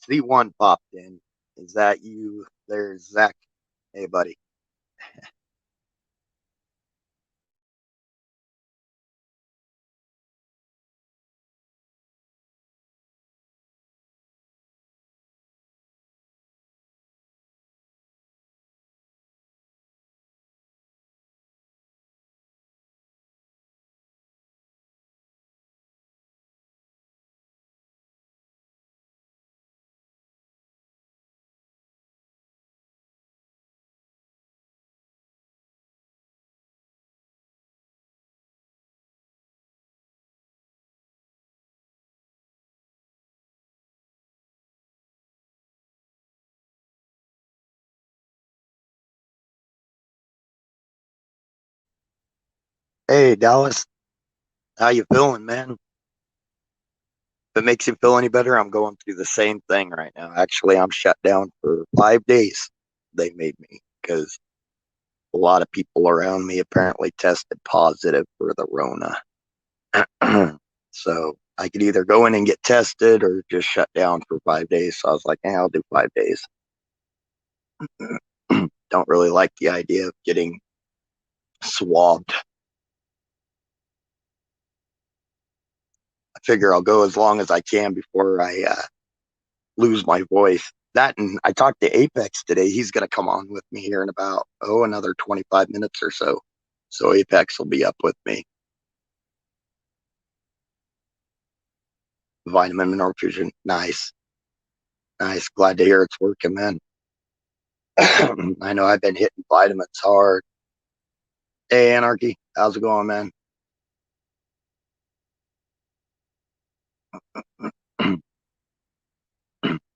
Z1 popped in. Is that you there, Zach? Hey, buddy. Hey, Dallas. How you feeling, man? If it makes you feel any better, I'm going through the same thing right now. Actually, I'm shut down for 5 days. They made me because a lot of people around me apparently tested positive for the Rona. So I could either go in and get tested or just shut down for 5 days. So I was like, I'll do 5 days. Don't really like the idea of getting swabbed. I figure I'll go as long as I can before I lose my voice. That, and I talked to Apex today. He's going to come on with me here in about another 25 minutes or so. So Apex will be up with me. Vitamin mineral fusion, nice, nice. Glad to hear it's working, man. I know I've been hitting vitamins hard. Hey, Anarchy, how's it going, man?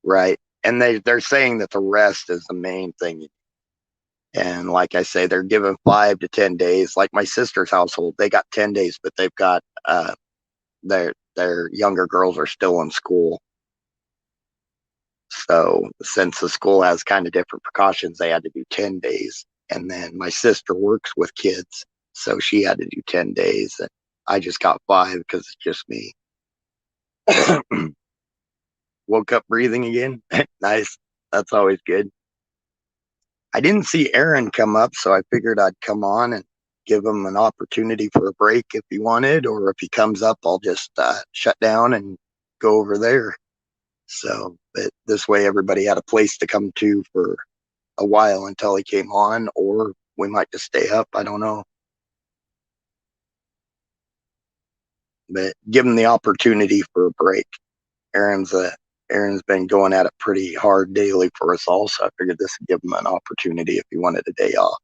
Right, and they're saying that the rest is the main thing. And like I say, they're given 5 to 10 days. Like my sister's household, they got 10 days, but they've got their younger girls are still in school. So since the school has kind of different precautions, they had to do 10 days. And then my sister works with kids, so she had to do 10 days. And I just got 5 because it's just me. Woke up breathing again. Nice. That's always good. I didn't see Aaron come up, so I figured I'd come on and give him an opportunity for a break if he wanted, or if he comes up, I'll just shut down and go over there. So but this way, everybody had a place to come to for a while until he came on, or we might just stay up. I don't know, but give him the opportunity for a break. Aaron's a Aaron's been going at it pretty hard daily for us all, so I figured this would give him an opportunity if he wanted a day off.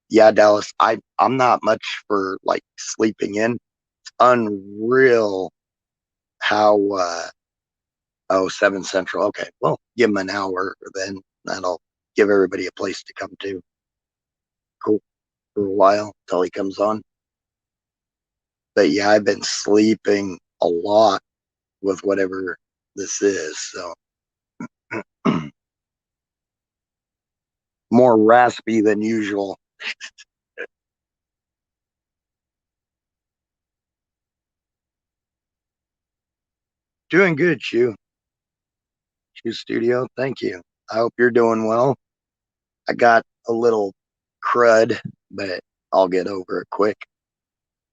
Yeah, Dallas, I'm not much for like sleeping in. It's unreal how 7 Central. Okay, well, give him an hour, then that'll give everybody a place to come to. Cool, for a while till he comes on. But yeah, I've been sleeping a lot with whatever this is, so more raspy than usual. Doing good, Shu Studio. Thank you. I hope you're doing well. I got a little crud, but I'll get over it quick.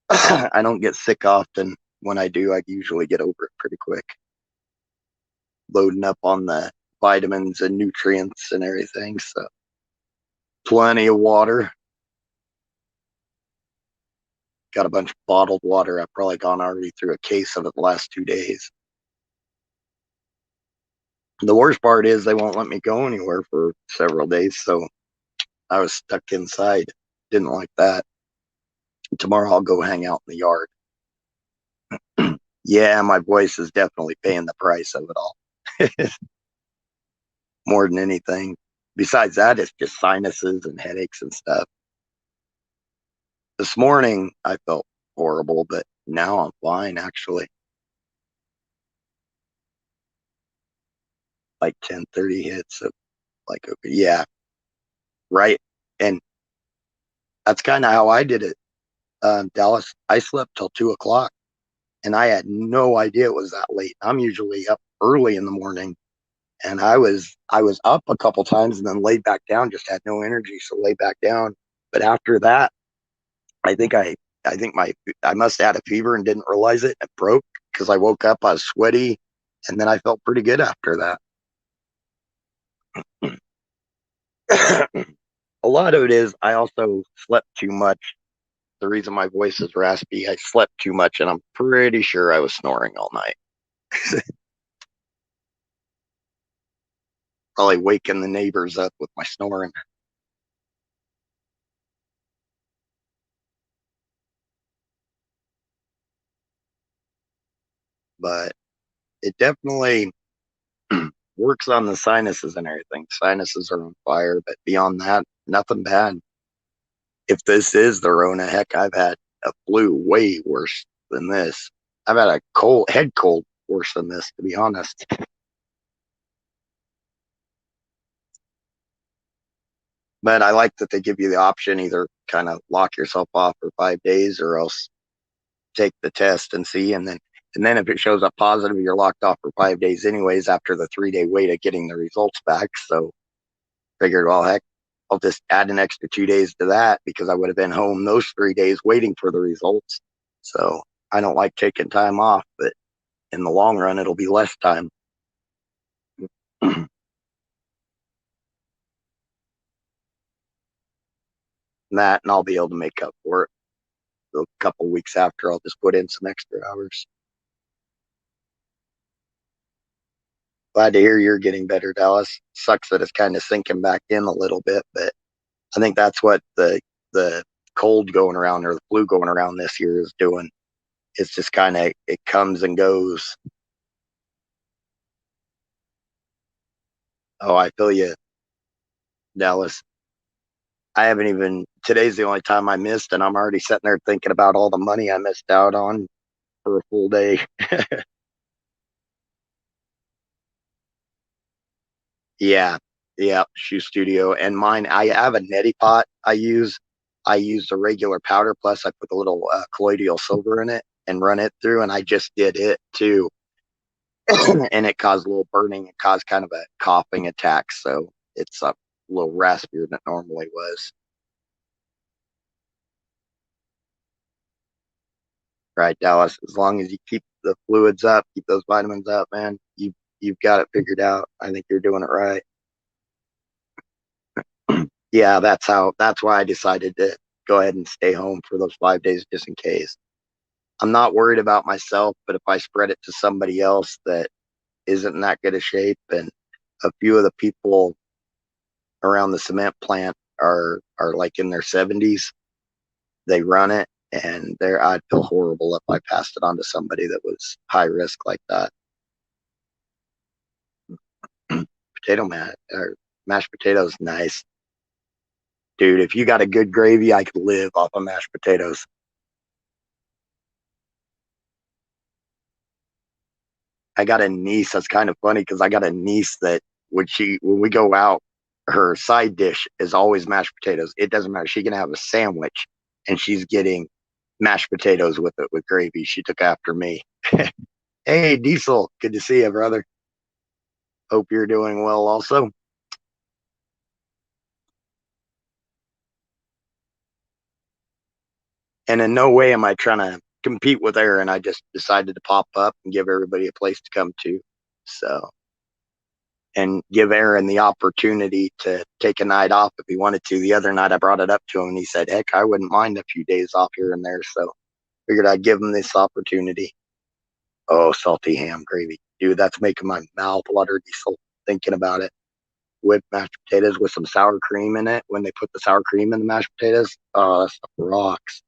I don't get sick often. When I do, I usually get over it pretty quick. Loading up on the vitamins and nutrients and everything. So plenty of water. Got a bunch of bottled water. I've probably gone already through a case of it the last 2 days. The worst part is they won't let me go anywhere for several days. So I was stuck inside. Didn't like that. Tomorrow I'll go hang out in the yard. Yeah, my voice is definitely paying the price of it all. More than anything. Besides that, it's just sinuses and headaches and stuff. This morning I felt horrible, but now I'm fine actually. Like 10:30 hits of like okay, yeah, right. And that's kind of how I did it. Dallas, I slept till 2 o'clock and I had no idea it was that late. I'm usually up early in the morning, and I was up a couple times and then laid back down, just had no energy, so laid back down. But after that, I think I think I must have had a fever and didn't realize it. It broke because I woke up, I was sweaty, and then I felt pretty good after that. A lot of it is I also slept too much. The reason my voice is raspy, I slept too much, and I'm pretty sure I was snoring all night. Probably waking the neighbors up with my snoring. But it definitely works on the sinuses and everything. Sinuses are on fire, but beyond that, nothing bad. If this is the Rona, heck, I've had a flu way worse than this. I've had a head cold worse than this, to be honest. But I like that they give you the option, either kind of lock yourself off for 5 days or else take the test and see. And then if it shows up positive, you're locked off for 5 days anyways after the 3 day wait of getting the results back. So figured, well, heck, I'll just add an extra 2 days to that because I would have been home those 3 days waiting for the results. So I don't like taking time off, but in the long run, it'll be less time. That, and I'll be able to make up for it. So a couple weeks after, I'll just put in some extra hours. Glad to hear you're getting better, Dallas. Sucks that it's kind of sinking back in a little bit, but I think that's what the cold going around or the flu going around this year is doing. It's just kind of it comes and goes. Oh, I feel you, Dallas. I haven't even today's the only time I missed, and I'm already sitting there thinking about all the money I missed out on for a full day. Yeah, yeah, shoe studio. And mine, I have a neti pot I use. I use the regular powder, plus I put a little colloidal silver in it and run it through. And I just did it too. And it caused a little burning. It caused kind of a coughing attack. So it's a little raspier than it normally was. Right, Dallas. As long as you keep the fluids up, keep those vitamins up, man, you've got it figured out. I think you're doing it right. Yeah, that's why I decided to go ahead and stay home for those 5 days just in case. I'm not worried about myself, but if I spread it to somebody else that isn't in that good a shape, and a few of the people around the cement plant are like in their 70s, they run it, and I'd feel horrible if I passed it on to somebody that was high risk like that. Potato mash or mashed potatoes, nice, dude. If you got a good gravy, I could live off of mashed potatoes. I got a niece. That's kind of funny because I got a niece that when we go out, her side dish is always mashed potatoes. It doesn't matter. She can have a sandwich, and she's getting mashed potatoes with it with gravy. She took after me. Hey, Diesel, good to see you, brother. Hope you're doing well, also. And in no way am I trying to compete with Aaron. I just decided to pop up and give everybody a place to come to. So and give Aaron the opportunity to take a night off if he wanted to. The other night I brought it up to him and he said, heck, I wouldn't mind a few days off here and there. So figured I'd give him this opportunity. Oh, salty ham gravy. Dude, that's making my mouth water diesel thinking about it. With mashed potatoes with some sour cream in it. When they put the sour cream in the mashed potatoes, oh, that stuff rocks.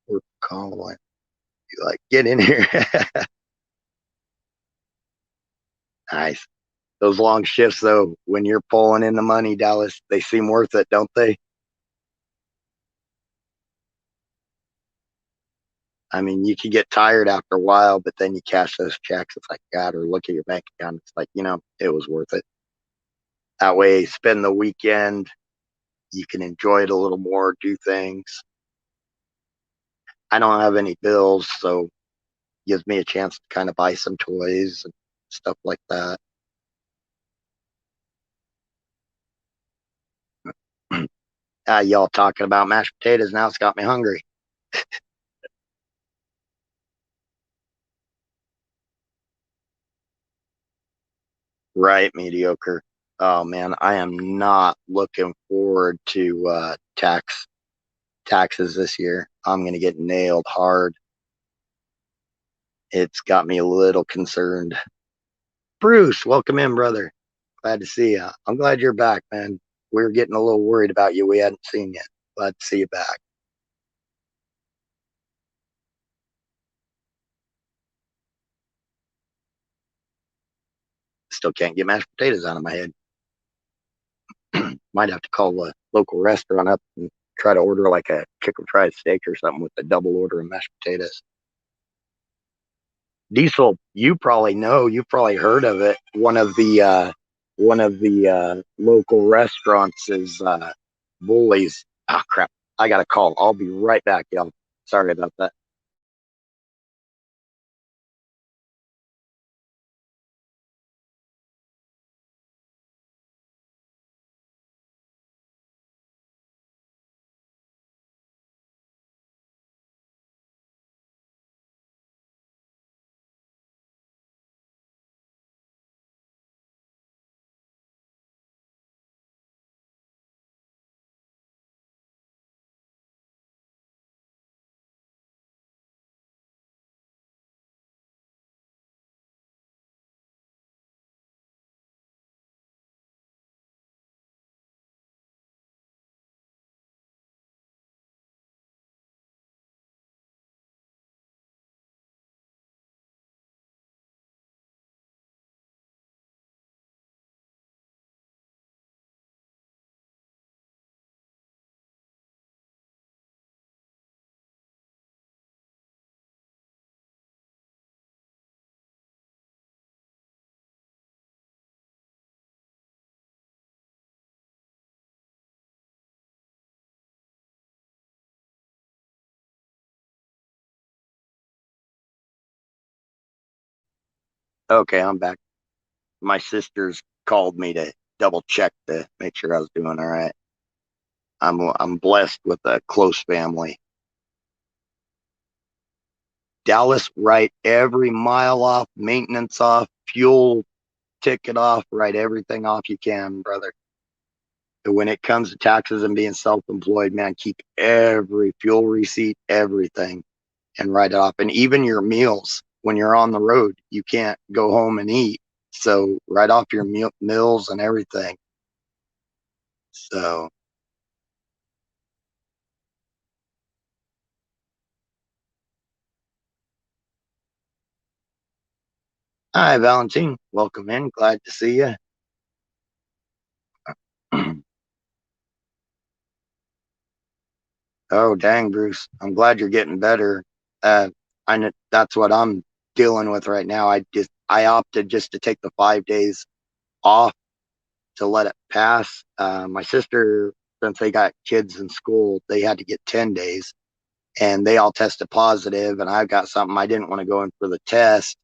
We're calling. You like, get in here. Nice. Those long shifts, though, when you're pulling in the money, Dallas, they seem worth it, don't they? I mean, you can get tired after a while, but then you cash those checks. It's like, God, or look at your bank account. It's like, it was worth it. That way, spend the weekend. You can enjoy it a little more, do things. I don't have any bills, so gives me a chance to kind of buy some toys and stuff like that. Y'all talking about mashed potatoes now, it's got me hungry. Right, mediocre. Oh man, I am not looking forward to taxes this year. I'm gonna get nailed hard. It's got me a little concerned. Bruce, welcome in, brother. Glad to see you. I'm glad you're back, man. We were getting a little worried about you. We hadn't seen you. Glad to see you back. Still can't get mashed potatoes out of my head. Might have to call a local restaurant up and try to order like a chicken fried steak or something with a double order of mashed potatoes. Diesel, you probably know, you've probably heard of it. One of the local restaurants is Bully's. Oh crap. I got a call. I'll be right back, y'all. Sorry about that. Okay, I'm back. My sisters called me to double check to make sure I was doing all right. I'm blessed with a close family. Dallas, write every mile off, maintenance off, fuel ticket off, write everything off you can, brother. When it comes to taxes and being self-employed, man, keep every fuel receipt, everything, and write it off. And even your meals when you're on the road, you can't go home and eat. So write off your meals and everything. So, hi, Valentine. Welcome in. Glad to see you. Oh, dang, Bruce. I'm glad you're getting better. I know that's what I'm dealing with right now. I opted just to take the 5 days off to let it pass. My sister, since they got kids in school, they had to get 10 days and they all tested positive, and I've got something I didn't want to go in for the test.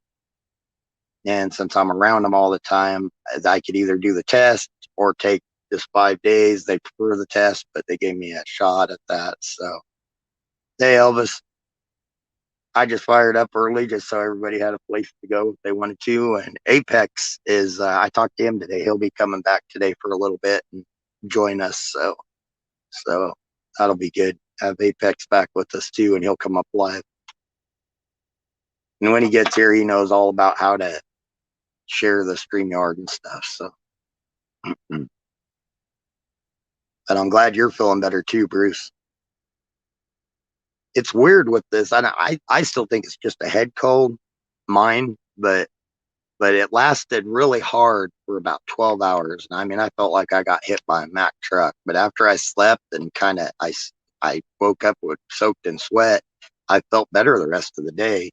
And since I'm around them all the time, I could either do the test or take just 5 days. They prefer the test, but they gave me a shot at that. So, hey, Elvis, I just fired up early just so everybody had a place to go if they wanted to. And Apex is, I talked to him today. He'll be coming back today for a little bit and join us. So that'll be good. Have Apex back with us too, and he'll come up live. And when he gets here, he knows all about how to share the StreamYard and stuff. So, but I'm glad you're feeling better too, Bruce. It's weird with this. I still think it's just a head cold, mine, but it lasted really hard for about 12 hours. And I mean, I felt like I got hit by a Mack truck. But after I slept and kind of I woke up with soaked in sweat, I felt better the rest of the day.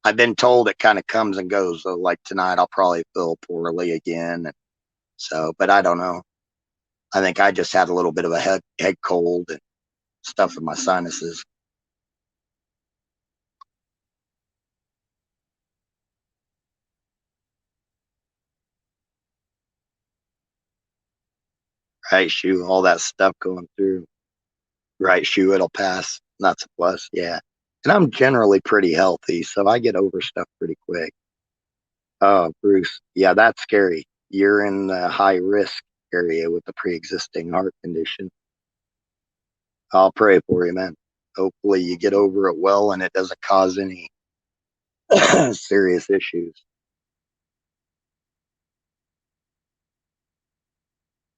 I've been told it kind of comes and goes. So like tonight, I'll probably feel poorly again. So, but I don't know. I think I just had a little bit of a head cold and stuff in my sinuses. Right shoe, all that stuff going through. Right shoe, it'll pass. That's a plus. Yeah. And I'm generally pretty healthy, so I get over stuff pretty quick. Oh, Bruce. Yeah, that's scary. You're in the high risk area with the pre existing heart condition. I'll pray for you, man. Hopefully you get over it well and it doesn't cause any serious issues.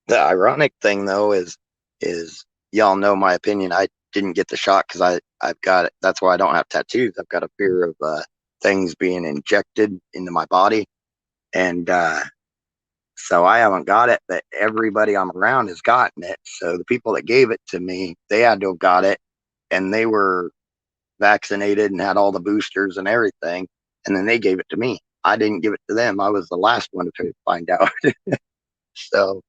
The ironic thing though is y'all know my opinion. I didn't get the shot because I've got it. That's why I don't have tattoos. I've got a fear of things being injected into my body, and so I haven't got it. But everybody I'm around has gotten it. So the people that gave it to me, they had to have got it, and they were vaccinated and had all the boosters and everything, and then they gave it to me. I didn't give it to them. I was the last one to find out. So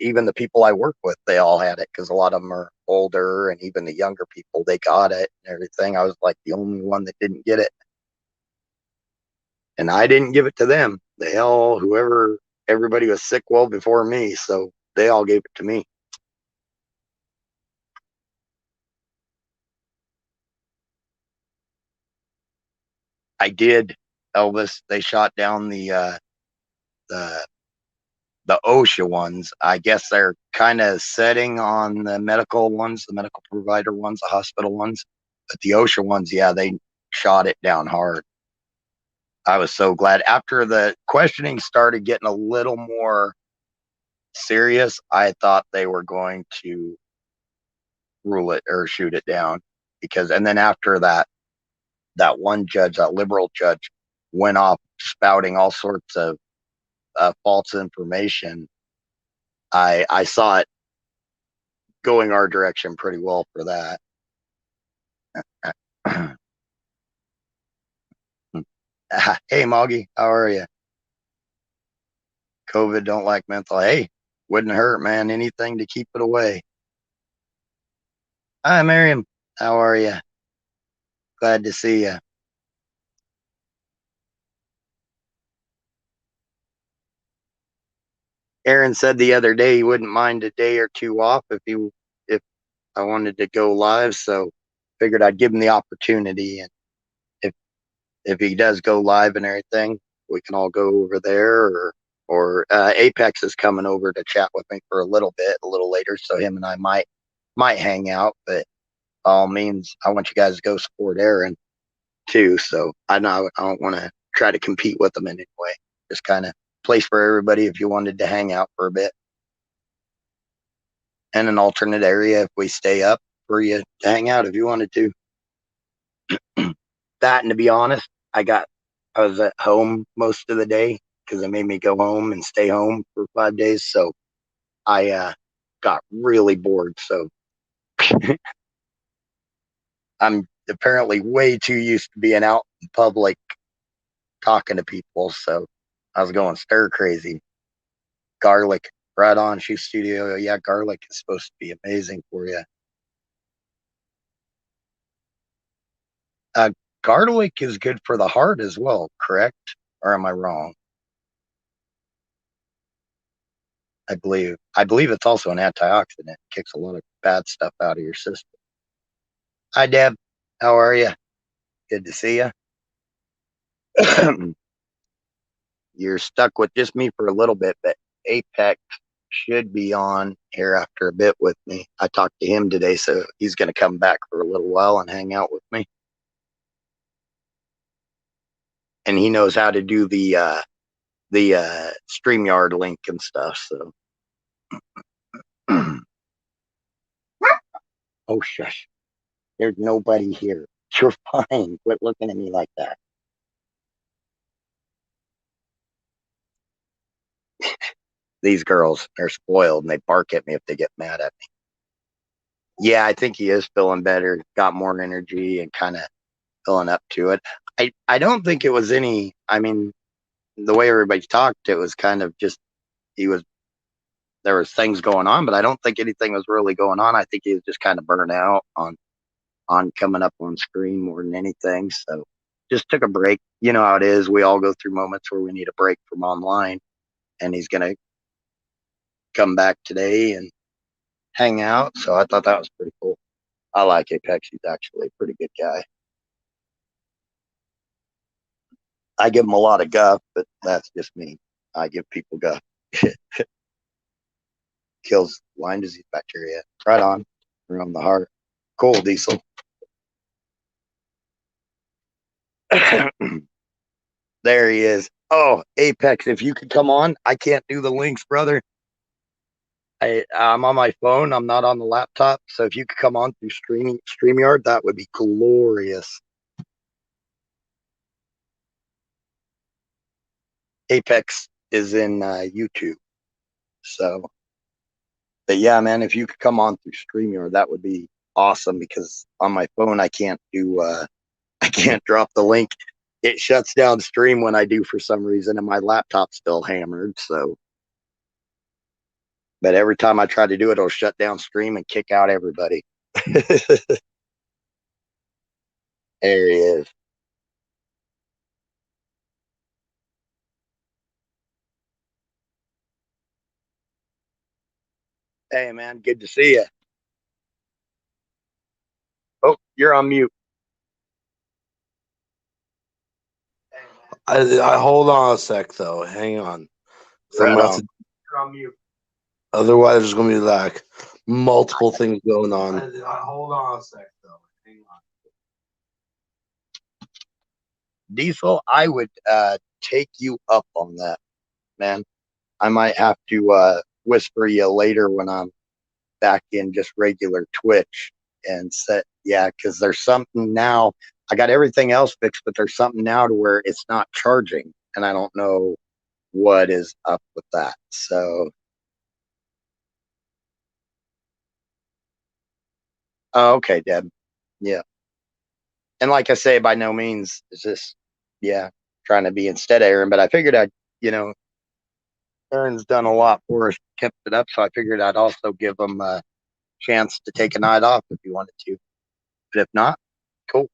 even the people I work with, they all had it because a lot of them are older, and even the younger people, they got it and everything. I was like the only one that didn't get it, and I didn't give it to them. They all, whoever, everybody was sick well before me, so they all gave it to me. I did, Elvis. They shot down the the OSHA ones. I guess they're kind of setting on the medical ones, the medical provider ones, the hospital ones. But the OSHA ones, yeah, they shot it down hard. I was so glad. After the questioning started getting a little more serious, I thought they were going to rule it or shoot it down because, and then after that, that one judge, that liberal judge, went off spouting all sorts of false information. I saw it going our direction pretty well for that. Hey, Moggy, how are you? COVID don't like menthol. Hey, wouldn't hurt, man. Anything to keep it away. Hi, Miriam. How are you? Glad to see you. Aaron said the other day he wouldn't mind a day or two off if I wanted to go live. So figured I'd give him the opportunity, and if if he does go live and everything, we can all go over there, or Apex is coming over to chat with me for a little bit, a little later. So him and I might hang out, but by all means, I want you guys to go support Aaron too. So I know I don't want to try to compete with them in any way. Just kind of place for everybody if you wanted to hang out for a bit, and an alternate area if we stay up for you to hang out if you wanted to. That, and to be honest, I was at home most of the day because they made me go home and stay home for 5 days. So I got really bored. So I'm apparently way too used to being out in public talking to people. So I was going stir crazy. Garlic, right on Shoe Studio. Yeah, garlic is supposed to be amazing for you. Uh, Garlic is good for the heart as well, correct? Or am I wrong? I believe it's also an antioxidant. It kicks a lot of bad stuff out of your system. Hi, Deb. How are you? Good to see you. You're stuck with just me for a little bit, but Apex should be on here after a bit with me. I talked to him today, so he's going to come back for a little while and hang out with me. And he knows how to do the StreamYard link and stuff. So, oh shush, there's nobody here. You're fine. Quit looking at me like that. These girls are spoiled and they bark at me if they get mad at me. Yeah, I think he is feeling better, got more energy, and kind of filling up to it. I don't think it was any. I mean, the way everybody talked, it was kind of just he was there was things going on, but I don't think anything was really going on. I think he was just kind of burnt out on coming up on screen more than anything. So just took a break. You know how it is. We all go through moments where we need a break from online, and he's gonna come back today and hang out. So I thought that was pretty cool. I like Apex. He's actually a pretty good guy. I give him a lot of guff, but that's just me. I give people guff. Kills Lyme disease bacteria. Right on. Around the heart. Cool, Diesel. There he is. Oh, Apex, if you could come on, I can't do the links, brother. I'm on my phone. I'm not on the laptop. So if you could come on through StreamYard, that would be glorious. Apex is in YouTube. So, but yeah, man, if you could come on through StreamYard, that would be awesome because on my phone I can't do I can't drop the link. It shuts down stream when I do for some reason, and my laptop's still hammered. So, but every time I try to do it, it'll shut down stream and kick out everybody. There he is. Hey, man, good to see you. Oh, you're on mute. I hold on a sec though. Hang on. So I'm Right about on. to. You're on mute. Otherwise, there's gonna be like multiple things going on. I hold on a sec though. Hang on. Diesel, I would take you up on that, man. I might have to whisper you later when I'm back in just regular Twitch and set, yeah, because there's something now. I got everything else fixed, but there's something now to where it's not charging, and I don't know what is up with that. So, okay, Deb. Yeah. And like I say, by no means is this, yeah, trying to be instead of Aaron, but I figured you know, Aaron's done a lot for us, kept it up. So I figured I'd also give him a chance to take a night off if he wanted to. But if not, cool.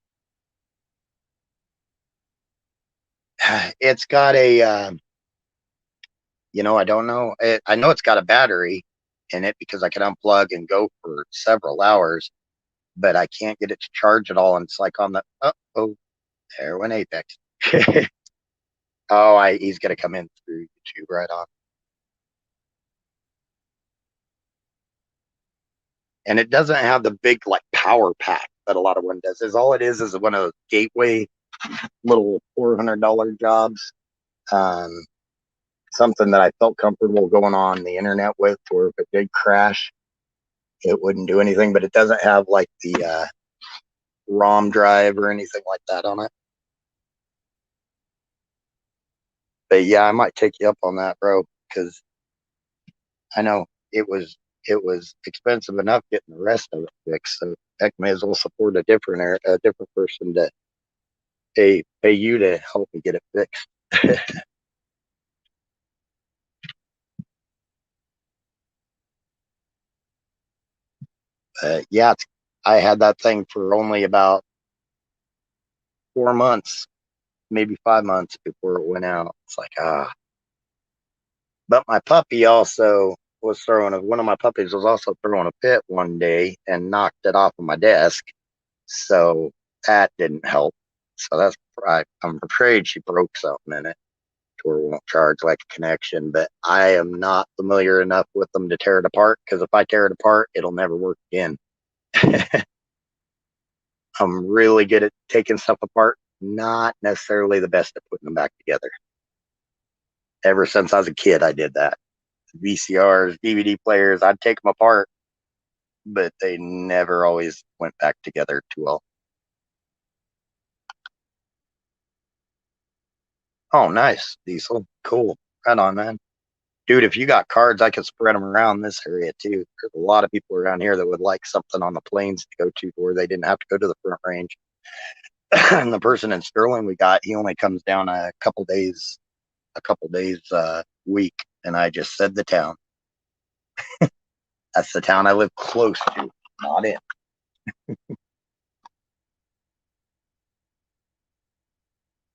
It's got a, I don't know. I know it's got a battery in it because I can unplug and go for several hours, but I can't get it to charge at all. And it's like on the, oh, there went Apex. He's going to come in through YouTube right on. And it doesn't have the big like power pack that a lot of one does. Is all it is one of those gateway little $400 jobs. Um, Something that I felt comfortable going on the internet with, or if it did crash, it wouldn't do anything. But it doesn't have like the ROM drive or anything like that on it. But yeah, I might take you up on that, bro, because I know it was expensive enough getting the rest of it fixed. So heck, may as well support a different person to pay you to help me get it fixed. Yeah, I had that thing for only about 4 months, maybe 5 months before it went out. It's like But my puppy also was throwing one of my puppies was also throwing a fit one day and knocked it off of my desk. So that didn't help. So I'm afraid she broke something in it to where it won't charge like a connection. But I am not familiar enough with them to tear it apart because if I tear it apart, it'll never work again. I'm really good at taking stuff apart, not necessarily the best at putting them back together. Ever since I was a kid, I did that. VCRs, DVD players, I'd take them apart, but they never always went back together too well. Oh, nice, Diesel. Cool. Right on, man. Dude, if you got cards, I could spread them around this area too. There's a lot of people around here that would like something on the plains to go to where they didn't have to go to the front range. And the person in Sterling we got, he only comes down a couple days week, and I just said the town. That's the town I live close to, not in.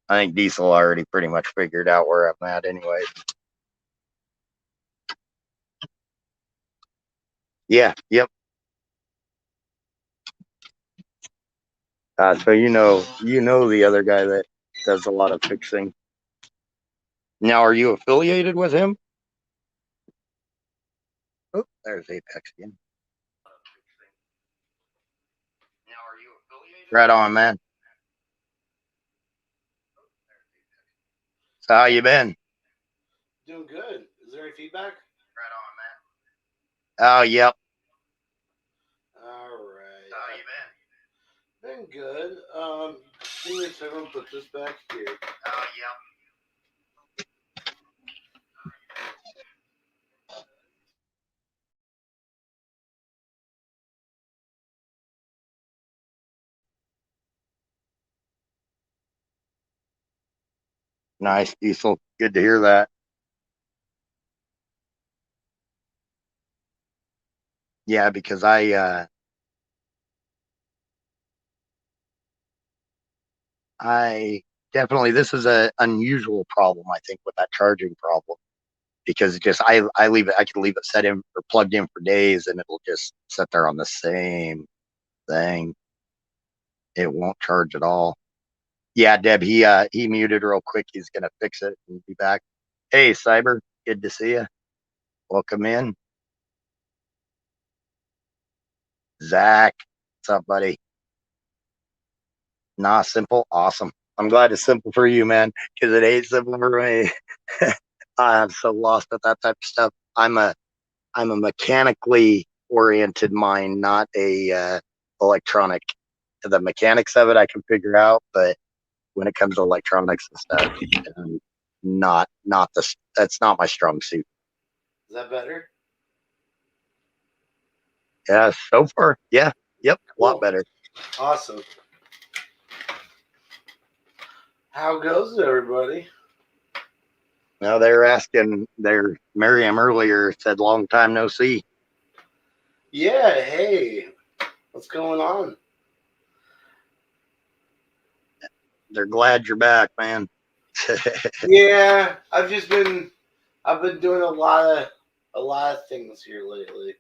I think Diesel already pretty much figured out where I'm at, anyway. Yeah, yep. So you know the other guy that does a lot of fixing. Now, are you affiliated with him? Oh, there's Apex again. Right on, man. So how you been? Doing good. Is there any feedback? Oh, yep. All right. So how you been? Been good. Give me a second. Put this back here. Oh, yep. Nice, Diesel. Good to hear that. Yeah, because I definitely this is a unusual problem, I think, with that charging problem. Because just I leave it I can leave it set in or plugged in for days and it'll just sit there on the same thing. It won't charge at all. Yeah, Deb, he muted real quick. He's gonna fix it and be back. Hey, Cyber, good to see you. Welcome in. Zach, what's up, buddy? Nah, simple, awesome. I'm glad it's simple for you, man, because it ain't simple for me. I'm so lost at that type of stuff. I'm a mechanically oriented mind, not a electronic. The mechanics of it I can figure out, but when it comes to electronics and stuff, not this. That's not my strong suit. Is that better? Yeah, so far, yeah, yep, a lot Cool. better. Awesome. How goes it, everybody? Now they're asking. Miriam earlier said, "Long time no see." Yeah. Hey, what's going on? They're glad you're back, man. Yeah, I've been doing a lot of things here lately.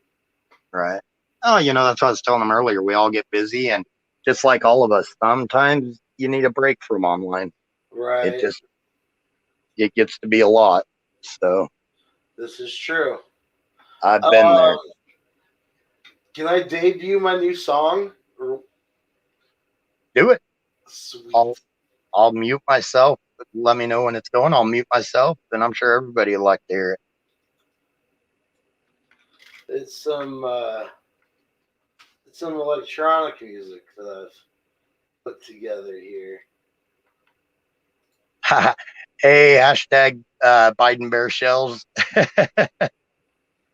Right. Oh, that's what I was telling them earlier. We all get busy, and just like all of us, sometimes you need a break from online. Right. It gets to be a lot. So This is true. I've been there. Can I debut my new song? Do it. Sweet. I'll mute myself. Let me know when it's going. I'll mute myself, and I'm sure everybody will like to hear it. It's some electronic music that I've put together here. Hey, hashtag Biden bear shells.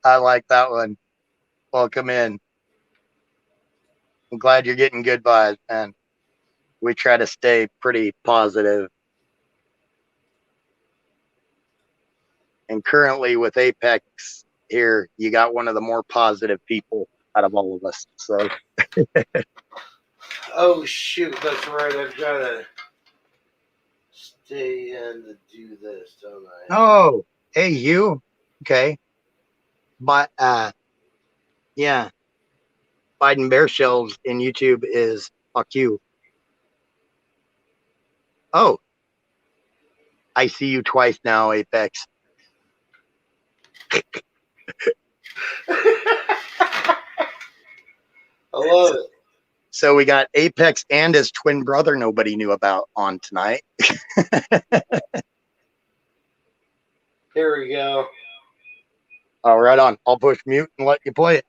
I like that one. Welcome in. I'm glad you're getting good vibes, man. We try to stay pretty positive. And currently with Apex here, you got one of the more positive people out of all of us. So Oh shoot, that's right. I've got to stay in to do this, don't I? oh, hey you. Okay. But yeah. Biden bear shells in YouTube is fuck you. Oh, I see you twice now, Apex. I love it. So we got Apex and his twin brother nobody knew about on tonight. Here we go. All right, on. I'll push mute and let you play it.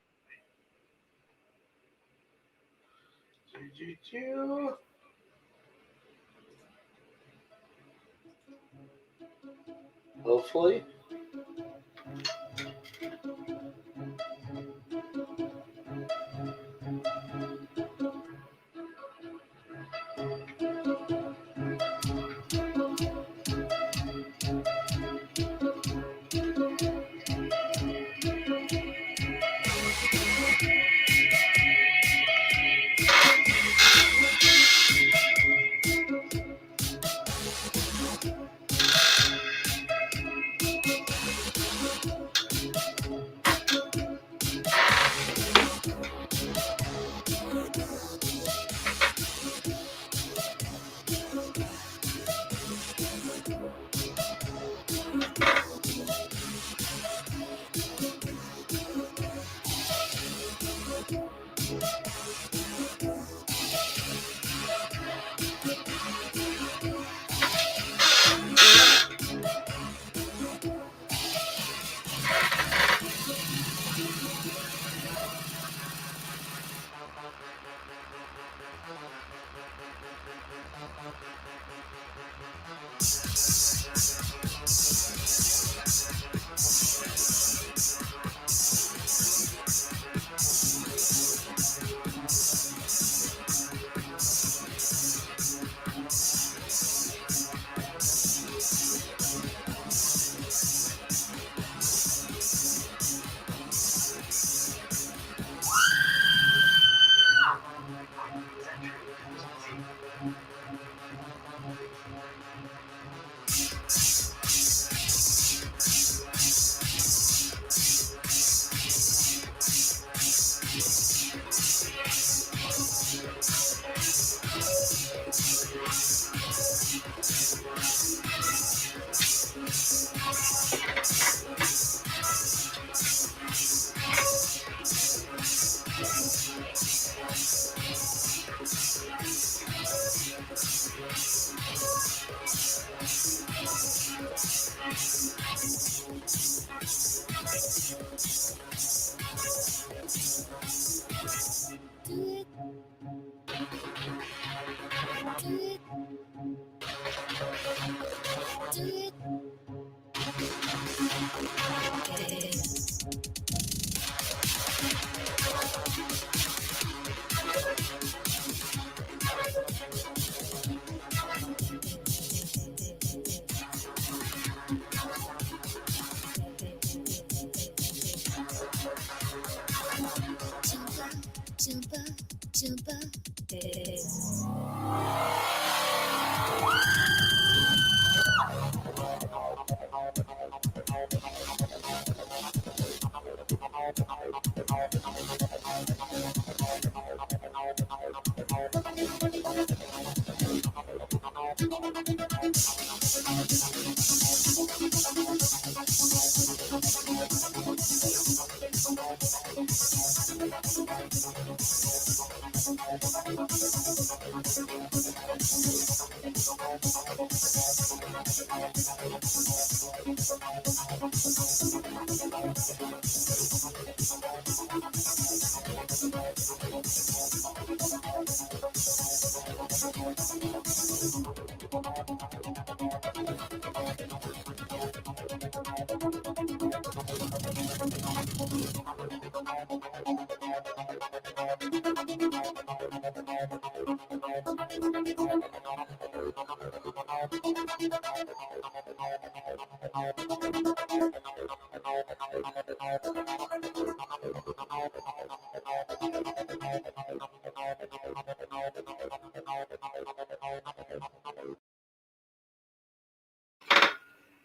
Hopefully.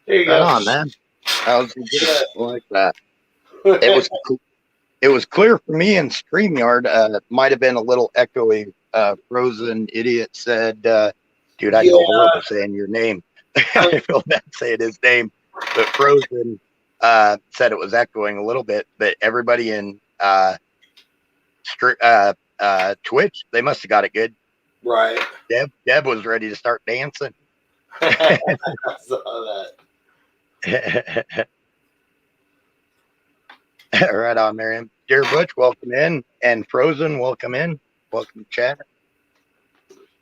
There you Right go. on, man. That was good. I like that. Yeah. It was clear for me in StreamYard. Might have been a little echoey. Frozen Idiot said, dude, I feel horrible saying your name. I feel bad saying his name. But Frozen said it was echoing a little bit. But everybody in Twitch, they must have got it good. Right. Deb was ready to start dancing. I saw that. Right on, Miriam. Dear Butch, welcome in. And Frozen, welcome in. Welcome to chat.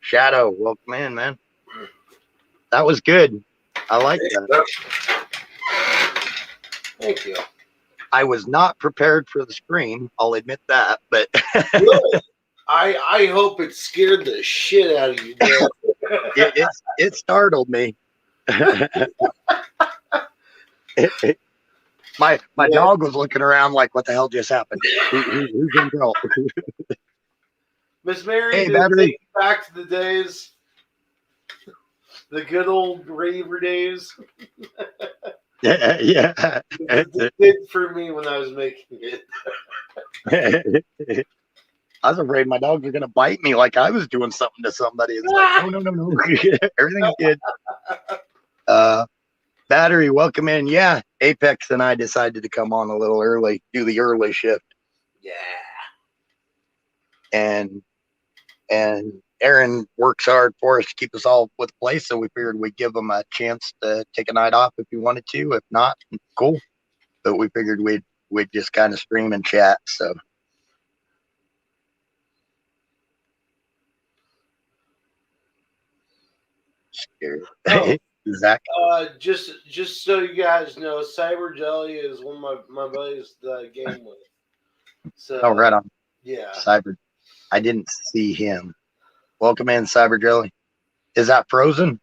Shadow, welcome in, man. That was good. I like that. Thank you. I was not prepared for the scream. I'll admit that, but Really? I hope it scared the shit out of you, man. it startled me. My dog was looking around like, what the hell just happened? Who's in trouble? Miss Mary, Hey, did Battery. it take you back to the days, the good old raver days? Yeah. It did for me when I was making it. I was afraid my dogs were going to bite me like I was doing something to somebody. It's like, no. Everything's good. Battery, welcome in. Yeah, Apex and I decided to come on a little early, do the early shift. Yeah. And Aaron works hard for us to keep us all with a place, so we figured we'd give him a chance to take a night off if he wanted to. If not, cool. But we figured we'd just kind of stream and chat. So here. Oh. Zach. Just so you guys know, Cyber Jelly is one of my buddies that I game with. So, Oh, right on. yeah. Cyber. I didn't see him. Welcome in, Cyber Jelly. Is that Frozen?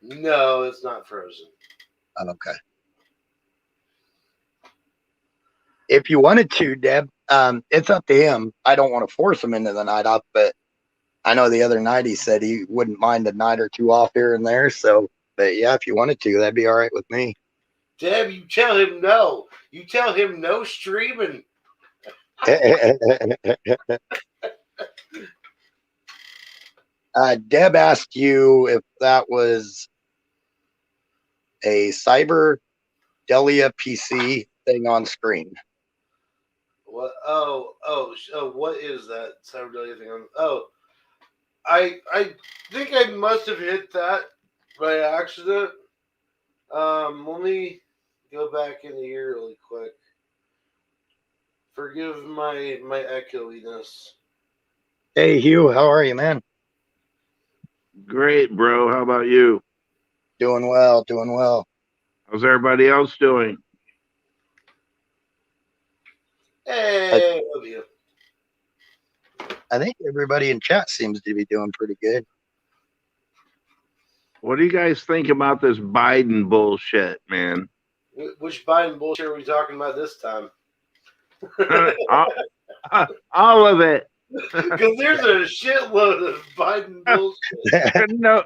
No, it's not Frozen. Oh, okay. If you wanted to, Deb, it's up to him. I don't want to force him into the night off, but I know the other night he said he wouldn't mind a night or two off here and there. So, but yeah, if you wanted to, that'd be all right with me. Deb, you tell him no. You tell him no streaming. Deb asked you if that was a Cyber Delia PC thing on screen. What? Oh, what is that Cyber Jelly thing? Oh, I think I must have hit that by accident. Let me go back into here really quick. Forgive my echoiness. Hey, Hugh, how are you, man? Great, bro. How about you? Doing well, doing well. How's everybody else doing? Hey, I love you. I think everybody in chat seems to be doing pretty good. What do you guys think about this Biden bullshit, man? Which Biden bullshit are we talking about this time? All of it. Because there's a shitload of Biden bullshit. No,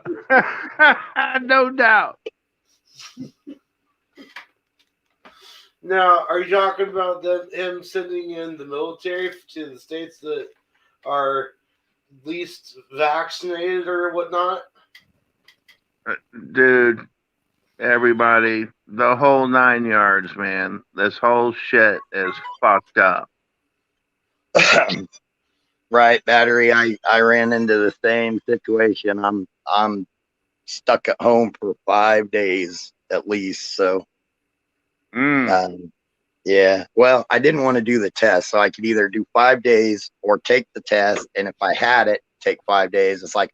no doubt. Now, are you talking about him sending in the military to the states that are least vaccinated or whatnot? Dude, everybody, the whole 9 yards, man. This whole shit is fucked up. Right, battery. I ran into the same situation. I'm stuck at home for 5 days at least. So, yeah. Well, I didn't want to do the test, so I could either do 5 days or take the test. And if I had it, take 5 days. It's like,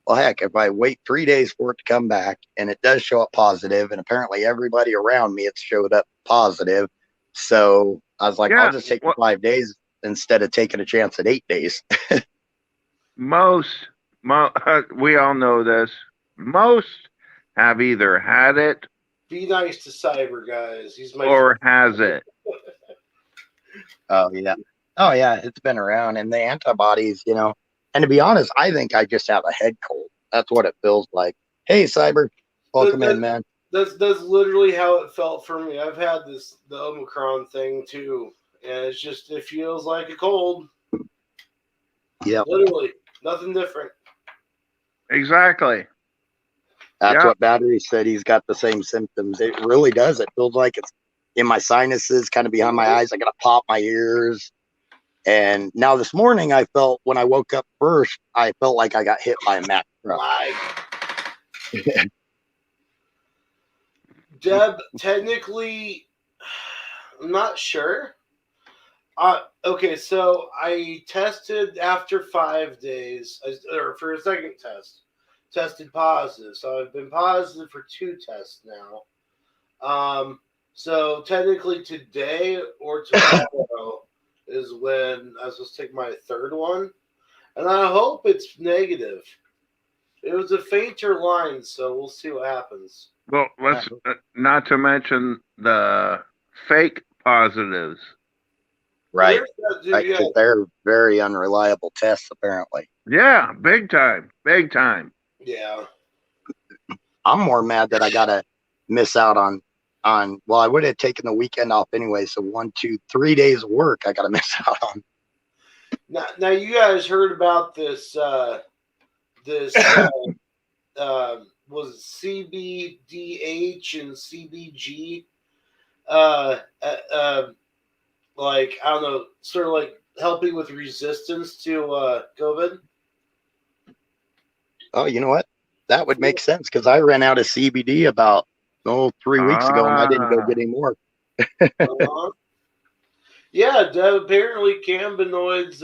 well, heck, if I wait 3 days for it to come back and it does show up positive, and apparently everybody around me, it's showed up positive. So I was like, Yeah, I'll just take the 5 days instead of taking a chance at 8 days. We all know this. Most have either had it Be nice to Cyber, guys. He's my or friend. has it. Oh yeah, it's been around, and the antibodies, and to be honest, I think I just have a head cold. That's what it feels like. Hey, Cyber, welcome in, man. That's literally how it felt for me. I've had the Omicron thing too, and it feels like a cold. Yeah, Literally, nothing different. Exactly. that's what Battery said. He's got the same symptoms. It really does. It feels like it's in my sinuses, kind of behind my eyes. I got to pop my ears. And now this morning, I felt when I woke up first, I felt like I got hit by a Mack truck. Deb, technically, I'm not sure. Okay, so I tested after 5 days, or for a second test, tested positive. So I've been positive for 2 tests now. So technically today or tomorrow is when I was supposed to take my 3rd one, and I hope it's negative. It was a fainter line, so we'll see what happens. Well, let's not to mention the fake positives. Right. Because they're very unreliable tests, apparently. Yeah, big time. Big time. Yeah. I'm more mad that I got to miss out on, well, I would have taken the weekend off anyway. So 1, 2, 3 days of work I got to miss out on. Now you guys heard about this, was CBDH and CBG, like, I don't know, sort of like helping with resistance to COVID? Oh, you know what? That would make sense because I ran out of CBD about 3 weeks ago, and I didn't go get any more. Yeah, apparently cannabinoids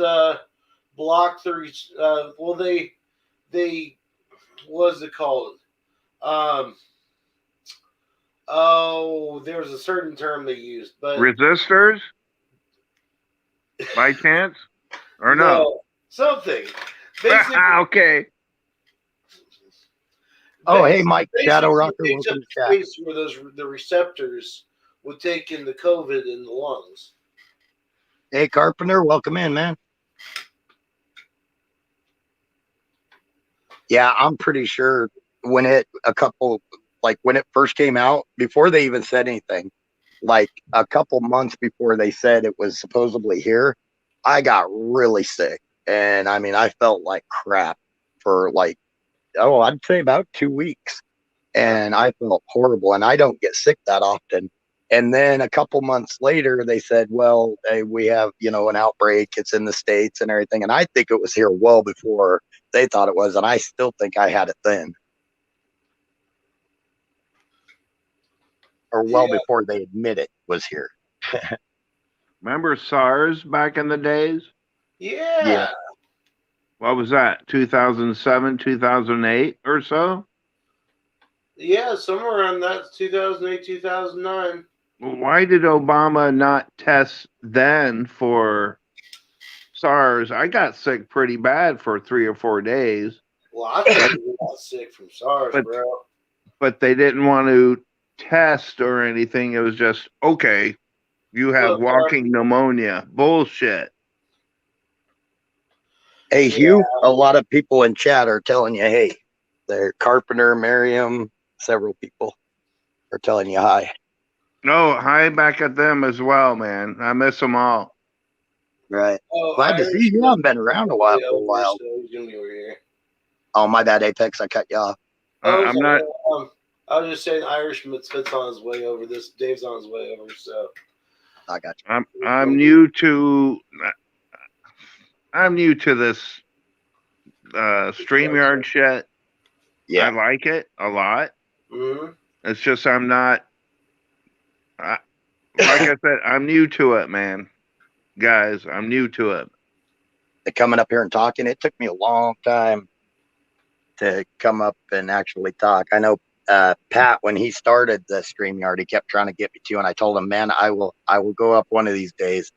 block the. Well, they what's it called? Um, oh, there was a certain term they used, but Resistors, by chance, or no? no, something. Basically, Okay. Oh, hey, Mike Shadow basically Rocker, it takes up welcome to chat. space where the receptors would take in the COVID in the lungs. Hey, Carpenter, welcome in, man. Yeah, I'm pretty sure when it first came out, before they even said anything, like a couple months before they said it was supposedly here, I got really sick. And I mean, I felt like crap for like, oh, I'd say about 2 weeks. And I felt horrible. And I don't get sick that often. And then a couple months later, they said, well, hey, we have, an outbreak. It's in the States and everything. And I think it was here well before they thought it was. And I still think I had it then, or well Yeah. before they admit it was here. Remember SARS back in the days? Yeah. What was that? 2007, 2008 or so? Yeah, somewhere around that 2008, 2009. Why did Obama not test then for SARS? I got sick pretty bad for 3 or 4 days, Well, I think we got sick from SARS, But- bro. but they didn't want to test or anything. It was just, okay, you have Look, walking pneumonia. Bullshit. Hey, Hugh, a lot of people in chat are telling you, hey, they're Carpenter, Merriam, several people are telling you hi. No, hi back at them as well, man. I miss them all. Right. Oh, Glad to Irish see you. I haven't been around a while for a while. So he's gonna be over here. Oh, my bad, Apex. I cut you off. I'm not. I was just saying, Irish Fitz on his way over. This Dave's on his way over. So I got you. I'm new to this StreamYard shit. Yeah. I like it a lot. mhm. It's just I'm not. Like I said, I'm new to it, man. Guys, I'm new to it. Coming up here and talking, it took me a long time to come up and actually talk. I know Pat, when he started the StreamYard, he kept trying to get me to, and I told him, man, I will go up one of these days.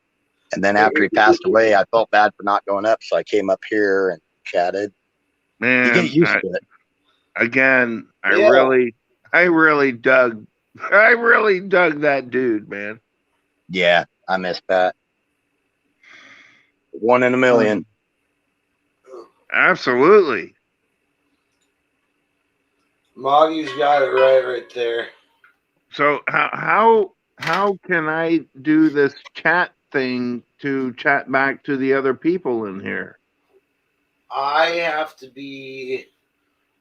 And then after he passed away, I felt bad for not going up, so I came up here and chatted. Man, You get used to it. Again, I Yeah. really dug that dude, man. Yeah, I miss Pat. One in a million. Absolutely. Moggy's got it right there. So how can I do this chat thing to chat back to the other people in here? I have to be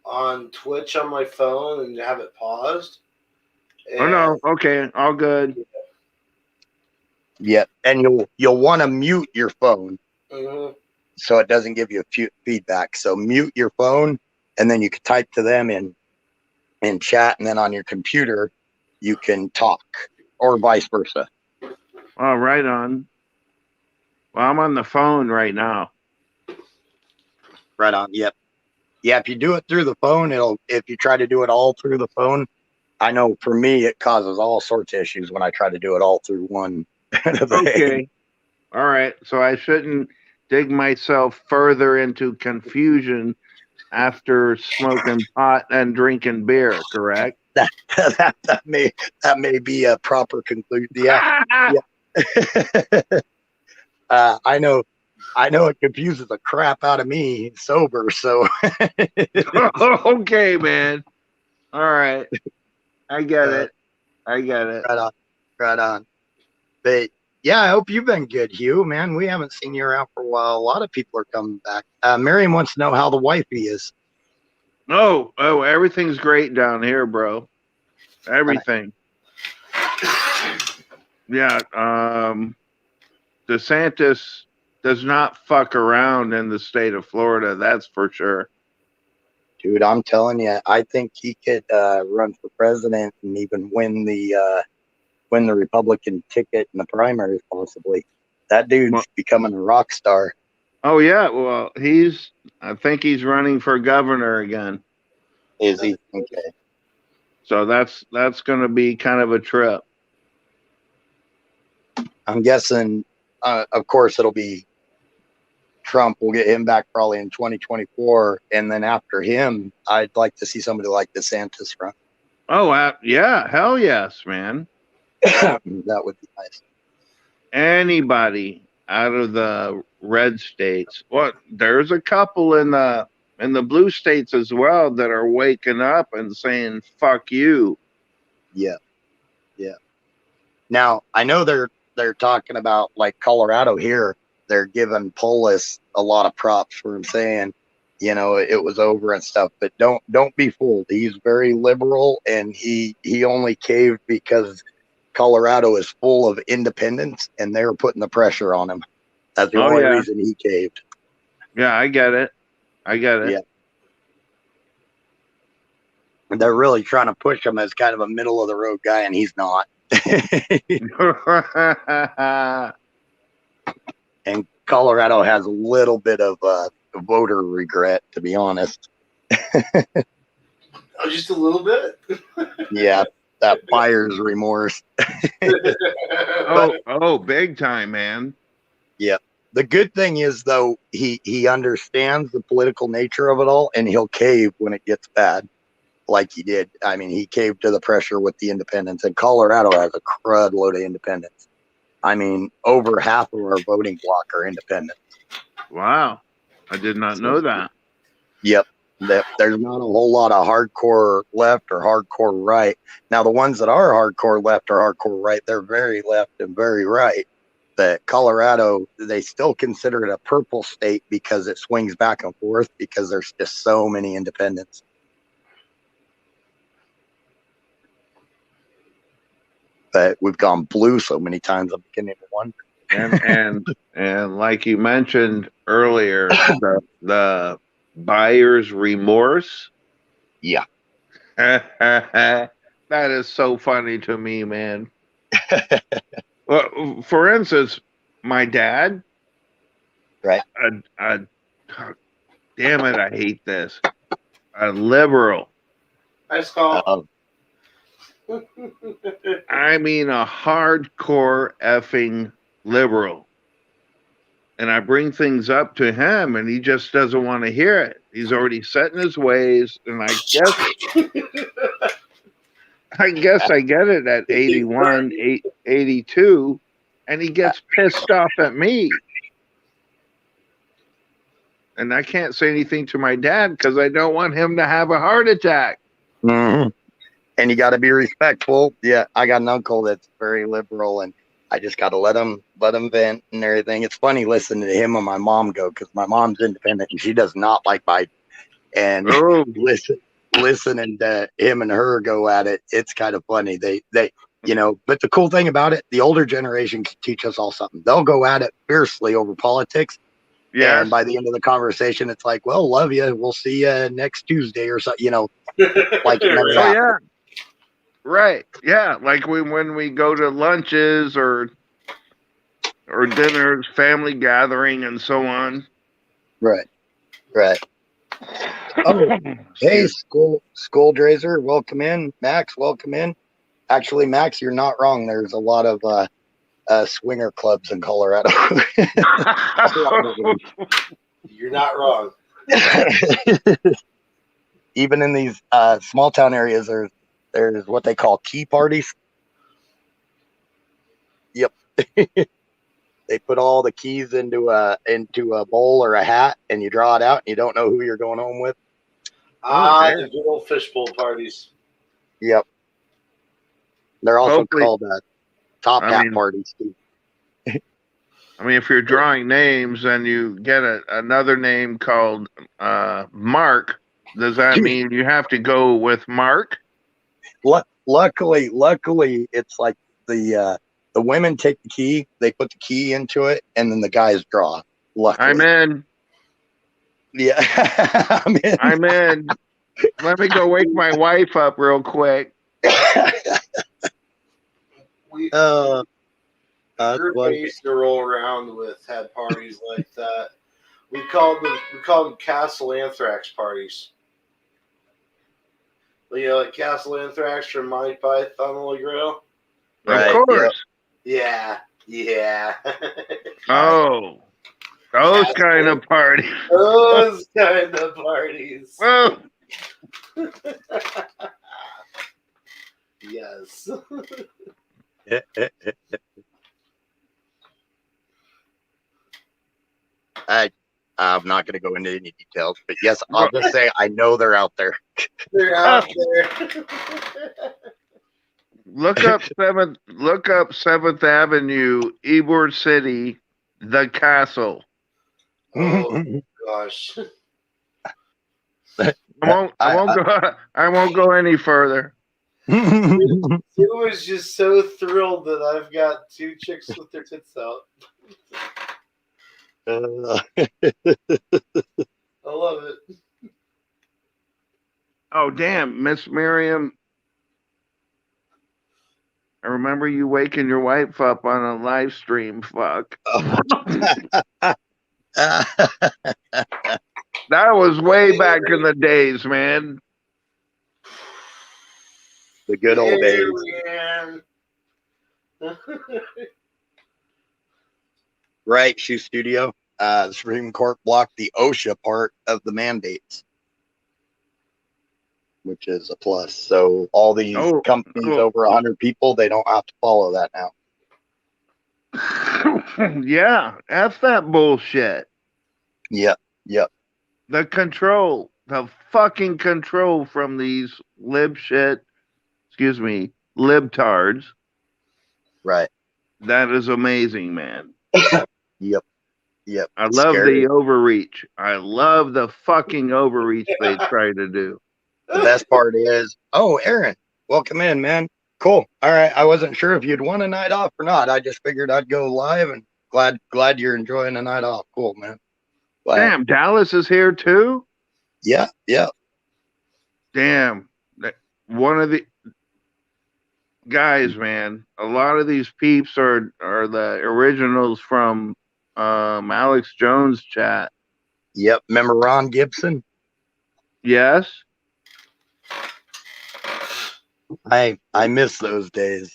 on Twitch on my phone and have it paused. Oh no, okay, all good. Yeah, and you'll want to mute your phone Mhm. so it doesn't give you feedback. So mute your phone, and then you can type to them in chat, and then on your computer you can talk, or vice versa. Oh, right on. Well, I'm on the phone right now. Right on. Yep. Yeah, if you do it through the phone, if you try to do it all through the phone, I know for me it causes all sorts of issues when I try to do it all through one thing. Okay. All right. So I shouldn't dig myself further into confusion after smoking pot and drinking beer, correct? that may be a proper conclusion. Yeah. I know it confuses the crap out of me sober. So Okay, man. All right. I get it. Right on. But yeah, I hope you've been good, Hugh. Man, we haven't seen you around for a while. A lot of people are coming back. Miriam wants to know how the wifey is. Oh, everything's great down here, bro. Everything. Yeah. DeSantis does not fuck around in the state of Florida. That's for sure. Dude, I'm telling you, I think he could run for president and even win the Republican ticket in the primaries, possibly. That dude's becoming a rock star. Oh yeah, well I think he's running for governor again. Is he? Okay. So that's going to be kind of a trip. I'm guessing, of course, it'll be Trump. We'll get him back probably in 2024. And then after him, I'd like to see somebody like DeSantis run. Oh, yeah. Hell yes, man. That would be nice. Anybody out of the red states. Well, there's a couple in the blue states as well that are waking up and saying fuck you. Yeah. Now, I know they're talking about, like, Colorado here. They're giving Polis a lot of props for him saying, it was over and stuff. But don't be fooled. He's very liberal, and he only caved because Colorado is full of independents, and they're putting the pressure on him. That's the only reason he caved. Yeah, I get it. Yeah. And they're really trying to push him as kind of a middle of the road guy, and he's not. And Colorado has a little bit of voter regret, to be honest. Oh, just a little bit. Yeah, that buyer's remorse. Big time, man. Yeah. The good thing is, though, he understands the political nature of it all, and he'll cave when it gets bad, like he did. I mean, he caved to the pressure with the independents, and Colorado has a crud load of independents. I mean, over half of our voting bloc are independents. Wow. I did not know that. Yep. There's not a whole lot of hardcore left or hardcore right. Now, the ones that are hardcore left or hardcore right, they're very left and very right. But Colorado, they still consider it a purple state because it swings back and forth because there's just so many independents. But we've gone blue so many times, I'm beginning to wonder. And like you mentioned earlier, the buyer's remorse. Yeah. That is so funny to me, man. Well, for instance, my dad. Right. Damn it, I hate this. A liberal. Nice call. I mean, a hardcore effing liberal. And I bring things up to him, and he just doesn't want to hear it. He's already set in his ways, and I guess I get it at 81, 82, and he gets pissed off at me. And I can't say anything to my dad because I don't want him to have a heart attack. Mm-hmm. And you got to be respectful. Yeah, I got an uncle that's very liberal, and I just got to let him vent and everything. It's funny listening to him and my mom go, because my mom's independent and she does not like Biden. And listening to him and her go at it, it's kind of funny. They but the cool thing about it, the older generation can teach us all something. They'll go at it fiercely over politics. Yeah. And by the end of the conversation, it's like, well, love you. We'll see you next Tuesday or something, like it never happened. Yeah. Right. Yeah. Like when we go to lunches or dinners, family gathering, and so on. Right. Oh, hey, Skull Drazer, welcome in. Max, welcome in. Actually, Max, you're not wrong. There's a lot of swinger clubs in Colorado. You're not wrong. Even in these small town areas, there's what they call key parties. Yep. They put all the keys into a bowl or a hat, and you draw it out, and you don't know who you're going home with. The good old fishbowl parties. Yep. They're also called top hat parties too. I mean, if you're drawing names and you get another name called Mark, does that mean you have to go with Mark? Luckily, it's like the women take the key, they put the key into it, and then the guys draw. Luckily. I'm in. Yeah. I'm in. Let me go wake my wife up real quick. We used to roll around with had parties like that. We called them Castle Anthrax parties. Like Castle Anthrax from Monty Python Holy Grail. Of Right. course. Yeah. Oh, those Castle. kind of parties. Those kind of parties. Well, Yes. I'm not going to go into any details, but yes, I'll just say I know they're out there. They're out there. look up Seventh Avenue, Ybor City, the Castle. Oh gosh. I won't go any further. It was just so thrilled that I've got two chicks with their tits out. I love it. Oh damn, Miss Miriam. I remember you waking your wife up on a live stream, fuck. That was way back in the days, man. The good old days. Man. Right, Shoe Studio. The Supreme Court blocked the OSHA part of the mandates, which is a plus. So all these companies cool. over 100 people, they don't have to follow that now. Yeah, F that bullshit. Yep. The control, the fucking control from these libtards. Right. That is amazing, man. Yep. I love Scary. the overreach. I love the fucking overreach they try to do. The best part is, oh, Aaron, welcome in, man. Cool. All right. I wasn't sure if you'd want a night off or not. I just figured I'd go live, and glad you're enjoying a night off. Cool, man. Glad. Damn, Dallas is here too? Yeah. Damn. One of the guys, man. A lot of these peeps are the originals from Alex Jones chat. Yep. Remember Ron Gibson? Yes. I miss those days.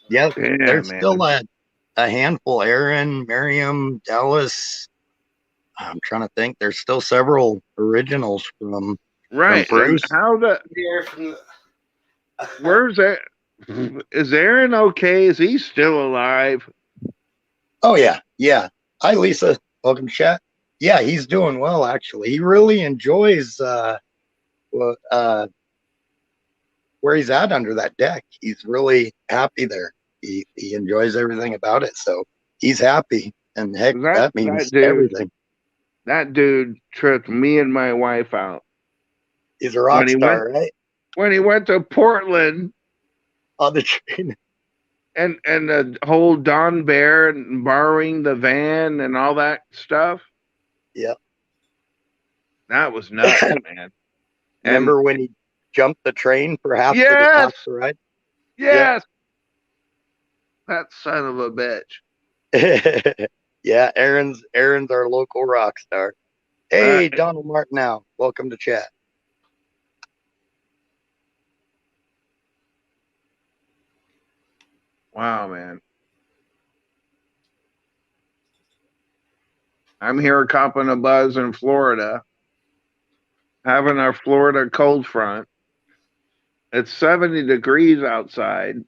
Yep. Damn, There's man. still a handful. Aaron, Miriam, Dallas. I'm trying to think. There's still several originals from Right. Bruce. How the Here from the... where's that? Is Aaron okay? Is he still alive? Oh yeah. Hi Lisa. Welcome to chat. Yeah, he's doing well actually. He really enjoys where he's at under that deck. He's really happy there. He enjoys everything about it. So he's happy. And heck, that means everything. That dude tripped me and my wife out. He's a rock star, right? When he went to Portland on the train. And the whole Don Bear and borrowing the van and all that stuff. Yep. That was nuts, man. Remember when he jumped the train for half the ride? Yes. That son of a bitch. Yeah, Aaron's our local rock star. Hey, Donald Martineau, welcome to chat. Wow, man. I'm here copping a buzz in Florida, having our Florida cold front. It's 70 degrees outside,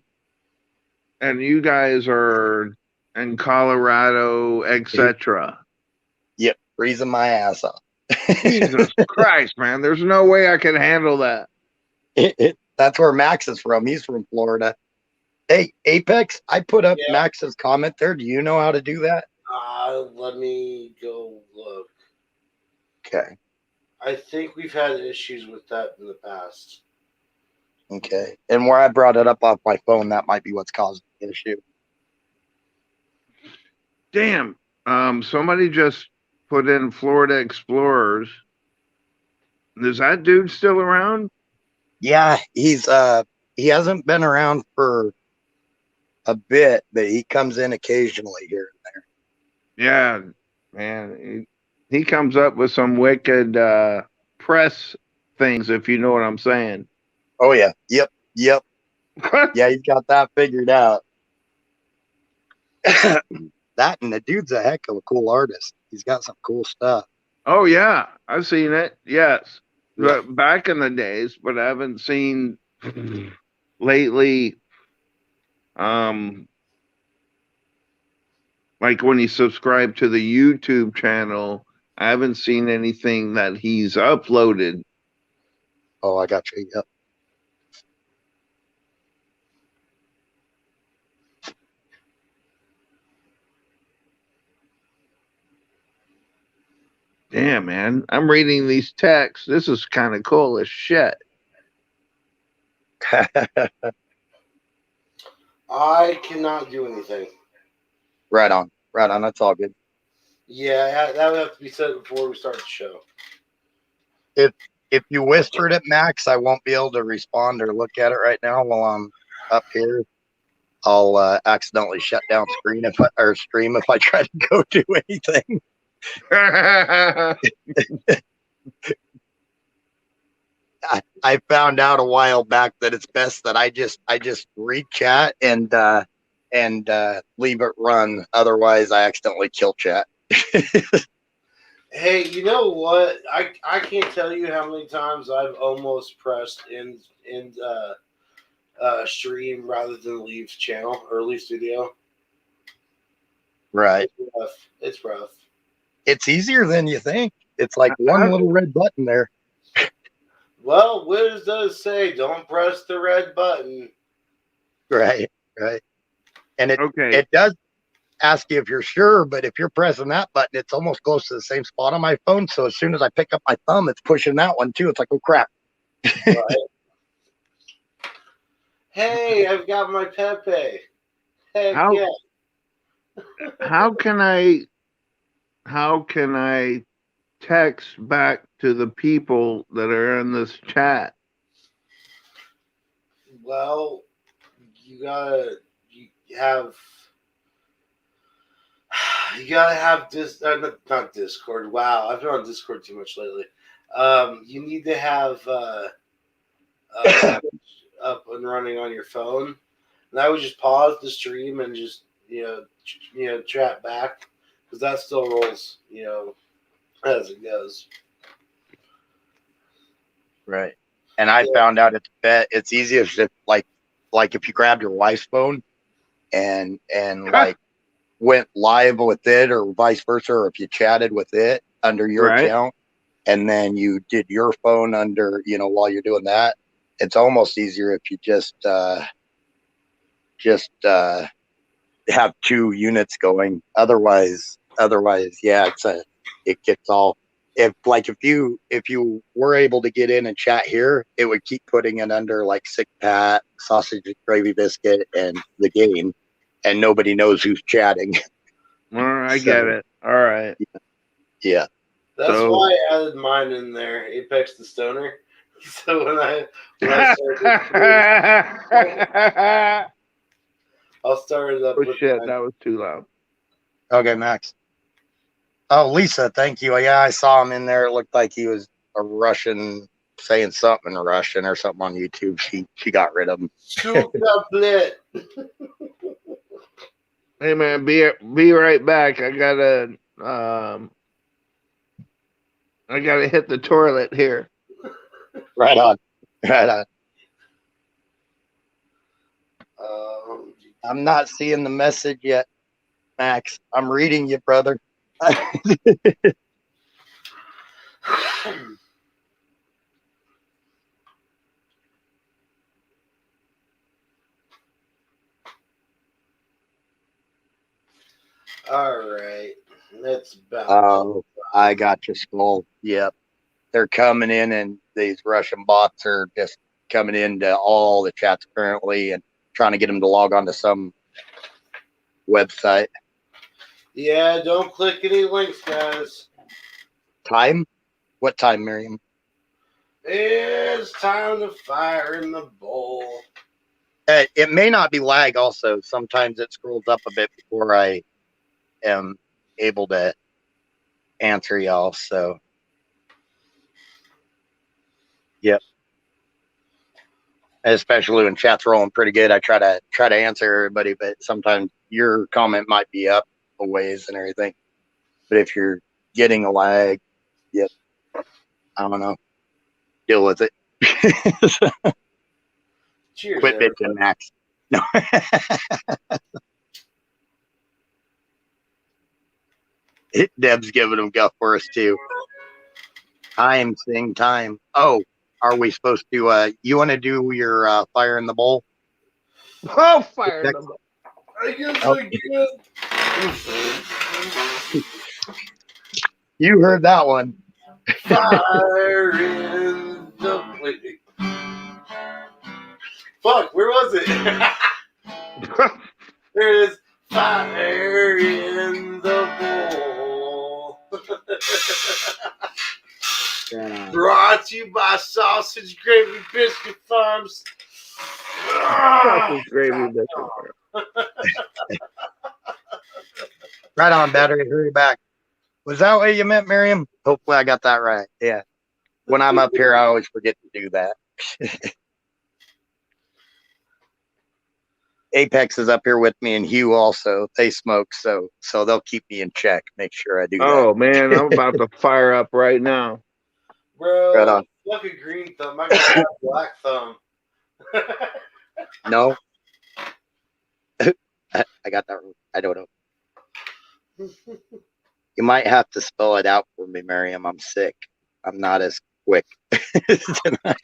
and you guys are in Colorado, etc. Yep, freezing my ass off. Jesus Christ, man. There's no way I can handle that. That's where Max is from. He's from Florida. Hey, Apex, I put up Max's comment there. Do you know how to do that? Let me go look. Okay. I think we've had issues with that in the past. Okay. And where I brought it up off my phone, that might be what's causing the issue. Damn. Somebody just put in Florida Explorers. Is that dude still around? Yeah, he hasn't been around for a bit, but he comes in occasionally here and there. Yeah, man. He comes up with some wicked press things, if you know what I'm saying. Oh yeah. Yep. Yeah, he's got that figured out. That and the dude's a heck of a cool artist. He's got some cool stuff. Oh yeah, I've seen it. Yes, Yeah. but back in the days, but I haven't seen lately. Like when he subscribed to the YouTube channel, I haven't seen anything that he's uploaded. Oh, I got you. Yep. Damn, man, I'm reading these texts. This is kind of cool as shit. I cannot do anything. Right on. Right on. That's all good. Yeah, that would have to be said before we start the show. If you whispered it, Max, I won't be able to respond or look at it right now while I'm up here. I'll accidentally shut down stream if I try to go do anything. I found out a while back that it's best that I just read chat and leave it run. Otherwise, I accidentally kill chat. Hey, you know what? I can't tell you how many times I've almost pressed in stream rather than leave channel or leave studio. Right. It's rough. It's rough. It's easier than you think. It's like one little red button there. Well, Wiz does say don't press the red button. Right. Right. And Okay. it does ask you if you're sure, but if you're pressing that button, it's almost close to the same spot on my phone. So as soon as I pick up my thumb, it's pushing that one too. It's like, oh crap. Right? Hey, I've got my Pepe. Heck How- yeah. How can I text back to the people that are in this chat? Well, you gotta have this not Discord. Wow, I've been on Discord too much lately. You need to have up and running on your phone, and I would just pause the stream and just chat back because that still rolls as it goes. Right. And I found out it's easiest if like if you grabbed your wife's phone and like went live with it or vice versa, or if you chatted with it under your Right. account and then you did your phone under, while you're doing that, it's almost easier if you just have two units going. Otherwise, yeah, it gets all. If you were able to get in and chat here, it would keep putting it under like Sick Pat, Sausage and Gravy Biscuit, and the game, and nobody knows who's chatting. I get it. All right. Yeah. That's why I added mine in there, Apex the Stoner. So when I started, I'll start it up Oh with shit, mine. that was too loud. Okay, Max. Oh, Lisa, thank you. Yeah, I saw him in there. It looked like he was a Russian saying something in Russian or something on YouTube. She got rid of him. Chocolate. Hey man, be right back. I gotta hit the toilet here. Right on. Right on. I'm not seeing the message yet, Max. I'm reading you, brother. All right, that's about. Oh, I got your skull. Yep. They're coming in, and these Russian bots are just coming into all the chats currently and trying to get them to log on to some website. Yeah, don't click any links, guys. Time? What time, Miriam? It's time to fire in the bowl. It may not be lag also. Sometimes it scrolls up a bit before I am able to answer y'all. So, yep. especially when chat's rolling pretty good. I try to answer everybody, but sometimes your comment might be up a ways and everything. But if you're getting a lag, yep, I don't know, deal with it. Cheers, Quit everybody. bitching, Max. No. Deb's giving him guff for us too. Time, sing time. Oh, are we supposed to? You want to do your fire in the bowl? Oh, fire them. I guess Oh. I could. You heard that one. Fire in the wait. Fuck, where was it? There it is. Fire in the bowl. Brought to you by Sausage Gravy Biscuit Farms. Sausage gravy biscuit. Right on, battery. Hurry back. Was that what you meant, Miriam? Hopefully, I got that right. Yeah. When I'm up here, I always forget to do that. Apex is up here with me, and Hugh also. They smoke, so they'll keep me in check. Make sure I do Oh man, I'm about to fire up right now. Bro, Right on. fuck a green thumb. I got a black thumb. that. No, I got that. I don't know. You might have to spell it out for me, Miriam. I'm sick. I'm not as quick tonight.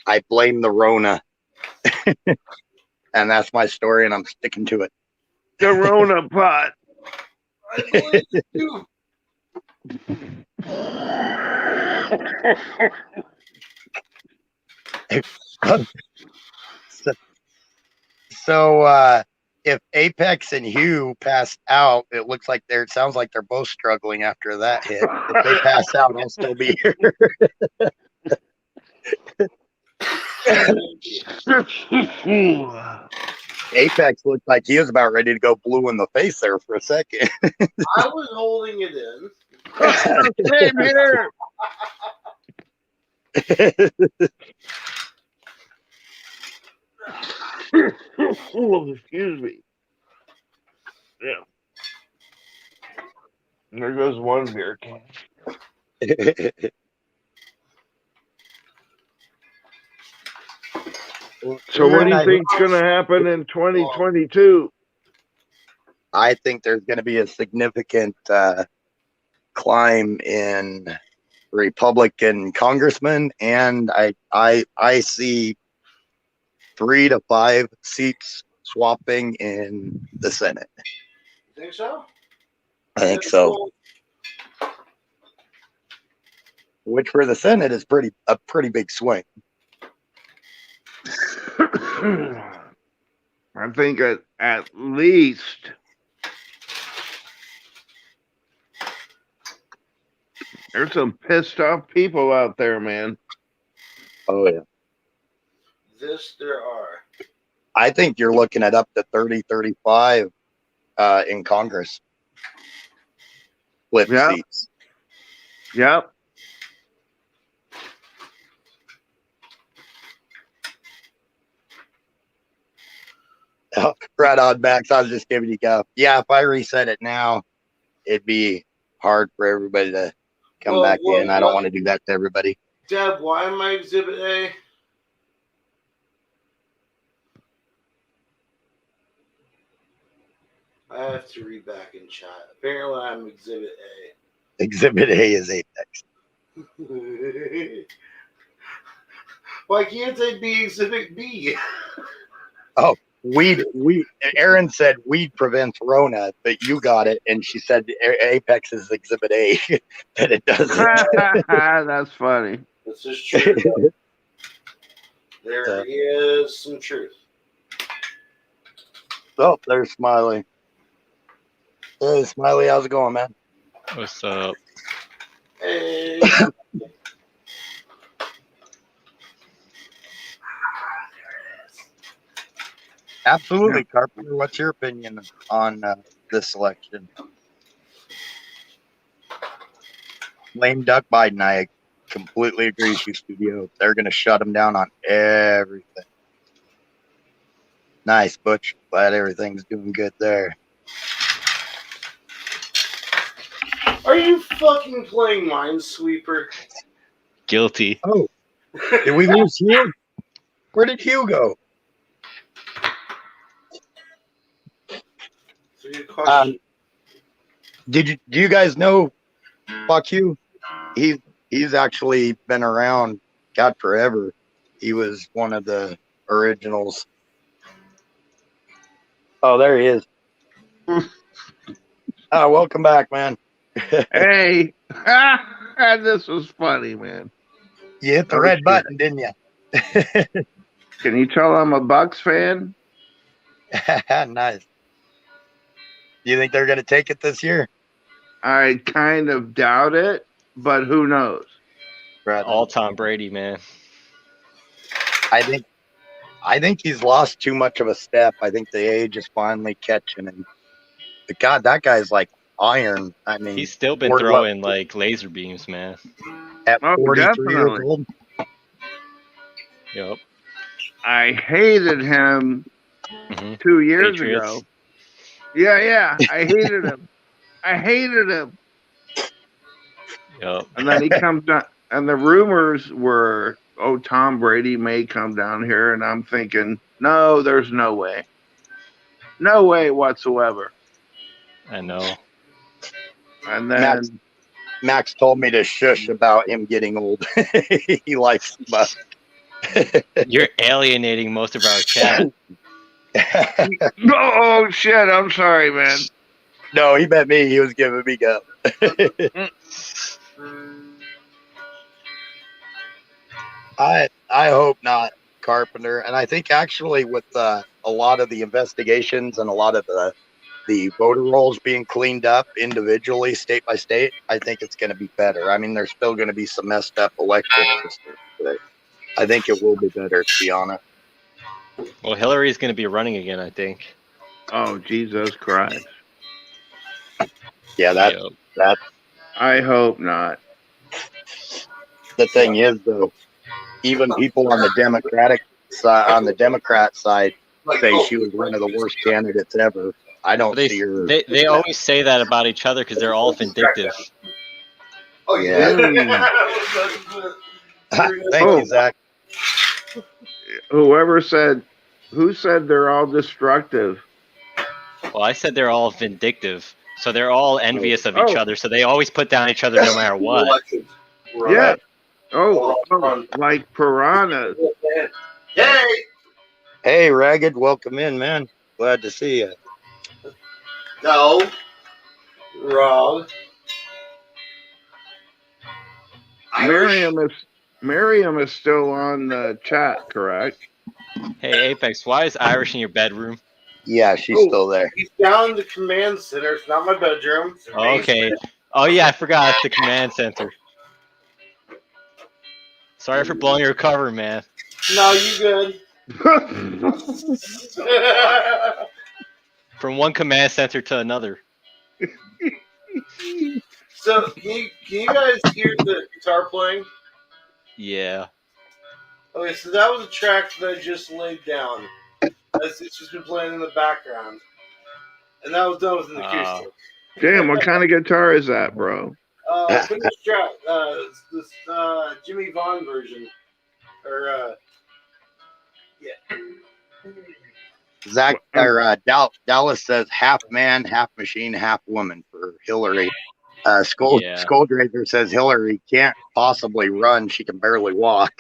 I blame the Rona, and that's my story, and I'm sticking to it. The Rona pot. I believe you. So if Apex and Hugh pass out, it looks like it sounds like they're both struggling after that hit. If they pass out, I'll still be here. Apex looked like he was about ready to go blue in the face there for a second. I was holding it in. Same here. Excuse me. Yeah. There goes one beer can. So what do you think's going to happen in 2022? I think there's going to be a significant climb in Republican congressmen, and I see 3 to 5 seats swapping in the Senate. You think so? I think so. Which for the Senate is a pretty big swing. I think at least there's some pissed off people out there, man. Oh yeah. This there are. I think you're looking at up to 30, 35 in Congress. Flip Yeah. seats. Yep. Oh, right on, Max. I was just giving you guff. Yeah, if I reset it now, it'd be hard for everybody to come back in. I don't want to do that to everybody. Deb, why am I Exhibit A? I have to read back in chat. Apparently, I'm Exhibit Exhibit A is Apex. A. Why can't I be Exhibit B? Weed. Aaron said weed prevents Rona, but you got it, and she said Apex is Exhibit A, that it doesn't. That's funny. This is true. There is some truth. Oh, there's Smiley. Hey, Smiley, how's it going, man? What's up? Hey. Absolutely, Carpenter. What's your opinion on this selection? Lame duck Biden. I completely agree with you, Studio. They're going to shut him down on everything. Nice, Butch. Glad everything's doing good there. Are you fucking playing Minesweeper? Guilty. Oh, did we lose Hugh? Where did Hugh go? It's a good question. Do you guys know? Fuck you. He's actually been around, God, forever. He was one of the originals. Oh, there he is. Welcome back, man. Hey, this was funny, man. You hit the Oh, red shit. button, didn't you? Can you tell I'm a Bucks fan? Nice. Do you think they're going to take it this year? I kind of doubt it, but who knows? Brad? All Tom Brady, man. I think he's lost too much of a step. I think the age is finally catching him. But God, that guy's like iron. I mean, He's still been Or- throwing like laser beams, man. at Oh, 43 years definitely. old. Yep. I hated him hmm 2 years Patriots. ago. Yeah, I hated him. I hated him. Yep. And then he comes down, and the rumors were, oh, Tom Brady may come down here, and I'm thinking, no, there's no way. No way whatsoever. I know. And then, Max told me to shush about him getting old. He likes but You're alienating most of our chat. oh, shit, I'm sorry, man. No, he bet me. He was giving me go. I hope not, Carpenter. And I think actually with a lot of the investigations and a lot of the voter rolls being cleaned up individually, state by state, I think it's going to be better. I mean, there's still going to be some messed up election systems, but I think it will be better, to be honest. Well, Hillary's going to be running again, I think. Oh, Jesus Christ. Yeah, Yep. that's I hope not. the thing is, though. Even people on the Democratic side, on the Democrat side, say she was one of the worst candidates ever. I don't They, see her. they always say that about each other because they're all vindictive. Oh Yeah. Thank Oh. you, Zach. Who said they're all destructive? Well, I said they're all vindictive, so they're all envious of each Oh. other. So they always put down each other no matter what. Yeah. Oh, like piranhas. Hey! Hey, Ragged, welcome in, man. Glad to see you. No. Wrong. Miriam is still on the chat, correct? Hey, Apex, why is Irish in your bedroom? Yeah, she's Oh. still there. He's down in the command center. It's not my bedroom. It's the Okay. basement. Oh, yeah, I forgot. It's the command center. Sorry for blowing your cover, man. No, you good. From one command center to another. So, can you guys hear the guitar playing? Yeah. Okay, so that was a track that I just laid down. It's just been playing in the background. And that was done with an acoustic. Damn, what kind of guitar is that, bro? Finished track. It's this Jimmy Vaughn version. Or, yeah. Zach or Dallas says half man, half machine, half woman for Hillary. Yeah. Skulldrazer says Hillary can't possibly run; she can barely walk.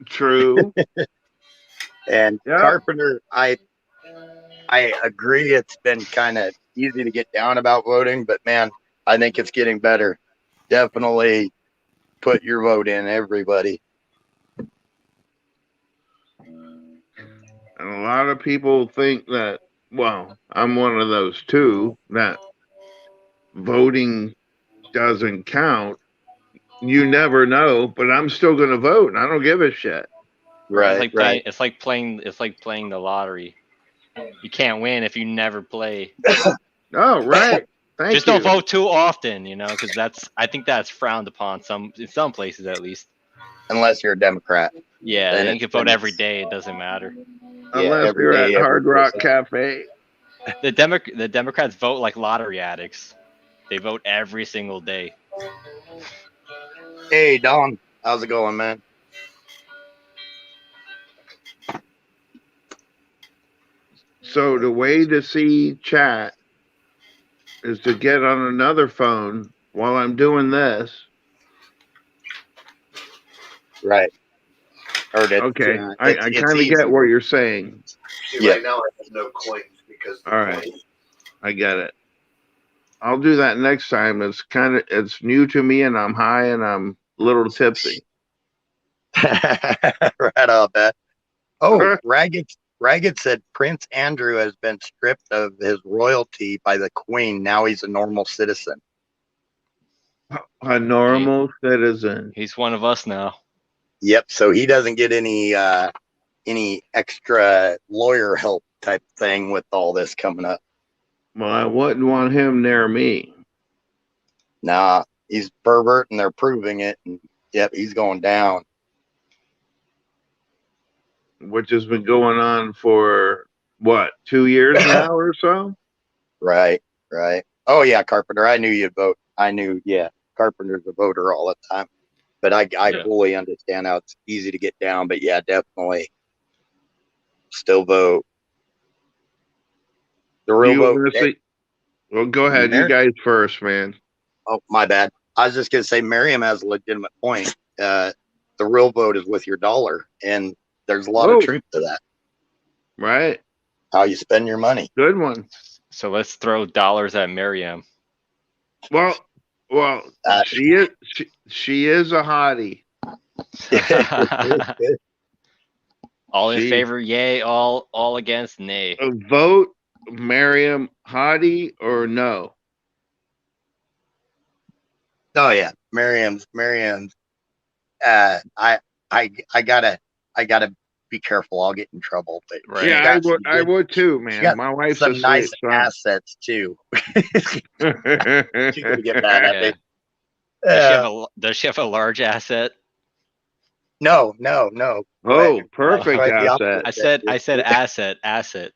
True. And Yeah. Carpenter, I agree. It's been kind of easy to get down about voting, but man, I think it's getting better. Definitely put your vote in, everybody. And a lot of people think that, well, I'm one of those too, that voting doesn't count. You never know, but I'm still going to vote, and I don't give a shit. Right, right. It's like playing the lottery. You can't win if you never play. Oh, right. Thank Just you. don't vote too often, because I think that's frowned upon in some places at least. Unless you're a Democrat. Yeah, Then you it's can vote been- every day. It doesn't matter. Unless every you're day, at every Hard Rock person. Cafe. The Democrats vote like lottery addicts. They vote every single day. Hey, Don. How's it going, man? So the way to see chat is to get on another phone while I'm doing this. Right. Heard it. Okay, I It's kind of easy. get what you're saying. See, Yeah. right now I have no coins because the All right. coins- I get it. I'll do that next time. It's new to me, and I'm high and I'm a little tipsy. Right on, man. Oh, Ragged said Prince Andrew has been stripped of his royalty by the Queen. Now he's a normal citizen. A normal citizen. He's one of us now. Yep. So he doesn't get any extra lawyer help type thing with all this coming up. Well, I wouldn't want him near me. Nah, he's pervert, and they're proving it. And yep, he's going down. Which has been going on for what, 2 years now or so? Right. Oh yeah, Carpenter. I knew you'd vote. I knew. Yeah, Carpenter's a voter all the time. But I Yeah. fully understand how it's easy to get down. But yeah, definitely still vote. The Do real you vote. honestly- Well, go ahead. You Mer- guys first, man. Oh, my bad. I was just gonna say, Miriam has a legitimate point. The real vote is with your dollar, and there's a lot Whoa. of truth to that. Right? How you spend your money. Good one. So let's throw dollars at Miriam. Well, she is a hottie. All in Gee. favor, yay. All against, nay. A vote, Miriam, hottie or no? Oh yeah, Miriam's. I gotta be careful. I'll get in trouble. But Right. she's Yeah, got some I good- would too, she man. got My wife's some asleep. nice so- assets too. She's gonna get mad at Yeah. me. Does she have a large asset? No. Oh, Right. perfect Right, the asset. I said asset.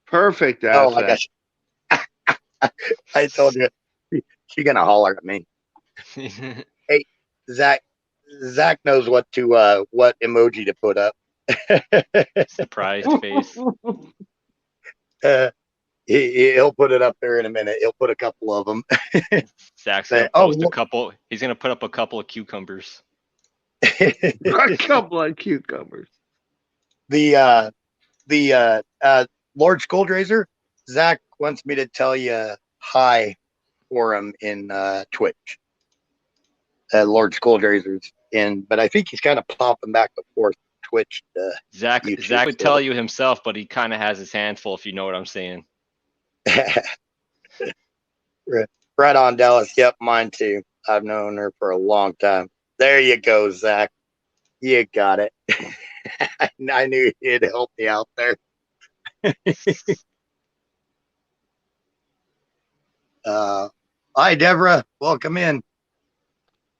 Perfect Oh, asset. I got you. I told you. She's gonna holler at me. Zach knows what emoji to put up. Surprised face. He'll put it up there in a minute. He'll put a couple of them. Zach's gonna Oh, post a look. couple. He's gonna put up a couple of cucumbers. A couple of cucumbers. the Lord Skoldrazer, Zach wants me to tell you hi for him in Twitch. Lord Skoldrazer's in, but I think he's kind of popping back and forth Twitch. Zach YouTube would still. tell you himself, but he kind of has his hands full, if you know what I'm saying. Right on, Dallas. Yep, mine too. I've known her for a long time. There you go, Zach. You got it. I knew you'd help me out there. Hi, Deborah. Welcome in.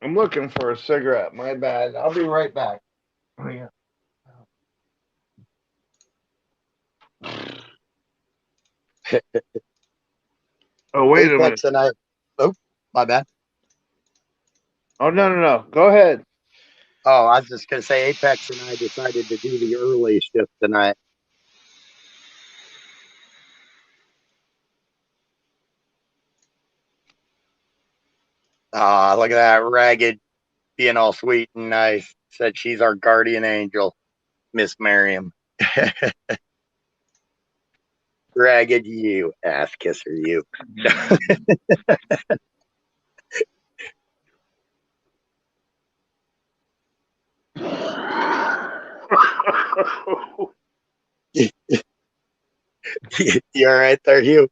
I'm looking for a cigarette. My bad. I'll be right back. Oh, yeah. Oh, wait a minute. Apex and I. Oh, my bad. Oh, no. Go ahead. Oh, I was just gonna say Apex and I decided to do the early shift tonight. Ah, look at that Ragged being all sweet and nice. Said she's our guardian angel, Miss Miriam. Ragged, you ass kisser, you. You all right there, Hugh?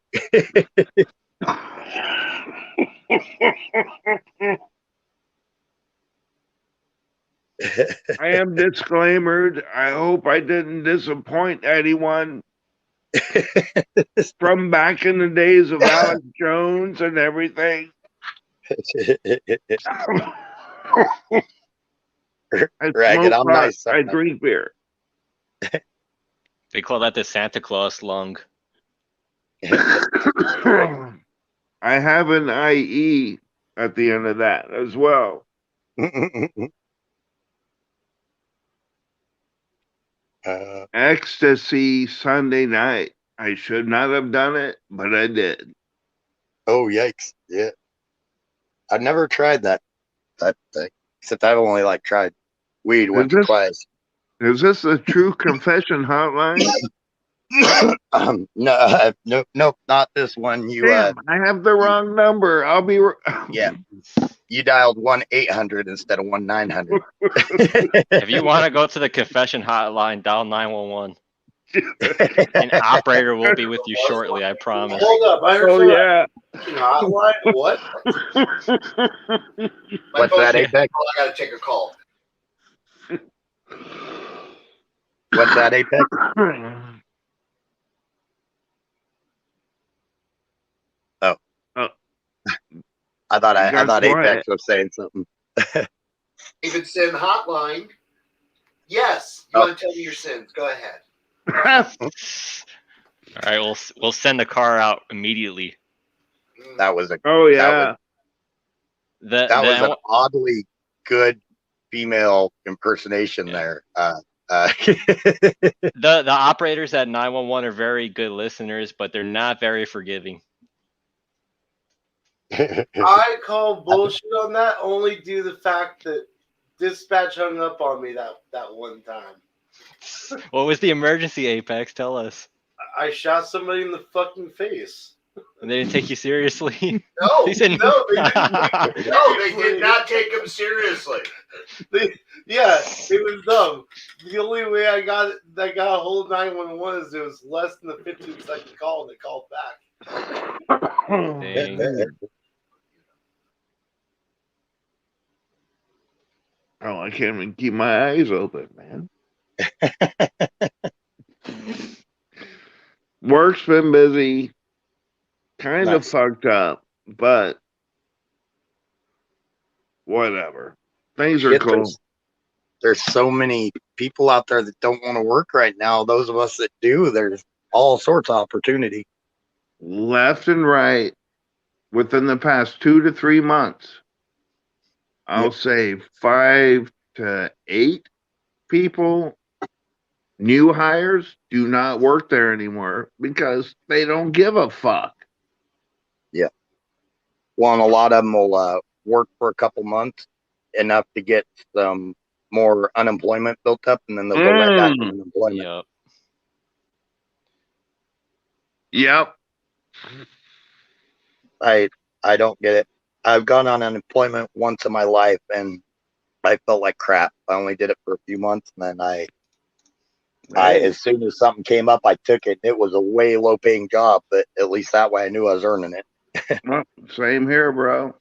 I am disclaimered. I hope I didn't disappoint anyone. from back in the days of Alex Jones and everything. I Ragged, smoke I'm pot. nice. I drink beer. They call that the Santa Claus lung. I have an IE at the end of that as well. Ecstasy Sunday night. I should not have done it, but I did. Oh, yikes. Yeah. I've never tried that thing. Except I've only like tried weed once or twice. Is this a true confession hotline? No, nope, not this one. Damn, I have the wrong number. I'll be. Yeah. You dialed 1-800 instead of 1-900. If you want to go to the confession hotline, dial 911. An operator will be with you shortly, I promise. Hold up, I heard Oh yeah. hotline. What? What's that, Apex? I gotta take a call. What's that, Apex? I thought Apex was saying something. If it's in hotline, yes. You want to tell me your sins? Go ahead. All right, we'll send the car out immediately. That was a Oh yeah. that was an oddly good female impersonation there. The operators at 911 are very good listeners, but they're not very forgiving. I call bullshit on that only due to the fact that dispatch hung up on me that one time. What was the emergency, Apex? Tell us. I shot somebody in the fucking face. And they didn't take you seriously? No, He said- no, they didn't. No, they did not take him seriously. Yeah, it was dumb. The only way I got a hold of 911 is it was less than a 15-second call, and they called back. Dang. Oh, I can't even keep my eyes open, man. Work's been busy, kind of fucked up, but whatever. Things are cool. There's so many people out there that don't want to work right now. Those of us that do, there's all sorts of opportunity. Left and right, within the past 2 to 3 months, I'll say 5 to 8 people, new hires, do not work there anymore because they don't give a fuck. Yeah. Well, and a lot of them will work for a couple months, enough to get some more unemployment built up, and then they'll go right back to unemployment. Yep. I don't get it. I've gone on unemployment once in my life, and I felt like crap. I only did it for a few months, and then I as soon as something came up, I took it. It was a way low paying job, but at least that way I knew I was earning it. Well, same here, bro.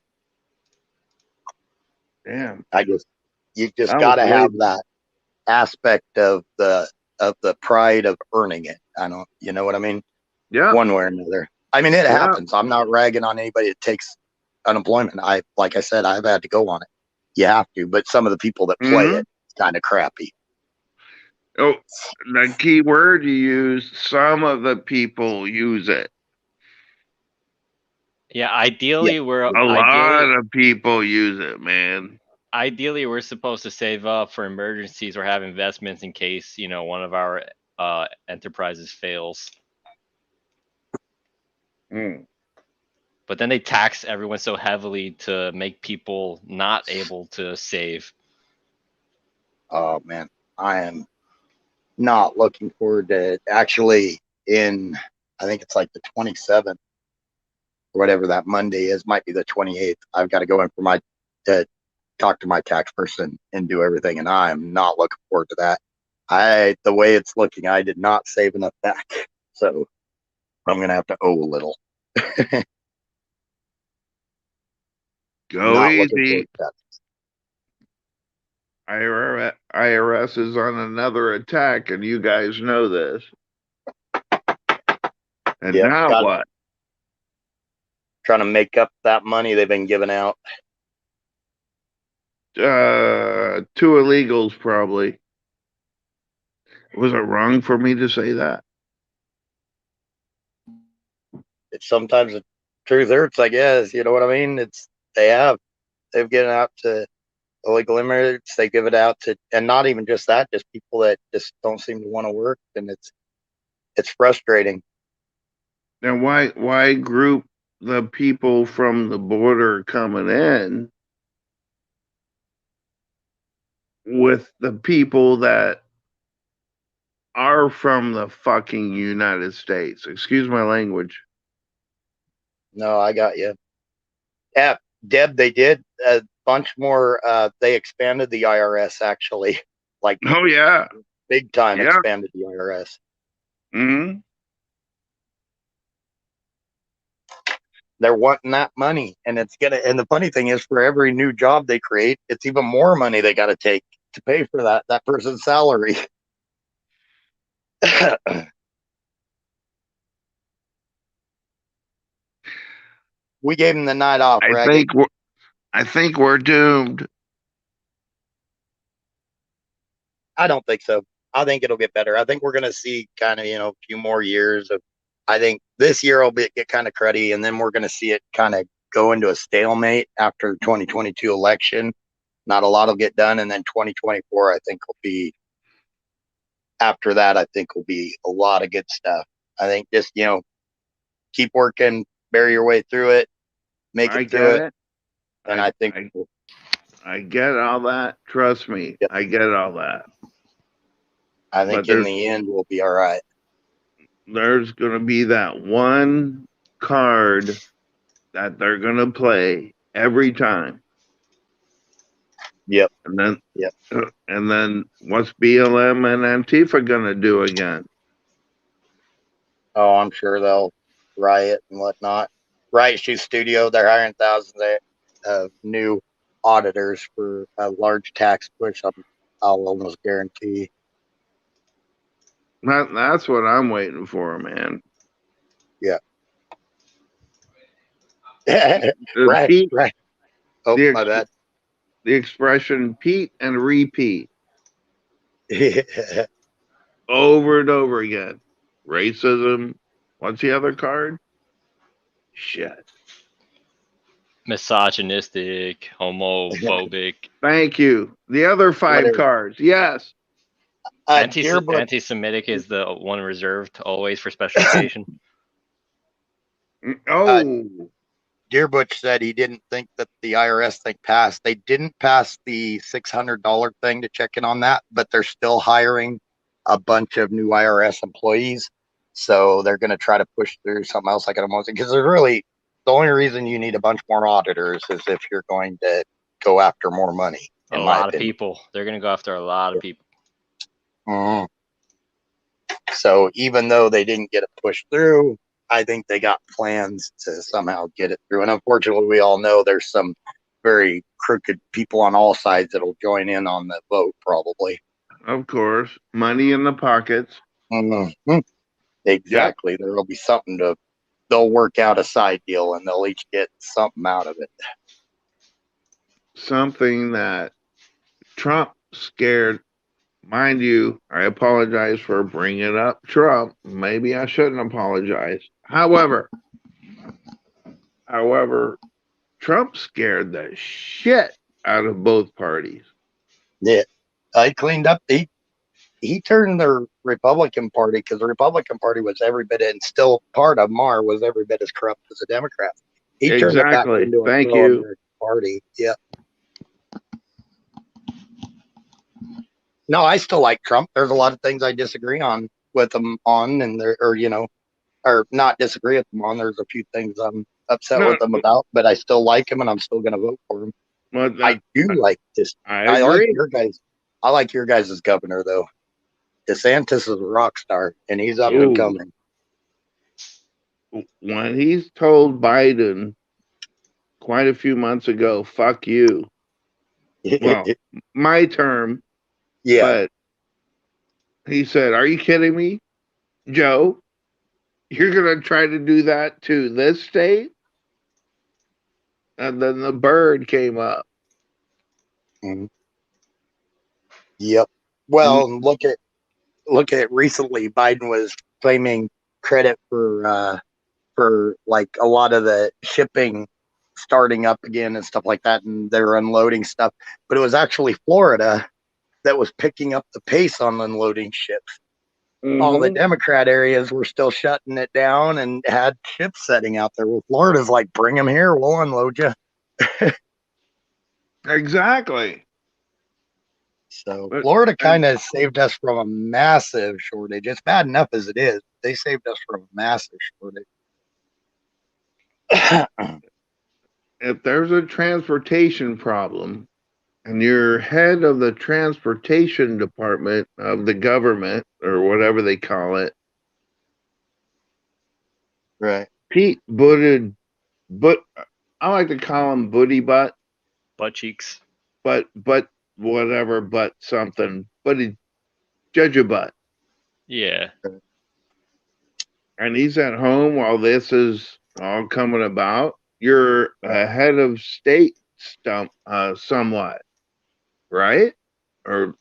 Damn. You just gotta have that aspect of the pride of earning it. You know what I mean? Yeah. One way or another. I mean, it happens. I'm not ragging on anybody that takes unemployment. Like I said, I've had to go on it. You have to, but some of the people that play it, it's kind of crappy. Oh, the key word you use, some of the people use it. Yeah, ideally a lot of people use it, man. Ideally, we're supposed to save up for emergencies or have investments in case, one of our enterprises fails. But then they tax everyone so heavily to make people not able to save. Oh man, I am not looking forward to actually I think it's like the 27th or whatever that Monday is, might be the 28th. I've got to go in to talk to my tax person and do everything, and I'm not looking forward to that. The way it's looking, I did not save enough back, so I'm gonna have to owe a little. Go easy. IRS is on another attack, and you guys know this. And Yep, now got- what? Trying to make up that money they've been giving out. 2 illegals probably. Was it wrong for me to say that? It's sometimes the truth hurts, I guess. You know what I mean? They've given out to illegal immigrants. They give it out to, and not even just that, just people that just don't seem to want to work, and it's frustrating. And why group the people from the border coming in with the people that are from the fucking United States? Excuse my language. No, I got you. Yeah, Deb, they did a bunch more. They expanded the IRS actually, like Oh yeah. big time Yeah. expanded the IRS. Hmm. They're wanting that money, and it's gonna. And the funny thing is, for every new job they create, it's even more money they got to take to pay for that person's salary. We gave him the night off, I right? think we're doomed. I don't think so. I think it'll get better. I think we're going to see kind of, a few more years of, I think this year will get kind of cruddy, and then we're going to see it kind of go into a stalemate after the 2022 election. Not a lot will get done. And then 2024, I think will be, after that, I think will be a lot of good stuff. I think just, keep working, bury your way through it, make I it through get it. it. And I think, I get all that. Trust me. Yep. I get all that. I think But in the end, we'll be all right. There's going to be that one card that they're going to play every time. Yep. And then, Yep. And then what's BLM and Antifa going to do again? Oh, I'm sure they'll riot and whatnot. Riot Shoe Studio, they're hiring thousands of new auditors for a large tax push. I'll almost guarantee. That's what I'm waiting for, man. right, Pete, right. Oh, the my bad. The expression "Pete and repeat" over and over again. Racism. What's the other card? Shit. Misogynistic, homophobic, Thank you. The other 5 Whatever. cards. Yes. Dearbook, anti-Semitic is the one reserved always for special occasion. Oh. Dearbutch said he didn't think that the IRS thing passed. They didn't pass the $600 thing to check in on that, but they're still hiring a bunch of new IRS employees. So they're going to try to push through something else like an emotion, because there's really, the only reason you need a bunch more auditors is if you're going to go after more money. A lot of people. They're going to go after a lot of people. Mhm. So even though they didn't get it pushed through, I think they got plans to somehow get it through. And unfortunately, we all know there's some very crooked people on all sides that'll join in on the vote, probably. Of course. Money in the pockets. Mhm. Exactly. There will be something they'll work out a side deal, and they'll each get something out of it. Something that Trump scared. Mind you, I apologize for bringing up Trump. Maybe I shouldn't apologize. However, Trump scared the shit out of both parties. Yeah. I cleaned up. He turned the Republican Party, because the Republican Party was every bit, and still part of Mar was every bit as corrupt as the Democrats. He turned it back Exactly. into a Thank pro you. American party. Yeah. No, I still like Trump. There's a lot of things I disagree on with him on, and or not disagree with him on. There's a few things I'm upset with him about, but I still like him, and I'm still going to vote for him. But I do like this. I like agree. your guys. I like your guys as governor, though. DeSantis is a rock star, and he's up and Ooh. coming. When he's told Biden quite a few months ago, "Fuck you." Well, my term. Yeah. But he said, "Are you kidding me, Joe? You're gonna try to do that to this state? And then the bird came up. Mhm. Yep. Well, look at recently Biden was claiming credit for like a lot of the shipping starting up again and stuff like that, and they're unloading stuff. But it was actually Florida that was picking up the pace on unloading ships. All the Mhm. Democrat areas were still shutting it down and had ships setting out there. Well, Florida's like, bring them here, we'll unload you. Exactly. So But Florida and kind of saved us from a massive shortage. It's bad enough as it is. They saved us from a massive shortage. if there's a transportation problem and you're head of the transportation department of the government or whatever they call it, Right. Pete Buttigieg, but I like to call him Booty Butt, Butt cheeks. but whatever, but something, but he judge a butt, Yeah. and he's at home while this is all coming about. You're a head of state somewhat, right? Or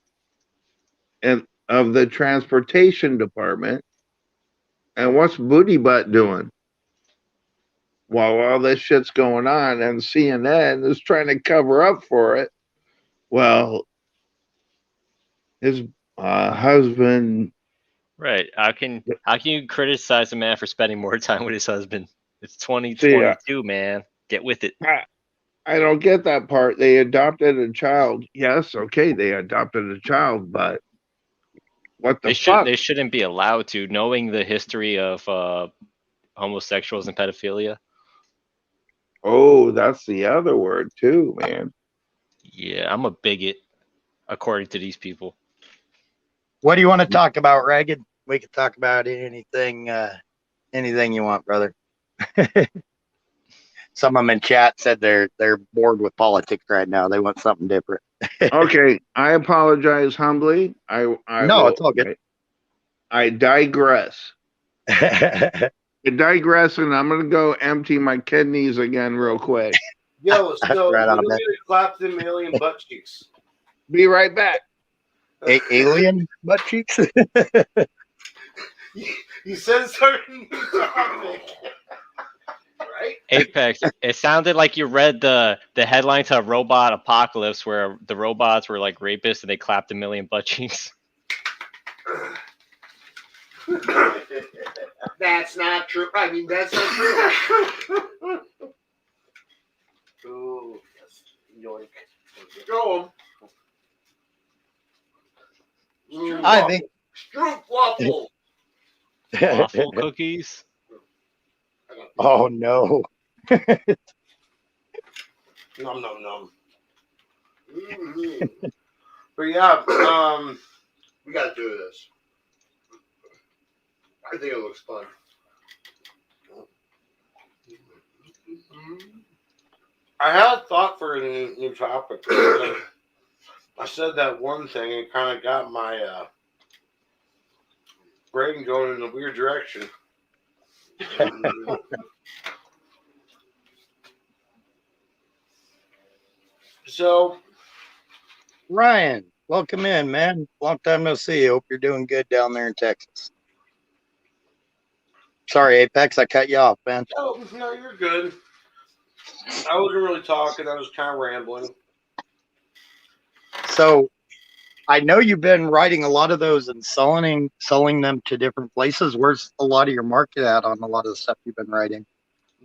and of the transportation department. And what's Booty Butt doing while all this shit's going on and CNN is trying to cover up for it? Well, his husband. Right. How can you criticize a man for spending more time with his husband? It's See, 2022, man. Get with it. I don't get that part. They adopted a child. Yes, okay, they adopted a child, but what the fuck? They shouldn't be allowed to, knowing the history of homosexuals and pedophilia. Oh, that's the other word too, man. Yeah, I'm a bigot, according to these people. What do you want to talk about, Reagan? We can talk about anything, anything you want, brother. Some of them in chat said they're bored with politics right now. They want something different. Okay, I apologize humbly. I No, will. it's all good. I digress. I digress, and I'm gonna go empty my kidneys again real quick. Yo, so Right on, when are man. we gonna clap them alien butt cheeks? Be right back. Alien butt cheeks. You said certain topic, right? Apex, it sounded like you read the headline to Robot Apocalypse, where the robots were like rapists and they clapped a million butt cheeks. That's not true. I mean, that's not true. Ooh, yes. Yoink. Go on. I think. Stroop waffle. Waffle cookies. Oh no. Nom nom nom. Mm-hmm. But yeah, we gotta do this. I think it looks fun. I had a thought for a new topic. I said that one thing and kind of got my brain going in a weird direction. So, Ryan, welcome in, man. Long time no see. Hope you're doing good down there in Texas. Sorry, Apex, I cut you off, man. oh, no, you're good. I wasn't really talking. I was kind of rambling. So I know you've been writing a lot of those and selling them to different places. Where's a lot of your market at on a lot of the stuff you've been writing?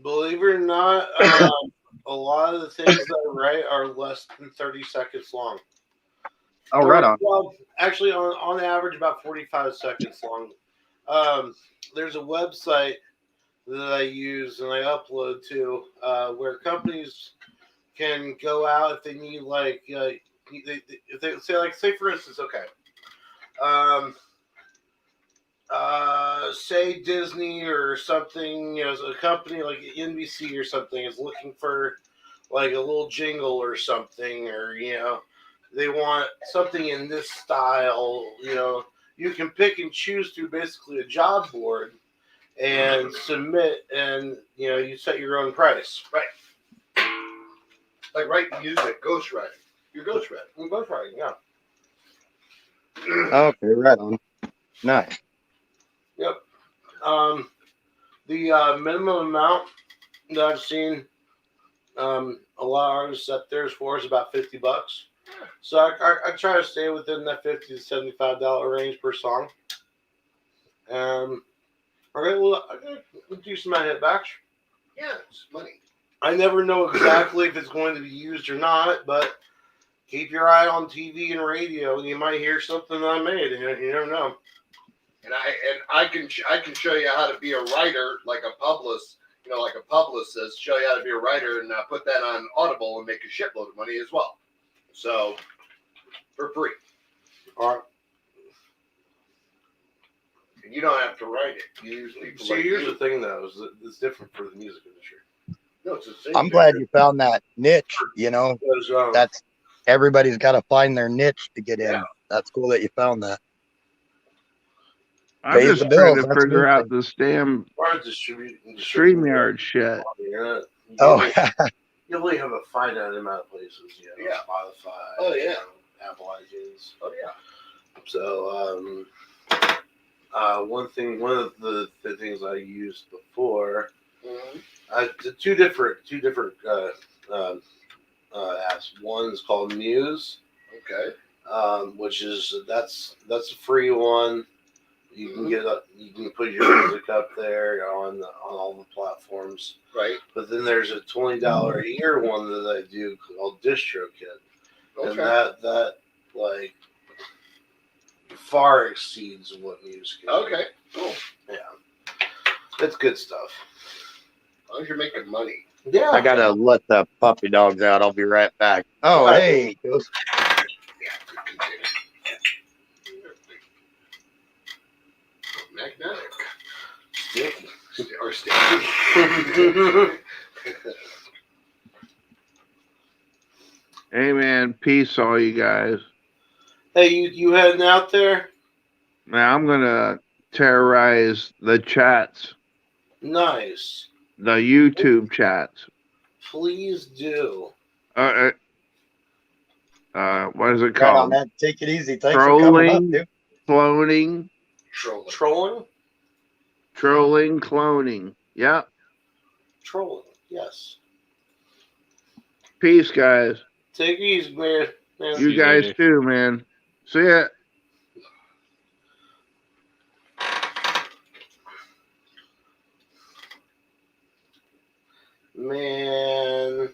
Believe it or not, a lot of the things that I write are less than 30 seconds long. Oh, right on. Well, actually, on average, about 45 seconds long. There's a website that I use and I upload to where companies can go out if they need, like, if they say, like, say for instance, okay, say Disney or something, you know, a company like NBC or something is looking for like a little jingle or something, or, you know, they want something in this style, you know, you can pick and choose through basically a job board and submit, and you set your own price. Like writing music, ghostwriting. You're ghostwriting. I'm ghostwriting, yeah. Okay, right on. Nice. Yep. The minimum amount that I've seen a lot of artists set theirs for is about $50. So I try to stay within that $50 to $75 range per song. I got a decent amount of hitbacks. Yeah, it's money. I never know exactly if it's going to be used or not, but keep your eye on TV and radio, and you might hear something I made. You never know. And I can show you how to be a writer, like a publicist. Like a publicist, show you how to be a writer and put that on Audible and make a shitload of money as well. So, for free. All right. And you don't have to write it. You use people. See, like here's you. the thing, though, is that it's different for the music industry. No, it's the same I'm thing. glad you found that niche. Because, That's everybody's got to find their niche to get in. Yeah. That's cool that you found that. I'm Pays just the trying bills, to that's a figure good out this damn or distribute StreamYard shit. Oh, You only have a finite amount of places. Yeah. Spotify. Oh, yeah. Apple iTunes. Oh yeah. So, one of the things I used before, two different apps. One's called Muse, Okay. which is that's a free one. You can you can put your music up there on all the platforms. Right. But then there's a $20 a year one that I do called DistroKid, and Okay. that like far exceeds what Muse can. Okay. Cool. Yeah, it's good stuff. As long as you're making money. Yeah, I gotta let the puppy dogs out. I'll be right back. Oh, hey, Ghost. Yeah. Good container. Magnetic. Sticky. Or sticky. Hey man, peace all you guys. Hey, you heading out there? Now I'm gonna terrorize the chats, Nice. the YouTube chats. Please do. What is it Right on, called? man. Take it easy. Thanks for coming up, Trolling, dude. cloning, Trolling. Trolling? trolling, cloning. Yep. Trolling. Yes. Peace, guys. Take it easy, man. You you guys later. too, man. See ya. Man,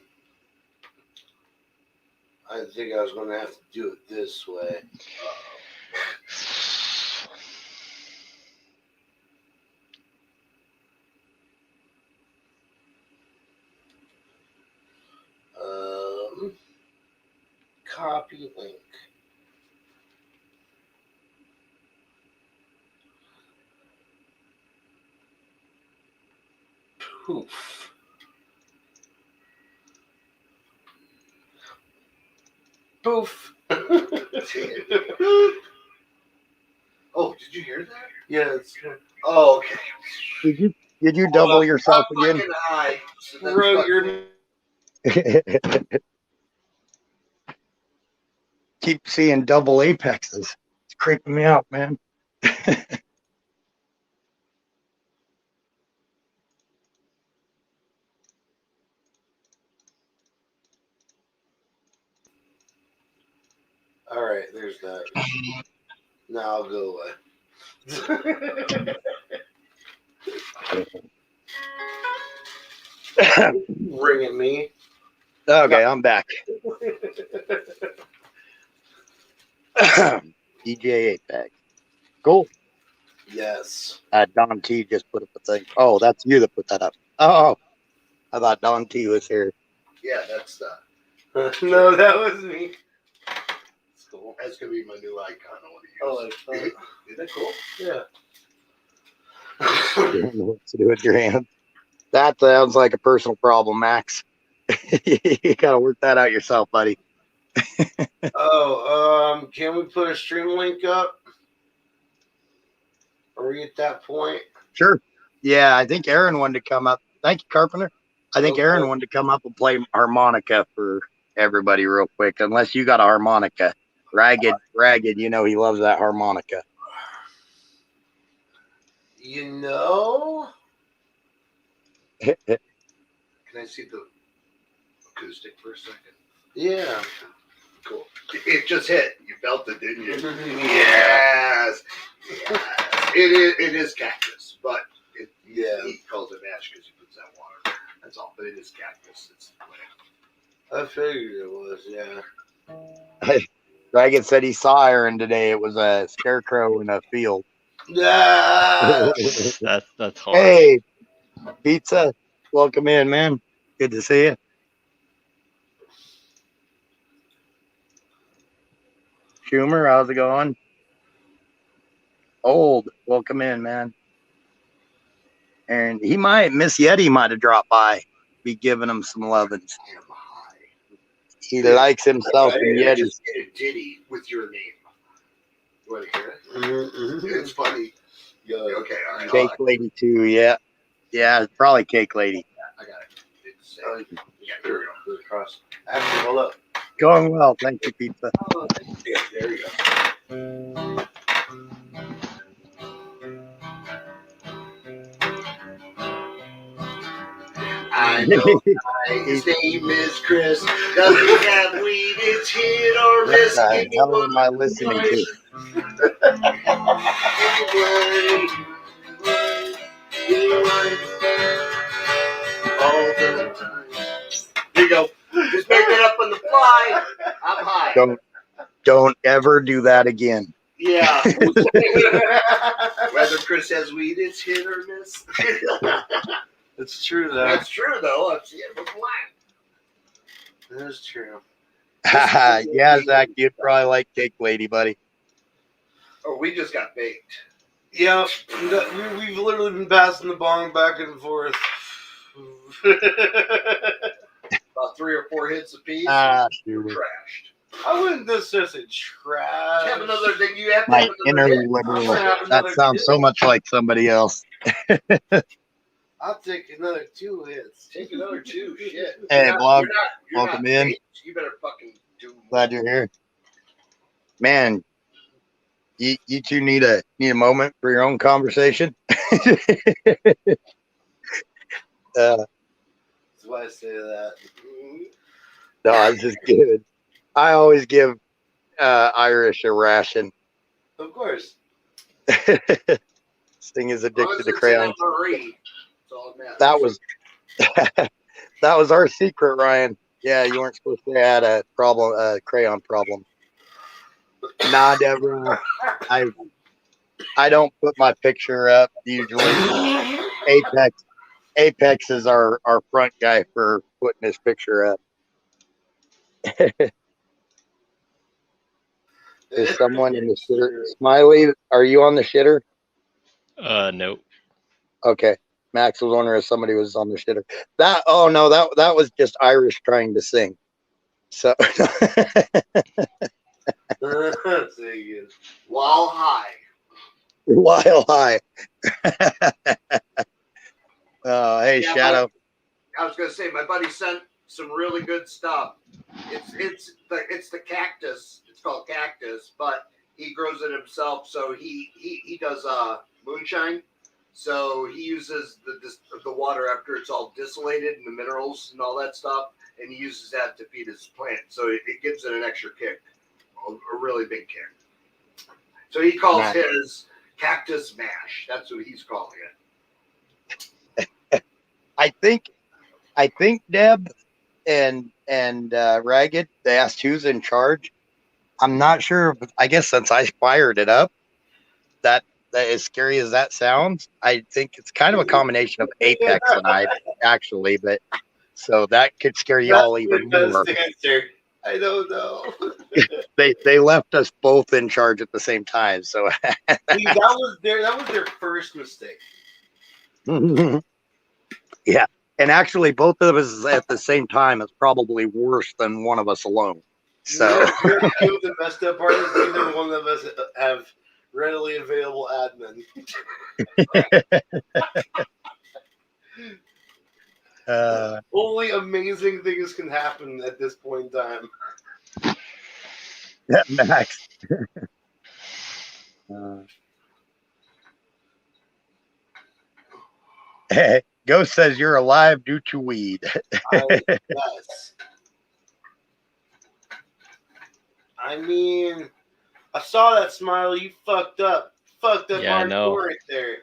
I think I was going to have to do it this way. Copy link. Poof. Poof. Oh, did you hear that? Yeah, it's Oh, okay. Did you double yourself I'm again? fucking high. So that's wrote fucking- your Keep seeing double apexes. It's creeping me out, man. All right, there's that. Now I'll go away. Ring at me. Okay, I'm back. DJ Apex. Cool. Yes. Don T just put up a thing. Oh, that's you that put that up. Oh, I thought Don T was here. Yeah, that's the. No, that was me. It's cool. That's gonna be my new icon. I want to use. Oh, like that. Isn't that cool? Yeah. What to do with your hand? That sounds like a personal problem, Max. You gotta work that out yourself, buddy. Can we put a stream link up? Are we at that point? Sure. Yeah, I think Aaron wanted to come up. Thank you, Carpenter. I think Aaron wanted to come up and play harmonica for everybody real quick. Unless you got a harmonica, ragged. You know he loves that harmonica. You know? Can I see the acoustic for a second? Yeah. Cool. It just hit. You felt it, didn't you? Yes. It is cactus, but Yeah. he calls it mash because he puts that water. That's all. But it is cactus. It's I figured it was, yeah. Ragged said he saw Aaron today. It was a scarecrow in a field. Yeah. That's hard. Hey, pizza. Welcome in, man. Good to see you. Schumer, how's it going? Old, welcome in, man. And Miss Yeti might have dropped by, be giving him some lovin's. He likes himself in Yeti. Just get a ditty with your name. You want to hear it? It's funny. Okay, all right. Cake Lady too, yeah. Yeah, probably Cake Lady. I got it. Yeah, here we go. Across. Actually, hold up. Going well, thank you, pizza. Yeah, there you go. I know his name is Chris. Doesn't have weed, it's hit or What miss. the hell am I listening to? All the time. Here you go. Just make it up on the fly. I'm high. Don't ever do that again. Yeah. Whether Chris has weed, it's hit or miss. It's true, though. That's true, though. I've seen it before. That is true. Yeah, Zach, you'd probably like Cake Lady, buddy. Oh, we just got baked. Yeah, we've literally been passing the bong back and forth. About 3 or 4 hits apiece. Ah, You're shoot. trashed. I wouldn't necessarily say trash. Have another thing. You have to My have inner another hit. liberal. That sounds so much like somebody else. I'll take another 2 hits. Take another 2. Shit. Hey, You're not- Blog, you're not welcome in. baked. You better fucking do more. Glad you're here. Man, you two need a moment for your own conversation. That's why I say that. No, it's just good. I always give Irish a ration. Of course. This thing is addicted to crayons. That was that was our secret, Ryan. Yeah, you weren't supposed to add a problem, crayon problem. Nah, Deborah, I don't put my picture up usually. Apex is our front guy for putting his picture up. Is someone in the shitter? Smiley, are you on the shitter? Nope. Okay. Max was wondering if somebody was on the shitter. That was just Irish trying to sing. So While high. while high. Oh, hey, Yeah, Shadow. I was gonna say my buddy sent some really good stuff. It's the cactus. It's called cactus, but he grows it himself. So he does moonshine. So he uses the water after it's all distillated and the minerals and all that stuff, and he uses that to feed his plant. So it gives it an extra kick, a really big kick. So he calls Nice. his cactus mash. That's what he's calling it. I think Deb and Ragged, they asked who's in charge. I'm not sure. I guess since I fired it up, that as scary as that sounds, I think it's kind of a combination of Apex and I, actually. But so that could scare y'all even more. I don't know. They left us both in charge at the same time. So See, that was their first mistake. yeah, and actually, both of us at the same time is probably worse than one of us alone. So The messed up part is neither one of us have readily available admin. Only amazing things can happen at this point in time. Max. Ghost says you're alive due to weed. Yes. I mean, I saw that smile. You fucked up. Fucked up Yeah, I know. hardcore right there.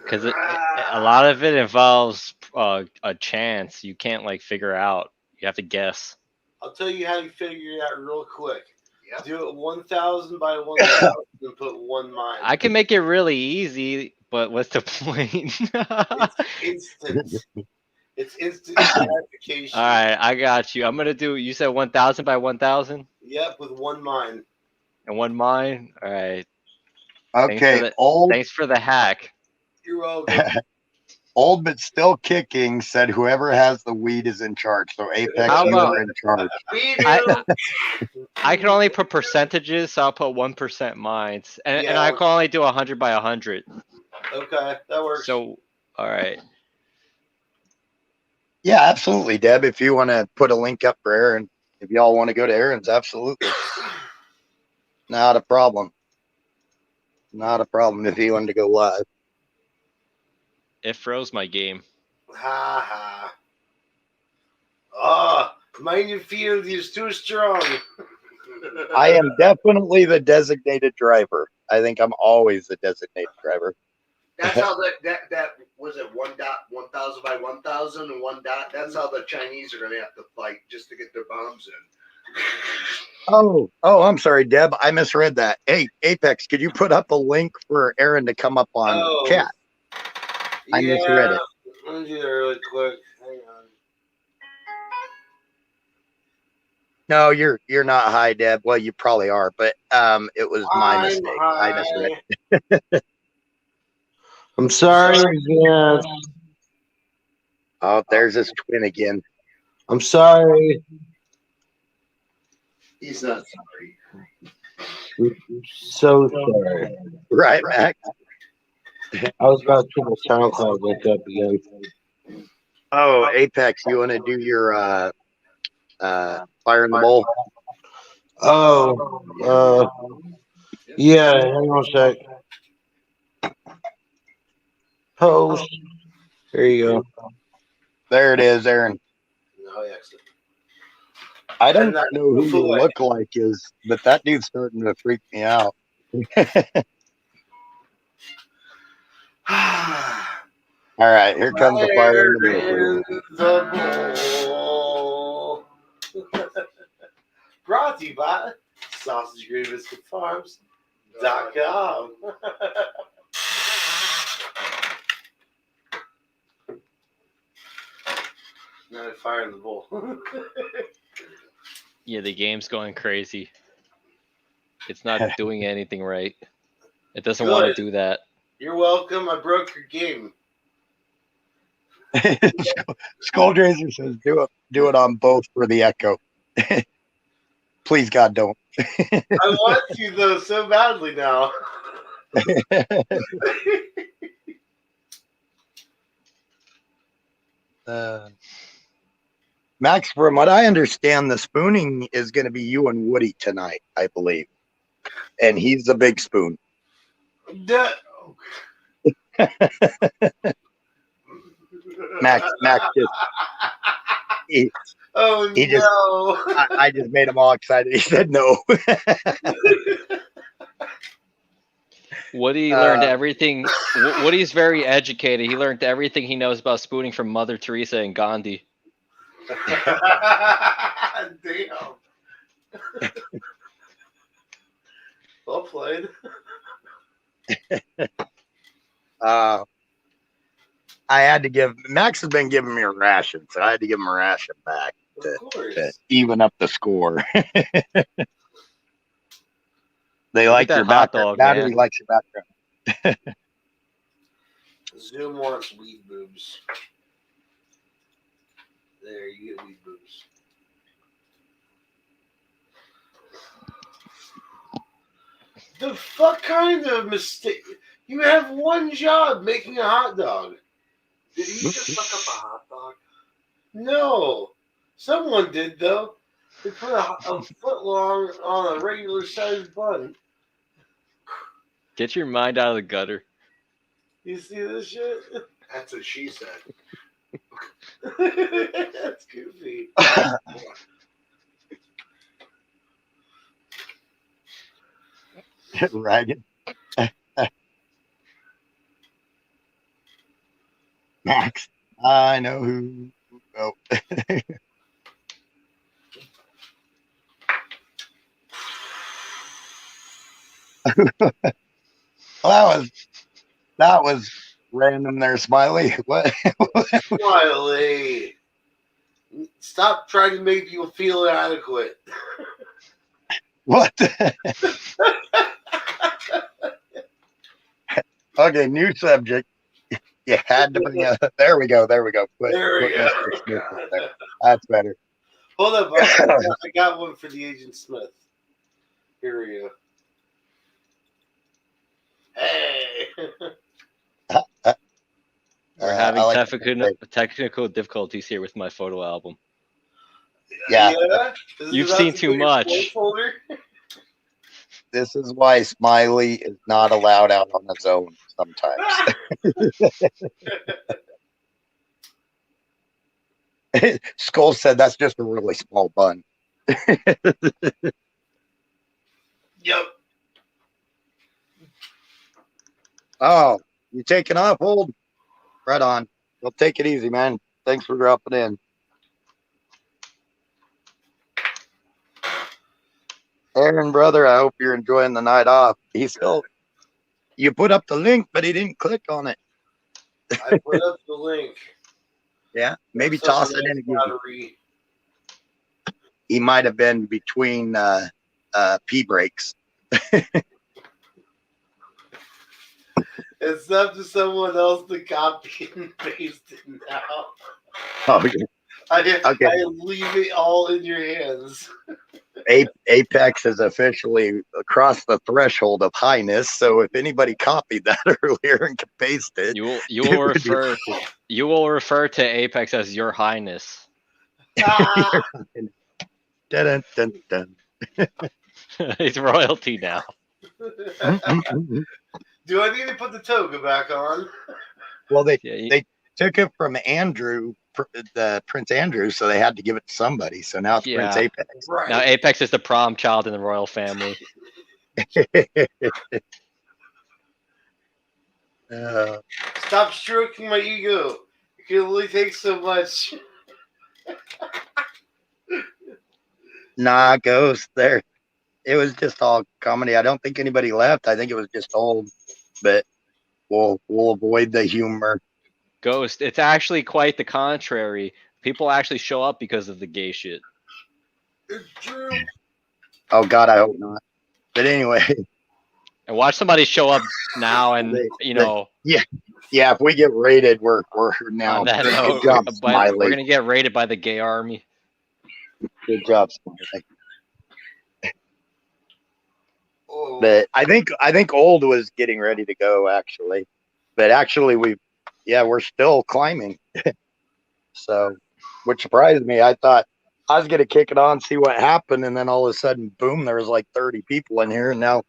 Because a lot of it involves a chance. You can't like figure out. You have to guess. I'll tell you how you figure it out real quick. Yep. Do it 1,000 by 1,000 and put one mine. I can make it really easy, but what's the point? It's instant. It's instant gratification. All right, I got you. I'm gonna do. You said 1,000 by 1,000 Yep, with one mine. and one mine. All right. Okay, Thanks for the hack. You're welcome. old but still kicking said whoever has the weed is in charge. So Apex, How you about- are in charge. We do. I can only put percentages, so I'll put 1% mines, and Yeah. I can only do 100 by 100. Okay, that works. So, all right. Yeah, absolutely, Deb. If you want to put a link up for Aaron, if y'all want to go to Aaron's, absolutely. Not a problem. Not a problem if you wanted to go live. It froze my game. Ha ha. Ah, Minefield is too strong. I am definitely the designated driver. I think I'm always the designated driver. That's how that was it 1,000 by 1,000 and 1 dot. That's how the Chinese are gonna have to fight just to get their bombs in. Oh, I'm sorry, Deb. I misread that. Hey, Apex, could you put up a link for Aaron to come up on chat? I misread it. Let me do that really quick. Hang on. No, you're not high, Deb. Well, you probably are, but it was my I'm mistake. I misread. high. I'm sorry again. Oh, there's his twin again. I'm sorry. He's not sorry. So sorry. Right, Max? I was about to put my SoundCloud link up again. Oh, Apex, you want to do your fire in the bowl? Oh, yeah, hang on a sec. Post. There you go. There it is, Aaron. No, excellent. I don't know who you look like but that dude's starting to freak me out. All right, here comes the fire in the bowl. Brought to you by Sausage Gravy Biscuit Farms.com. Now fire in the bowl. Yeah, the game's going crazy. It's not doing anything right. It doesn't want to Good. do that. You're welcome. I broke your game. Skulldrazer says, do it on both for the echo. Please, God, don't. I want to though so badly now. Max, from what I understand, the spooning is going to be you and Woody tonight, I believe. And he's the big spoon. Max just he Oh just- no! I just made him all excited. He said no. Woody learned everything. Woody's very educated. He learned everything he knows about spooning from Mother Teresa and Gandhi. Damn. Well played. I had to give Max has been giving me a ration, so I had to give him a ration back Of course. to even up the score. They like that your hot background. dog, Battery man. likes your background. Zoom wants weed boobs. There, you get weed boobs. The fuck kind of mistake? You have one job, making a hot dog. Did he just fuck up a hot dog? No, someone did though. They put a foot long on a regular sized bun. Get your mind out of the gutter. You see this shit? That's what she said. That's goofy. Ragged. Max. I know who. Oh. Well, that was random there, Smiley. What? Smiley, stop trying to make people feel inadequate. What? Okay, new subject. You had to bring up. There we go. There we go. Put There we Mr. Smith go. up there. That's better. Hold up, I got one for the Agent Smith. Here we go. Hey. We're having I like technical difficulties here with my photo album. Yeah. Is it You've about seen to too go in your much. folder? This is why Smiley is not allowed out on his own sometimes. Skull said that's just a really small bun. Yep. Oh, you taking off, old? Right on. Well, take it easy, man. Thanks for dropping in. Aaron, brother, I hope you're enjoying the night off. You put up the link, but he didn't click on it. I put up the link. Yeah, maybe Looks like toss a it nice in again. battery. He might have been between pee breaks. It's up to someone else to copy and paste it now. Oh, yeah. I leave it all in your hands. Apex is officially across the threshold of highness. So if anybody copied that earlier and can paste it, You it will refer to Apex as Your Highness. Ah! dun, dun, dun. He's royalty now. Do I need to put the toga back on? Well, they Yeah, took it from Andrew, the Prince Andrew, so they had to give it to somebody. So now it's Prince Yeah. Apex. Right. now Apex is the prom child in the royal family. Stop stroking my ego. It can only take so much. Nah, Ghost, there. It was just all comedy. I don't think anybody left. I think it was just old, but we'll avoid the humor. Ghost, it's actually quite the contrary. People actually show up because of the gay shit. It's true. Oh God, I hope not. But anyway, And watch somebody show up now and, yeah, if we get raided, we're now. on that Good note, job, we're Smiley. going to get raided by the gay army. Good job, Smiley. Oh, But I think old was getting ready to go actually, but actually we're still climbing. So, which surprised me. I thought I was gonna kick it on, see what happened, and then all of a sudden, boom! There was like 30 people in here, and now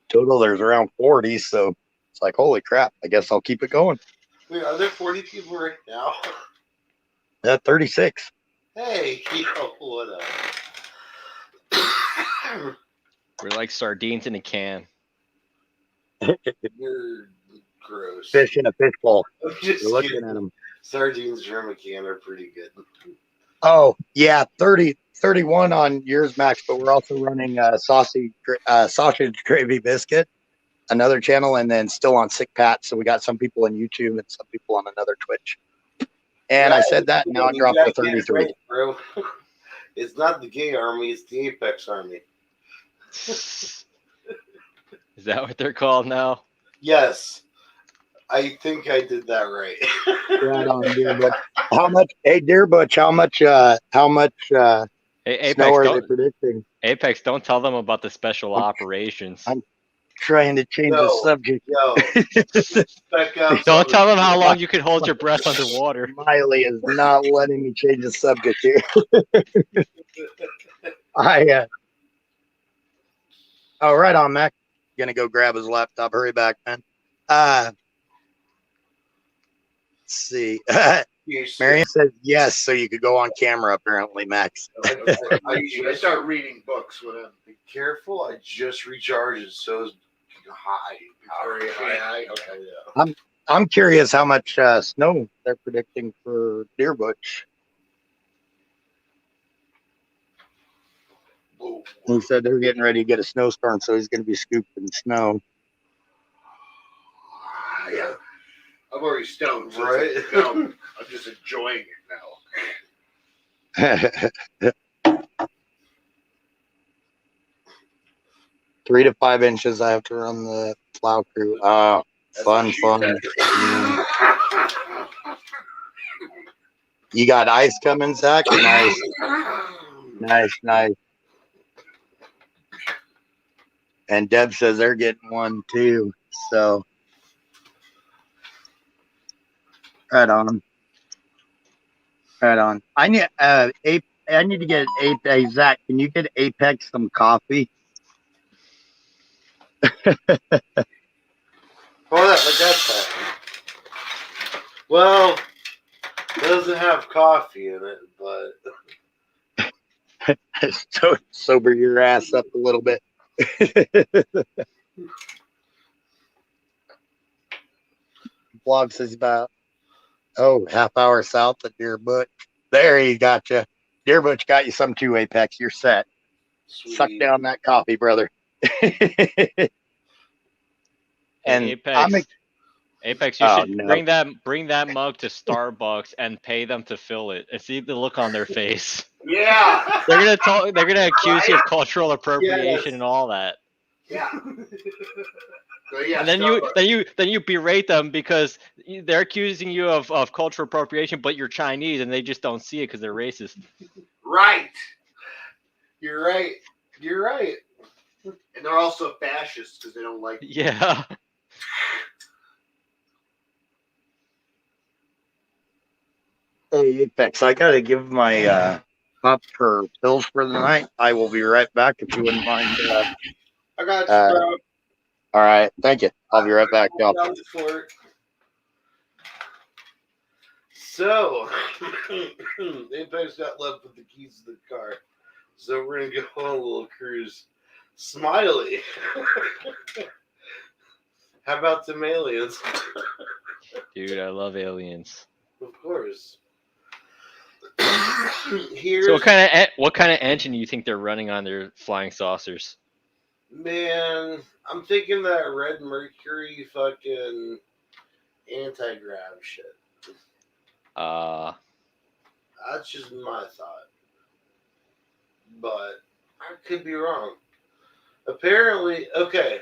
total there's around 40. So it's like, holy crap! I guess I'll keep it going. wait, are there 40 people right now? 36. Hey, yo, what up? We're like sardines in a can. You're gross. Fish in a fishbowl. I'm just You're looking kidding. at them. Sardines from a can are pretty good. Oh yeah, 31 on yours, Max. But we're also running sausage gravy biscuit, another channel, and then still on Sick Pat. So we got some people on YouTube and some people on another Twitch. And I said that, now it dropped to 33. Right, bro. It's not the gay army, it's the Apex army. Is that what they're called now? Yes. I think I did that right. Right on, Deer Butch. How much? Hey, Deer Butch, how much Hey, snow Apex, are they don't, predicting? Apex, don't tell them about the special operations. trying to change the No. subject. Yo, Spec Ops Don't on tell them how the- long you can hold your breath underwater. Miley is not letting me change the subject here. Oh, right on, Mac. Gonna go grab his laptop. Hurry back, man. Let's see. Marion says yes, so you could go on camera. Apparently, Max. I start reading books when I'm Be careful, I just recharged, so it's high. very high. Okay. Yeah. I'm curious how much snow they're predicting for Deerbutch. Whoa. He said they're getting ready to get a snowstorm, so he's going to be scooping snow. Yeah. I'm already stoned, so Right? it's like, I'm just enjoying it now. 3 to 5 inches. I have to run the plow crew. Oh, fun. You got ice coming, Zach? Nice. And Deb says they're getting one too. So, right on. I need I need to get Apex. Zach, can you get Apex some coffee? Hold up, my dad's pack. Well, it doesn't have coffee in it, but So sober your ass up a little bit. Blog says about half hour south of Deerbutch. There he got you. Deerbutch got you some too, Apex. You're set. Suck sweet. down that coffee, brother. And Apex, Apex, you Oh, should no. bring that mug to Starbucks and pay them to fill it and see the look on their face. Yeah. They're gonna accuse you of cultural appropriation and all that. Yeah. So, yeah. And then you berate them because they're accusing you of cultural appropriation, but you're Chinese and they just don't see it because they're racist. Right. You're right. And they're also fascists because they don't like. Yeah. Hey, Apex, I gotta give my up her pills for the night. I will be right back if you wouldn't mind. I got you, Uh, bro. All right, thank you. I'll be right back, y'all. Down for it. So, Apex got left with the keys to the car. So we're gonna go on a little cruise. Smiley. How about them aliens? Dude, I love aliens. Of course. Here's So what kind of engine do you think they're running on their flying saucers? man, I'm thinking that Red Mercury fucking anti-grav shit. That's just my thought. But I could be wrong. Apparently, okay.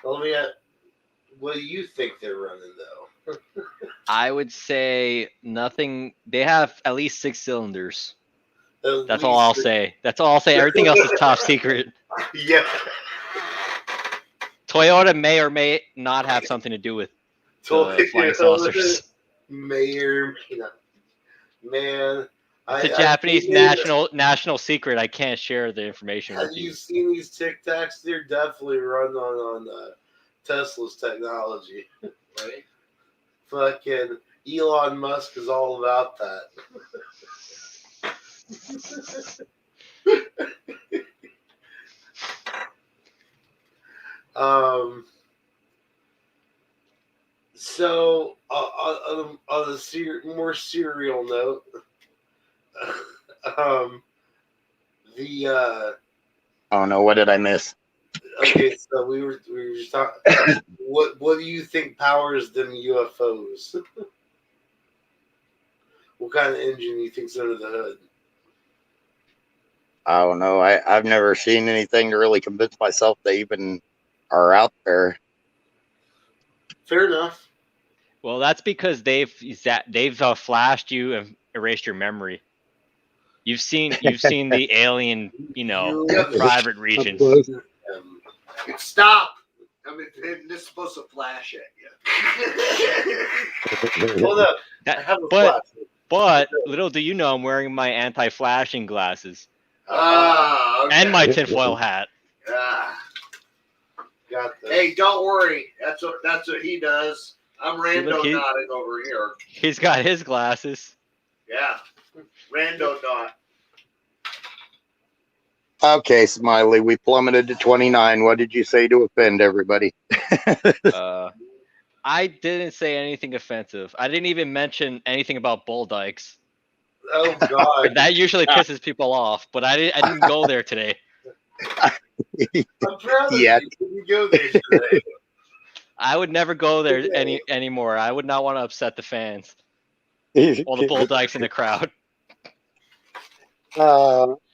Let me ask, what do you think they're running though? I would say nothing. They have at least 6 cylinders. At That's all I'll least- say. Everything else is top secret. Yeah. Toyota may or may not have something to do with the flying saucers. Mayor, man. It's a Japanese national secret. I can't share the information Have with you you. seen these Tic Tacs? They're definitely run on Tesla's technology. Right. Fucking Elon Musk is all about that. So on a more serial note, Oh no, what did I miss? okay, so we were just talking. What do you think powers them UFOs? What kind of engine do you think's under the hood? I don't know. I've never seen anything to really convince myself they even are out there. Fair enough. Well, that's because they've flashed you and erased your memory. You've seen the alien, You- private regions. Stop. I mean, this is supposed to flash at you. Hold up. I That- have a but flash. but little do you know, I'm wearing my anti-flashing glasses Okay. and my tinfoil hat. Ah. Got this. Hey, don't worry. That's what he does. I'm See, look, rando nodding over here. He's got his glasses. Yeah. Rando dot. Okay, Smiley, we plummeted to 29. What did you say to offend everybody? I didn't say anything offensive. I didn't even mention anything about bull dykes. Oh God. That usually pisses people off, but I didn't go there today. I'm proud of Yeah. you. Can you go there today? I would never go there anymore. I would not want to upset the fans. All the bull dykes in the crowd.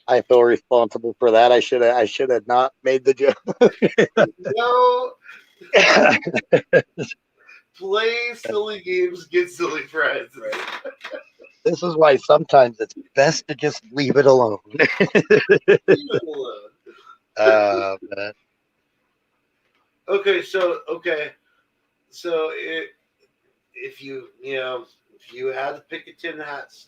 I feel responsible for that. I should have not made the joke. No. Play silly games, get silly friends. This is why sometimes it's best to just leave it alone. Leave it alone. Man. Okay, so if you had to pick a tin hats,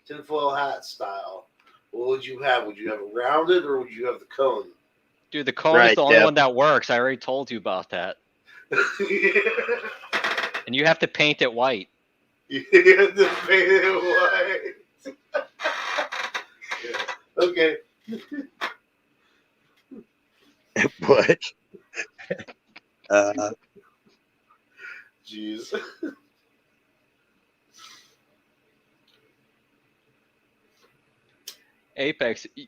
tinfoil hat style, what would you have? Would you have it rounded or would you have the cone? Dude, the cone is Right, the only yeah. one that works. I already told you about that. And you have to paint it white. You have to paint it white. Okay. But Jeez. Apex, you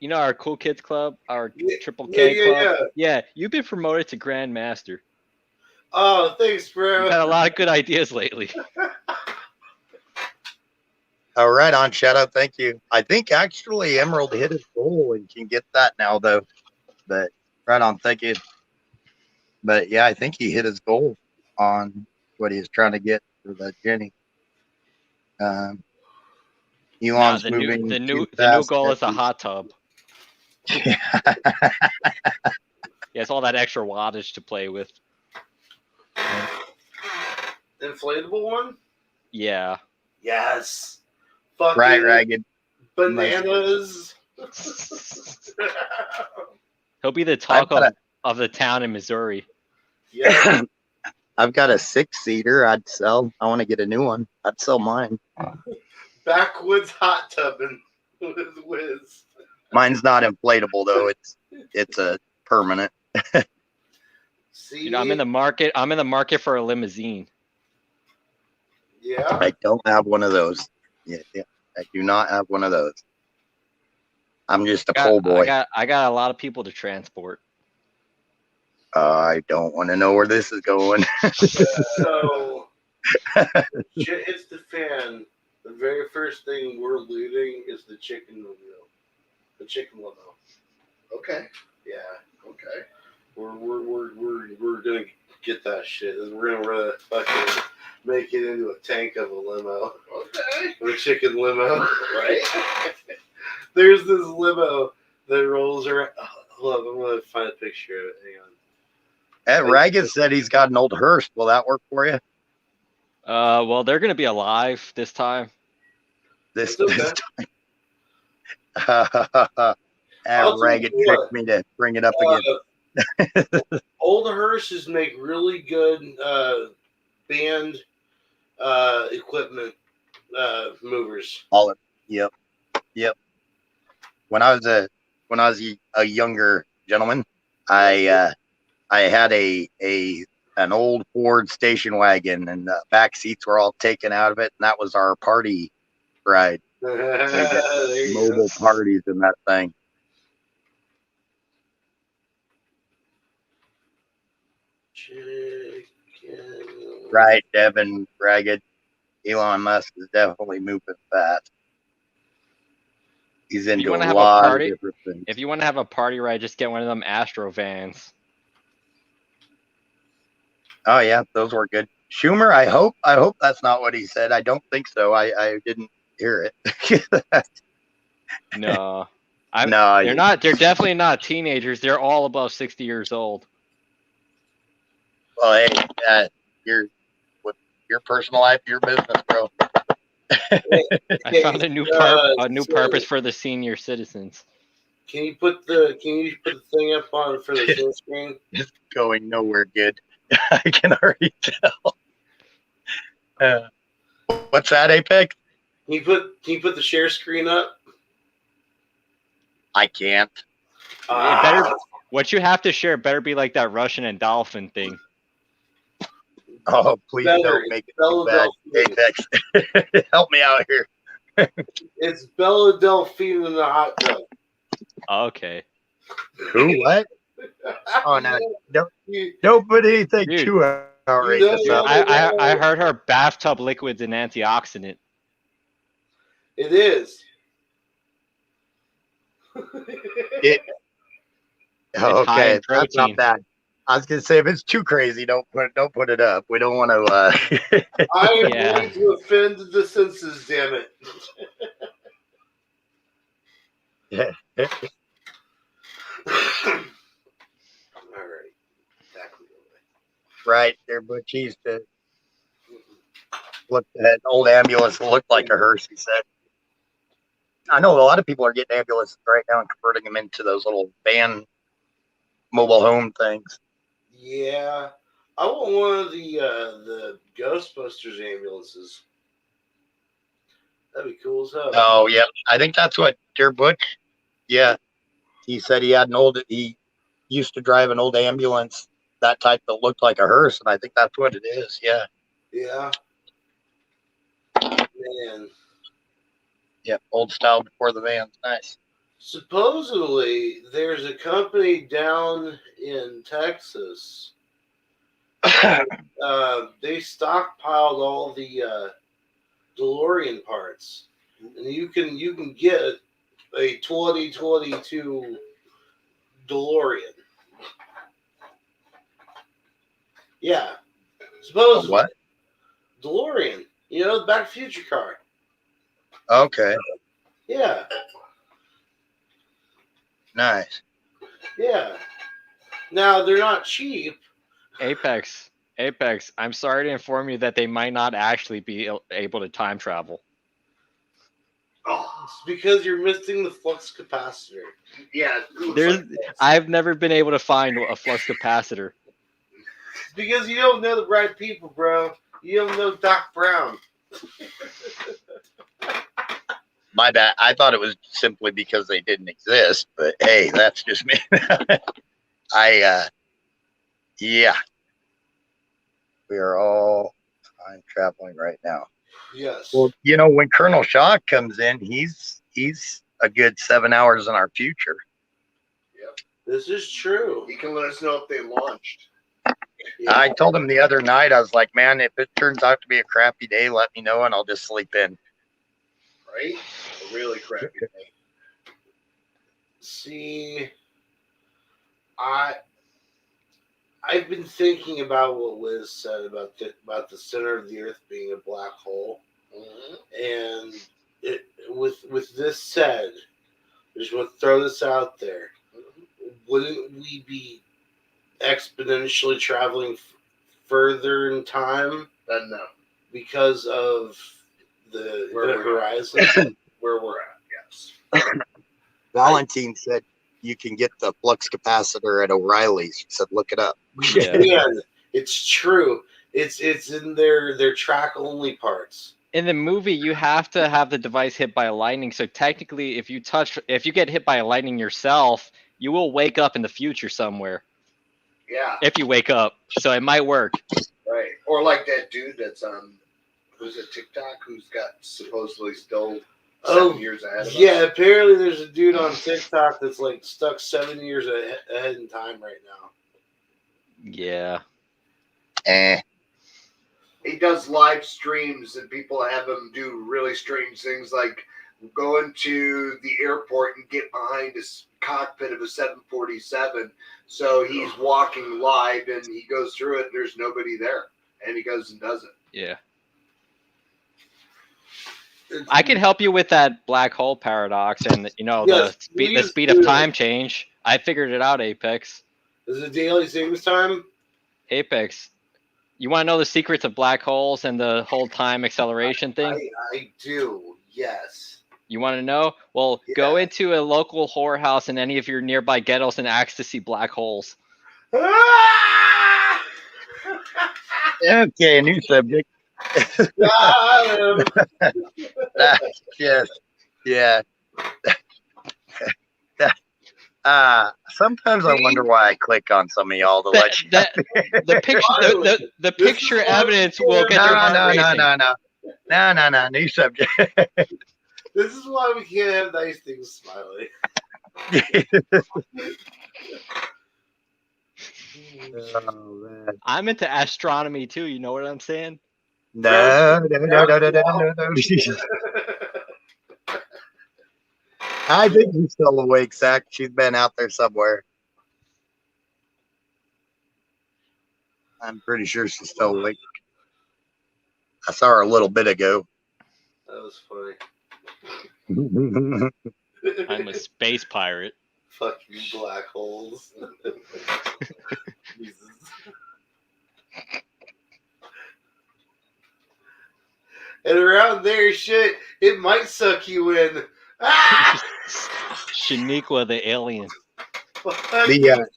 know our Cool Kids Club, our Triple Yeah, K yeah, Club? yeah. Yeah, you've been promoted to Grandmaster. Oh, thanks, bro. You've had a lot of good ideas lately. all right, on shout out, thank you. I think actually Emerald hit his goal and can get that now though. But right on, thank you. But yeah, I think he hit his goal on what he was trying to get for the Jenny. Nah, Elon's moving. the new too fast. goal is a hot tub. Yeah, it's all that extra wattage to play with. Inflatable one? Yeah. Yes. Fucking Right, Ragged. bananas. He'll be the talk got of the town in Missouri. Yeah. I've got a 6-seater I'd sell. I want to get a new one. I'd sell mine. Backwoods hot tubbing with Wiz. Mine's not inflatable though. It's a permanent. See, You know, I'm in the market for a limousine. Yeah. I don't have one of those. Yeah, I do not have one of those. I'm just a pole boy. I got a lot of people to transport. I don't want to know where this is going. So shit hits the fan. The very first thing we're looting is the chicken limo. The chicken limo. Okay. Yeah. Okay. We're gonna get that shit. We're gonna fucking make it into a tank of a limo. Okay. Or a chicken limo. Right. There's this limo that rolls around. Oh, hold up, I'm gonna find a picture of it. Hang on. Ed Ragged said he's got an old hearse. Will that work for you? Well, they're gonna be alive this time. This It's okay. time. I'll tell Ragged you tricked what. me to bring it up again. Old hearses make really good band equipment movers. All of yep. When I was a younger gentleman, I had an old Ford station wagon, and the back seats were all taken out of it, and that was our party ride. There you go. Mobile parties in that thing. Chicken. Right, Devin Ragged. Elon Musk is definitely moving fast. He's into wanna a have a lot of party? different things. If you want to have a party ride, just get one of them Astro vans. Oh yeah, those were good. Schumer, I hope that's not what he said. I don't think so. I didn't hear it. No. No, They're not. They're definitely not teenagers. They're all above 60 years old. Well, hey, your with your personal life, your business, bro. I found a new purpose for the senior citizens. Can you put the thing up on for the share screen? It's going nowhere good. I can already tell. What's that, Apex? Can you put the share screen up? I can't. It better. What you have to share better be like that Russian and dolphin thing. Oh, please Better. don't make it too bad, Apex. Help me out here. It's Bella Delphine in the hot tub. Okay. Who? What? Oh no! You- Don't put anything Dude. too outrageous. You know- up. I heard her bathtub liquid's an antioxidant. It is. Oh, high in okay, that's not protein. bad. I was gonna say if it's too crazy, don't put it up. We don't want to. I am Yeah. going to offend the senses, damn it. All right. Exactly. Right there, Butch used to look at an old ambulance that looked like a hearse. He said, "I know a lot of people are getting ambulances right now and converting them into those little van, mobile home things." Yeah. I want one of the Ghostbusters ambulances. That'd be cool as hell. Oh yeah, I think that's what dear Butch. Yeah, he said he had he used to drive an old ambulance, that type that looked like a hearse, and I think that's what it is. Yeah. Yeah. Man. Yep, old style before the vans. Nice. Supposedly, there's a company down in Texas. They stockpiled all the DeLorean parts, and you can get a 2022 DeLorean. Yeah, supposedly. What? DeLorean? You know, the Back to the Future car. Okay, Yeah, nice. yeah. Now they're not cheap. Apex. I'm sorry to inform you that they might not actually be able to time travel. Oh, It's because you're missing the flux capacitor. yeah. it looks There's, like this. I've never been able to find a flux capacitor. It's because you don't know the right people, bro. You don't know Doc Brown. My bad. I thought it was simply because they didn't exist, but hey, that's just me. Yeah. We are all time traveling right now. Yes. Well, you know, when Colonel Shaw comes in, he's a good 7 hours in our future. This is true. He can let us know if they launched. Yeah. I told him the other night, I was like, man, if it turns out to be a crappy day, let me know and I'll just sleep in. Right? A really crappy thing. See, I've been thinking about what Liz said about the center of the Earth being a black hole, and with this said, I just want to throw this out there. Wouldn't we be exponentially traveling further in time Then no. because of the Where event we're at. horizon? Where we're at, yes. Valentine said you can get the flux capacitor at O'Reilly's. He said, look it up. Yeah. Man, it's true. It's in their track only parts. In the movie, you have to have the device hit by lightning. So technically, if you get hit by lightning yourself, you will wake up in the future somewhere. Yeah, If you wake up, so it might work. right. Or like that dude that's on, who's it, TikTok, who's got supposedly still 7 years ahead of us. Yeah, apparently there's a dude on TikTok that's like stuck 7 years ahead in time right now. Yeah. He does live streams and people have him do really strange things like go into the airport and get behind a cockpit of a 747. So he's walking live and he goes through it and there's nobody there. And he goes and does it. Yeah. I can help you with that black hole paradox and Yes, the please speed of do. time change. I figured it out, Apex. Is it daily savings time? Apex. You want to know the secrets of black holes and the whole time acceleration thing? I do. Yes. You want to know? Well, go into a local whorehouse in any of your nearby ghettos and ask to see black holes. Ah! Okay, new subject. Got him. That's just, yeah. Sometimes I wonder why I click on some of y'all to let you. The picture, the picture evidence will get your heart racing. No. New subject. This is why we can't have nice things, Smiley. Oh, man. I'm into astronomy too. You know what I'm saying? No. I think he's still awake, Zach. She's been out there somewhere. I'm pretty sure she's still awake. I saw her a little bit ago. That was funny. I'm a space pirate. Fuck you, black holes. Jesus. And around there, shit, it might suck you in. Ah! Shaniqua the alien. The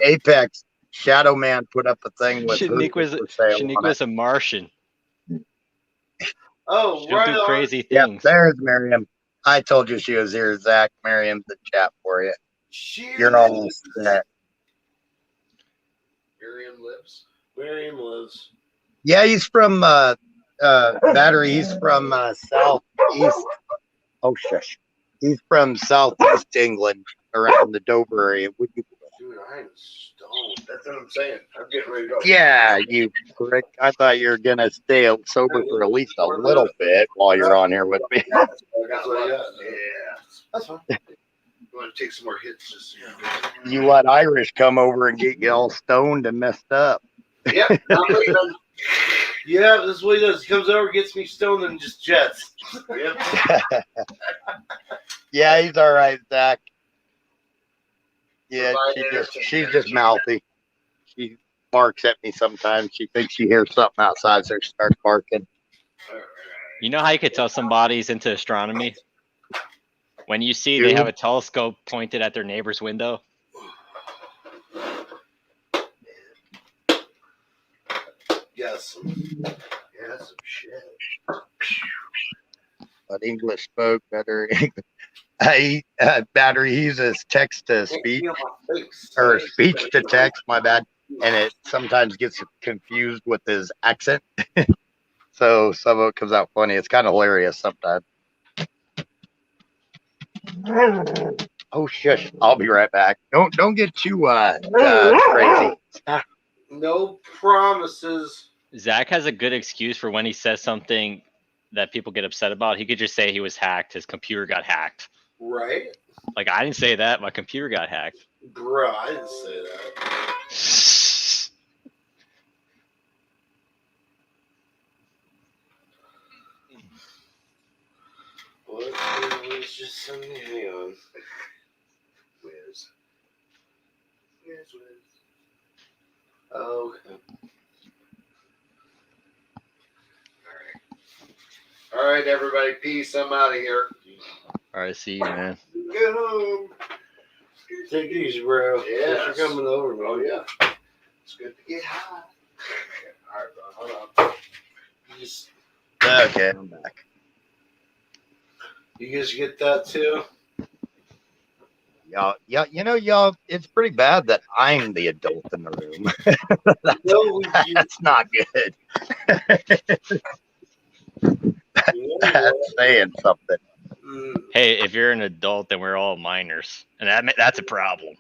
Apex Shadow Man put up a thing with Shaniqua's for sale on it. Shaniqua's a Martian. Oh, She'll right do on. crazy Yep, things. there's Miriam. I told you she was here, Zach. Miriam's the chat for you. Cheers. You're all set. Miriam lives. Miriam lives. Yeah, he's from Battery. He's from southeast. Oh, shush. He's from southeast England, around the Dover area. Would you? Dude, I'm stoned. That's what I'm saying. I'm getting ready to go. Yeah, you prick. I thought you were gonna stay sober for at least a little bit while you're on here with me. I got That's what I got. Yeah. That's fine. You want to take some more hits? Just You let Irish come over and get you all stoned and messed up. Yep. I'm leaving. Yeah, this is what he does. He comes over, gets me stoned, and just jets. Yep. Yeah, he's all right, Zach. Yeah, Provide she's just mouthy. She barks at me sometimes. She thinks she hears something outside, so she starts barking. You know how you could tell somebody's into astronomy? When you see they have a telescope pointed at their neighbor's window. Yes. Yeah, some shit. But English spoke better. Battery uses text to speech or speech to text. My bad, and it sometimes gets confused with his accent. So some of it comes out funny. It's kind of hilarious sometimes. Oh shush! I'll be right back. Don't get too crazy. No promises. Zach has a good excuse for when he says something that people get upset about. He could just say he was hacked. His computer got hacked. Right? Like, I didn't say that. My computer got hacked. Bro, I didn't say that. What was just something? Hang on. Where's Wiz? Oh, okay. All right, everybody. Peace. I'm out of here. All right, see you, man. Get home. Take it easy, bro. Yes. Thanks for coming over, man. Oh, yeah. It's good to get high. All right, bro. Hold on. You just- Okay, I'm back. You guys get that too? Y'all, it's pretty bad that I'm the adult in the room. No, That's not good. That's saying something. Hey, if you're an adult, then we're all minors, and that's a problem.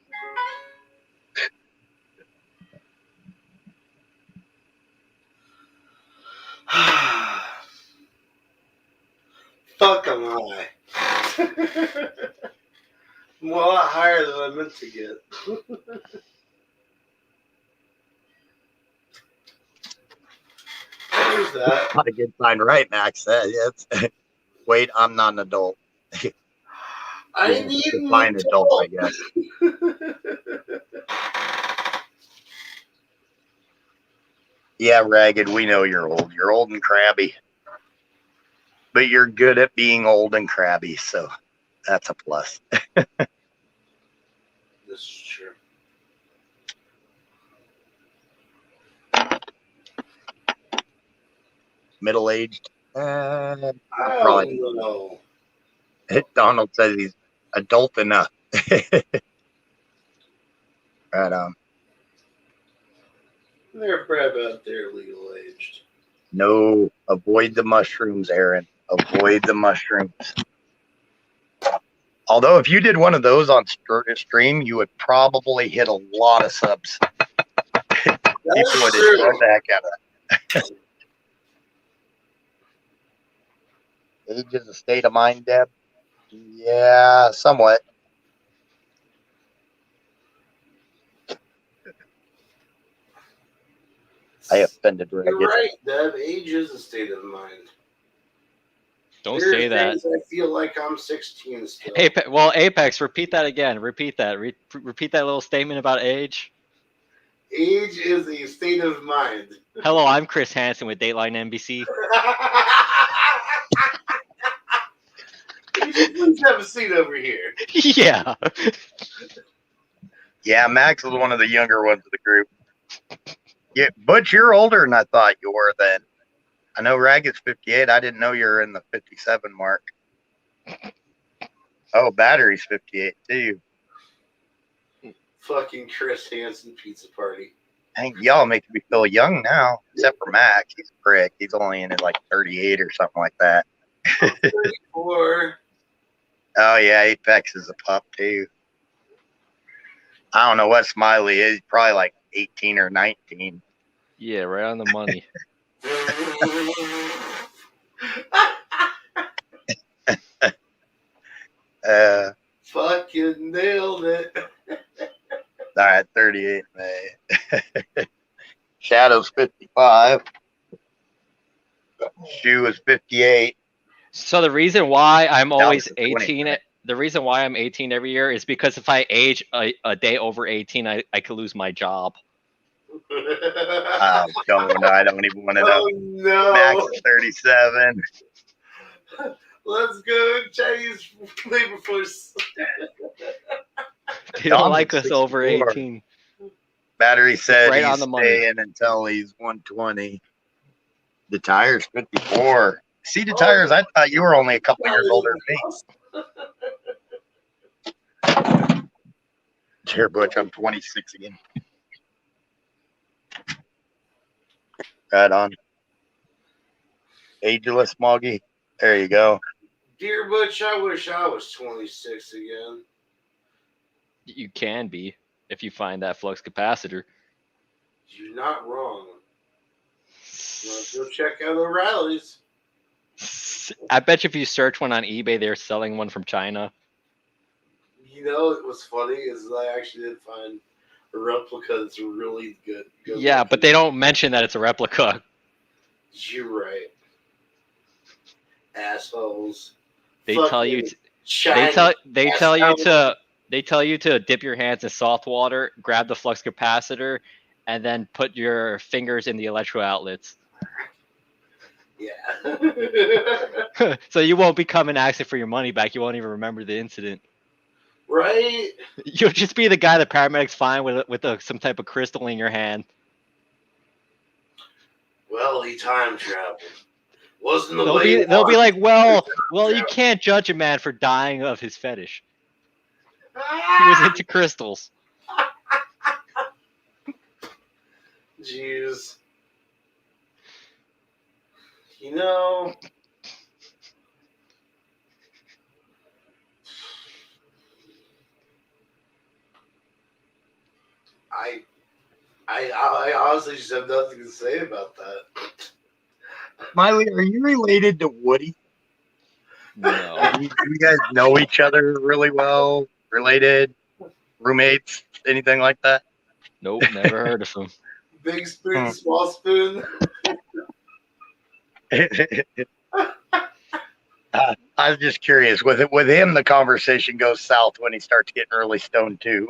Fuck am I? I'm a lot higher than I meant to get. Who's that? Not a good sign, right, Max? Yes. Wait, I'm not an adult. I need an Define adult, I guess. Yeah, Ragged, we know you're old. You're old and crabby. But you're good at being old and crabby, so that's a plus. This is true. Middle-aged. I Probably. don't know. Donald says he's adult enough. Right on. They're probably about their legal aged. No, avoid the mushrooms, Aaron. Avoid the mushrooms. Although, if you did one of those on stream, you would probably hit a lot of subs. People would enjoy the heck out of that. Age is a state of mind, Deb. Yeah, somewhat. I offended You're Ragged. right, Deb. Age is a state of mind. Don't There are say that. things I feel like I'm 16 still. Apex, repeat that again. Repeat that. Repeat that little statement about age. Age is a state of mind. Hello, I'm Chris Hansen with Dateline NBC. You should please have a seat over here. Yeah. Yeah, Max was one of the younger ones of the group. Yeah, Butch, you're older than I thought you were then. I know Ragged's 58. I didn't know you were in the 57 mark. Oh, Battery's 58 too. Fucking Chris Hansen pizza party. Dang, y'all making me feel young now. Except for Max. He's a prick. He's only in his like 38 or something like that. 34. Oh, yeah, Apex is a pup too. I don't know what Smiley is. He's probably like 18 or 19. Yeah, right on the money. Fucking nailed it. All right, 38 May. Shadow's 55. Shoe is 58. So the reason why I'm always was 20. 18, the reason why I'm 18 every year is because if I age a day over 18, I could lose my job. I don't even want to know. Oh no. Max is 37. Let's go, Chinese labor force. They don't Donald's like us over 64. 18. Battery said Right he's on the money. staying until he's 120. The tire's 54. See the tires? I thought you were only a couple years older than me. Here, Butch, I'm 26 again. Right on. Ageless Moggy. There you go. Dear Butch, I wish I was 26 again. You can be if you find that flux capacitor. You're not wrong. Let's go check out O'Reilly's. I bet you if you search one on eBay, they're selling one from China. You know what's funny is I actually did find a replica that's really good. Yeah, but they don't mention that it's a replica. You're right. Assholes. They Fucking tell you China. they tell you to dip your hands in salt water, grab the flux capacitor, and then put your fingers in the electro outlets. Yeah. So you won't become an accident for your money back. You won't even remember the incident. Right? You'll just be the guy the paramedics find with some type of crystal in your hand. Well, he time traveled. Wasn't the They'll way be he they'll be like, wanted. well, you can't judge a man for dying of his fetish. He was into crystals. Jeez. You know, I honestly just have nothing to say about that. Smiley, are you related to Woody? No. You guys know each other really well? Related? Roommates? Anything like that? Nope, never heard of him. Big spoon, small spoon. I was just curious. With him, the conversation goes south when he starts getting really stoned too.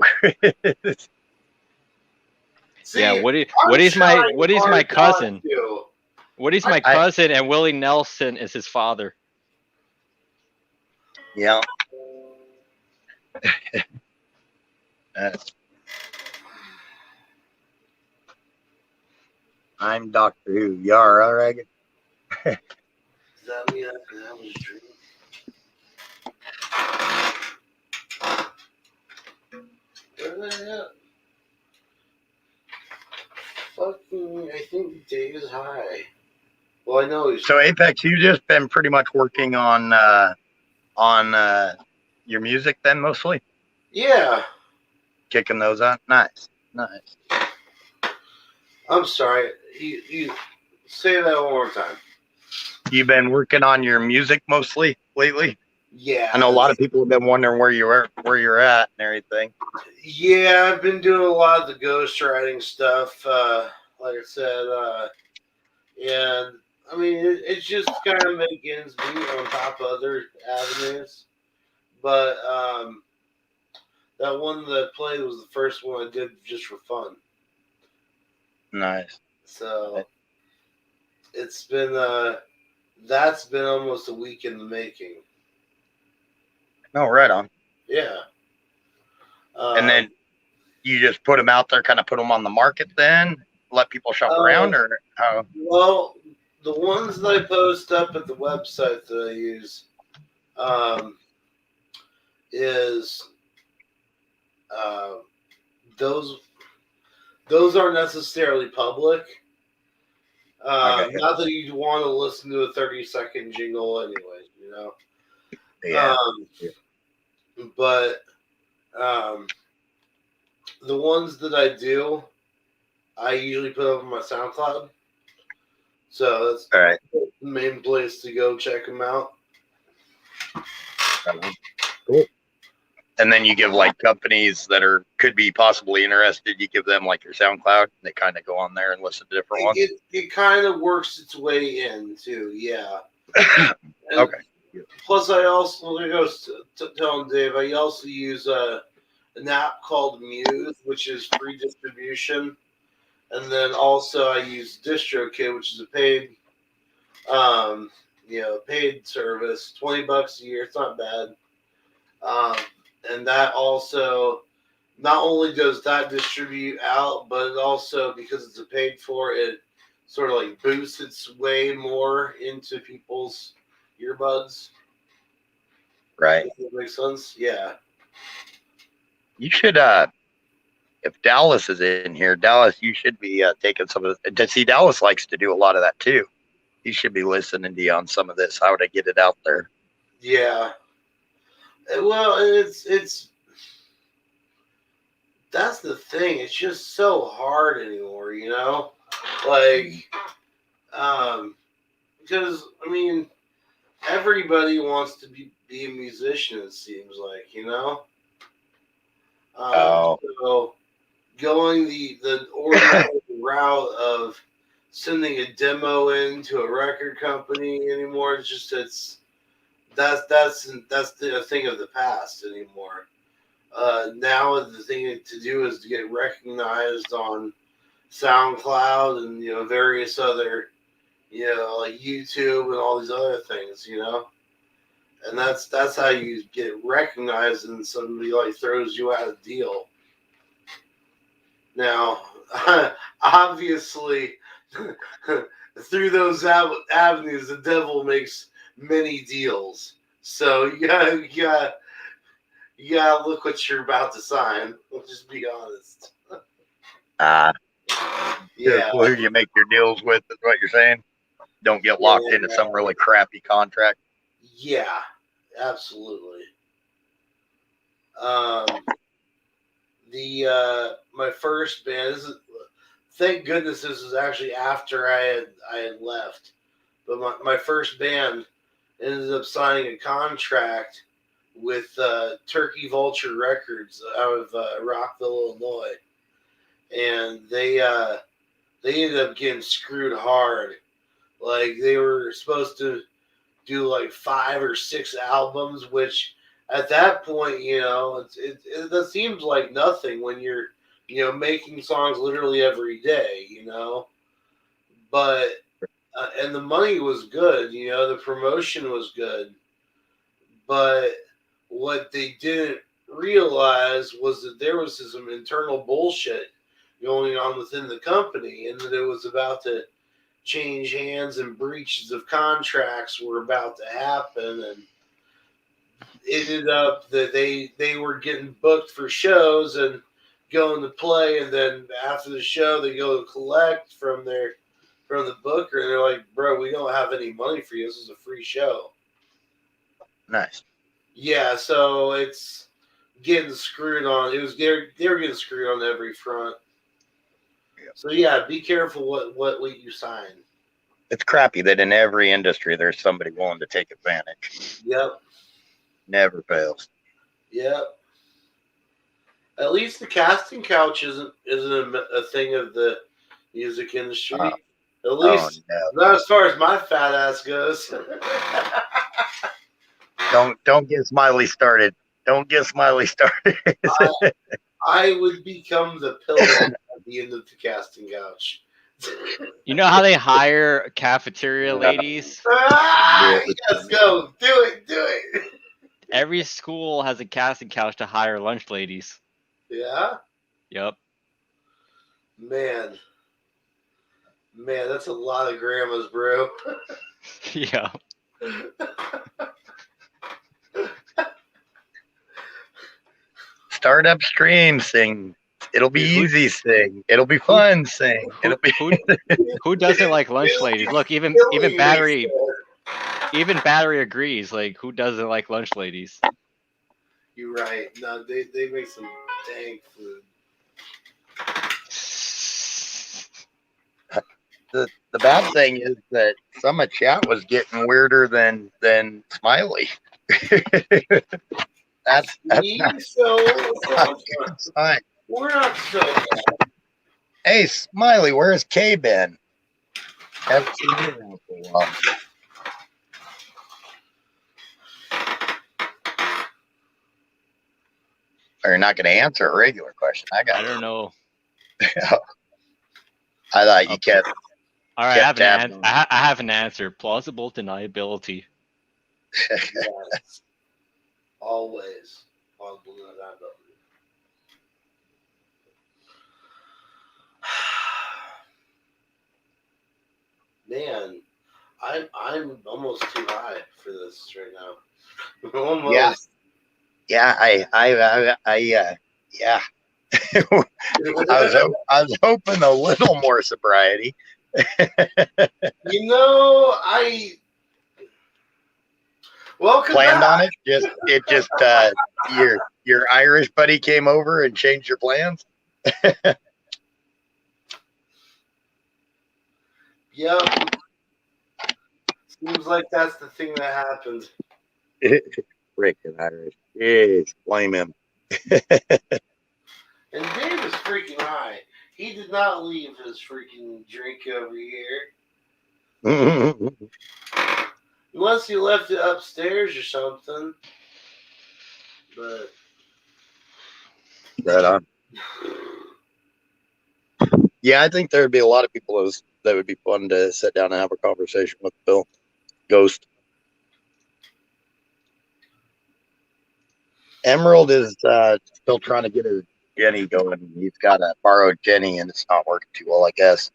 See, Yeah, I'm Woody's my trying Woody's my hard not cousin. to. Woody's my I- cousin, and Willie Nelson is his father. Yeah. I'm Doctor Who. Yara, Reagan. Does that mean I can have a drink? Where the hell? Fucking, I think Dave is high. Well, I know he's. So Apex, you just been pretty much working on your music then, mostly Yeah. kicking those out. Nice. I'm sorry. You say that one more time. You've been working on your music mostly lately. Yeah. I know a lot of people have been wondering where you're at and everything. Yeah, I've been doing a lot of the ghostwriting stuff. Like I said, and I mean it's just kind of make ends meet on top of other avenues. But that one that I played was the first one I did just for fun. Nice. So it's been that's been almost a week in the making. No, right on. Yeah. And then you just put them out there, kind of put them on the market, then let people shop around, or how? Well, the ones that I post up at the website that I use is those aren't necessarily public. Okay. Not that you'd want to listen to a 30-second jingle anyway, you know. Yeah. But the ones that I do, I usually put up on my SoundCloud. So that's All right. the main place to go check them out. Cool. And then you give like companies that could be possibly interested. You give them like your SoundCloud. And they kind of go on there and listen to different ones. It kind of works its way in too, yeah. And Okay. plus, I also, like I was telling Dave, I also use an app called Muse, which is free distribution. And then also I use DistroKid, which is a paid, paid service, $20 a year. It's not bad. And that also, not only does that distribute out, but it also, because it's a paid for, it sort of like boosts its way more into people's earbuds. Right. Does that make sense? Yeah. You should if Dallas is in here, Dallas, you should be taking some of the. See, Dallas likes to do a lot of that too. You should be listening to you on some of this. How to get it out there? Yeah. Well, it's that's the thing. It's just so hard anymore, you know? Like, because I mean, everybody wants to be a musician. It seems like, you know. So going the ordinary route of sending a demo in to a record company anymore, that's the thing of the past anymore. Now the thing to do is to get recognized on SoundCloud and various other like YouTube and all these other things, and that's how you get recognized, and somebody like throws you out a deal. Now, obviously, through those avenues, the devil makes many deals. So you gotta look what you're about to sign. We'll just be honest. Yeah. Who you make your deals with is what you're saying. Don't get locked into some really crappy contract. Yeah, absolutely. My first band. Thank goodness this is actually after I had left. But my first band ended up signing a contract with Turkey Vulture Records out of Rockville, Illinois, and they ended up getting screwed hard. Like they were supposed to do like 5 or 6 albums, which at that point, that seems like nothing when you're, making songs literally every day, But and the money was good, the promotion was good, but what they didn't realize was that there was some internal bullshit going on within the company, and that it was about to change hands and breaches of contracts were about to happen, and it ended up that they were getting booked for shows and going to play, and then after the show they go to collect from the booker, and they're like, bro, we don't have any money for you, this is a free show. Nice. Yeah, so it's getting screwed on. They were getting screwed on every front. Yep. So yeah, be careful what you sign. It's crappy that in every industry there's somebody willing to take advantage. Yep. Never fails. Yep. At least the casting couch isn't a thing of the music industry. At least not as far as my fat ass goes. Don't get Smiley started. Don't get Smiley started. I would become the pillow at the end of the casting couch. You know how they hire cafeteria ladies? Let's go. Do it. Every school has a casting couch to hire lunch ladies. Yeah? Yep. Man, that's a lot of grandmas, bro. Yeah. Start upstream, sing. It'll be easy, sing. It'll be fun, sing. Who doesn't like lunch ladies? Look, even Battery agrees. Like, who doesn't like lunch ladies? You're right. No, they make some dang food. The bad thing is that some of chat was getting weirder than Smiley. That's not a good sign. We're not so bad. Hey, Smiley, where's Kay been? Haven't seen him around for a while. Or you're not going to answer a regular question. I don't know. I thought you kept. All right, I have an answer. Plausible deniability. Yes. Always plausible deniability. Man, I'm almost too high for this right now. Almost. Yeah. Yeah. I was hoping a little more sobriety. Welcome planned back. on it. Your Irish buddy came over and changed your plans. Yep. Seems like that's the thing that happened. Freaking Irish. Jeez, blame him. And Dave is freaking high. He did not leave his freaking drink over here. Unless he left it upstairs or something. But right on. Yeah, I think there'd be a lot of people that would be fun to sit down and have a conversation with Bill. Ghost. Emerald is still trying to get his Jenny going. He's got a borrowed Jenny and it's not working too well, I guess.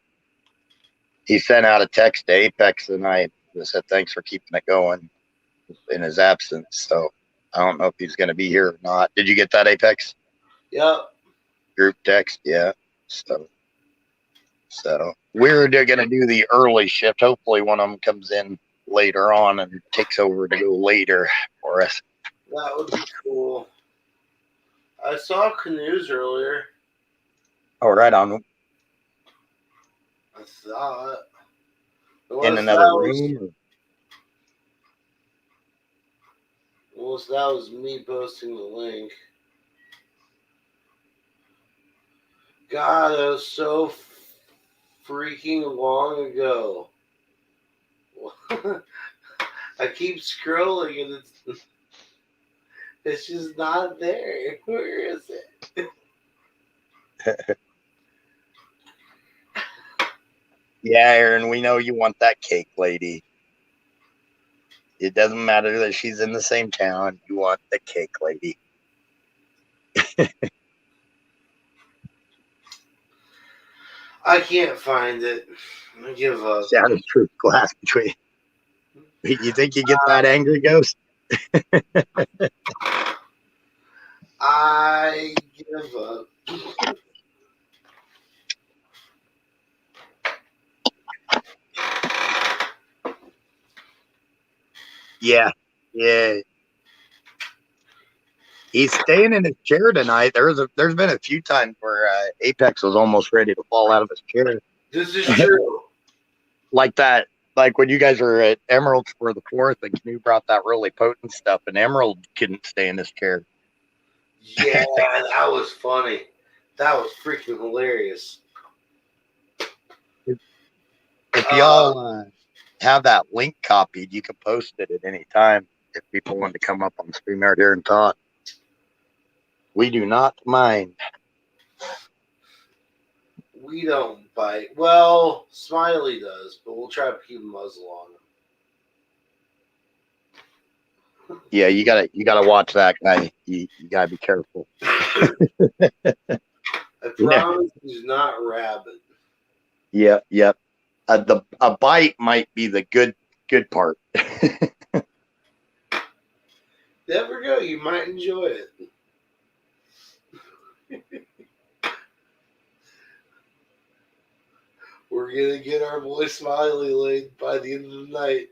He sent out a text to Apex and I said thanks for keeping it going in his absence. So I don't know if he's going to be here or not. Did you get that, Apex? Yep. Group text, yeah. So we're going to do the early shift. Hopefully one of them comes in later on and takes over to go later for us. That would be cool. I saw Canoes earlier. Oh, right on. I saw it. In another room? Unless that was me posting the link. God, that was so freaking long ago. I keep scrolling and it's just not there. Where is it? Yeah, Aaron, we know you want that cake lady. It doesn't matter that she's in the same town. You want the cake lady. I can't find it. I give up. Shattered truth glass between. You think you get that angry, Ghost? I give up. Yeah. He's staying in his chair tonight. There's been a few times where Apex was almost ready to fall out of his chair. This is true. Like that. Like when you guys were at Emeralds for the 4th and Canoe brought that really potent stuff and Emerald couldn't stay in his chair. Yeah, that was funny. That was freaking hilarious. If y'all have that link copied, you can post it at any time if people want to come up on StreamYard here and talk. We do not mind. We don't bite. Well, Smiley does, but we'll try to keep a muzzle on him. Yeah, you gotta watch that guy. You gotta be careful. I promise he's not rabid. Yep. A bite might be the good part. Never go. You might enjoy it. We're gonna get our boy Smiley laid by the end of the night.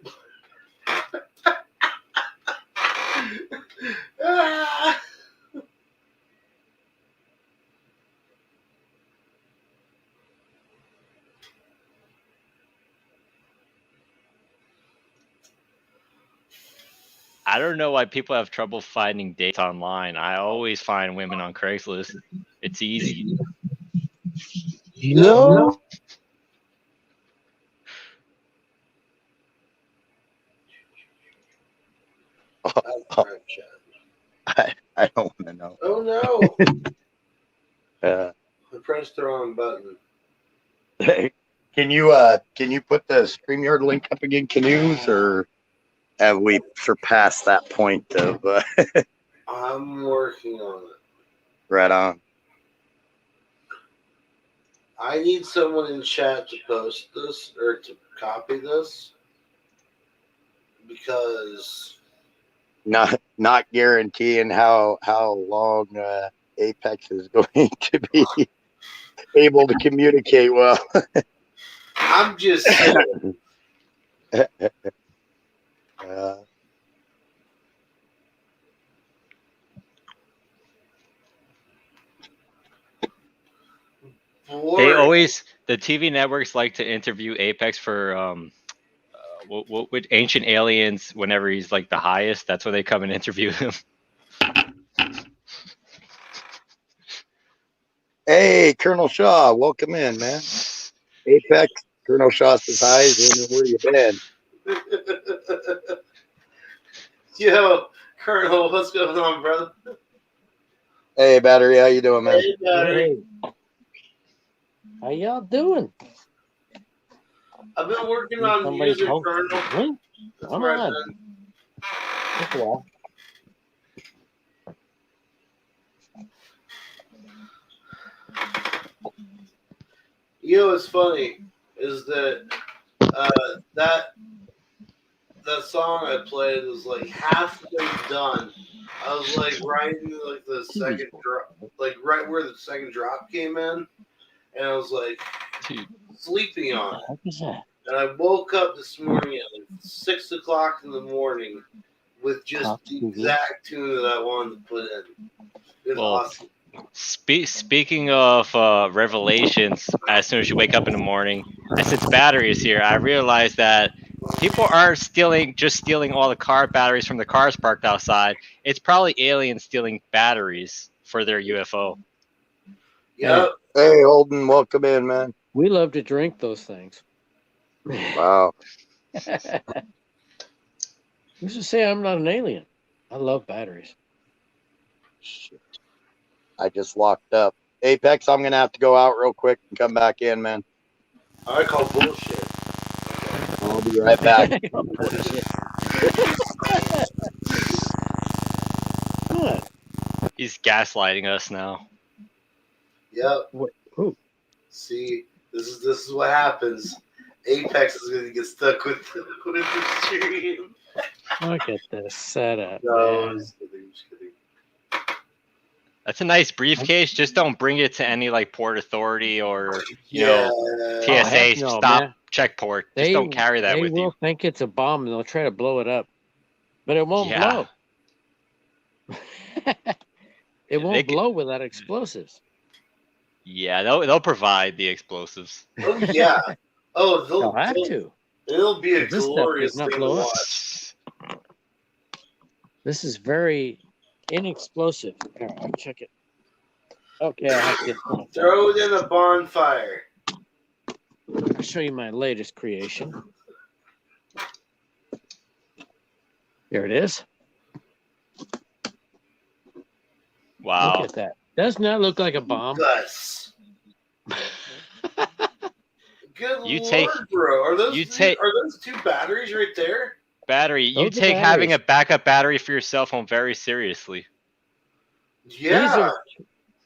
Ah! I don't know why people have trouble finding dates online. I always find women on Craigslist. It's easy. No. I don't want to know. Oh no! I pressed the wrong button. Can you put the StreamYard link up again, Canoes, or have we surpassed that point of I'm working on it. right on? I need someone in chat to post this or to copy this because Not guaranteeing how long Apex is going to be able to communicate well. I'm just saying. The TV networks like to interview Apex for with Ancient Aliens whenever he's like the highest. That's when they come and interview him. Hey, Colonel Shaw, welcome in, man. Apex, Colonel Shaw says hi. He's wondering where you been. Yo, Colonel, what's going on, brother? Hey, Battery, how you doing, man? Hey, Battery. Hey. How y'all doing? I've been working on user Colonel. That's Come where I've on. been. That's a while. You know what's funny is that that song I played was like halfway done. I was like writing like the second drop, like right where the second drop came in, and I was like sleeping on it. What is that? And I woke up this morning at like 6 o'clock in the morning with just the exact tune that I wanted to put in. It was awesome. Speaking of revelations, as soon as you wake up in the morning, and since Battery is here, I realized that people are stealing all the car batteries from the cars parked outside. It's probably aliens stealing batteries for their UFO. Yep. Hey, Holden, welcome in, man. We love to drink those things. Wow. Who's to say I'm not an alien? I love batteries. Shit. I just locked up. Apex, I'm gonna have to go out real quick and come back in, man. I call bullshit. I'll be right back. What? He's gaslighting us now. Yep. What? Who? See, this is what happens. Apex is gonna get stuck with the stream. Look at this setup, No, man. I'm just kidding. That's a nice briefcase. Just don't bring it to any like Port Authority or you Yeah. know Oh, TSA heck no, stop man. check port. Just don't carry that they with will you. think it's a bomb and they'll try to blow it up, but it won't Yeah. blow. It won't They c- blow without explosives. Yeah, they'll provide the explosives. Oh yeah. Oh, They'll have to. It'll be a This stuff glorious does not thing blow to up. watch. This is very inexplosive. Here, I'll check it. Okay, I have to Throw it in a bonfire. I'll show you my latest creation. Here it is. Wow. Look at that. Doesn't that look like a bomb? Gus. Good You lord, take- bro. Are those you two, take- are those two batteries right there? Battery. You Those are take having a batteries. backup battery for your cell phone very seriously. Yeah.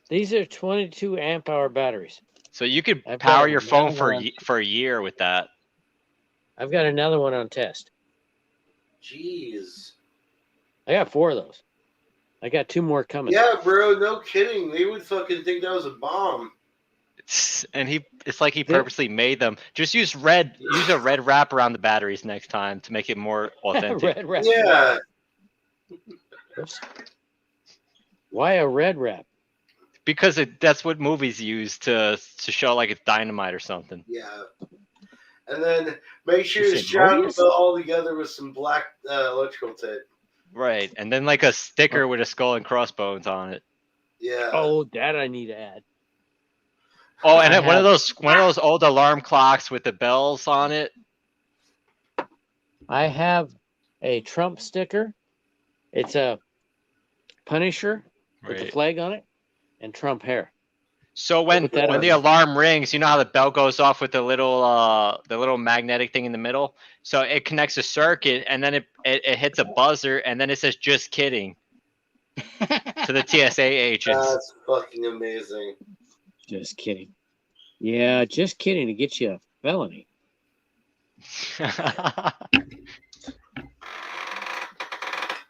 These are 22 amp hour batteries. So you could I've power got your phone another for one. for a year with that. I've got another one on test. Jeez. I got 4 of those. I got 2 more coming. Yeah, bro. No kidding. They would fucking think that was a bomb. And it's like he Yeah. purposely made them. Just use a red wrap around the batteries next time to make it more authentic. Red wrap. Yeah. Oops. Why a red wrap? Because that's what movies use to show like it's dynamite or something. Yeah. And then make sure You to said strap them Mobius? all together with some black electrical tape. Right. And then like a sticker with a skull and crossbones on it. Yeah. Oh, that I need to add. Oh, and I then one of have- those old alarm clocks with the bells on it. I have a Trump sticker. It's a Punisher with the Right. flag on it and Trump hair. So when Put that when on. the alarm rings, you know how the bell goes off with the little magnetic thing in the middle. So it connects a circuit, and then it hits a buzzer, and then it says "just kidding" to the TSA agents. That's fucking amazing. Just kidding. Yeah, just kidding to get you a felony.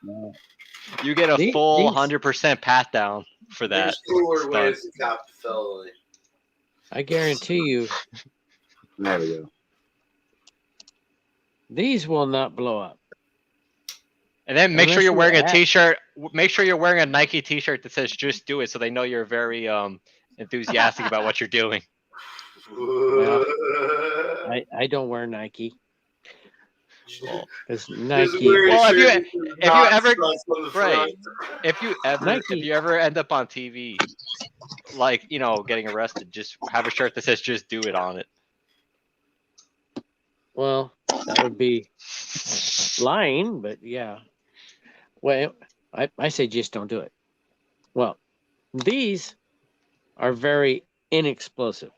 No. You get a These- full these- 100% pat down for that. There's cooler stunt. ways to cop the felony. I guarantee you, There we go. these will not blow up. And then make sure Unless you're you wearing a add- t-shirt. Make sure you're wearing a Nike t-shirt that says "Just do it," so they know you're very enthusiastic about what you're doing. I don't wear Nike because Just Nike. wear a Well, if shirt you- with if you knots ever- on the right. front. If you ever end up on TV, like getting arrested, just have a shirt that says "Just do it" on it. Well, that would be lying, but yeah. Well, I say just don't do it. Well, these are very inexplosive.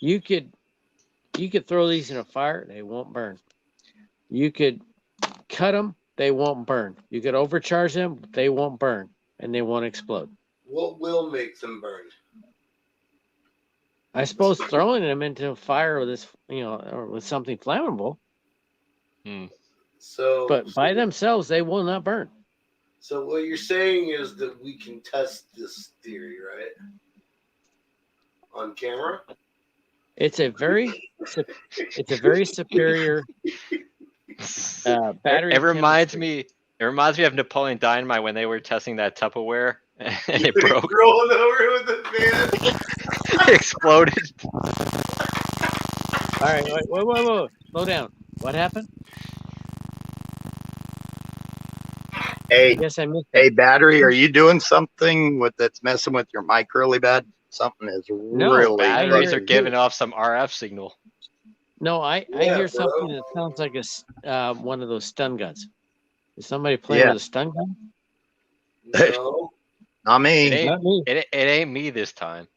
You could throw these in a fire, they won't burn. You could cut them, they won't burn. You could overcharge them, they won't burn, and they won't explode. What will make them burn? I suppose throwing them into a fire with this, or with something flammable, So, but by themselves, they will not burn. So what you're saying is that we can test this theory, right? On camera. It's a very superior battery. It reminds chemistry. me. It reminds me of Napoleon Dynamite when they were testing that Tupperware and it broke. Rolling over with the fan. It exploded. All right, whoa, slow down. What happened? Hey, Yes, I missed hey, it. battery, are you doing something that's messing with your mic really bad? Something is No, really I Batteries hear are it. giving off some RF signal. No, I Yeah, hear bro. something that sounds like one of those stun guns. Is somebody playing Yeah. with a stun gun? No. Not It me. ain't. Not me. It ain't me this time.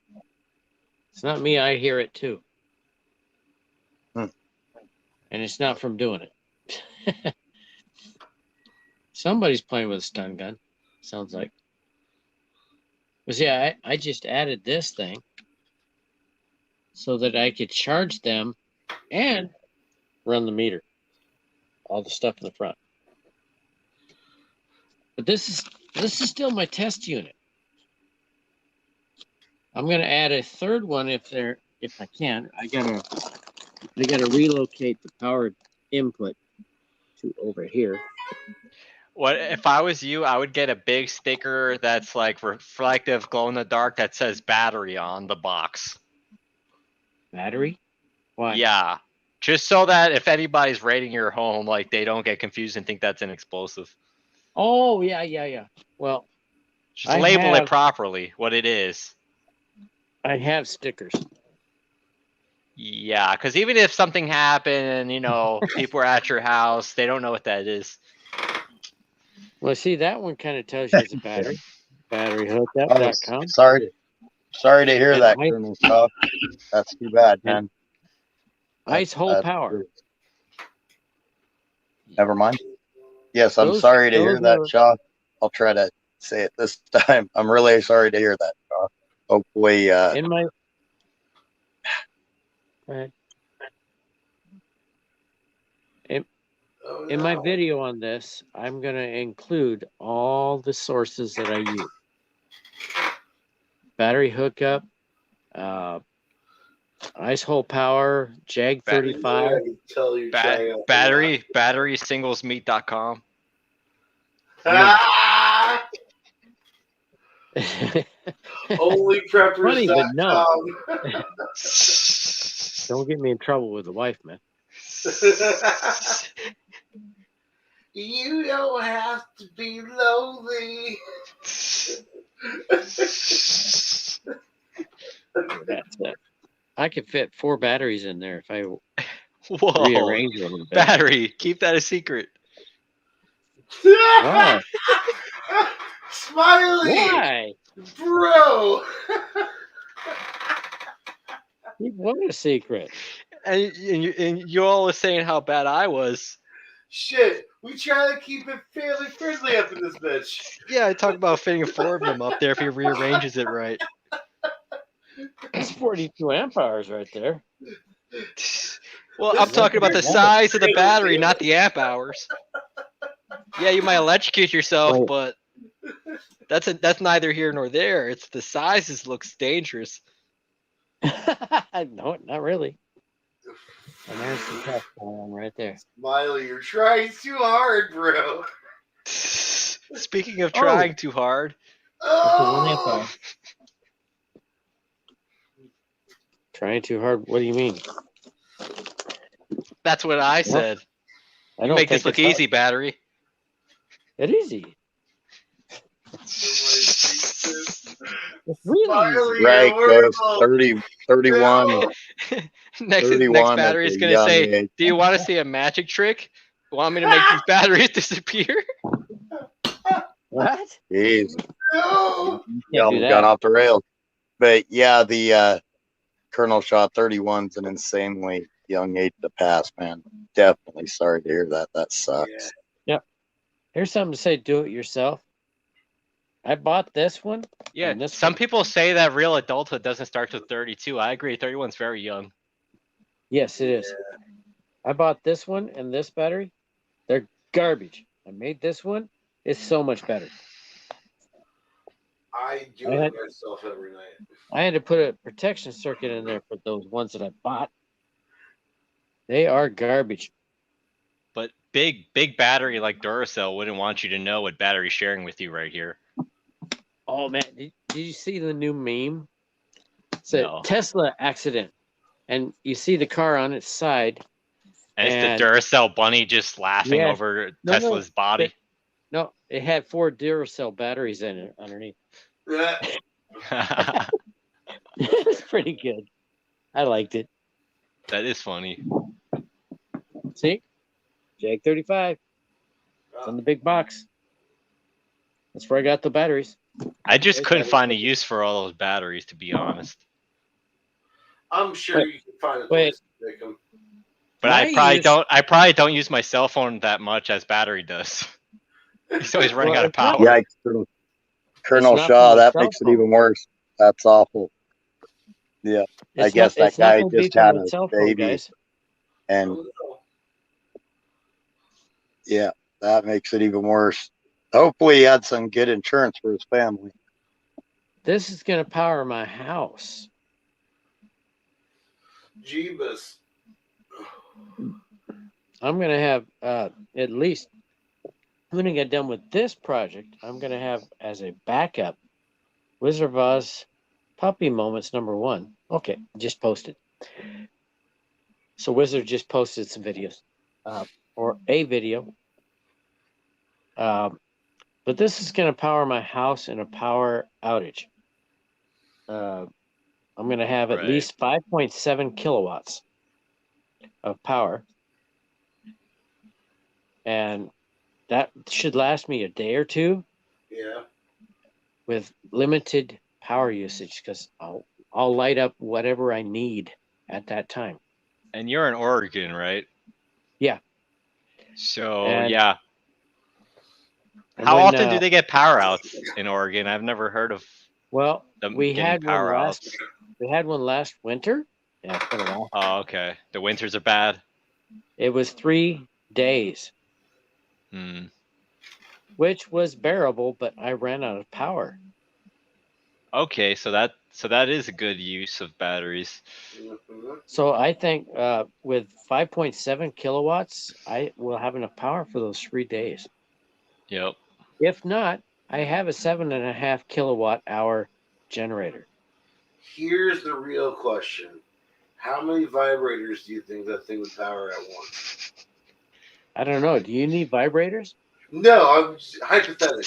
It's not me. I hear it too. Hmm. And it's not from doing it. Somebody's playing with a stun gun. Sounds like. But see, I just added this thing so that I could charge them and run the meter. All the stuff in the front. But this is still my test unit. I'm gonna add a third one if I can. I gotta relocate the power input to over here. What if I was you? I would get a big sticker that's like reflective, glow in the dark that says battery on the box. Battery? Why? Yeah, just so that if anybody's raiding your home, like they don't get confused and think that's an explosive. Oh yeah. Well, Just I label have- it properly, what it is. I have stickers. Yeah, because even if something happened and people are at your house, they don't know what that is. Well, see, that one kind of tells you it's a battery. Batteryhookup.com. Sorry to hear And that, I- Colonel Shaw. That's too bad, man. Ice Hole That's Power. true. Never mind. Yes, I'm Those- sorry to hear those that, are- Shaw. I'll try to say it this time. I'm really sorry to hear that, Shaw. Hopefully, In my Right. Oh, In my no. video on this, I'm going to include all the sources that I use. Battery hookup, Ice Hole Power, Jag 35. I can tell you trying out Batterysinglesmeat.com. Ah! Funny, but no. OnlyPreppers.com. Don't get me in trouble with the wife, man. You don't have to be lonely. That's it. I could fit 4 batteries in there if I Whoa. rearrange it a little bit. Battery, keep that a secret. Why? Smiley, Why? bro. What a secret. And you all was saying how bad I was. Shit, we try to keep it fairly friendly up in this bitch. Yeah, I talked about fitting a 4 of them up there if he rearranges it right. That's 42 amp hours right there. Well, I'm talking about the size of the battery, not the amp hours. Yeah, you might electrocute yourself, Right. but that's neither here nor there. It's the sizes looks dangerous. No, not really. And there's the test going on right there. Smiley, you're trying too hard, bro. Speaking of trying too hard, Oh, Trying too hard. What do you mean? that's what I said. I You don't make this think look it's easy, battery. hard. It is easy. It's really Smiley, easy. right, you're goes horrible. 30, 31. Next 31 battery is at the gonna young say, age. "Do you want to see a magic trick? Want me to make these batteries disappear?" What? Jeez, No. y'all do that. got off the rails. But yeah, the Colonel Shaw 31's an insanely young age to pass, man. Definitely sorry to hear that. That sucks. Here's something to say. Do it yourself. I bought this one. Yeah, and this some one. people say that real adulthood doesn't start till 32. I agree. 31's very young. Yes, it is. I bought this one and this battery. They're garbage. I made this one. It's so much better. I do I it had- myself every night. I had to put a protection circuit in there for those ones that I bought. They are garbage. But big battery like Duracell wouldn't want you to know what battery's sharing with you right here. Oh man, did you see the new meme? It's a No. Tesla accident, and you see the car on its side. And it's And- the Duracell bunny just laughing Yeah. over No, Tesla's body. No, it had 4 Duracell batteries in it underneath. Yeah. It's pretty good. I liked it. That is funny. See? JAG-35. It's in the big box. That's where I got the batteries. I just couldn't find a use for all those batteries, to be honest. I'm sure Wait, you can find a wait. place to make them. But My I probably don't use my cell phone that much as battery does. He's always running Well, out of it's not- power. Yikes, Colonel not Shaw. from a That cell makes it phone. even worse. That's awful. Yeah, I guess that it's not guy gonna be just from had a a cell phone, baby, guys. and yeah, that makes it even worse. Hopefully, he had some good insurance for his family. This is gonna power my house. Jeebus. I'm gonna have at least when I get done with this project, I'm gonna have as a backup Wizard of Oz Puppy Moments #1. Okay, just posted. So Wizard just posted some videos, or a video. But this is gonna power my house in a power outage. I'm gonna have at Right. least 5.7 kilowatts of power. And that should last me a day or two Yeah. with limited power usage because I'll light up whatever I need at that time. And you're in Oregon, right? Yeah. So And- yeah. And How when, often do they get power outs in Oregon? I've never heard of Well, them we getting had one power last. outs. We had one last winter. Yeah, it's been a while. Oh, okay. The winters are bad. It was 3 days, Hmm. which was bearable, but I ran out of power. Okay, so that is a good use of batteries. Mhm. So I think with 5.7 kilowatts, I will have enough power for those 3 days. Yep. If not, I have a 7.5 kilowatt hour generator. Here's the real question. How many vibrators do you think that thing would power at once? I don't know. Do you need vibrators? No, I'm hypothetical.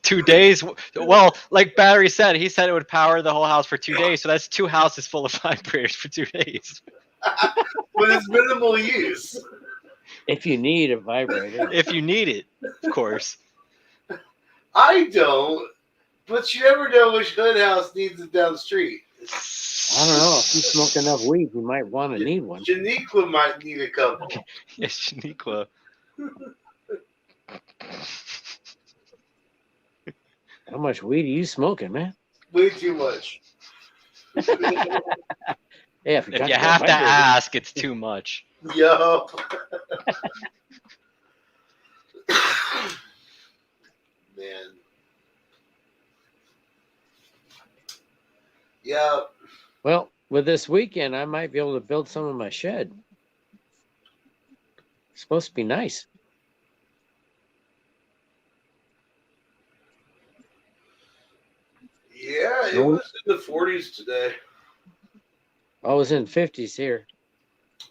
2 days. Well, like Battery said, he said it would power the whole house for 2 days. So that's 2 houses full of vibrators for 2 days. But it's minimal use. If you need a vibrator. If you need it, of course. I don't, but you never know which hood house needs it down the street. I don't know. If you smoke enough weed, you might want to need one. Shaniqua might need a couple. Yes, Shaniqua. How much weed are you smoking, man? Way too much. Yeah, if If got you your have to vibrator- ask, it's too much. Yo. Man. Yeah. Well, with this weekend, I might be able to build some of my shed. It's supposed to be nice. Yeah, it Nope. was in the 40s today. I was in 50s here.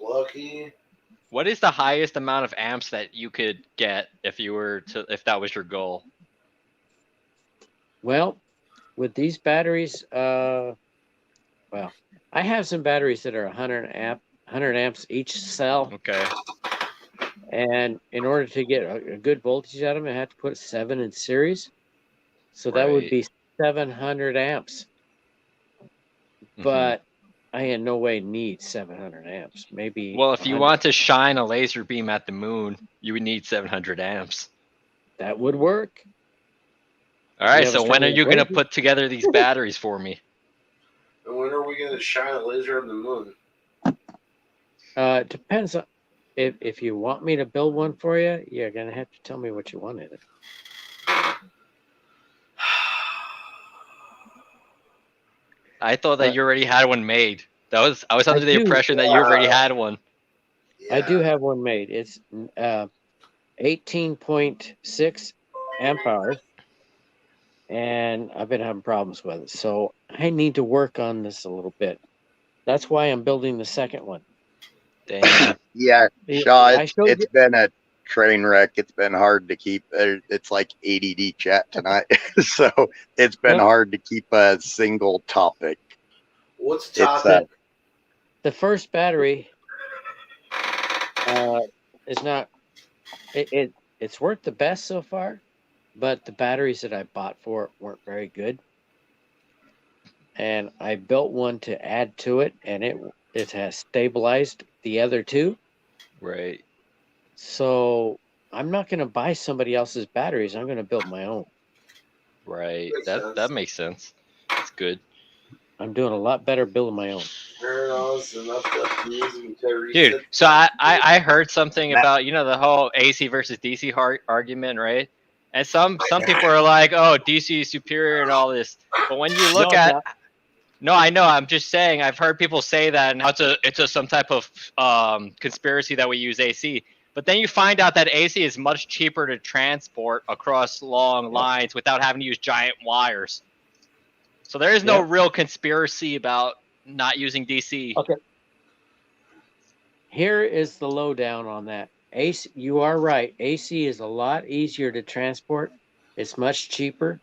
Lucky. What is the highest amount of amps that you could get if that was your goal? Well, with these batteries, well, I have some batteries that are 100 amps each cell, Okay. and in order to get a good voltage out of them, I have to put 7 in series. So that would Right. be 700 amps. Mhm. But I in no way need 700 amps. Maybe. Well, if you 100. want to shine a laser beam at the moon, you would need 700 amps. That would work. All right, have a so when are standard you going to laser? put together these batteries for me? And when are we going to shine a laser on the moon? It depends on if you want me to build one for you. You're gonna have to tell me what you want in it. I thought that you already had one made. I was under the do. impression that you already had one. I do have one made. It's 18.6 amp hours, and I've been having problems with it. So I need to work on this a little bit. That's why I'm building the second one. Damn. Yeah, Yeah, Shaw, I it's, showed it's you- been a train wreck. It's been hard to keep. It's like ADD chat tonight, so it's been Well- hard to keep a single topic. What's the It's topic? The first battery it's not. It's worked the best so far, but the batteries that I bought for it weren't very good. And I built one to add to it, and it has stabilized the other two. Right. So I'm not going to buy somebody else's batteries. I'm going to build my own. Right. Makes That sense. makes sense. That's good. I'm doing a lot better building my own. Dude, so I heard something about, you know, the whole AC versus DC argument, right? And some people are like, oh, DC is superior and all this. But when you look No, it's at not. No, I know. I'm just saying. I've heard people say that, and it's a some type of conspiracy that we use AC. But then you find out that AC is much cheaper to transport across long lines without having to use giant wires. So there is no real conspiracy about not using DC. Okay. Here is the lowdown on that. AC, you are right. AC is a lot easier to transport. It's much cheaper.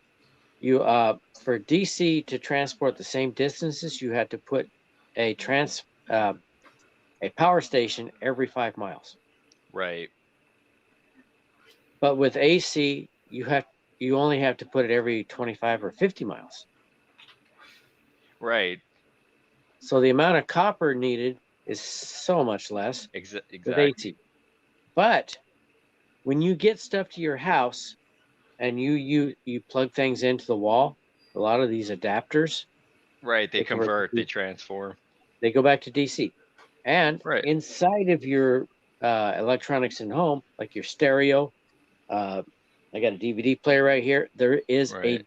You for DC to transport the same distances, you had to put a power station every 5 miles. Right. But with AC, you only have to put it every 25 or 50 miles. Right. So the amount of copper needed is so much less with Exactly. AC. But when you get stuff to your house and you plug things into the wall, a lot of these adapters, Right. They They convert convert. to They transform. they go back to DC. And Right. inside of your electronics in home, like your stereo, I got a DVD player right here. There is Right.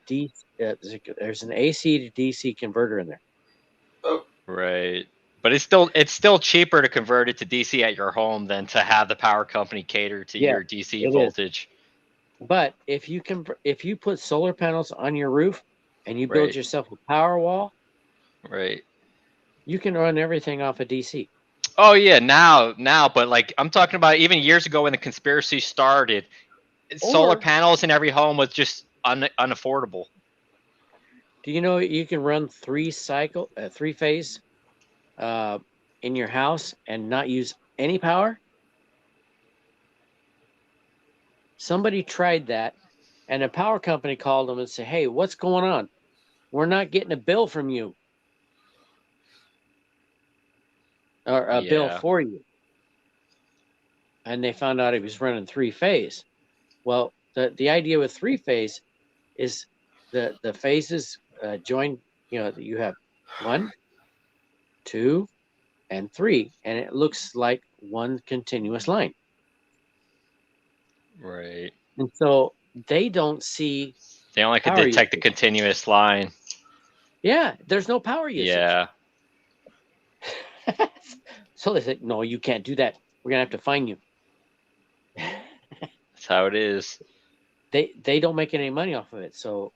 there's an AC to DC converter in there. Right. But it's still cheaper to convert it to DC at your home than to have the power company cater to Yeah, your DC it is. voltage. But if you put solar panels on your roof and you build Right. yourself a power wall, Right. you can run everything off of DC. Oh yeah, now, but like I'm talking about even years ago when the conspiracy started, solar Or- panels in every home was just unaffordable. Do you know you can run three phase in your house and not use any power? Somebody tried that, and a power company called them and said, "Hey, what's going on? We're not getting a bill from you, or a bill Yeah. for you." And they found out he was running three phase. Well, the idea with three phase is the phases join. You know, you have 1, 2, and 3, and it looks like one continuous line. Right. And so they don't see. They only could Power detect the usage. continuous line. Yeah, there's no power usage. Yeah. So they said, "No, you can't do that. We're gonna have to fine you." That's how it is. They don't make any money off of it, so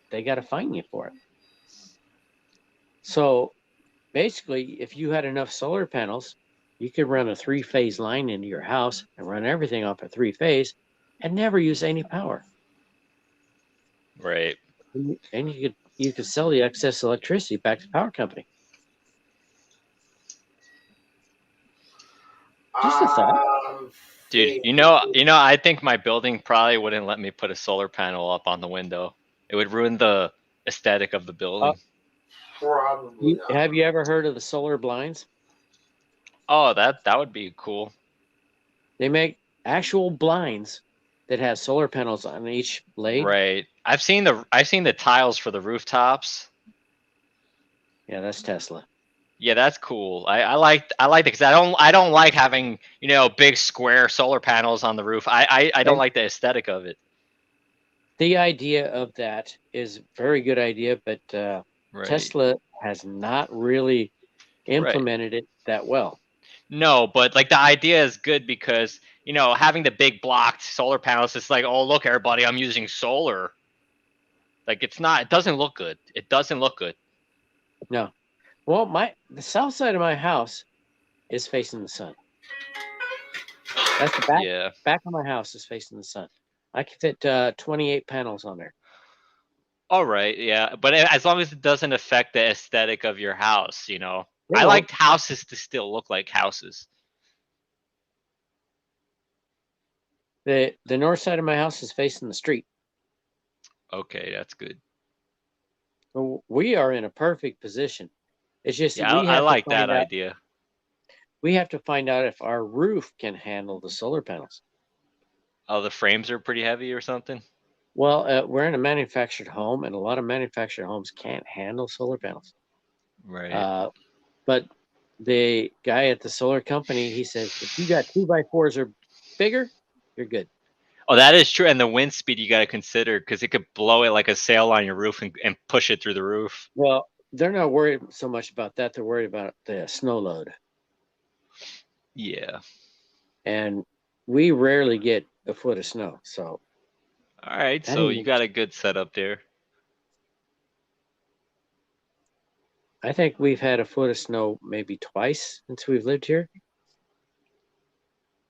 they got to fine you for it. So basically, if you had enough solar panels, you could run a 3-phase line into your house and run everything off a 3-phase and never use any power. Right. And you could sell the excess electricity back to the power company. Just a thought. Dude, you know, I think my building probably wouldn't let me put a solar panel up on the window. It would ruin the aesthetic of the building. Probably not. Have you ever heard of the solar blinds? Oh, that would be cool. They make actual blinds that have solar panels on each blade. Right. I've seen the tiles for the rooftops. Yeah, that's Tesla. Yeah, that's cool. I like it because I don't like having, you know, big square solar panels on the roof. I don't like the aesthetic of it. The idea of that is a very good idea, but Right. Tesla has not really implemented it that well. No, but like the idea is good because, you know, having the big blocked solar panels, it's like, oh look, everybody, I'm using solar. Like it doesn't look good. It doesn't look good. No. Well, the south side of my house is facing the sun. That's the back. Yeah. Back of my house is facing the sun. I can fit 28 panels on there. All right, yeah, but as long as it doesn't affect the aesthetic of your house, you know. It I won't. like houses to still look like houses. The north side of my house is facing the street. Okay, that's good. So we are in a perfect position. It's just Yeah, we I have like to that find out. idea. We have to find out if our roof can handle the solar panels. Oh, the frames are pretty heavy or something? Well, we're in a manufactured home, and a lot of manufactured homes can't handle solar panels. Right. But the guy at the solar company, he says, if you got 2x4s or bigger, you're good. Oh, that is true. And the wind speed you got to consider because it could blow it like a sail on your roof and push it through the roof. Well, they're not worried so much about that. They're worried about the snow load. Yeah. And we rarely get a foot of snow. So, All right. That So ain't- you got a good setup there. I think we've had a foot of snow maybe twice since we've lived here.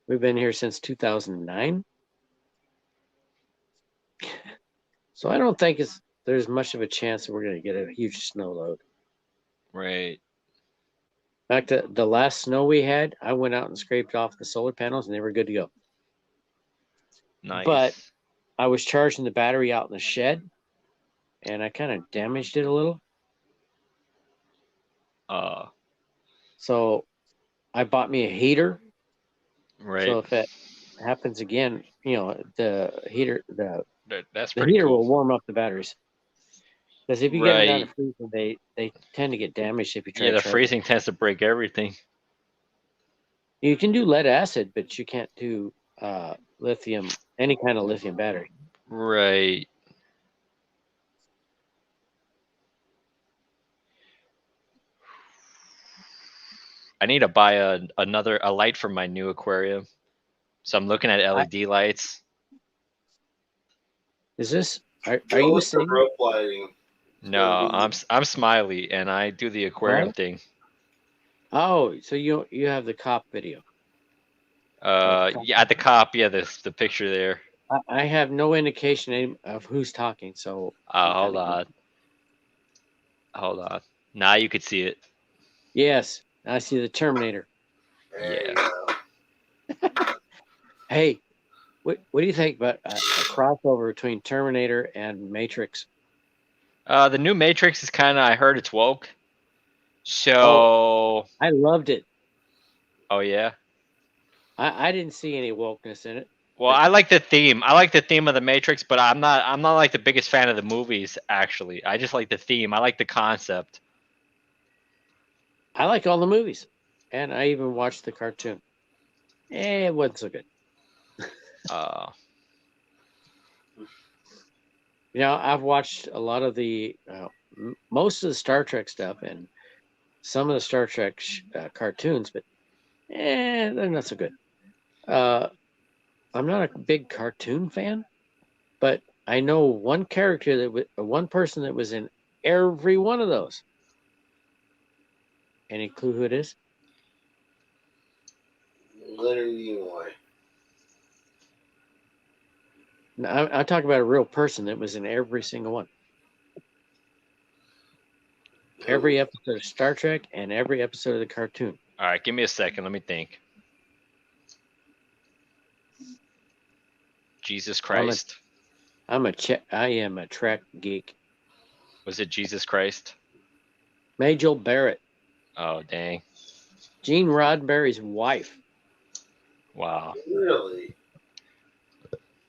We've been here since 2009. So I don't think there's much of a chance that we're going to get a huge snow load. Right. In fact, the last snow we had, I went out and scraped off the solar panels and they were good to go. Nice. But I was charging the battery out in the shed and I kind of damaged it a little. So I bought me a heater. Right. So if it happens again, the heater, That's the pretty heater cool. will warm up the batteries. Because if you get them down to Right. freezing, they tend to get damaged if you try Yeah, to the charge freezing tends to break everything. them. You can do lead acid, but you can't do lithium, any kind of lithium battery. Right. I need to buy a light for my new aquarium. So I'm looking at LED lights. Is this? Are Joe, you what's the saying? rope lighting? No, I'm Smiley and I do the aquarium What? thing. Oh, so you have the cop video. Yeah, at the cop, yeah, the picture there. I have no indication of who's talking, so. Hold on. Hold on. Now you could see it. Yes, I see the Terminator. There you Yeah. go. Hey, what do you think about a crossover between Terminator and Matrix? The new Matrix is kind of, I heard it's woke. So, I loved it. oh yeah. I didn't see any wokeness in it. Well, I like the theme. I like the theme of the Matrix, but I'm not like the biggest fan of the movies. Actually, I just like the theme. I like the concept. I like all the movies, and I even watched the cartoon. It wasn't so good. I've watched a lot of the most of the Star Trek stuff and some of the Star Trek cartoons, but they're not so good. I'm not a big cartoon fan, but I know one character one person that was in every one of those. Any clue who it is? Leonard Nimoy. No, I'm talking about a real person that was in every single one. Every episode of Star Trek and every episode of the cartoon. All right, give me a second. Let me think. Jesus Christ. I am a Trek geek. Was it Jesus Christ? Majel Barrett, Oh, dang. Gene Roddenberry's wife. Wow. Really?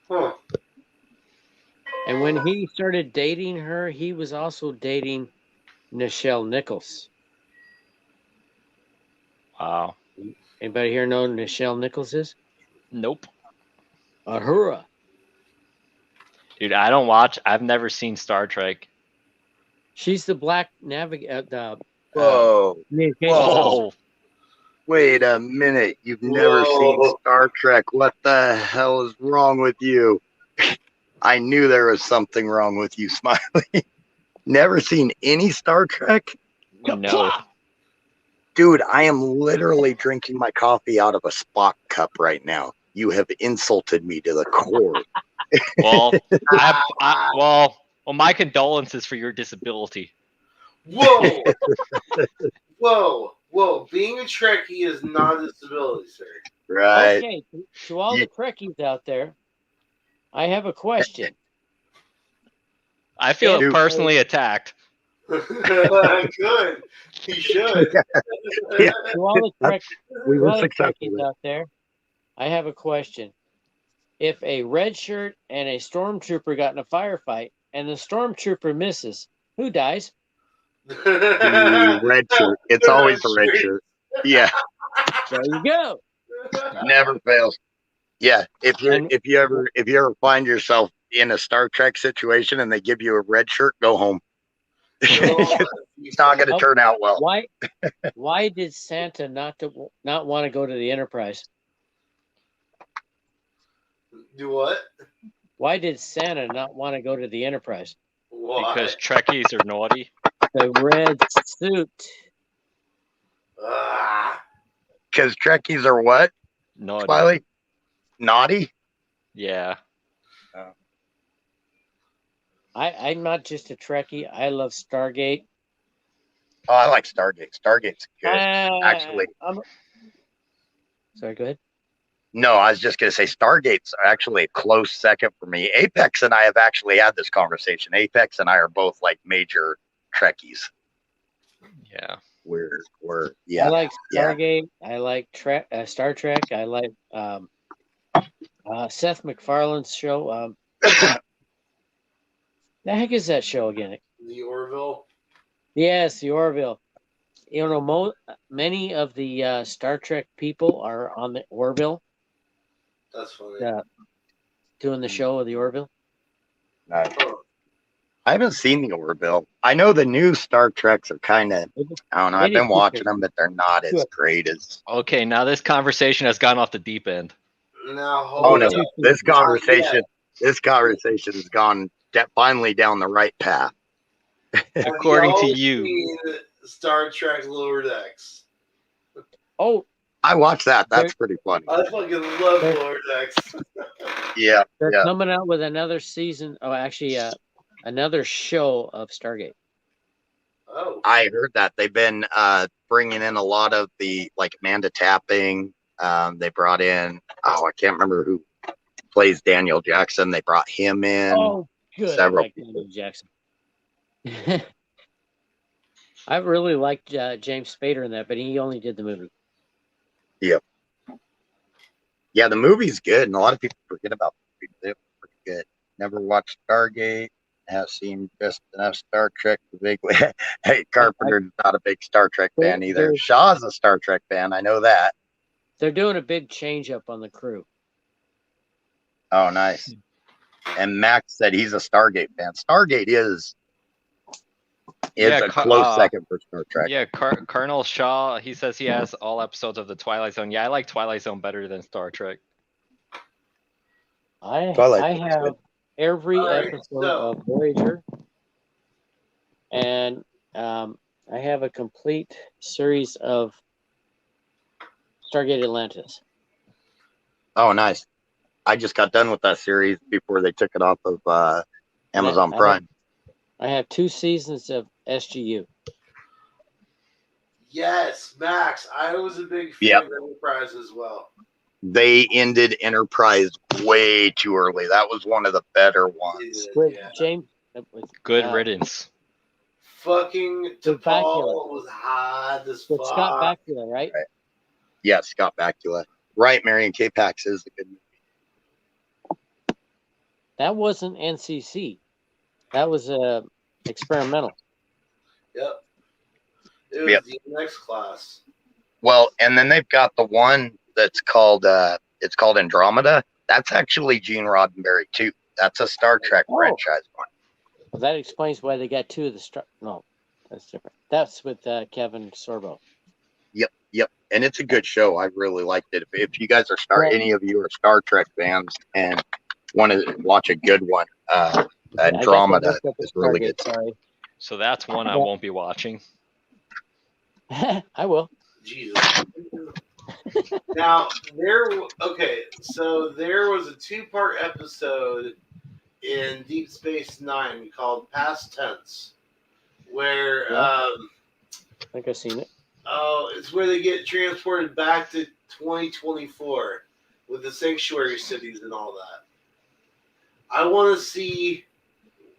Huh. And when he started dating her, he was also dating Nichelle Nichols. Wow. Anybody here know who Nichelle Nichols is? Nope. Uhura. Dude, I don't watch. I've never seen Star Trek. She's the black navigator. Whoa. Communications Whoa. officer. Wait a minute. You've never seen Whoa. Star Trek. What the hell is wrong with you? I knew there was something wrong with you, Smiley. Never seen any Star Trek? No. Dude, I am literally drinking my coffee out of a Spock cup right now. You have insulted me to the core. Well, well, my condolences for your disability. Whoa! Whoa! Whoa, being a Trekkie is not a disability, sir. Right. Okay, to all the Trekkies out there, I have a question. I feel Dude. personally attacked. Good. He should. Yeah. To all the Trek, We to were all the successful. Trekkies out there, I have a question. If a red shirt and a stormtrooper got in a firefight and the stormtrooper misses, who dies? The red shirt. It's always the red shirt. Yeah, There you go. never fails. Yeah, if And- you ever find yourself in a Star Trek situation and they give you a red shirt, go home. It's not going to turn out well. Why did Santa not want to go to the Enterprise? Do what? Why did Santa not want to go to the Enterprise? Why? Because Trekkies are naughty. The red suit. Ah, Because Trekkies are what, Naughty. Smiley? Naughty? Yeah. I'm not just a Trekkie. I love Stargate. Oh, I like Stargate. Stargate's good. Actually. Sorry, go ahead. No, I was just going to say Stargate's actually a close second for me. Apex and I have actually had this conversation. Apex and I are both like major Trekkies. Yeah. We're I yeah. like yeah. Stargate. I like Star Trek. I like Seth MacFarlane's show. The heck is that show again? the Orville. Yes, the Orville. You know, many of the Star Trek people are on the Orville, That's funny. doing the show of the Orville. Oh, I haven't seen the Orville. I know the new Star Treks are kind of, I don't know. I've been watching them, but they're not as great as. Okay, now this conversation has gone off the deep end. now Oh hold no, on. this conversation has gone finally down the right path. According to Y'all you. seen Star Trek Lower Decks. Oh, I watched that. That's pretty funny. I fucking love Lower Decks. Yeah, they're yeah. coming out with another season. Oh, actually, another show of Stargate. Oh, I heard that they've been bringing in a lot of the like Amanda Tapping. They brought in I can't remember who plays Daniel Jackson. They brought him in. Oh, good. several I like Daniel Jackson. I really liked James Spader in that, but he only did the movie. Yeah, the movie's good, and a lot of people forget about the movie. It was pretty good. Never watched Stargate. Have seen just enough Star Trek to vaguely. Hey, Carpenter's not a big Star Trek fan either. Shaw's a Star Trek fan. I know that. They're doing a big change up on the crew. Oh, nice. And Max said he's a Stargate fan. Stargate is a close second for Star Trek. Yeah, Colonel Shaw, he says he has all episodes of the Twilight Zone. Yeah, I like Twilight Zone better than Star Trek. I Twilight Zone's have good. every Alright, episode so- of Voyager, and I have a complete series of Stargate Atlantis. Oh, nice. I just got done with that series before they took it off of Amazon Yeah, Prime. I have 2 seasons of SGU. yes, Max. I was a big fan Yep. of Enterprise as well. They ended Enterprise way too early. That was one of the better ones. With Yeah. James. Good uh, riddance. Fucking With DePaul Bakula. was hot as With fuck. Scott Bakula, right? Right. Yeah, Scott Bakula. Right, Marion K-Pax is a good movie. That wasn't NCC. That was experimental. Yep. It was Yep. the next class. Well, and then they've got the one that's called it's called Andromeda. That's actually Gene Roddenberry too. That's a Star Trek Oh. franchise one. Well, that explains why they got 2 of the Star. No, that's different. That's with Kevin Sorbo. Yep, and it's a good show. I really liked it. If you guys are Yeah. any of you are Star Trek fans and want to watch a good one, Andromeda I guess I looked up is really good. Stargate, Sorry. So that's one I Yeah. won't be watching. I will. Jesus. Now so there was a 2-part episode in Deep Space Nine called Past Tense, where Yeah. I think I've seen it. Oh, it's where they get transported back to 2024 with the sanctuary cities and all that. I want to see,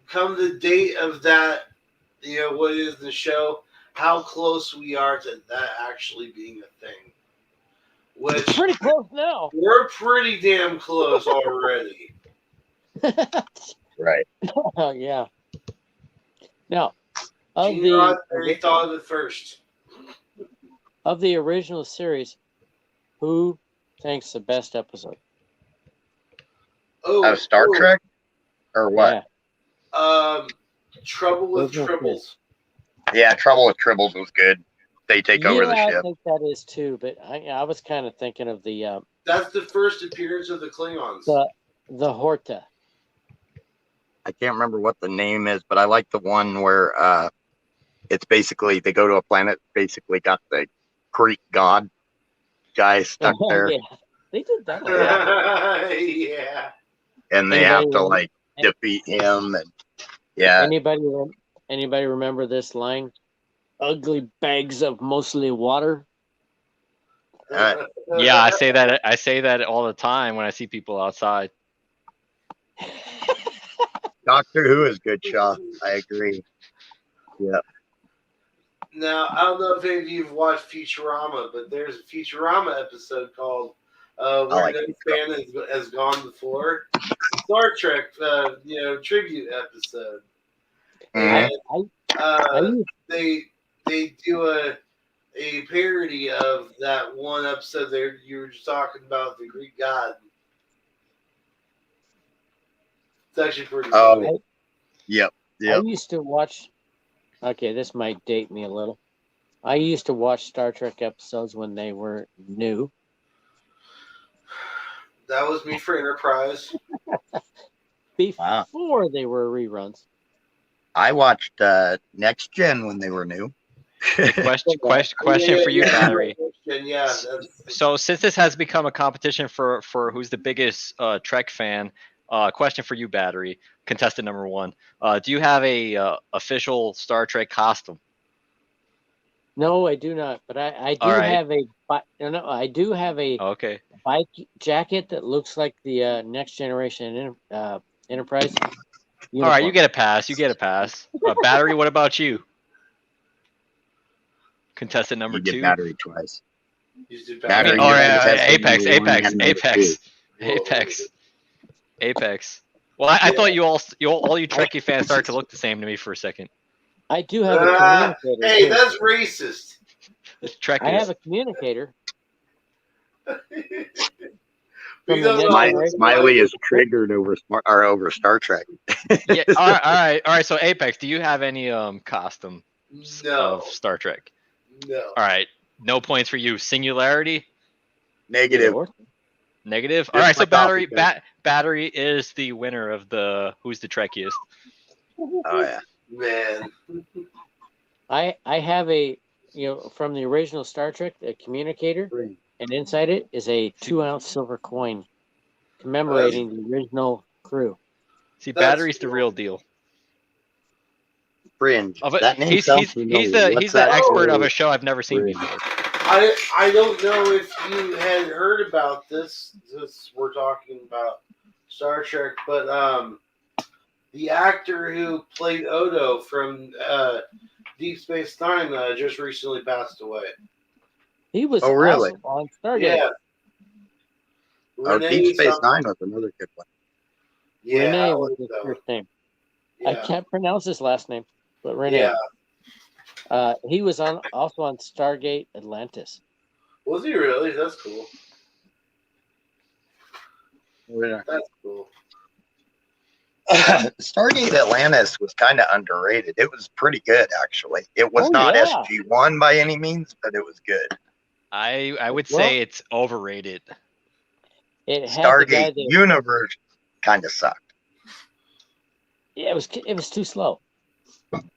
come the date of that, what is the show, how close we are to that actually being a thing. Which Pretty close now. we're pretty damn close already. Right. Oh yeah. Now, of Gene Roddenberry the thought of it first. original series, who thinks the best episode? Oh, Star Trek? Or what? Yeah. Trouble with Those are good. Tribbles. Yeah, Trouble with Tribbles was good. They take over the I ship. think that is too, but I was kind of thinking of the That's the first appearance of the Klingons. the Horta. I can't remember what the name is, but I like the one where it's basically they go to a planet, basically got the Greek god guy stuck there, Yeah, they did that. Yeah. and they Anybody have to remember- like defeat him. And yeah, Anybody remember this line? Ugly bags of mostly water. Yeah, I say that all the time when I see people outside. Doctor Who is good, Shaw. I agree. Yeah, Now, I don't know if any of you have watched Futurama, but there's a Futurama episode called Where like No Fan has Gone Before. Star Trek, tribute episode. Mhm. And they do a parody of that one episode there you were just talking about, the Greek god. It's actually pretty funny. Oh, yep. I used to watch. Okay, this might date me a little. I used to watch Star Trek episodes when they were new. That was me for Enterprise. Before they were reruns. I watched Next Gen when they were new. Question for you, Battery. Yeah, So since this has become a competition for who's the biggest Trek fan, question for you, Battery, contestant number 1. Do you have a official Star Trek costume? No, I do not. But I do All right. have I do have a Okay. bike jacket that looks like the Next Generation Enterprise. All right, you get a pass. Battery, what about you? Contestant number You 2. get Battery twice. used to Battery, All you're right, contestant number 1 and number 2. Apex. Well, I thought all you Trekkie fans started to look the same to me for a second. I do have a communicator. Hey, too. that's racist. Trekkies. I have a communicator. We don't know. Smiley is triggered over Star Trek. Yeah, all right. So Apex, do you have any costume No, of Star Trek? no. All right, no points for you. Singularity, Negative. negative. Just All right, so my Battery, coffee, Battery is the winner of the Who's the Trekkiest. Oh yeah. Man. I have a from the original Star Trek a communicator, and inside it is a 2-ounce silver coin commemorating the original crew. See, That's Battery's the cool. real deal. Fringe. Of it, That name he's sounds familiar. he's the What's the that? expert of a show I've never seen Fringe. before. I don't know if you had heard about this. We're talking about Star Trek, but the actor who played Odo from Deep Space Nine just recently passed away. He was Oh, really? awesome on Stargate. Yeah. Oh, Renee Deep Space something. Nine was another good one. Yeah, Renee I was like his that one. first name. Yeah. I can't pronounce his last name, but Renee. Yeah. He was also on Stargate Atlantis. Was he really? That's cool. That's cool. Stargate Atlantis was kind of underrated. It was pretty good, actually. It was Oh, not yeah. SG-1 by any means, but it was good. I would Well- say it's overrated. It had the guy Stargate that Universe kind of sucked. it was too slow.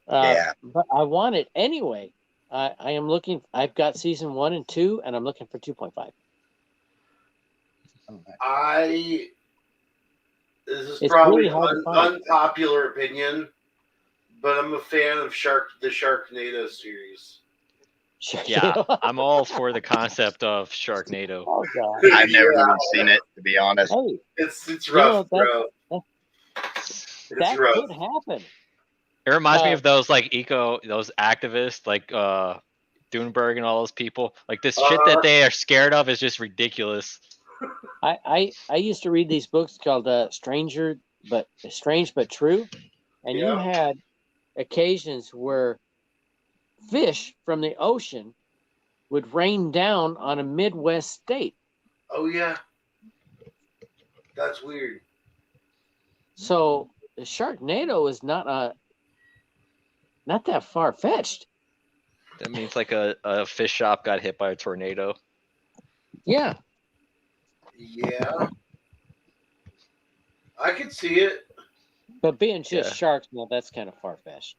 Yeah. But I want it anyway. I am looking. I've got season 1 and 2, and I'm looking for 2.5. This is It's probably really hard to find. unpopular opinion, but I'm a fan of the Sharknado series. Yeah, I'm all for the concept of Sharknado. Oh God. I've never Yeah. even seen it, to be honest. Hey, It's You know, rough, bro. that It's rough. could happen. It reminds me Uh, of those like those activists like Thunberg and all those people. Like this shit that they are scared of is just ridiculous. I used to read these books called Strange but True, and you Yeah. had occasions where fish from the ocean would rain down on a Midwest state. Oh yeah. That's weird. So the Sharknado is not that far fetched. That means like a fish shop got hit by a tornado. Yeah, Yeah. I could see it. but being just Yeah. sharks, well, that's kind of far fetched.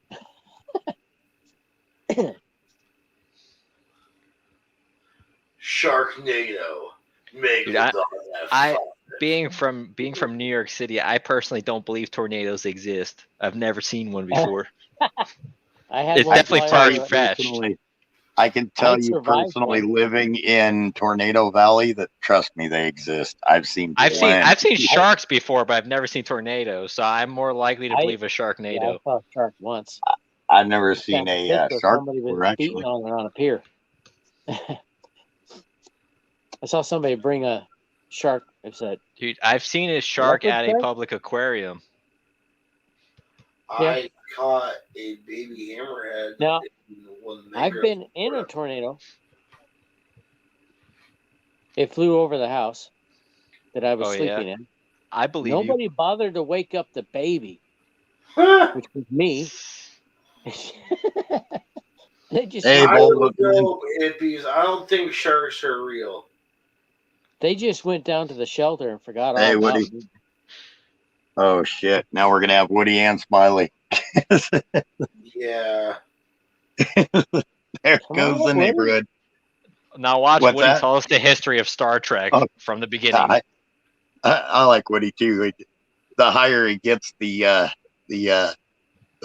Sharknado. Dude, being from New York City, I personally don't believe tornadoes exist. I've never seen one before. I had It's one definitely fly far over- fetched. I can tell I'd you survived personally, one. living in Tornado Valley, that trust me, they exist. I've seen I've plenty. seen sharks before, but I've never seen tornadoes, so I'm more likely to I- believe a Yeah, I Sharknado. saw a shark once. I've never seen San a Francisco, shark somebody was before, beating actually. on it on a pier. I saw somebody bring a shark. It said, Dude, I've seen a shark Leopard at a shark? public aquarium. I caught a baby hammerhead. Now, in one of the I've mangroves. been in a tornado. It flew over the house that I was Oh, yeah? sleeping in. I believe Nobody bothered to wake up the baby, Huh. which was me. They just Hey, I bold don't looking man. know, hippies. I don't think sharks are real. they just went down to the shelter and forgot all Hey, about Woody. me. Oh shit! Now we're gonna have Woody and Smiley. Yeah. There Come goes on, the Woody. neighborhood. Now watch What's Woody that? tell us the history of Star Trek Oh, from the beginning. I like Woody too. The higher he gets, the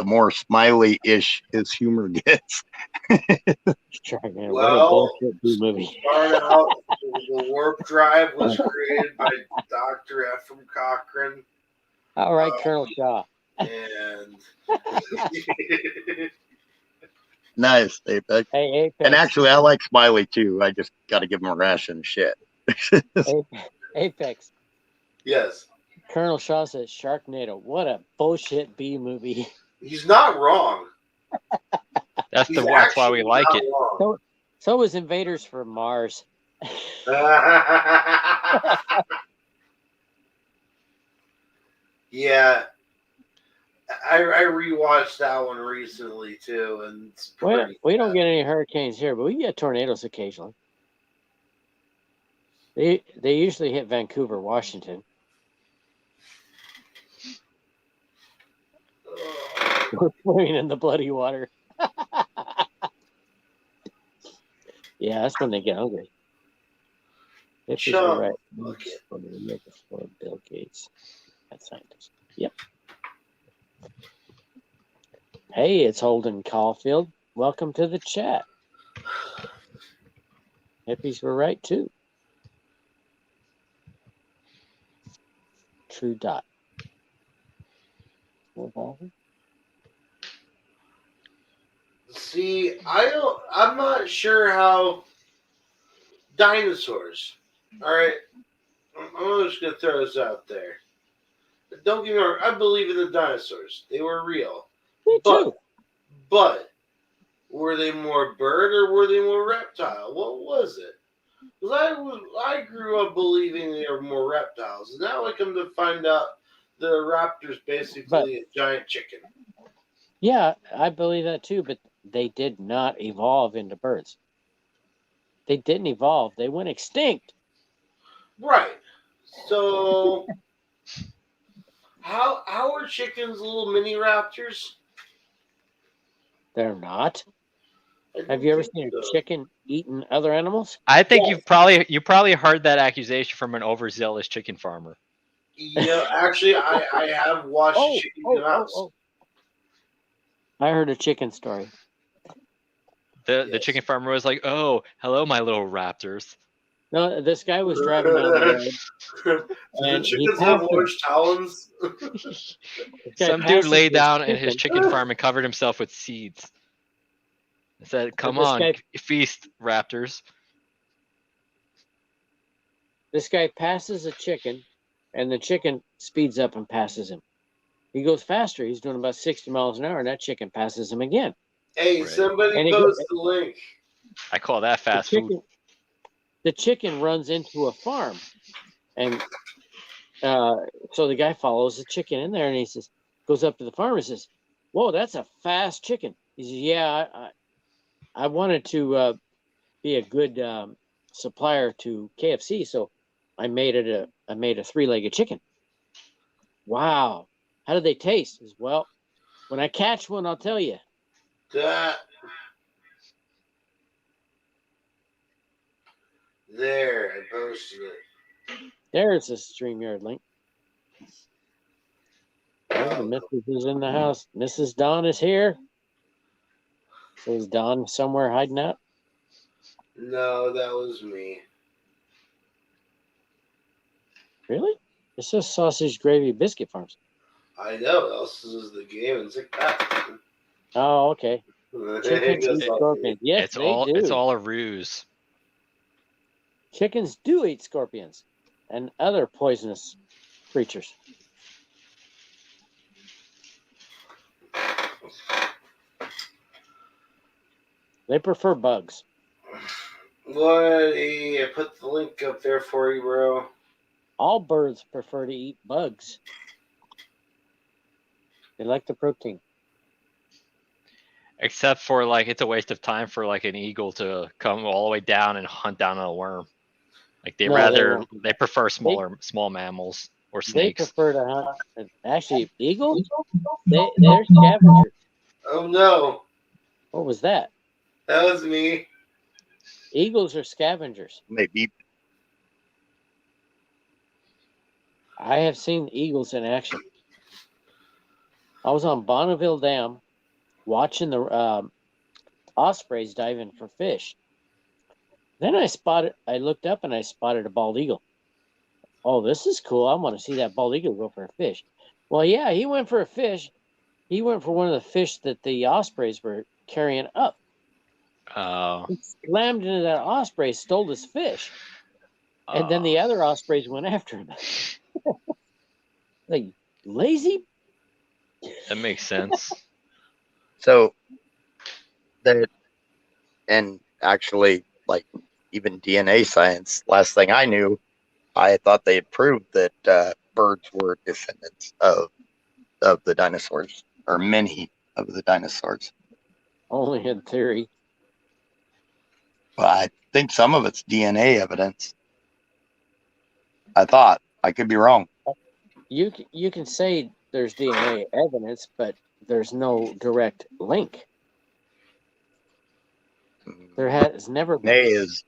more Smiley-ish his humor gets. Shark, man, what a Well, bullshit B movie. Start out, the warp drive was created by Dr. Ephraim Cochrane, All right, Colonel Shaw. and Nice, Apex. Hey, Apex. And actually, I like Smiley too. I just got to give him a ration of shit. Apex. yes, Colonel Shaw says Sharknado. What a bullshit B movie. he's not wrong. That's He's that's why we actually like not it. wrong. So was Invaders from Mars. Yeah, I rewatched that one recently too, and it's pretty We don't bad. get any hurricanes here, but we get tornadoes occasionally. They usually hit Vancouver, Washington. We're swimming in the bloody water. Yeah, that's when they get hungry. If he's Chuck, right. look it. Bill Gates. That's scientist. Yep. Hey, it's Holden Caulfield. Welcome to the chat. Hippies were right too. True dot. See, I'm not sure how dinosaurs. All right, I'm just gonna throw this out there. Don't get me wrong. I believe in the dinosaurs. They were real. Me too. But were they more bird or were they more reptile? What was it? Because I grew up believing they were more reptiles, and now I come to find out the raptor's basically a giant chicken. Yeah, I believe that too, but they did not evolve into birds. They didn't evolve. They went extinct. Right. So how are chickens little mini raptors? They're not. I don't Have you ever think seen a so. chicken eating other animals? I think Yes. you probably heard that accusation from an overzealous chicken farmer. Yeah, actually, I have watched a chicken do mouse. I heard a chicken story. The Yes. chicken farmer was like, "Oh, hello, my little raptors." No, this guy was driving down the road. Do the And he chickens have passed large talons? This guy Some dude passes lay this down in his chicken. chicken farm and covered himself with seeds. He said, "Come this on, guy- feast, raptors." This guy passes a chicken, and the chicken speeds up and passes him. He goes faster. He's doing about 60 miles an hour, and that chicken passes him again. Hey, Right. somebody And he post the link. I call that fast food. The chicken runs into a farm, and so the guy follows the chicken in there, and he says, goes up to the farmer and says, "Whoa, that's a fast chicken." He says, "Yeah, I wanted to be a good supplier to KFC, so I made a three-legged chicken." Wow, how did they taste? He says, "Well, when I catch one, I'll tell you." That. There, I posted it. There's a StreamYard link. Oh, the missus is in the house. Mrs. Dawn is here. So is Dawn somewhere hiding out? No, that was me. Really? It says Sausage Gravy Biscuit Farms. I know. Else is the game. It's like that. Oh, okay. Chickens It eat scorpions. Yes, It's they all do. it's all a ruse. Chickens do eat scorpions and other poisonous creatures. They prefer bugs. What? I put the link up there for you, bro. All birds prefer to eat bugs. They like the protein. Except for like it's a waste of time for like an eagle to come all the way down and hunt down a worm. Like No, they prefer small mammals or They snakes. prefer to hunt. Actually, eagles, they're scavengers. Oh no, What was that? that was me. Eagles are scavengers. Maybe I have seen eagles in action. I was on Bonneville Dam watching the ospreys diving for fish. Then I looked up and I spotted a bald eagle. Oh, this is cool. I want to see that bald eagle go for a fish. Well, yeah, he went for a fish. He went for one of the fish that the ospreys were carrying up. Oh, He slammed into that osprey, stole his fish. And then the other ospreys went after him. Like, lazy? that makes sense. so. That, and actually, like even DNA science. Last thing I knew, I thought they had proved that birds were descendants of the dinosaurs, or many of the dinosaurs. Only in theory. But I think some of it's DNA evidence. I thought. I could be wrong. You can say there's DNA evidence, but there's no direct link. There has never been. DNA is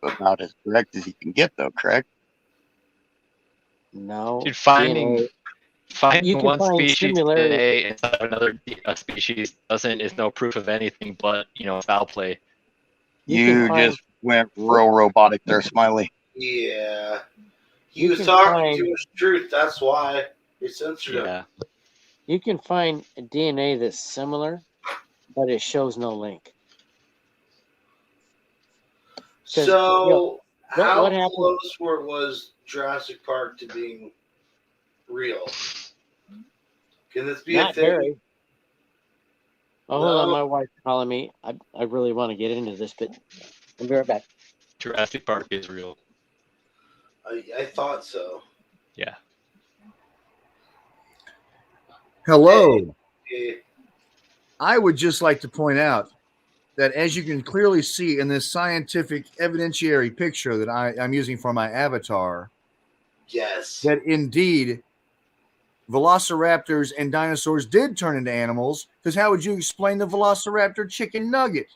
about as correct as you can get, though, correct? No. Dude, DNA finding You can one find species similarity. DNA inside of another species is no proof of anything but foul play. You You can find- just went real robotic there, Smiley. Yeah. He You was can talking find- too much truth. That's why they censored him. Yeah, You can find DNA that's similar, but it shows no link. 'Cause, So, how what happened- close was Jurassic Park to being real? Can this be a Not thing? very. Oh, hold on, No. my wife's calling me. I really want to get into this, but I'll be right back. Jurassic Park is real. I thought so. Yeah. Hello. Yeah. I would just like to point out that as you can clearly see in this scientific evidentiary picture that I'm using for my avatar, Yes. that indeed velociraptors and dinosaurs did turn into animals. Because how would you explain the velociraptor chicken nugget?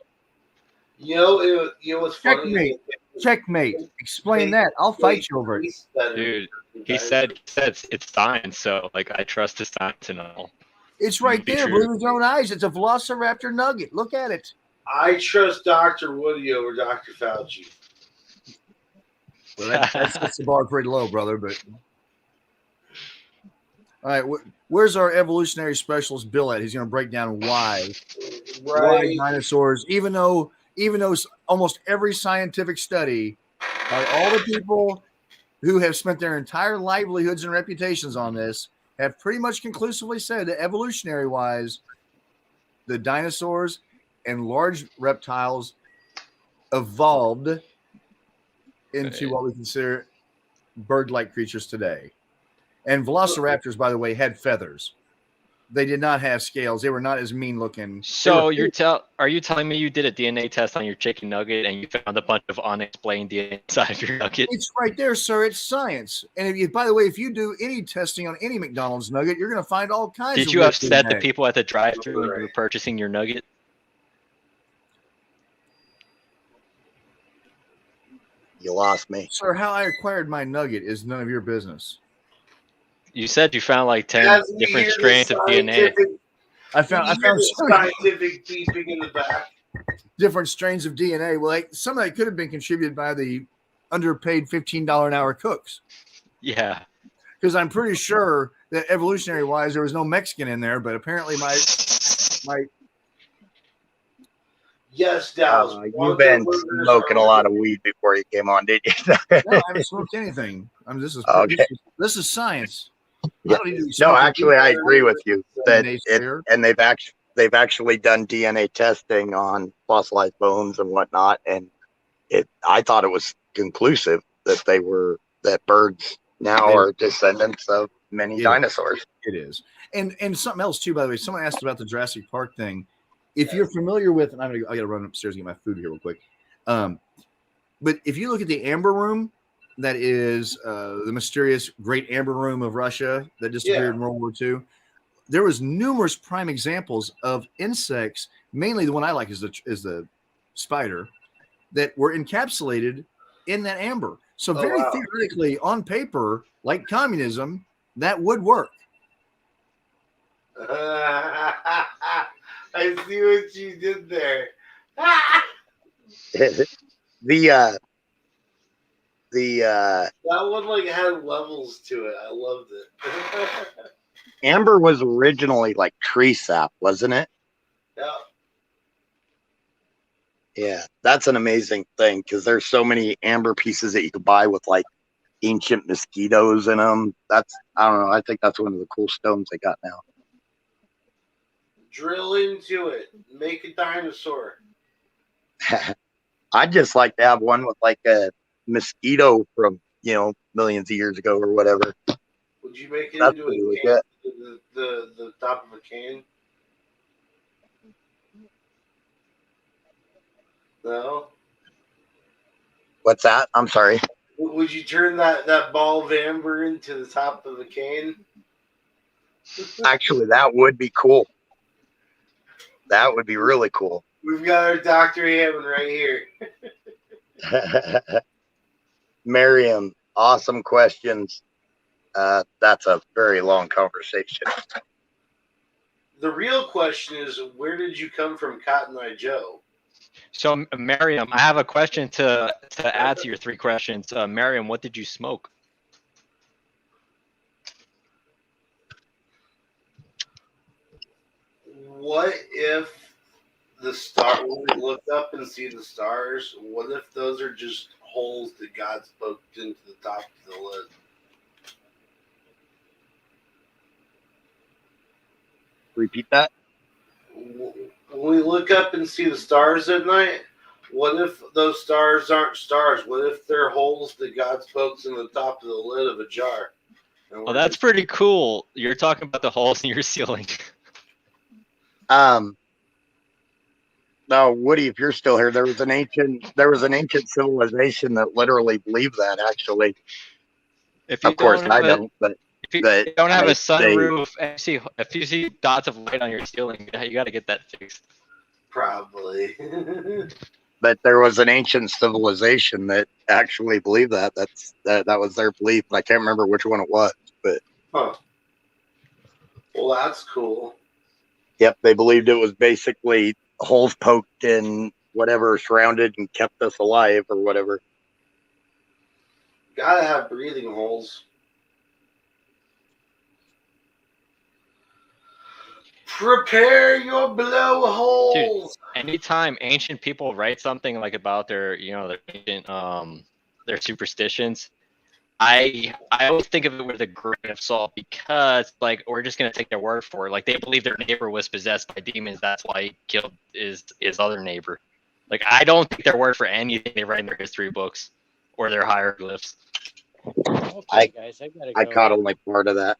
You know what's funny? Checkmate. Checkmate. Explain that. I'll fight you over it. He's better. Dude, he said it's science, so like I trust his science and all. It's right Be there. true. Believe with your own eyes. It's a velociraptor nugget. Look at it. I trust Dr. Woody over Dr. Fauci. Well, that sets the bar pretty low, brother. But all right, where's our evolutionary specialist Bill at? He's going to break down why Right. dinosaurs, even though almost every scientific study by all the people who have spent their entire livelihoods and reputations on this have pretty much conclusively said that evolutionary wise, the dinosaurs and large reptiles evolved into what we consider bird-like creatures today. And velociraptors, by the way, had feathers. They did not have scales. They were not as mean looking. So are you telling me you did a DNA test on your chicken nugget and you found a bunch of unexplained DNA inside of your nugget? It's right there, sir. It's science. And if you, by the way, if you do any testing on any McDonald's nugget, you're going to find all kinds of Did you weird upset the DNA. people at the drive-thru when you were purchasing your nugget? You lost me. Sir, how I acquired my nugget is none of your business. You said you found like 10 As we different hear the strands of DNA. I found the some scientific beeping in the back. different strains of DNA. Well, like, some of that could have been contributed by the underpaid $15 an hour cooks. Yeah. Because I'm pretty sure that evolutionary wise, there was no Mexican in there, but apparently my Yes, Dallas. You've been smoking a lot of weed before you came on, did you? no, I haven't smoked anything. Okay. This is science. I Yeah. don't need to be No, smoking actually, I agree with you that naysayer. and they've actually done DNA testing on fossilized bones and whatnot, and I thought it was conclusive that birds now are descendants of many dinosaurs. It is. And something else too, by the way, someone asked about the Jurassic Park thing. If you're familiar with, and I gotta run upstairs and get my food here real quick. But if you look at the Amber Room, that is the mysterious Great Amber Room of Russia that disappeared in World War II. There was numerous prime examples of insects, mainly the one I like is the spider, that were encapsulated in that amber. So very theoretically, on paper, like communism, that would work. I see what you did there. The That one like had levels to it. I loved it. amber was originally like tree sap, wasn't it? Yeah. Yeah, that's an amazing thing because there's so many amber pieces that you could buy with like ancient mosquitoes in them. I don't know. I think that's one of the cool stones they got now. Drill into it. Make a dinosaur. I'd just like to have one with like a mosquito from millions of years ago or whatever. Would you make it That's into pretty a legit. can? The top of a can? No. What's that? I'm sorry. Would you turn that ball of amber into the top of a can? Actually, that would be cool. That would be really cool. We've got our Dr. Hammond right here. Miriam, awesome questions. That's a very long conversation. The real question is, where did you come from, Cotton Eye Joe? So, Miriam, I have a question to add to your 3 questions. Miriam, what did you smoke? What if the star, when we look up and see the stars, what if those are just holes that God poked into the top of the lid? Repeat that. When we look up and see the stars at night, what if those stars aren't stars? What if they're holes that God pokes in the top of the lid of a jar? Well, that's pretty cool. You're talking about the holes in your ceiling. No, Woody, if you're still here, there was an ancient civilization that literally believed that. Actually, If you of course, don't I have a- don't. But If you But don't have a they- sunroof, if you see dots of light on your ceiling, you got to get that fixed. Probably. but there was an ancient civilization that actually believed that. That was their belief. I can't remember which one it was, but Huh. Well, that's cool. yep, they believed it was basically holes poked in whatever surrounded and kept us alive or whatever. Gotta have breathing holes. Prepare your blowholes. Anytime ancient people write something like about their, their ancient, their superstitions, I always think of it with a grain of salt because, like, we're just gonna take their word for it. Like, they believe their neighbor was possessed by demons. That's why he killed his other neighbor. Like, I don't take their word for anything they write in their history books or their hieroglyphs. Okay, guys, I gotta go. I caught only part of that.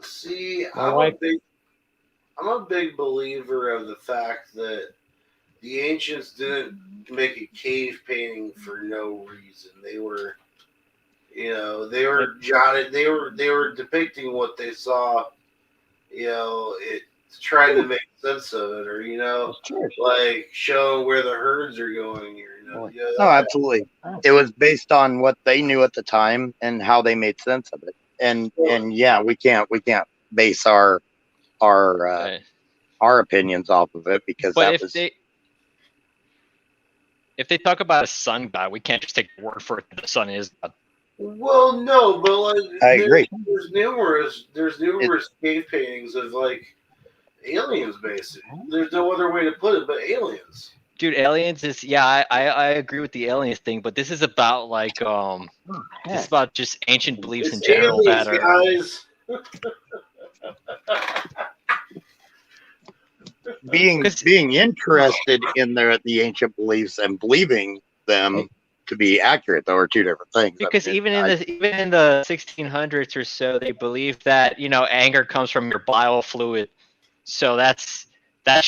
See, My I'm wife- a big believer of the fact that the ancients didn't make a cave painting for no reason. They were, they were jotted. They were depicting what they saw. It trying to make sense of it, or like show where the herds are going. No, absolutely. It was based on what they knew at the time and how they made sense of it. And yeah, we can't base our opinions off of it because But that if they talk about a sun god, we can't just take the word for it that the sun is God. Well, no, but like I agree. There's numerous cave paintings of like aliens, basically. There's no other way to put it but aliens. Dude, aliens is I agree with the aliens thing, but this is about like this is about just ancient beliefs It's in general aliens, that are guys. being interested in the ancient beliefs and believing them to be accurate though are two different things. because I mean, even in the 1600s or so, they believed that anger comes from your bile fluid. So that's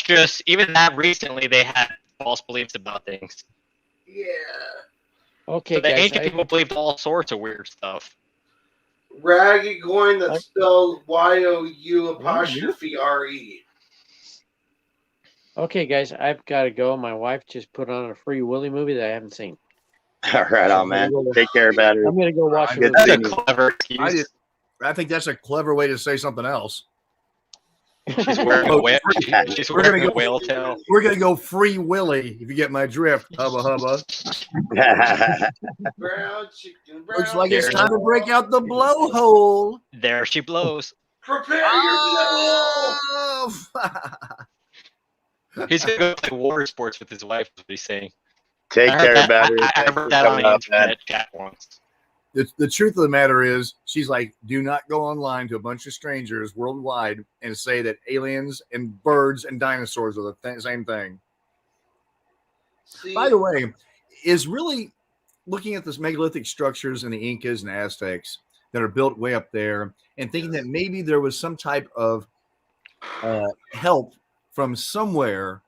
just even that recently they had false beliefs about things. Yeah. Okay, So the guys, ancient people believed all sorts of weird stuff. Raggy coin that's spelled YOU''RE. okay, guys, I've got to go. My wife just put on a Free Willy movie that I haven't seen. all right, on man. Take care, battery. I'm gonna go watch it. Good with That's seeing a you. clever excuse. I think that's a clever way to say something else. She's wearing a whale. She's We're gonna wearing a go- whale tail. We're gonna go Free Willy, if you get my drift. Hubba hubba. Brown chicken, brown Looks like it's There. time to break out the blowhole. There she blows. Prepare your blowhole. Oh, He's gonna go play water sports with his wife. Is what he's saying. Take I heard care, that, battery. I Thanks for heard that on coming the up, man. internet chat once. the truth of the matter is, she's like, do not go online to a bunch of strangers worldwide and say that aliens and birds and dinosaurs are the same thing. See, By the way, is really looking at this megalithic structures in the Incas and Aztecs that are built way up there and thinking that maybe there was some type of help from somewhere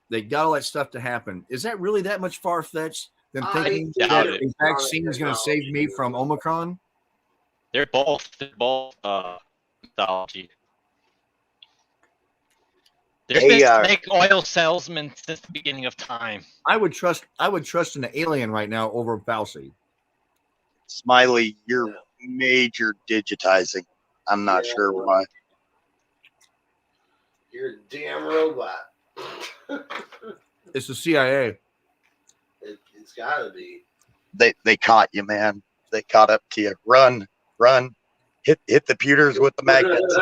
that got all that stuff to happen. Is that really that much far-fetched than I thinking doubt that it. a vaccine is going to save me from Omicron? They're both mythology. There's Hey, been snake oil salesmen since the beginning of time. I would trust an alien right now over Fauci. Smiley, you're major digitizing. I'm not sure why. you're a damn robot. It's the CIA. It's gotta be. They caught you, man. They caught up to you. Run. Hit the pewters with the magnets.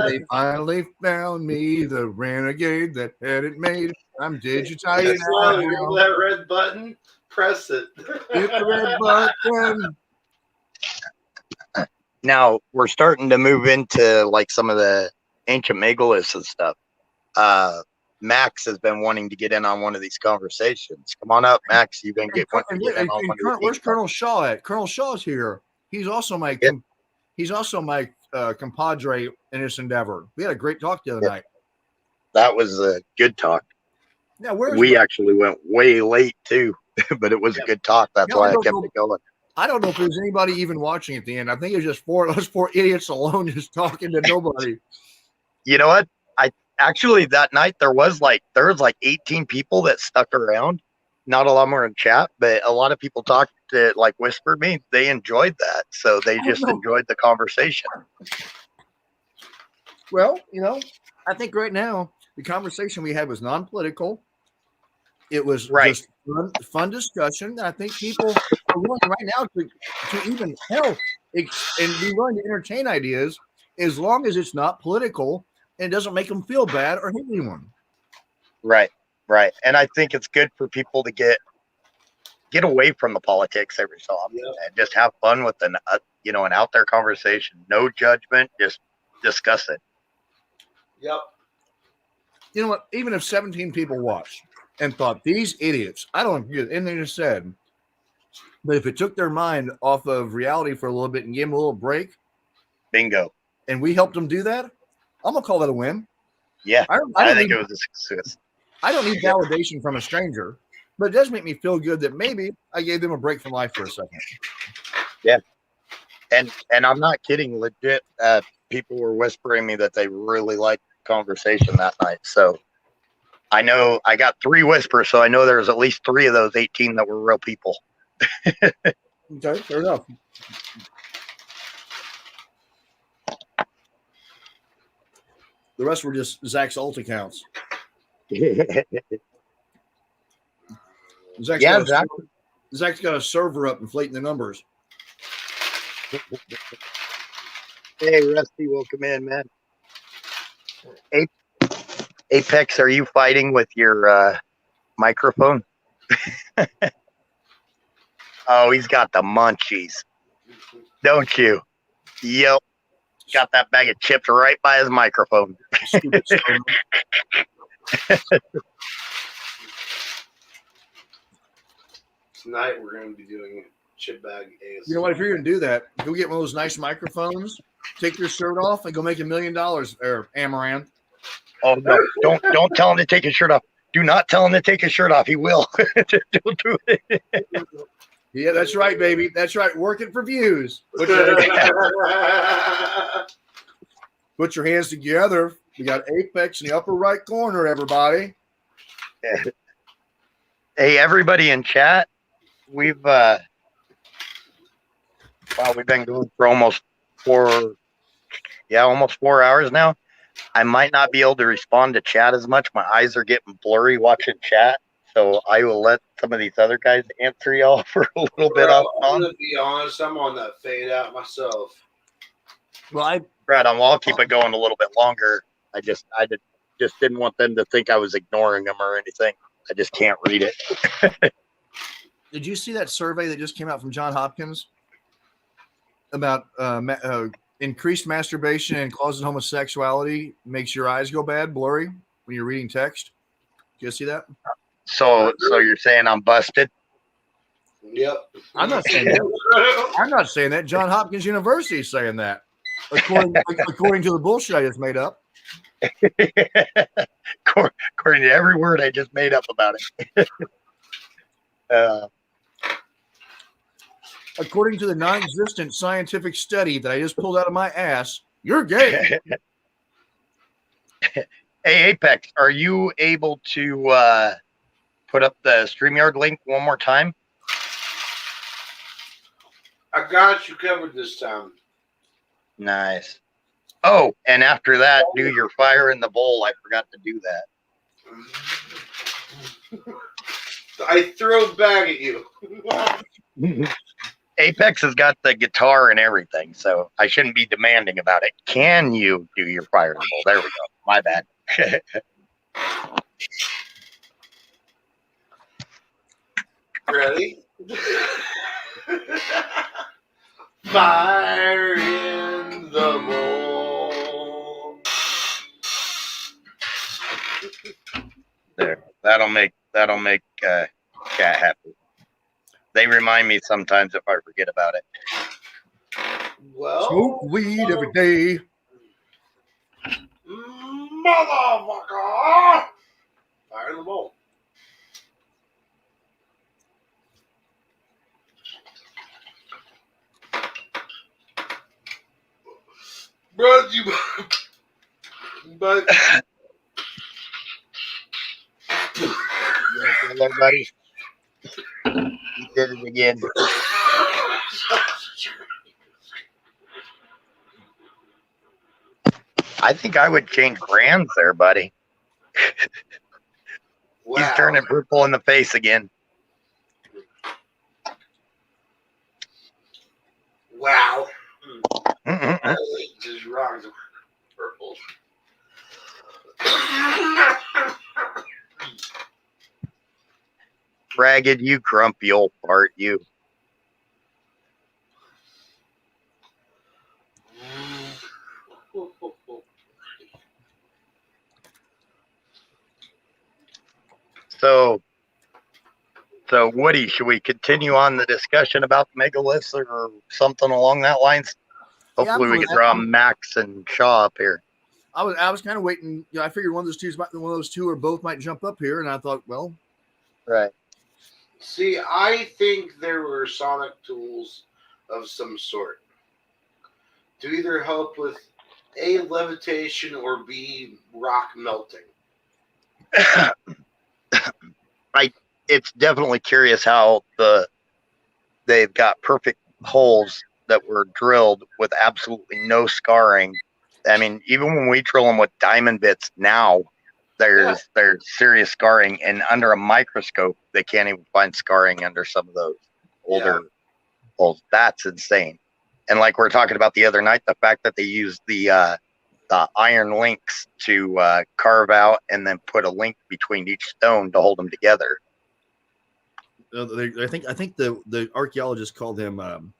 They finally found me, the renegade that had it made. I'm digitizing That's why you now. that red button. Press it. Hit the red button. Now we're starting to move into like some of the ancient megaliths and stuff. Max has been wanting to get in on one of these conversations. Come on up, Max. You can get one. Where's Colonel Shaw at? Colonel Shaw's here. He's also my compadre in this endeavor. We had a great talk the other night. That was a good talk. Yeah, where's We actually went way late too, but it was a good talk. That's Yeah, why I I don't kept know. it going. I don't know if there's anybody even watching at the end. I think it's just us four idiots alone just talking to nobody. You know what? Actually, that night there was like 18 people that stuck around. Not a lot more in chat, but a lot of people talked to like whispered me. They enjoyed that, so they just enjoyed the conversation. Well, I think right now The conversation we had was non-political. It was Right. just fun discussion. I think people are willing right now to even help and be willing to entertain ideas as long as it's not political and it doesn't make them feel bad or hate anyone. Right. And I think it's good for people to get away from the politics every so often and just have fun with an out there conversation. No judgment, just discuss it. Yep. You know what? Even if 17 people watched and thought these idiots, I don't agree with anything they just said, but if it took their mind off of reality for a little bit and gave them a little break, Bingo. and we helped them do that, I'm gonna call that a win. Yeah, I I don't think need, it was a success. I don't need validation from a stranger, but it does make me feel good that maybe I gave them a break from life for a second. And I'm not kidding. Legit, people were whispering me that they really liked the conversation that night. So I know I got 3 whispers, so I know there's at least 3 of those 18 that were real people. Okay, fair enough. The rest were just Zach's alt accounts. Zach's Yeah, got Zach. Zach's got a server up inflating the numbers. Hey, Rusty, welcome in, man. Apex, are you fighting with your microphone? Oh, he's got the munchies, don't you? Yep. Got that bag of chips right by his microphone. Stupid server. Tonight we're going to be doing chip bag ASMR. You know what? If you're gonna do that, go get one of those nice microphones, take your shirt off, and go make $1 million. Or Amaranth. Oh no! Don't tell him to take his shirt off. Do not tell him to take his shirt off. He will. Don't do it. Yeah, that's right, baby. That's right. Working for views. Put your hands together. We got Apex in the upper right corner, everybody. Hey, everybody in chat. We've been going for almost 4 hours now. I might not be able to respond to chat as much. My eyes are getting blurry watching chat. So I will let some of these other guys answer y'all for a little bit off. I'm going to be honest. I'm on that fade out myself. Well, Right on. Well, I'll keep it going a little bit longer. I just didn't want them to think I was ignoring them or anything. I just can't read it. did you see that survey that just came out from Johns Hopkins about increased masturbation and causes homosexuality makes your eyes go bad, blurry when you're reading text? Did you see that? So you're saying I'm busted? Yep. I'm not saying that. I'm not saying that. Johns Hopkins University is saying that. According to the bullshit I just made up. According to every word I just made up about it. According to the non-existent scientific study that I just pulled out of my ass, you're gay. Hey, Apex, are you able to put up the StreamYard link one more time? I got you covered this time. Nice. Oh, and after that, do your fire in the bowl. I forgot to do that. I throw it back at you. Apex has got the guitar and everything, so I shouldn't be demanding about it. Can you do your fire in the bowl? There we go. My bad. Ready? Fire in the bowl. There. That'll make chat happy. They remind me sometimes if I forget about it. Well, Smoke weed every day. motherfucker! Fire in the bowl. Bro, but Hello, buddy. You did it again. I think I would change brands there, buddy. Wow. He's turning purple in the face again. Wow. Mm-mm-mm. Just rocks purple. Ragged, you grumpy old fart, you. So Woody, should we continue on the discussion about the megaliths or something along that lines? Yeah, I'm Hopefully, we good can with draw that. Max and Shaw up here. I was kind of waiting. I figured one of those two or both might jump up here, and I thought, well, Right. See, I think there were sonic tools of some sort to either help with A, levitation, or B, rock melting. It's definitely curious how they've got perfect holes that were drilled with absolutely no scarring. I mean, even when we drill them with diamond bits now, there's serious scarring, and under a microscope, they can't even find scarring under some of those older holes. That's insane. And like we were talking about the other night, the fact that they used the iron links to carve out and then put a link between each stone to hold them together. I think the archaeologists called them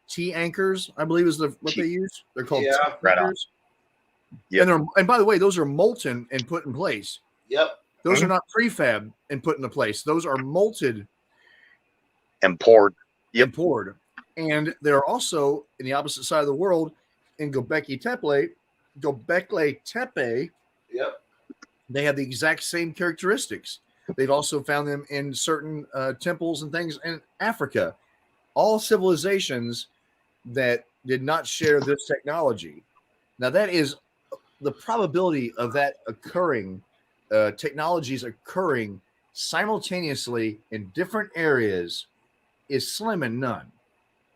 T anchors, I believe is what they use. They're called T right on. anchors. Yep. And by the way, those are molten and put in place. Yep. Those are not prefab and put into place. Those are molted and poured. And poured. And they're also in the opposite side of the world in Göbekli Tepe. Yep. They have the exact same characteristics. They've also found them in certain temples and things in Africa. All civilizations that did not share this technology. Now, that is the probability of that occurring, technologies occurring simultaneously in different areas is slim and none.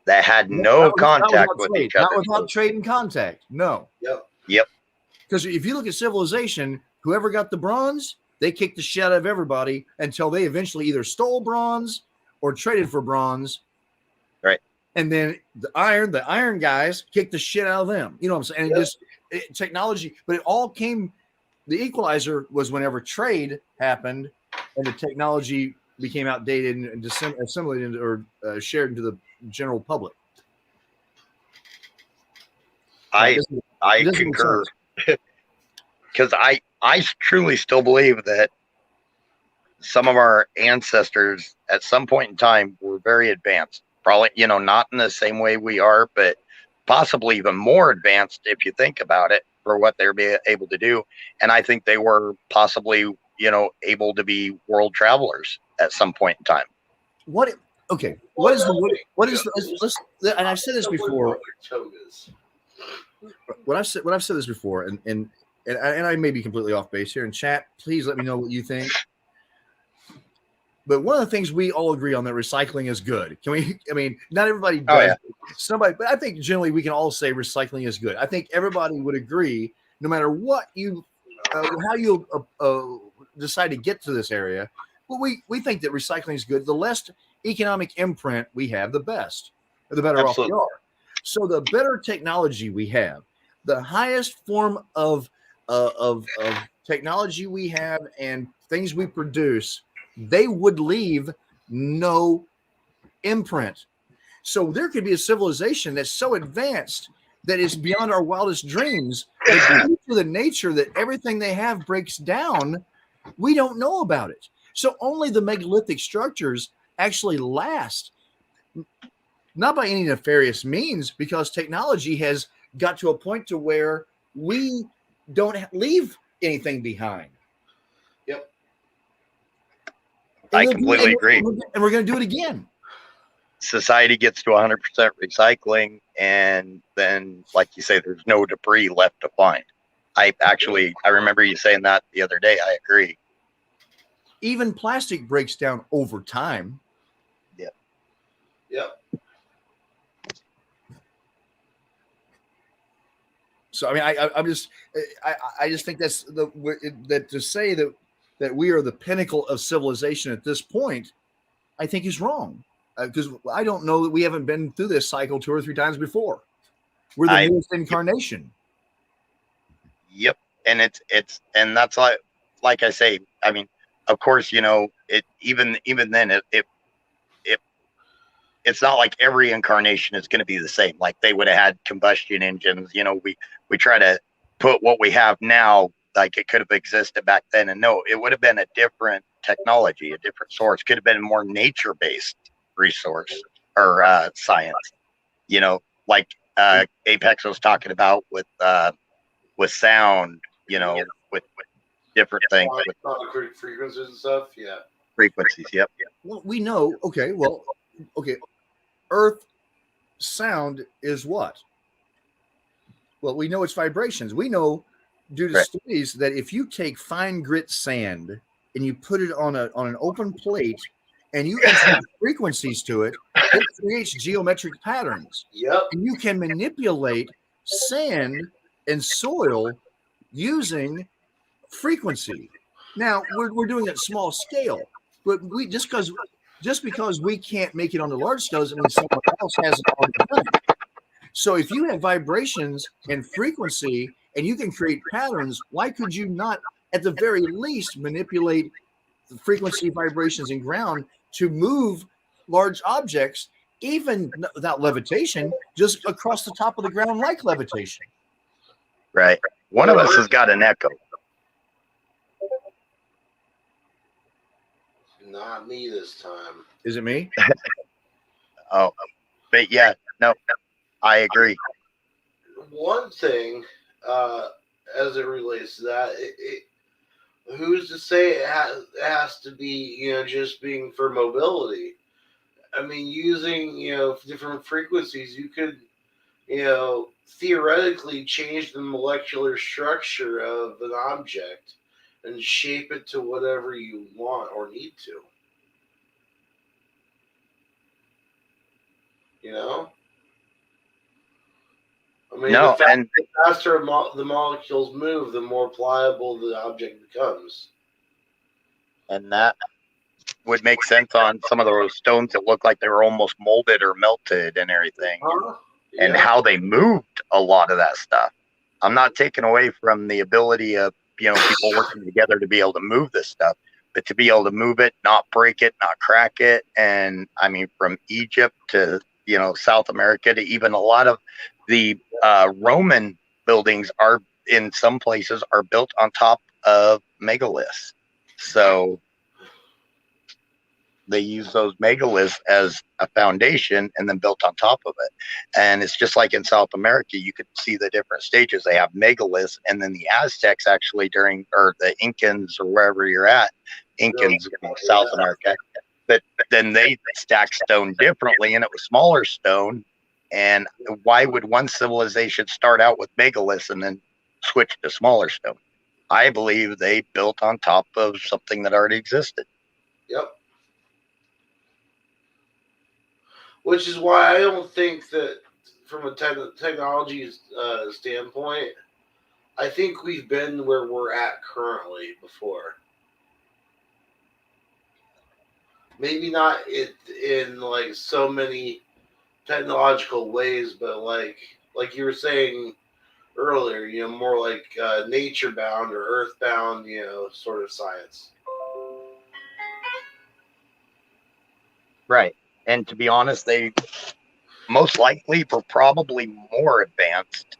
That had no contact with each other. Not without trade and contact. No. Yep. Because if you look at civilization, whoever got the bronze, they kicked the shit out of everybody until they eventually either stole bronze or traded for bronze. Right. And then the iron guys kicked the shit out of them. You know what I'm saying? And technology, but it all came, the equalizer was whenever trade happened and the technology became outdated and assimilated or shared into the general public. I concur. Because I truly still believe that some of our ancestors at some point in time were very advanced. Probably, not in the same way we are, but possibly even more advanced if you think about it for what they're able to do. And I think they were possibly, able to be world travelers at some point in time. And I've said this before. I've said this before, and I may be completely off base here. In chat, please let me know what you think. But one of the things we all agree on that recycling is good. Not everybody does. Oh, yeah. Somebody, but I think generally we can all say recycling is good. I think everybody would agree, no matter what how you decide to get to this area. But we think that recycling is good. The less economic imprint we have, the best, or the better Absolutely. off we are. So the better technology we have, the highest form of technology we have and things we produce, they would leave no imprint. So there could be a civilization that's so advanced that is beyond our wildest dreams. But due to the nature that everything they have breaks down, we don't know about it. So only the megalithic structures actually last, not by any nefarious means, because technology has got to a point to where we don't leave anything behind. Yep. I completely agree. And we're going to do it again. Society gets to 100% recycling, and then, like you say, there's no debris left to find. I remember you saying that the other day. I agree. Even plastic breaks down over time. Yep. So I mean, I'm just, I just think that's that to say that we are the pinnacle of civilization at this point, I think is wrong, because I don't know that we haven't been through this cycle 2 or 3 times before. We're the newest incarnation. Yep. And and that's like I say, I mean, of course, it even then it's not like every incarnation is going to be the same. Like they would have had combustion engines. We try to put what we have now, like it could have existed back then. And no, it would have been a different technology, a different source. Could have been a more nature-based resource or science. Like Apex was talking about with sound. With different things, with frequencies and stuff. Yeah, frequencies. Yep. Well, we know. Okay. Well, okay. Earth sound is what? Well, we know it's vibrations. We know due to studies that if you take fine grit sand and you put it on an open plate and you introduce frequencies to it, it creates geometric patterns. Yep. And you can manipulate sand and soil using frequency. Now we're doing it at small scale, but we just because we can't make it on the large scale doesn't mean someone else hasn't already done it. So if you have vibrations and frequency and you can create patterns, why could you not at the very least manipulate the frequency, vibrations, and ground to move large objects, even without levitation, just across the top of the ground like levitation? Right. One of us has got an echo. Not me this time. Is it me? Oh, but yeah, no, I agree. One thing, as it relates to that, who's to say it has to be, just being for mobility? I mean, using, different frequencies, you could, theoretically change the molecular structure of an object and shape it to whatever you want or need to. I mean, No, the faster the molecules move, the more pliable the object becomes. And that would make sense on some of those stones that look like they were almost molded or melted and everything. Yeah. And how they moved a lot of that stuff. I'm not taking away from the ability of, people working together to be able to move this stuff, but to be able to move it, not break it, not crack it. And I mean, from Egypt to, South America to even a lot of the Roman buildings are in some places are built on top of megaliths. So they use those megaliths as a foundation and then built on top of it. And it's just like in South America, you could see the different stages. They have megaliths, and then the Aztecs actually or the Incans or wherever you're at, Incans in South America, but then they stack stone differently, and it was smaller stone. And why would one civilization start out with megaliths and then switch to smaller stone? I believe they built on top of something that already existed. Yep. Which is why I don't think that from a technology standpoint, I think we've been where we're at currently before. Maybe not in like so many technological ways, but like you were saying earlier, more like nature bound or earth bound, sort of science. Right. And to be honest, they most likely were probably more advanced.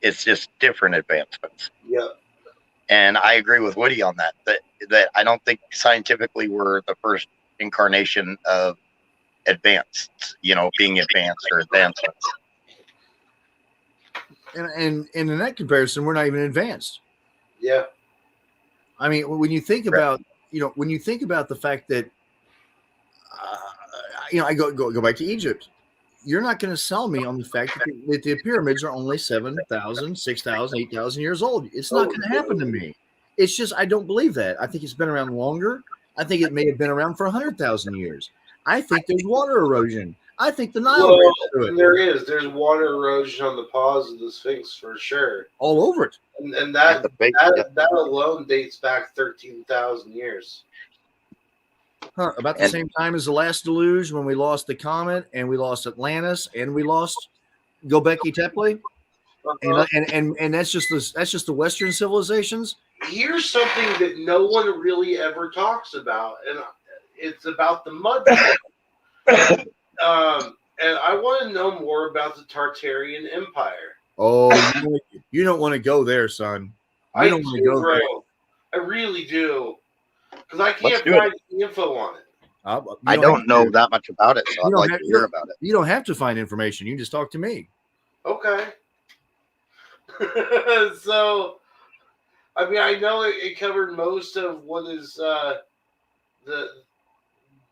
It's just different advancements. Yeah. And I agree with Woody on that I don't think scientifically we're the first incarnation of advanced, being advanced or advancements. And in that comparison, we're not even advanced. Yeah. I mean, when you think about, the fact that, I go back to Egypt, you're not going to sell me on the fact that the pyramids are only 7,000, 6,000, 8,000 years old. It's not going to happen to me. It's just, I don't believe that. I think it's been around longer. I think it may have been around for 100,000 years. I think there's water erosion. I think the Nile Well, ran through it there's water erosion on the paws of the Sphinx for sure, all over it. and Yeah, that the big, that alone dates back 13,000 years. Huh, about the And- same time as the last deluge, when we lost the comet and we lost Atlantis and we lost Göbekli Tepe, and that's just the Western civilizations. Here's something that no one really ever talks about, and it's about the mud. And I want to know more about the Tartarian Empire. Oh, you don't want to go there, son. You don't want to go there. bro. I really do, because I Let's can't do it. find the info on it. I don't know that much about it, so You I'd don't like have- to hear about it. You don't have to find information. You just talk to me. Okay. So, I mean, I know it covered most of what is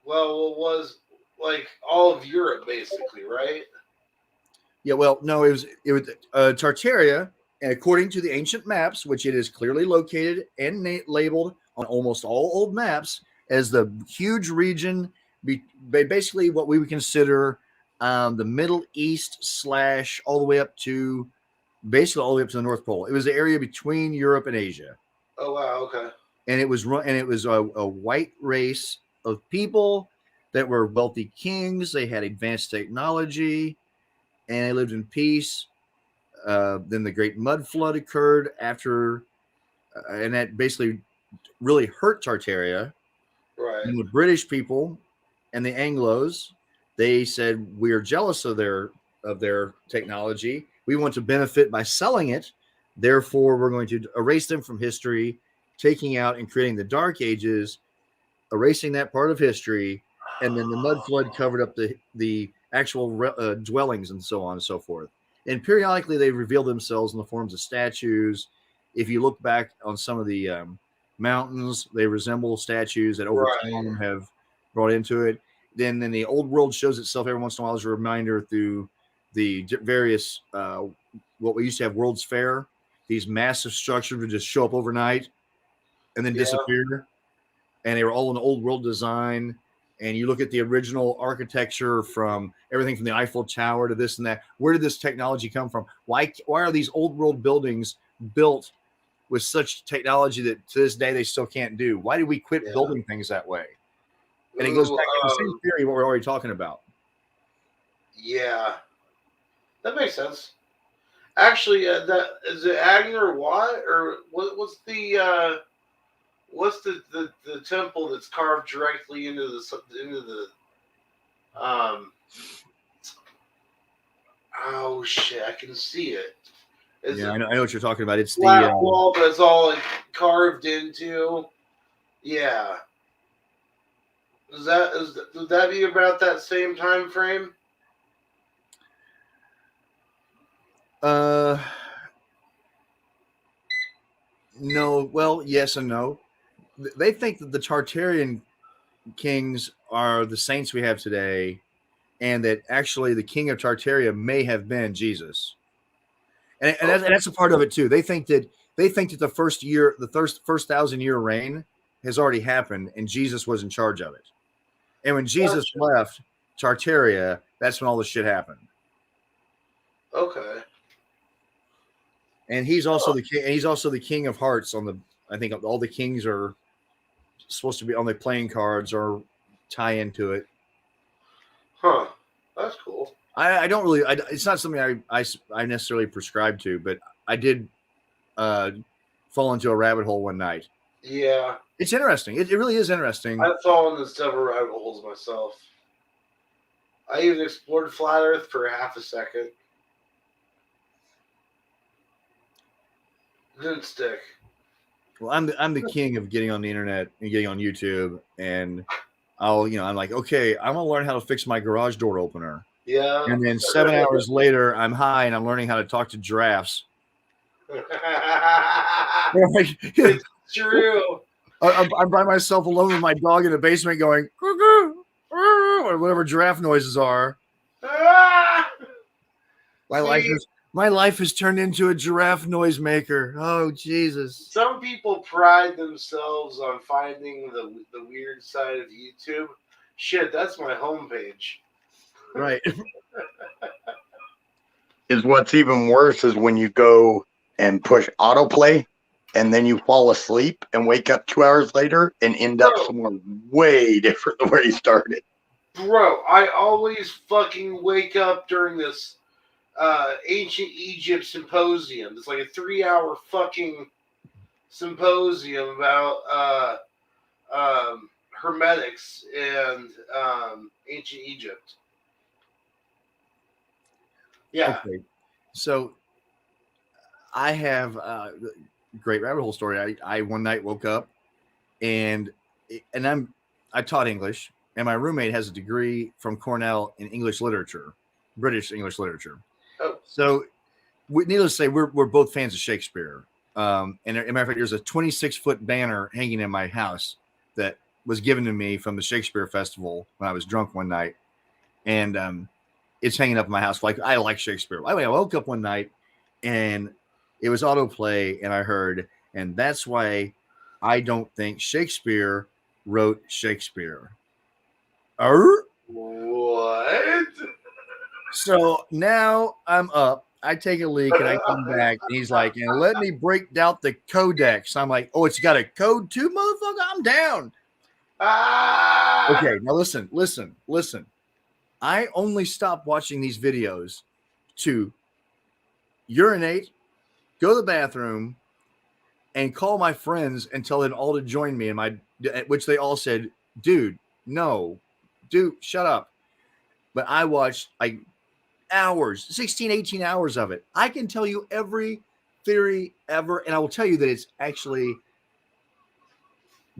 what was like all of Europe, basically, right? Yeah, well, no, it was Tartaria, and according to the ancient maps, which it is clearly located and labeled on almost all old maps as the huge region, basically what we would consider the Middle East / all the way up to basically all the way up to the North Pole. It was the area between Europe and Asia, Oh wow, okay. and it was a white race of people that were wealthy kings. They had advanced technology, and they lived in peace. Then the Great Mud Flood occurred after, and that basically really hurt Tartaria. Right. And the British people and the Anglos, they said, we're jealous of their technology. We want to benefit by selling it. Therefore, we're going to erase them from history, taking out and creating the Dark Ages, erasing that part of history. And then the mud flood covered up the actual dwellings and so on and so forth. And periodically, they reveal themselves in the forms of statues. If you look back on some of the mountains, they resemble statues that over time have brought into it. Then the old world shows itself every once in a while as a reminder through the various what we used to have World's Fair. These massive structures would just show up overnight and then disappear. And they were all in the old world design. And you look at the original architecture from everything from the Eiffel Tower to this and that. Where did this technology come from? Why are these old world buildings built with such technology that to this day they still can't do? Why did we quit building things that way? And it goes back to the same theory what we're already talking about. Yeah, that makes sense. Actually, that is it. Agner Wat or what's the temple that's carved directly into the oh shit, I can see it. I know what you're talking about. It's flat the wall, but it's all like carved into. Yeah. Would that be about that same time frame? No. Well, yes and no. They think that the Tartarian kings are the saints we have today, and that actually the king of Tartaria may have been Jesus. And that's a part of it too. They think that the first 1,000-year reign has already happened, and Jesus was in charge of it. And when Jesus left Tartaria, that's when all this shit happened. Okay. And he's also the king. And he's also the king of hearts. I think all the kings are supposed to be on the playing cards or tie into it. Huh. That's cool. I don't really. It's not something I necessarily prescribe to, but I did fall into a rabbit hole one night. Yeah. It's interesting. It really is interesting. I've fallen into several rabbit holes myself. I even explored flat Earth for half a second. Didn't stick. Well, I'm the king of getting on the internet and getting on YouTube, and I'm like, okay, I'm gonna learn how to fix my garage door opener. Yeah. And then 7 hours later, I'm high and I'm learning how to talk to giraffes. It's true. I'm by myself alone with my dog in the basement going, or whatever giraffe noises are. My life has turned into a giraffe noisemaker. Oh, Jesus. Some people pride themselves on finding the weird side of YouTube. Shit, that's my homepage. Right. Is what's even worse is when you go and push autoplay and then you fall asleep and wake up 2 hours later and end up Bro. somewhere way different than where you started. Bro, I always fucking wake up during this ancient Egypt symposium. It's like a 3-hour fucking symposium about hermetics and ancient Egypt. Yeah. Okay. So I have a great rabbit hole story. I one night woke up and I taught English, and my roommate has a degree from Cornell in English literature, British English literature. Oh. So needless to say, we're both fans of Shakespeare. And as a matter of fact, there's a 26-foot banner hanging in my house that was given to me from the Shakespeare Festival when I was drunk one night. And it's hanging up in my house. Like, I like Shakespeare. I woke up one night and it was autoplay, and I heard, and that's why I don't think Shakespeare wrote Shakespeare. What? So now I'm up. I take a leak and I come back, and he's like, and let me break down the codex. I'm like, oh, it's got a code too, motherfucker. I'm down. Ah! Okay, now listen. I only stop watching these videos to urinate, go to the bathroom, and call my friends and tell them all to join me. Which they all said, dude, no, dude, shut up. But I watched like hours, 16, 18 hours of it. I can tell you every theory ever, and I will tell you that it's actually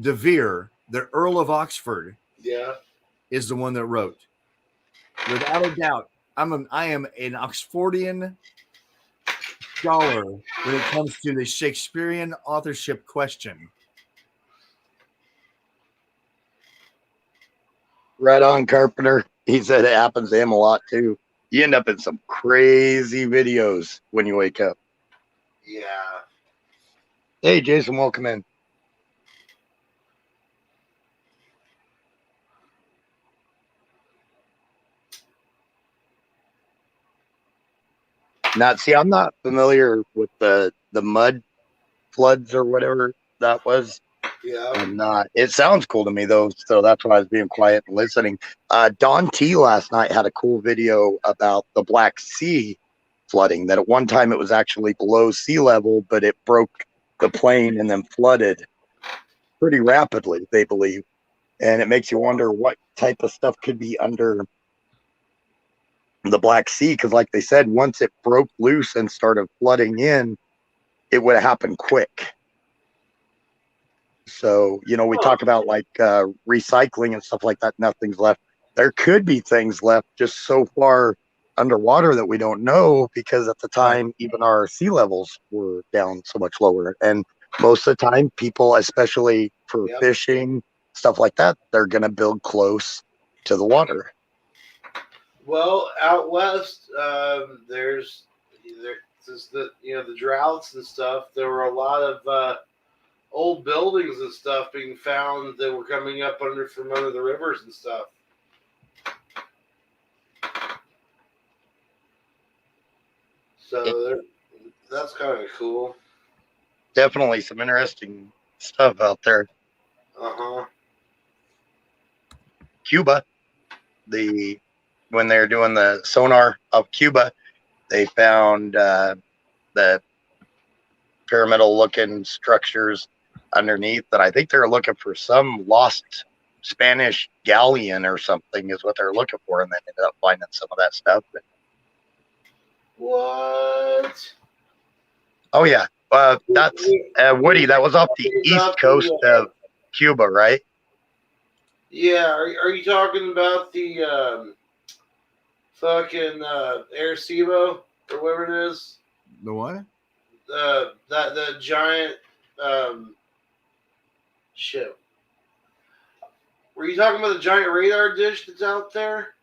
De Vere, the Earl of Oxford, Yeah. is the one that wrote. Without a doubt, I am an Oxfordian scholar when it comes to the Shakespearean authorship question. Right on, Carpenter. He said it happens to him a lot too. You end up in some crazy videos when you wake up. Yeah. Hey, Jason, welcome in. I'm not familiar with the mud floods or whatever that was. Yeah. I'm not. It sounds cool to me though, so that's why I was being quiet and listening. Don T last night had a cool video about the Black Sea flooding. That at one time it was actually below sea level, but it broke the plain and then flooded pretty rapidly, they believe. And it makes you wonder what type of stuff could be under the Black Sea, because like they said, once it broke loose and started flooding in, it would have happened quick. So, we talk about like recycling and stuff like that. Nothing's left. There could be things left just so far underwater that we don't know, because at the time, even our sea levels were down so much lower. And most of the time, people, especially for fishing, stuff like that, they're going to build close to the water. Well, out west, there's the droughts and stuff. There were a lot of old buildings and stuff being found that were coming up from under the rivers and stuff. So that's kind of cool. Definitely some interesting stuff out there. Uh-huh. Cuba, when they're doing the sonar of Cuba, they found the pyramidal looking structures underneath that. I think they're looking for some lost Spanish galleon or something is what they're looking for, and they ended up finding some of that stuff. But, what? oh yeah, that's Woody. That was off the east coast of Cuba, right? Yeah. Are you talking about the fucking Arecibo or whatever it is? The what? That giant shit. Were you talking about the giant radar dish that's out there?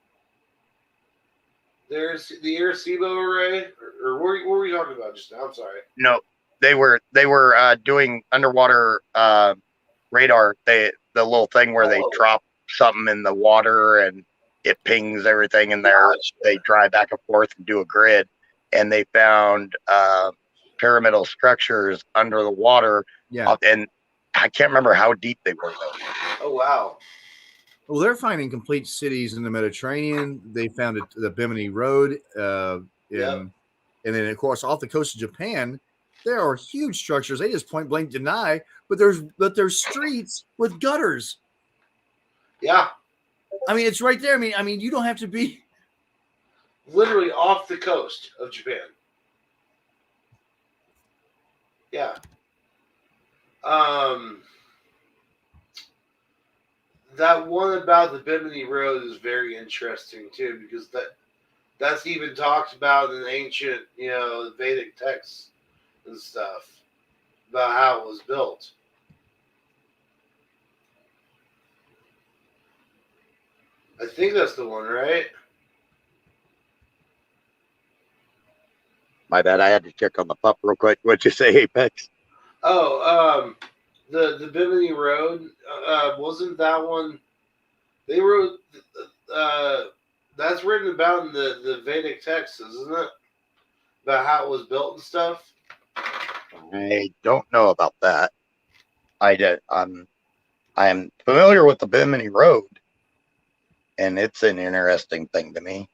There's the Arecibo array, or what were you talking about just now? I'm sorry. No, they were doing underwater radar. The little thing where they drop something in the water and it pings everything in there. They drive back and forth and do a grid, and they found pyramidal structures under the water. Yeah. And I can't remember how deep they were though. Oh wow. Well, they're finding complete cities in the Mediterranean. They found the Bimini Road, and then of course off the coast of Japan, there are huge structures. They just point blank deny, but there's streets with gutters. Yeah. I mean, it's right there. I mean, you don't have to be Literally off the coast of Japan. Yeah. That one about the Bimini Road is very interesting too, because that's even talked about in ancient, Vedic texts and stuff about how it was built. I think that's the one, right? My bad. I had to check on the pup real quick. What'd you say, Apex? Oh, the Bimini Road, wasn't that one? They wrote, that's written about in the Vedic texts, isn't it? About how it was built and stuff. I don't know about that. I am familiar with the Bimini Road, and it's an interesting thing to me.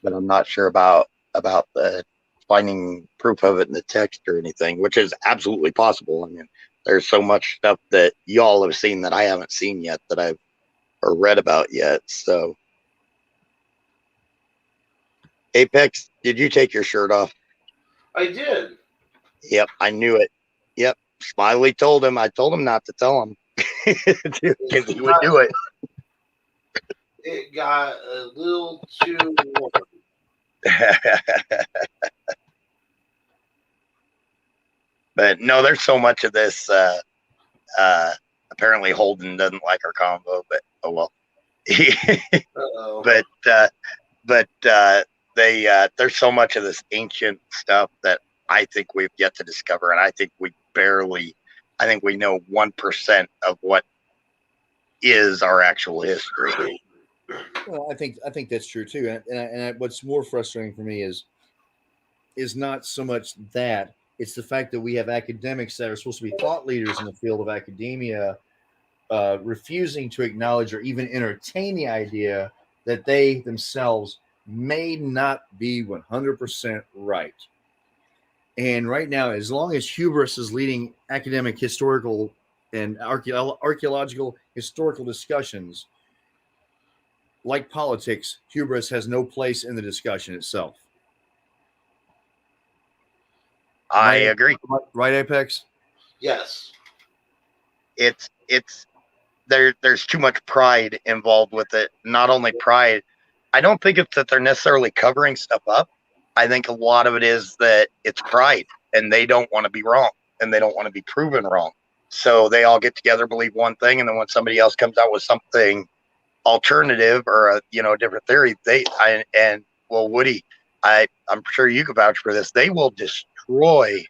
But I'm not sure about the finding proof of it in the text or anything, which is absolutely possible. I mean, there's so much stuff that y'all have seen that I haven't seen yet, that I've or read about yet. So, Apex, did you take your shirt off? I did. Yep, I knew it. Yep, Smiley told him. I told him not to tell him because he would do it. It got a little too warm. But no, there's so much of this. Apparently, Holden doesn't like our combo, but oh well. Uh-oh. But there's so much of this ancient stuff that I think we've yet to discover, and I think we know 1% of what is our actual history. Well, I think that's true too. And what's more frustrating for me is not so much that, it's the fact that we have academics that are supposed to be thought leaders in the field of academia refusing to acknowledge or even entertain the idea that they themselves may not be 100% right. And right now, as long as hubris is leading academic, historical, and archaeological historical discussions, like politics, hubris has no place in the discussion itself. I agree. Right, Apex? Yes. It's there's too much pride involved with it. Not only pride, I don't think it's that they're necessarily covering stuff up. I think a lot of it is that it's pride, and they don't want to be wrong, and they don't want to be proven wrong. So they all get together, believe one thing, and then when somebody else comes out with something alternative or a different theory, Woody, I'm sure you can vouch for this. They will destroy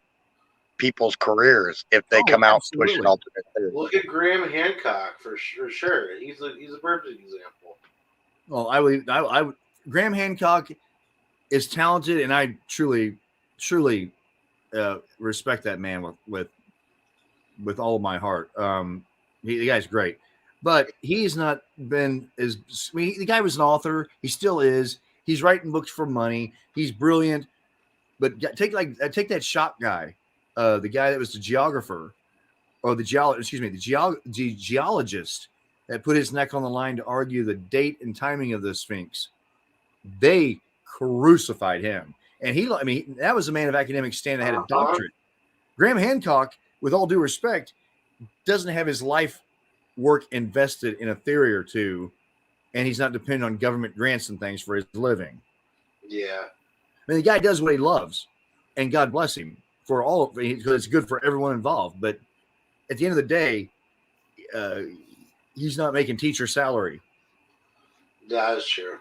people's careers if they come out and push an alternate theory. Look at Graham Hancock for sure. He's a perfect example. Well, Graham Hancock is talented, and I truly respect that man with all of my heart. The guy's great, but he's not been as. I mean, the guy was an author. He still is. He's writing books for money. He's brilliant. But take that shop guy, the guy that was the geographer, or the geologist that put his neck on the line to argue the date and timing of the Sphinx. They crucified him, and that was a man of academic stand that had a doctorate. Graham Hancock, with all due respect, doesn't have his life work invested in a theory or two, and he's not dependent on government grants and things for his living. Yeah. I mean, the guy does what he loves, and God bless him for all of it, because it's good for everyone involved. But at the end of the day, he's not making teacher salary. That is true.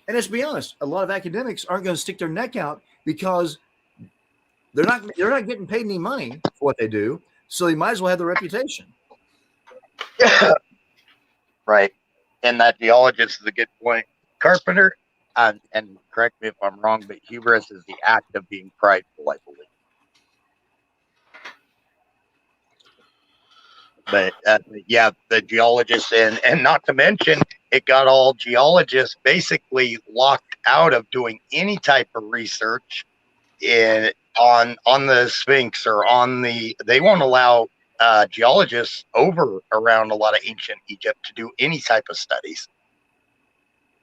And let's be honest, a lot of academics aren't going to stick their neck out because they're not getting paid any money for what they do, so they might as well have the reputation. Right. And that geologist is a good point. Carpenter, and correct me if I'm wrong, but hubris is the act of being prideful, I believe. But yeah, the geologists, and not to mention, it got all geologists basically locked out of doing any type of research on the Sphinx or on they won't allow geologists over around a lot of ancient Egypt to do any type of studies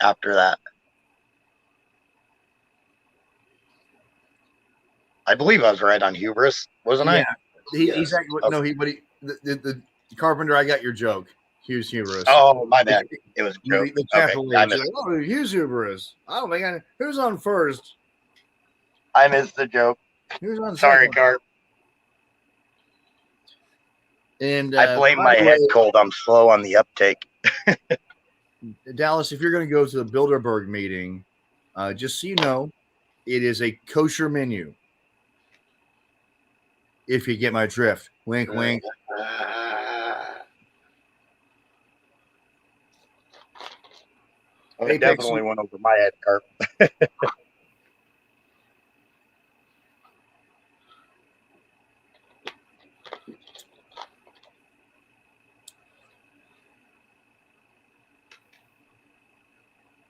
after that. I believe I was right on hubris, wasn't Yeah. I? He's actually no. The Carpenter. I got your joke. Hughes hubris. Oh, my bad. It was a joke. The Okay, chapter I leads. missed, Oh, Hughes hubris. I don't think who's on first. I missed the joke. Who's on Sorry, second? Carp. And I blame by my the head way, cold. I'm slow on the uptake. Dallas, if you're going to go to the Bilderberg meeting, just so you know, it is a kosher menu. If you get my drift, wink, wink. It Apex- definitely went over my head, Carp.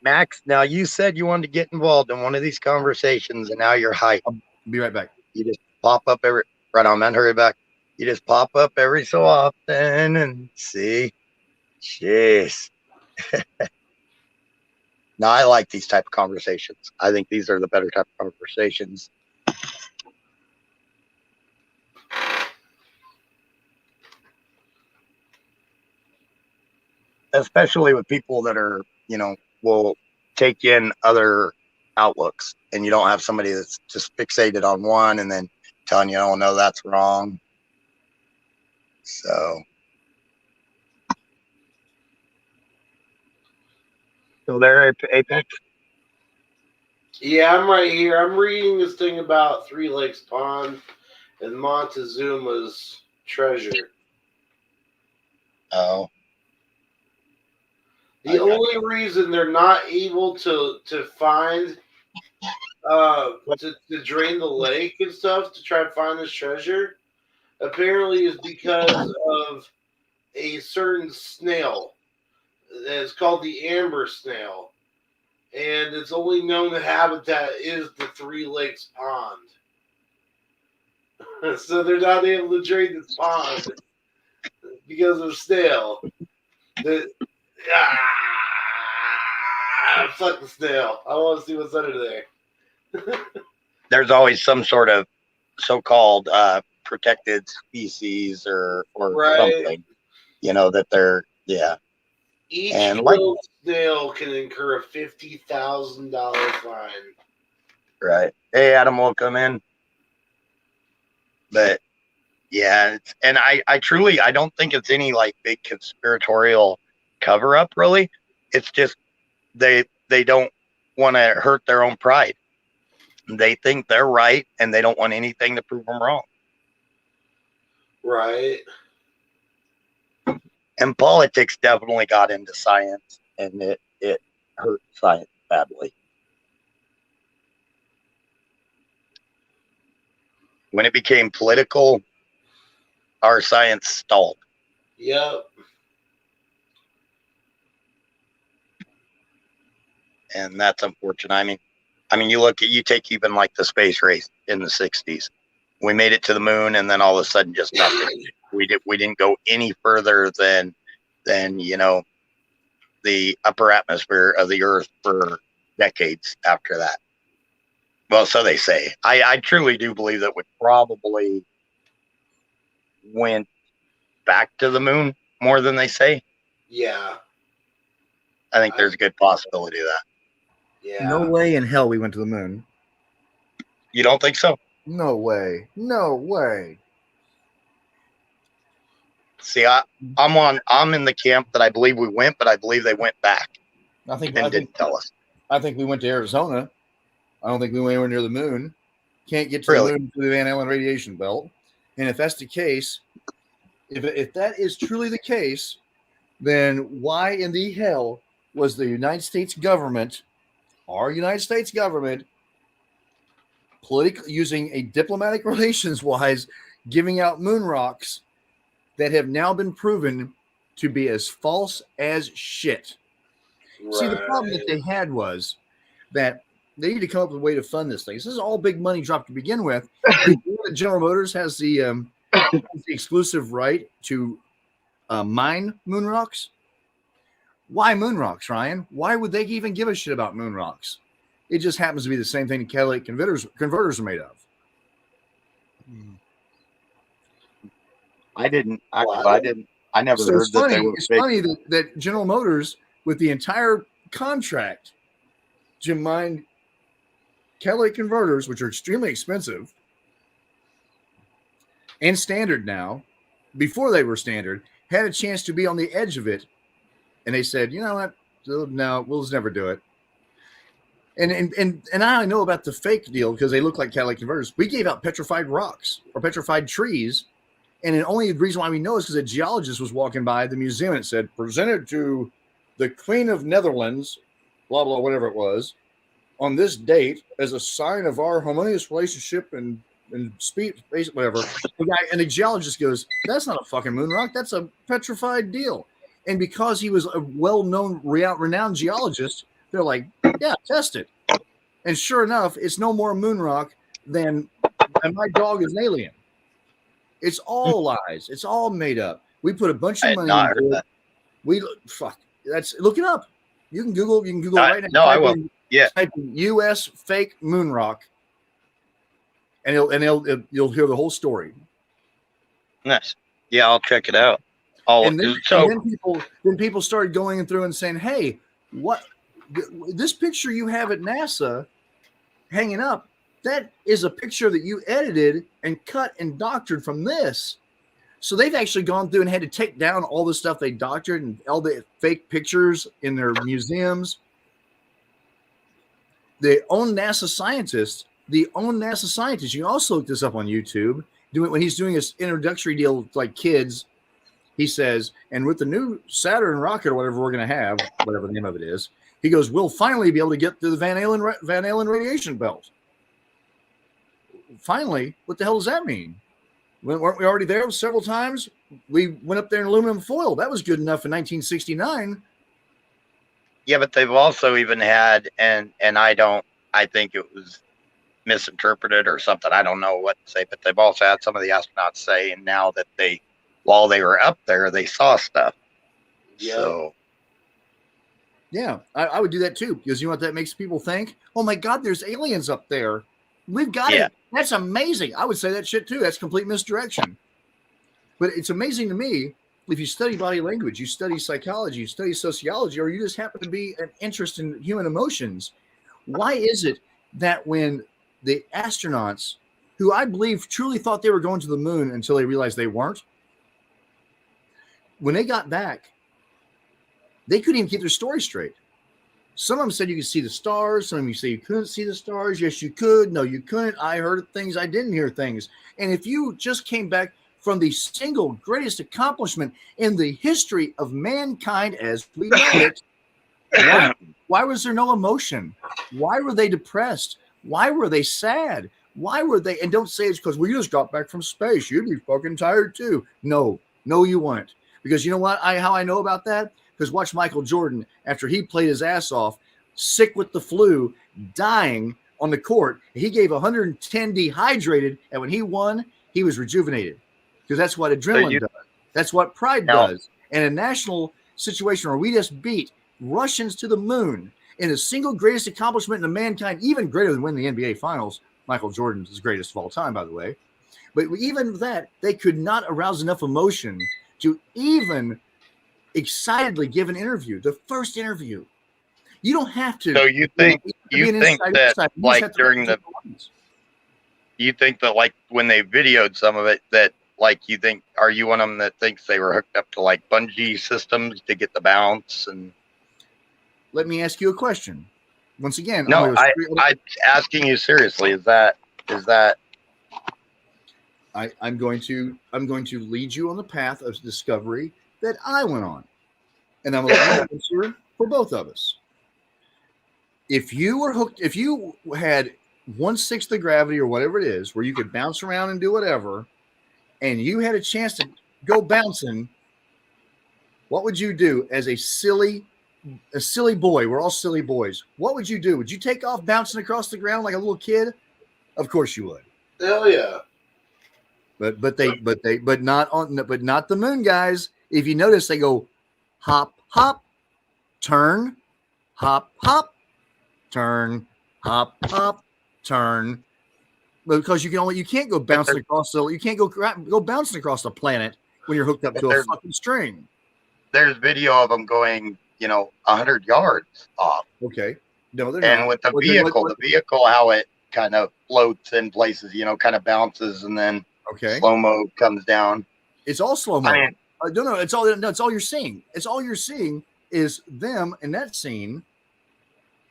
Max, now you said you wanted to get involved in one of these conversations, and now you're hyped. Be right back. You just pop up right on, man. Hurry back. You just pop up every so often and see. Jeez. No, I like these type of conversations. I think these are the better type of conversations. Especially with people that are, will take in other outlooks, and you don't have somebody that's just fixated on one and then telling you, oh, no, that's wrong. So there, Apex? Yeah, I'm right here. I'm reading this thing about Three Lakes Pond and Montezuma's treasure. Oh. The only reason they're not able to find to drain the lake and stuff to try to find this treasure apparently is because of a certain snail. It's called the amber snail, and its only known habitat is the Three Lakes Pond. So they're not able to drain this pond because of snail. Fuck the snail. I want to see what's under there. There's always some sort of so-called protected species or Right. something, that they're, yeah. Each And killed snail can incur a $50,000 fine. Right. Hey, Adam will come in. But yeah, and I truly, I don't think it's any like big conspiratorial cover up, really. It's just they don't want to hurt their own pride. They think they're right, and they don't want anything to prove them wrong. Right. And politics definitely got into science, and it hurt science badly. When it became political, our science stalled. Yep. And that's unfortunate. I mean, you take even like the space race in the 60s. We made it to the moon, and then all of a sudden, just nothing. We didn't go any further than the upper atmosphere of the Earth for decades after that. Well, so they say. I truly do believe that we probably went back to the moon more than they say. Yeah. I think there's a good possibility of that. Yeah. No way in hell we went to the moon. You don't think so? No way. No way. See, I'm in the camp that I believe we went, but I believe they went back I think didn't tell us. I think we went to Arizona. I don't think we went anywhere near the moon. Can't get to Really? the moon through the Van Allen radiation belt. And if that's the case, if that is truly the case, then why in the hell was the United States government, our United States government, using a diplomatic relations wise, giving out moon rocks that have now been proven to be as false as shit? See, the problem that they had was that they need to come up with a way to fund this thing. This is all big money drop to begin with. General Motors has the exclusive right to mine moon rocks. Why moon rocks, Ryan? Why would they even give a shit about moon rocks? It just happens to be the same thing catalytic converters are made of. I never So heard it's that funny. they were It's fake. funny that General Motors, with the entire contract, to mine catalytic converters, which are extremely expensive and standard now, before they were standard, had a chance to be on the edge of it, and they said, you know what? No, we'll just never do it. And I know about the fake deal because they look like catalytic converters. We gave out petrified rocks or petrified trees, and the only reason why we know is because a geologist was walking by the museum and it said, presented to the Queen of Netherlands, blah, blah, whatever it was, on this date as a sign of our harmonious relationship and speed, whatever. The geologist goes, that's not a fucking moon rock. That's a petrified deal. And because he was a well-known, renowned geologist, they're like, yeah, test it. And sure enough, it's no more a moon rock than my dog is an alien. It's all lies. It's all made up. We put a bunch of money into it. Look it up. You can Google right now. No, I will. Yeah. Type in U.S. fake moon rock, and you'll hear the whole story. Nice. Yeah, I'll check it out. And then people started going through and saying, "Hey, what? This picture you have at NASA hanging up, that is a picture that you edited and cut and doctored from this." So they've actually gone through and had to take down all the stuff they doctored and all the fake pictures in their museums. They own NASA scientists. You can also look this up on YouTube. When he's doing his introductory deal with like kids, he says, and with the new Saturn rocket or whatever we're going to have, whatever the name of it is, he goes, we'll finally be able to get to the Van Allen radiation belt. Finally, what the hell does that mean? Weren't we already there several times? We went up there in aluminum foil. That was good enough in 1969. Yeah, but they've also even had, and I think it was misinterpreted or something. I don't know what to say, but they've also had some of the astronauts saying now that while they were up there, they saw stuff. Yeah. So, yeah, I would do that too, because you know what that makes people think? Oh my God, there's aliens up there. We've got it. That's amazing. I would say that shit too. That's complete misdirection. But it's amazing to me if you study body language, you study psychology, you study sociology, or you just happen to be an interest in human emotions. Why is it that when the astronauts, who I believe truly thought they were going to the moon until they realized they weren't, when they got back, they couldn't even keep their story straight. Some of them said you could see the stars. Some of them say you couldn't see the stars. Yes, you could. No, you couldn't. I heard things. I didn't hear things. And if you just came back from the single greatest accomplishment in the history of mankind as we know it, why was there no emotion? Why were they depressed? Why were they sad? Why were they? And don't say it's because we just got back from space. You'd be fucking tired too. No, you weren't. Because you know what? How I know about that? Because watch Michael Jordan, after he played his ass off, sick with the flu, dying on the court, he gave 110 dehydrated, and when he won, he was rejuvenated. Because that's what adrenaline does. That's what pride does. And a national situation where we just beat Russians to the moon in the single greatest accomplishment in mankind, even greater than winning the NBA Finals. Michael Jordan's the greatest of all time, by the way. But even that, they could not arouse enough emotion to even excitedly give an interview, the first interview. You don't have to. So you think that like during the, you think that like when they videoed some of it, that like you think, are you one of them that thinks they were hooked up to like bungee systems to get the bounce? And let me ask you a question. Once again, no, I'm asking you seriously. Is that? I'm going to lead you on the path of discovery that I went on. and I'm going to answer for both of us. If you were hooked, if you had 1/6 the gravity or whatever it is, where you could bounce around and do whatever, and you had a chance to go bouncing, what would you do as a silly boy? We're all silly boys. What would you do? Would you take off bouncing across the ground like a little kid? Of course you would. Hell yeah. But not the moon guys. If you notice, they go hop, hop, turn, hop, hop, turn, hop, hop, turn. Because you can't go bouncing across go bouncing across the planet when you're hooked up to a fucking string. There's video of them going, 100 yards off. Okay. No, they're And not. with the vehicle, how it kind of floats in places, kind of bounces and then Okay. slow-mo comes down. It's all slow mo. I mean, No, it's all you're seeing. It's all you're seeing is them in that scene.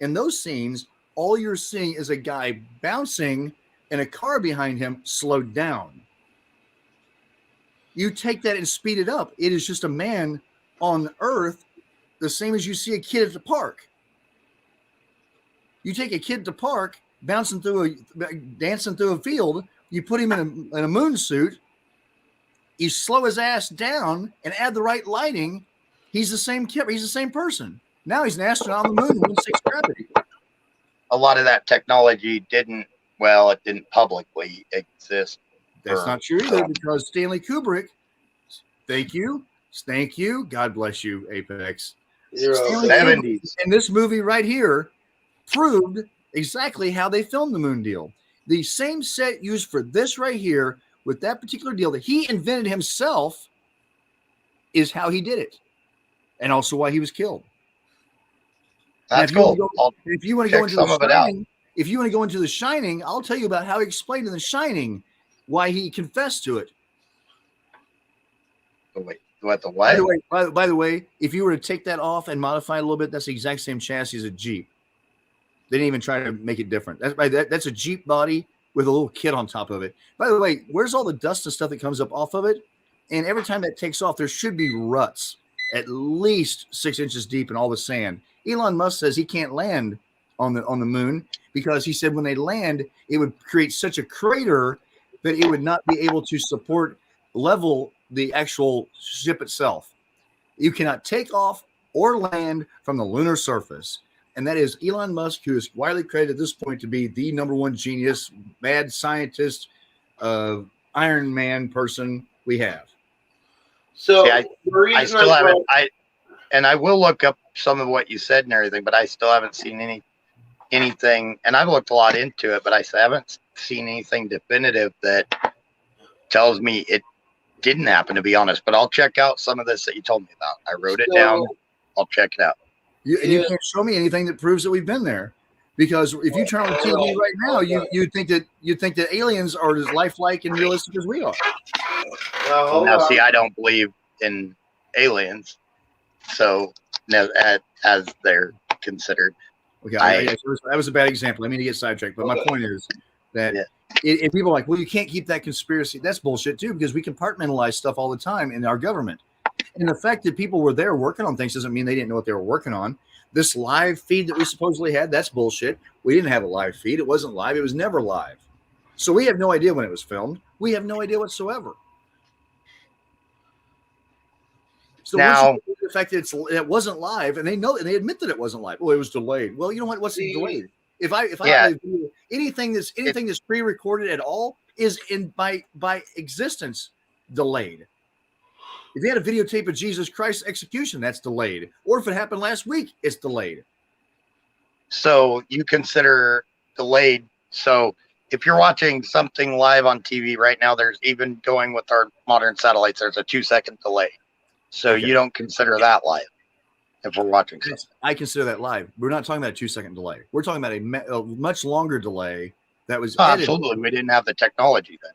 In those scenes, all you're seeing is a guy bouncing and a car behind him slowed down. You take that and speed it up. It is just a man on Earth, the same as you see a kid at the park. You take a kid at the park dancing through a field. You put him in a moon suit. You slow his ass down and add the right lighting. He's the same kid. He's the same person. Now he's an astronaut on the moon in 1/6 gravity. a lot of that technology didn't publicly exist. That's not true either, because Stanley Kubrick, thank you, God bless you, Apex. Stanley Kubrick, in this movie right here, proved exactly how they filmed the moon deal. The same set used for this right here with that particular deal that he invented himself is how he did it, and also why he was killed. That's cool. If you want to go into The Shining, if you want to go into The Shining, I'll tell you about how he explained in The Shining why he confessed to it. Wait, what the what? By the way, if you were to take that off and modify it a little bit, that's the exact same chassis as a Jeep. They didn't even try to make it different. That's a Jeep body with a little kit on top of it. By the way, where's all the dust and stuff that comes up off of it? And every time that takes off, there should be ruts at least 6 inches deep in all the sand. Elon Musk says he can't land on the moon because he said when they land, it would create such a crater that it would not be able to level the actual ship itself. You cannot take off or land from the lunar surface. And that is Elon Musk, who is widely credited at this point to be the number one genius, mad scientist, Iron Man person we have. So I still haven't. I will look up some of what you said and everything, but I still haven't seen anything. And I've looked a lot into it, but I haven't seen anything definitive that tells me it didn't happen, to be honest. But I'll check out some of this that you told me about. I wrote it down. I'll check it out. You can't show me anything that proves that we've been there, because if you turn on the TV right now, you'd think that aliens are as lifelike and realistic as we are. Now, see, I don't believe in aliens, so as they're considered. Okay, that was a bad example. I mean to get sidetracked, but my point is that if people are like, well, you can't keep that conspiracy. That's bullshit too, because we compartmentalize stuff all the time in our government. And the fact that people were there working on things doesn't mean they didn't know what they were working on. This live feed that we supposedly had, that's bullshit. We didn't have a live feed. It wasn't live. It was never live. So we have no idea when it was filmed. We have no idea whatsoever. So now, the fact that it wasn't live, and they know, and they admit that it wasn't live. Well, it was delayed. Well, you know what? What's delayed? If I anything that's pre-recorded at all is by existence delayed. If you had a videotape of Jesus Christ's execution, that's delayed. Or if it happened last week, it's delayed. So you consider delayed. So if you're watching something live on TV right now, there's even going with our modern satellites, there's a 2-second delay. So you don't consider that live if we're watching something. I consider that live. We're not talking about a 2-second delay. We're talking about a much longer delay that was edited. Absolutely. We didn't have the technology then.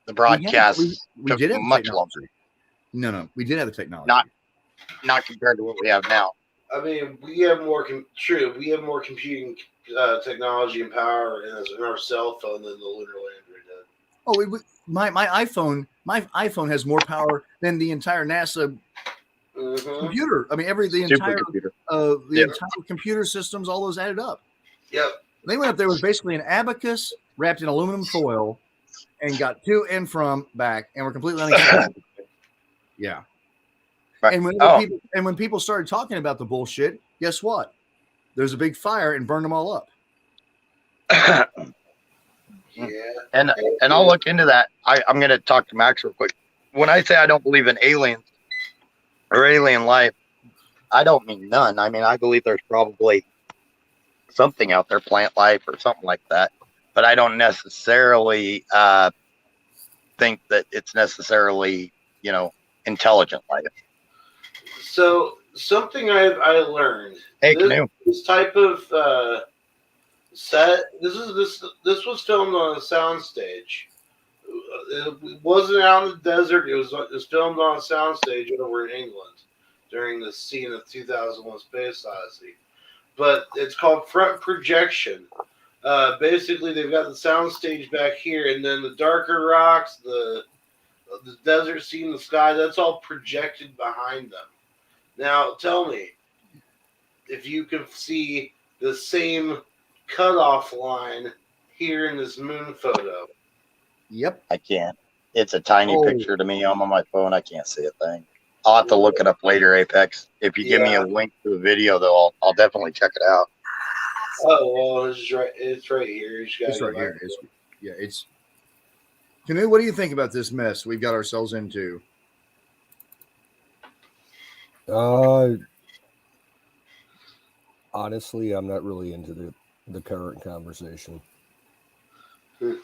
The broadcast we did have much longer. No, we did have the technology. Not compared to what we have now. I mean, we have more we have more computing technology and power in our cell phone than the lunar lander did. Oh, my iPhone has more power than the entire NASA Mhm. computer. I mean, the entire Supercomputer. the entire computer systems, all those added up. Yep. They went up there with basically an abacus wrapped in aluminum foil and got to and from back and were completely unaccessible. Yeah. Right. And when people started talking about the bullshit, guess what? There's a big fire and burned them all up. Yeah. And I'll look into that. I'm going to talk to Max real quick. When I say I don't believe in aliens or alien life, I don't mean none. I mean, I believe there's probably something out there, plant life or something like that. But I don't necessarily think that it's necessarily, intelligent life. So something I learned. Hey, Canoe. This type of set. This was filmed on a soundstage. It wasn't out in the desert. It was filmed on a soundstage over in England during the scene of 2001: Space Odyssey. But it's called front projection. Basically, they've got the soundstage back here, and then the darker rocks, the desert scene, the sky, that's all projected behind them. Now, tell me if you can see the same cutoff line here in this moon photo. Yep. I can't. It's a tiny picture to me. I'm on my phone. I can't see a thing. I'll have to look it up later, Apex. If you give me a link to the video, though, I'll definitely check it out. Oh, well, it's right here. It's right here. It's Canoe, what do you think about this mess we've got ourselves into? Honestly, I'm not really into the current conversation. Do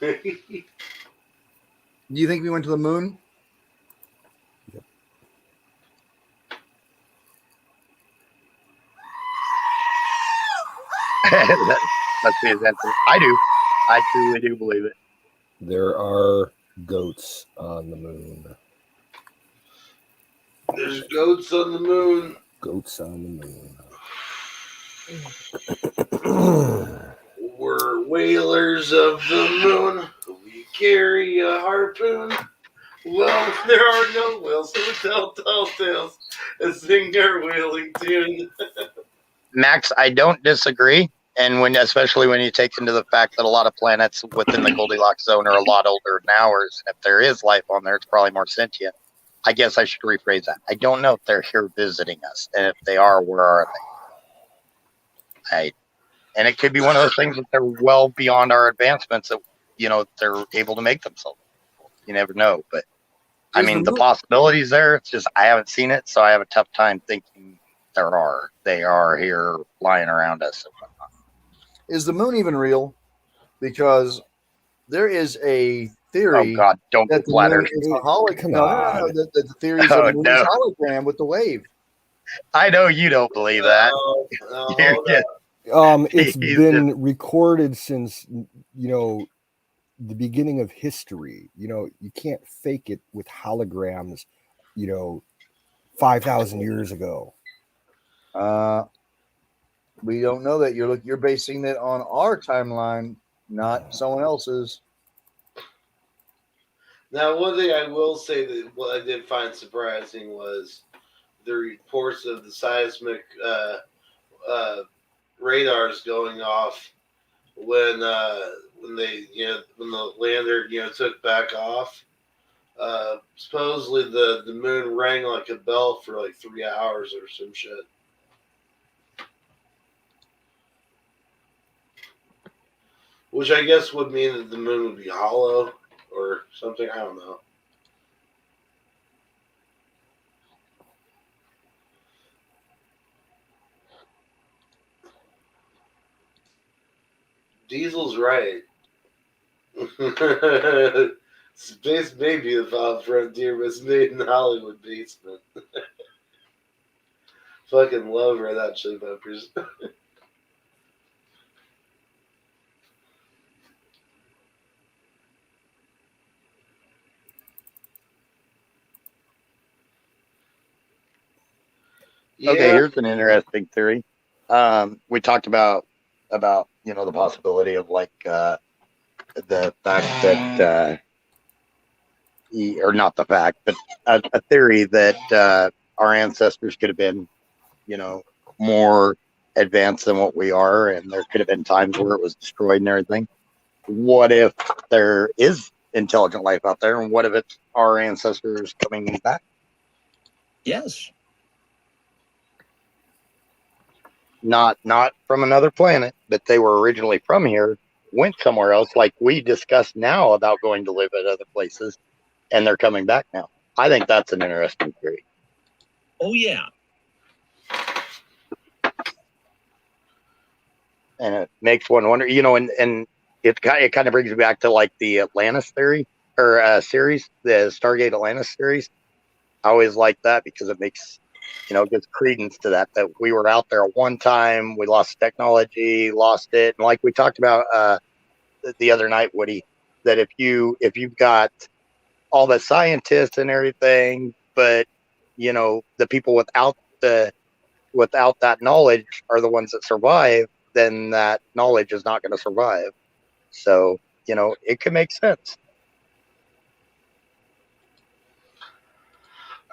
you think we went to the moon? Yep. That's his answer. I do. I truly do believe it. There are goats on the moon. There's goats on the moon. Goats on the moon. We're whalers of the moon. We carry a harpoon. Well, there are no whales, so we tell tall tales and sing our whaling tune. Max, I don't disagree. And especially when you take into the fact that a lot of planets within the Goldilocks zone are a lot older than ours. If there is life on there, it's probably more sentient. I guess I should rephrase that. I don't know if they're here visiting us. And if they are, where are they? And it could be one of those things that they're well beyond our advancements that, they're able to make themselves. You never know. But, I mean, the possibilities there, it's just I haven't seen it, so I have a tough time thinking they are here flying around us and whatnot. Is the moon even real? Because there is a theory. Oh God! Don't that be flattered. Is a hologram. No. The theory is that the moon is a hologram with the wave. I know you don't believe that. It's been recorded since the beginning of history. You can't fake it with holograms. 5,000 years ago. We don't know that. You're basing it on our timeline, not someone else's. Now, one thing I will say that what I did find surprising was the reports of the seismic radars going off when the lander took back off. Supposedly the moon rang like a bell for like 3 hours or some shit. Which I guess would mean that the moon would be hollow or something. I don't know. Diesel's right. Space may be the final frontier, but it's made in the Hollywood basement. Fucking love Red Hot Chili Peppers. Okay, here's an interesting theory. We talked about the possibility of the fact that or not the fact, but a theory that our ancestors could have been, more advanced than what we are, and there could have been times where it was destroyed and everything. What if there is intelligent life out there, and what if it's our ancestors coming back? Yes. Not from another planet, but they were originally from here, went somewhere else, like we discussed now about going to live at other places, and they're coming back now. I think that's an interesting theory. Oh yeah. And it makes one wonder, and it kind of brings me back to like the Atlantis theory or series, the Stargate Atlantis series. I always like that because it makes, gives credence to that we were out there at one time, we lost technology, lost it, and like we talked about the other night, Woody, that if you've got all the scientists and everything, but the people without that knowledge are the ones that survive, then that knowledge is not going to survive. So, it could make sense.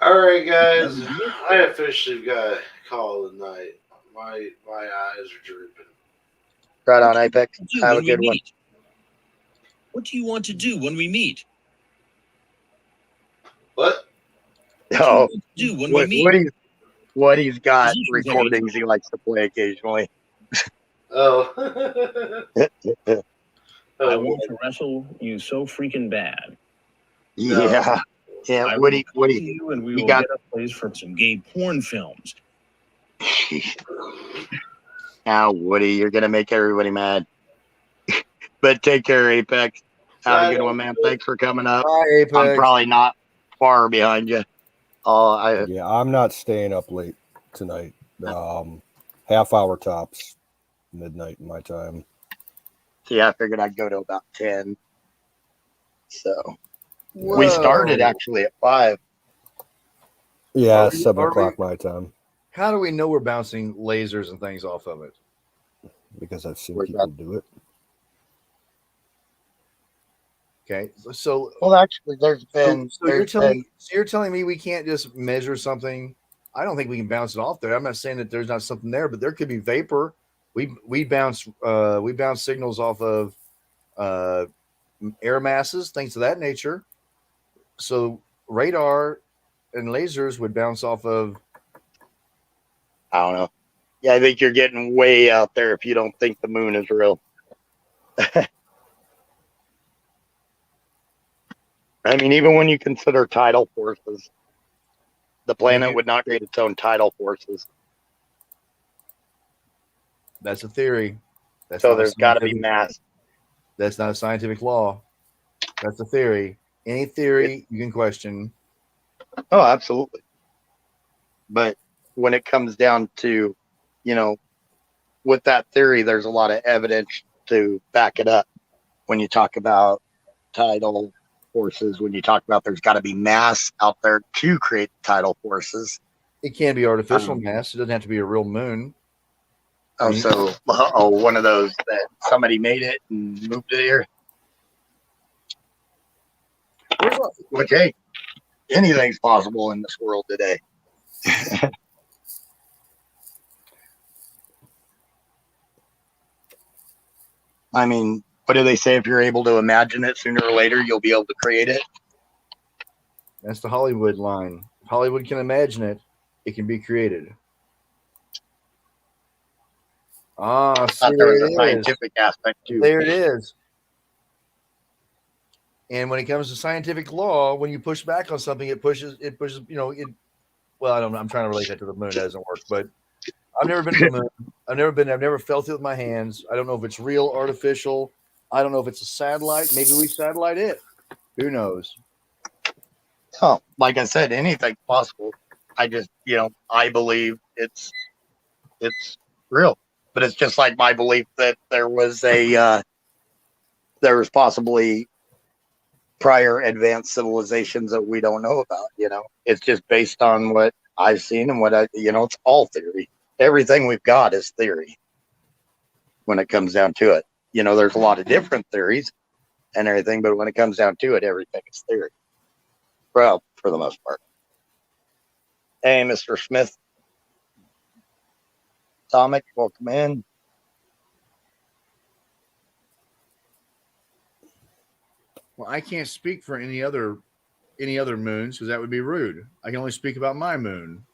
All right, guys. I officially got a call at night. My eyes are drooping. Right on, Apex. Do Have a when we good one. meet? What do you want to do when we meet? What? Oh, Do when we meet? Woody's got Position recordings he likes to play occasionally. Oh. I want to wrestle you so freaking bad. Yeah. Yeah, I Woody, will talk to you and we you will got- get a place for some gay porn films. Now, Woody, you're going to make everybody mad. But take care, Apex. Have a good one, man. Thanks for coming up. Bye, Apex. I'm probably not far behind you. Yeah, I'm not staying up late tonight. Half hour tops, midnight my time. I figured I'd go to about 10. So we started Whoa. actually at 5. Yeah, Are we- 7 are o'clock we- my time How do we know we're bouncing lasers and things off of it? because I've seen Where's people do it. Okay, so Well, actually, there's been. you're telling me we can't just measure something? I don't think we can bounce it off there. I'm not saying that there's not something there, but there could be vapor. We bounce signals off of air masses, things of that nature. So radar and lasers would bounce off of. I don't know. Yeah, I think you're getting way out there if you don't think the moon is real. I mean, even when you consider tidal forces, the planet would not create its own tidal forces. That's a theory. So there's got to be mass. That's not a scientific law. That's a theory. Any theory you can question. Oh, absolutely. But when it comes down to, with that theory, there's a lot of evidence to back it up. When you talk about tidal forces, when you talk about there's got to be mass out there to create tidal forces. It can be artificial mass. It doesn't have to be a real moon. One of those that somebody made it and moved it here. Which, hey, anything's possible in this world today. I mean, what do they say? If you're able to imagine it, sooner or later, you'll be able to create it. That's the Hollywood line. If Hollywood can imagine it, it can be created. Ah, see, There was a scientific aspect too. There it is. And when it comes to scientific law, when you push back on something, it pushes, well, I don't know. I'm trying to relate that to the moon. It doesn't work, but I've never been to the moon. I've never felt it with my hands. I don't know if it's real, artificial. I don't know if it's a satellite. Maybe we satellite it. Who knows? Oh, like I said, anything's possible. I just, I believe it's real, but it's just like my belief that there was possibly prior advanced civilizations that we don't know about. It's just based on what I've seen and what it's all theory. Everything we've got is theory when it comes down to it. There's a lot of different theories and everything, but when it comes down to it, everything is theory. Well, for the most part. Hey, Mr. Smith. Atomic, welcome in. Well, I can't speak for any other moons because that would be rude. I can only speak about my moon.